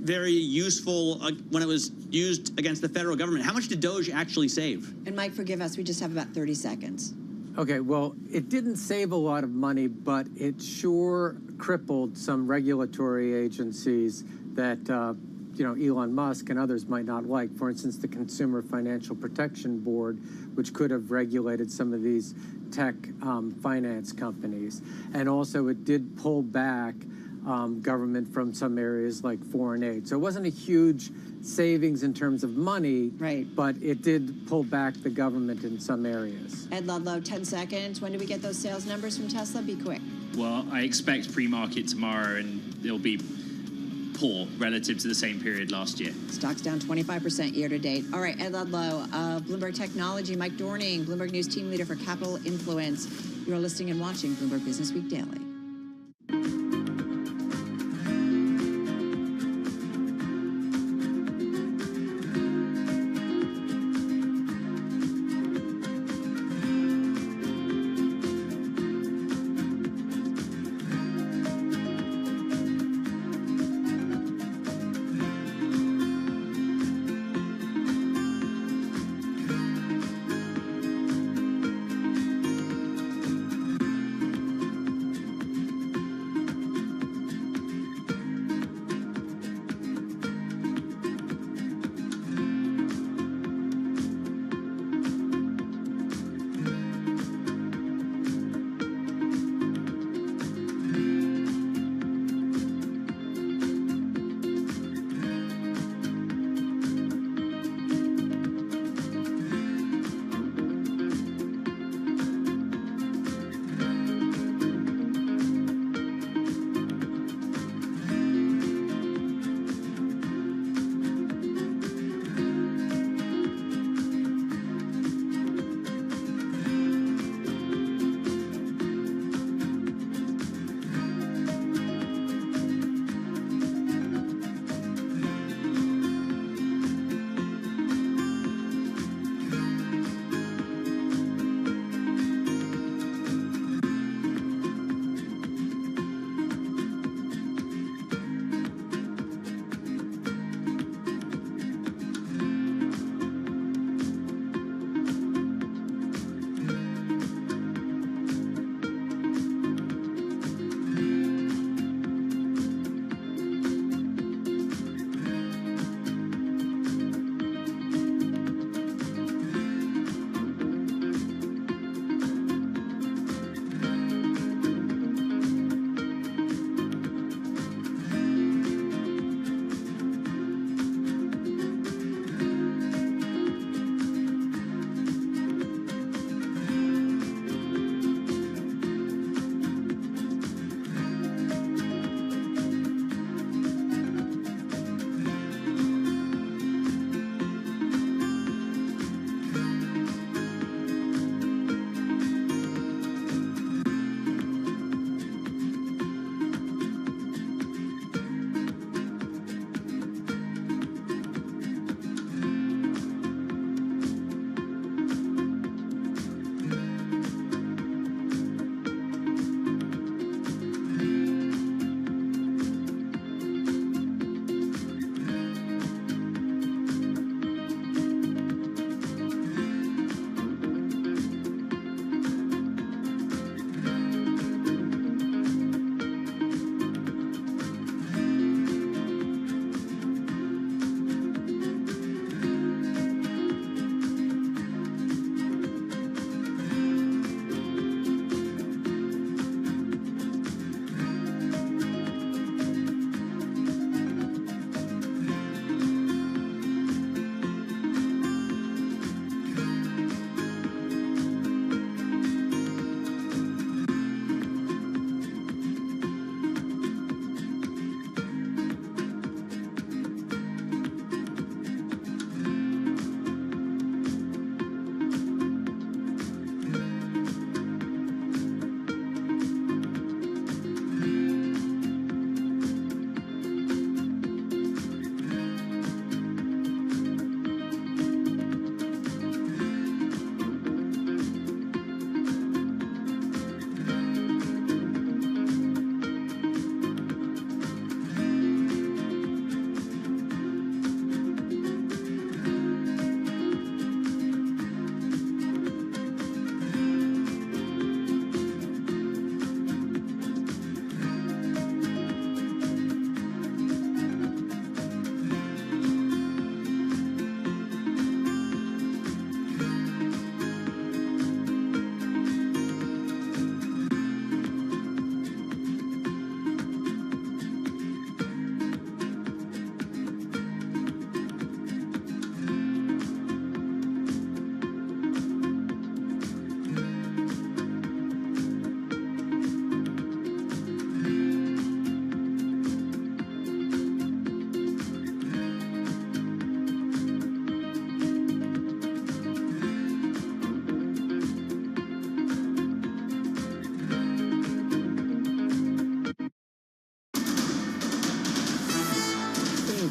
very useful when it was used against the federal government. How much did Doge actually save? And Mike, forgive us, we just have about 30 seconds. Okay, well, it didn't save a lot of money, but it sure crippled some regulatory agencies that Elon Musk and others might not like. For instance, the Consumer Financial Protection Board, which could have regulated some of these tech finance companies. And also it did pull back government from some areas like foreign aid. So it wasn't a huge savings in terms of money, right, but it did pull back the government in some areas. Ed Ludlow, 10 seconds. When do we get those sales numbers from Tesla? Be quick. Well, I expect pre-market tomorrow, and it'll be poor relative to the same period last year. Stock's down 25% year to date. All right, Ed Ludlow, Bloomberg Technology, Mike Dorning, Bloomberg News team leader for Capital Influence. You are listening and watching Bloomberg Business Week Daily.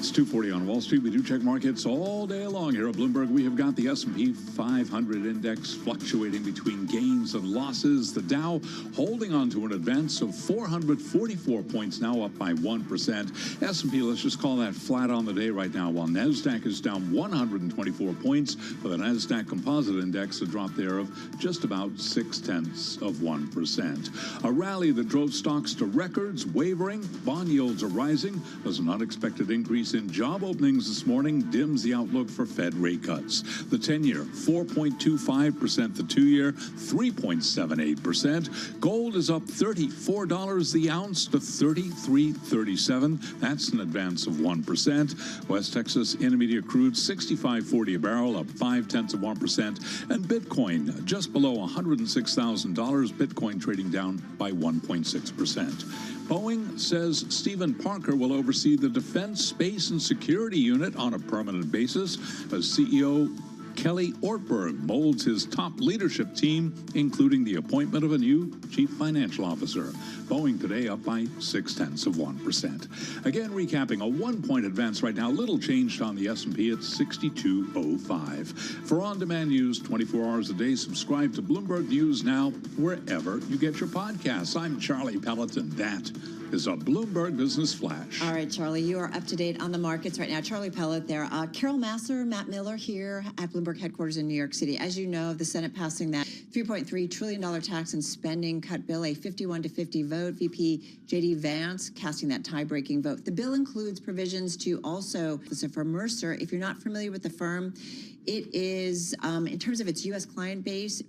It's 2:40 on Wall Street. We do check markets all day long here at Bloomberg. We have got the S&P 500 index fluctuating between gains and losses. The Dow holding on to an advance of 444 points, now up by 1%. S&P, let's just call that flat on the day right now, while NASDAQ is down 124 points for the NASDAQ Composite Index, a drop there of just about 0.6%. A rally that drove stocks to records, wavering. Bond yields are rising as an unexpected increase in job openings this morning dims the outlook for Fed rate cuts. The 10-year, 4.25%, the 2-year, 3.78%. Gold is up $34 the ounce to $33.37. That's an advance of 1%. West Texas Intermediate crude, $65.40 a barrel, up 0.5%. And Bitcoin, just below $106,000. Bitcoin trading down by 1.6%. Boeing says Stephen Parker will oversee the Defense, Space, and Security Unit on a permanent basis as CEO Kelly Ortberg molds his top leadership team, including the appointment of a new chief financial officer. Boeing today up by 0.6%. Again, recapping, a 1-point advance right now. Little changed on the S&P at 62.05. For on-demand news 24 hours a day, subscribe to Bloomberg News Now wherever you get your podcasts. I'm Charlie Pelleton. That is a Bloomberg Business Flash. All right, Charlie, you are up to date on the markets right now. Charlie Pellet there. Carol Massar, Matt Miller here at Bloomberg headquarters in New York City. As you know, the Senate passing that $3.3 trillion tax and spending cut bill, a 51-50 vote. VP J.D. Vance casting that tie-breaking vote. The bill includes provisions to also, so for Mercer, if you're not familiar with the firm, it is, in terms of its U.S. client base,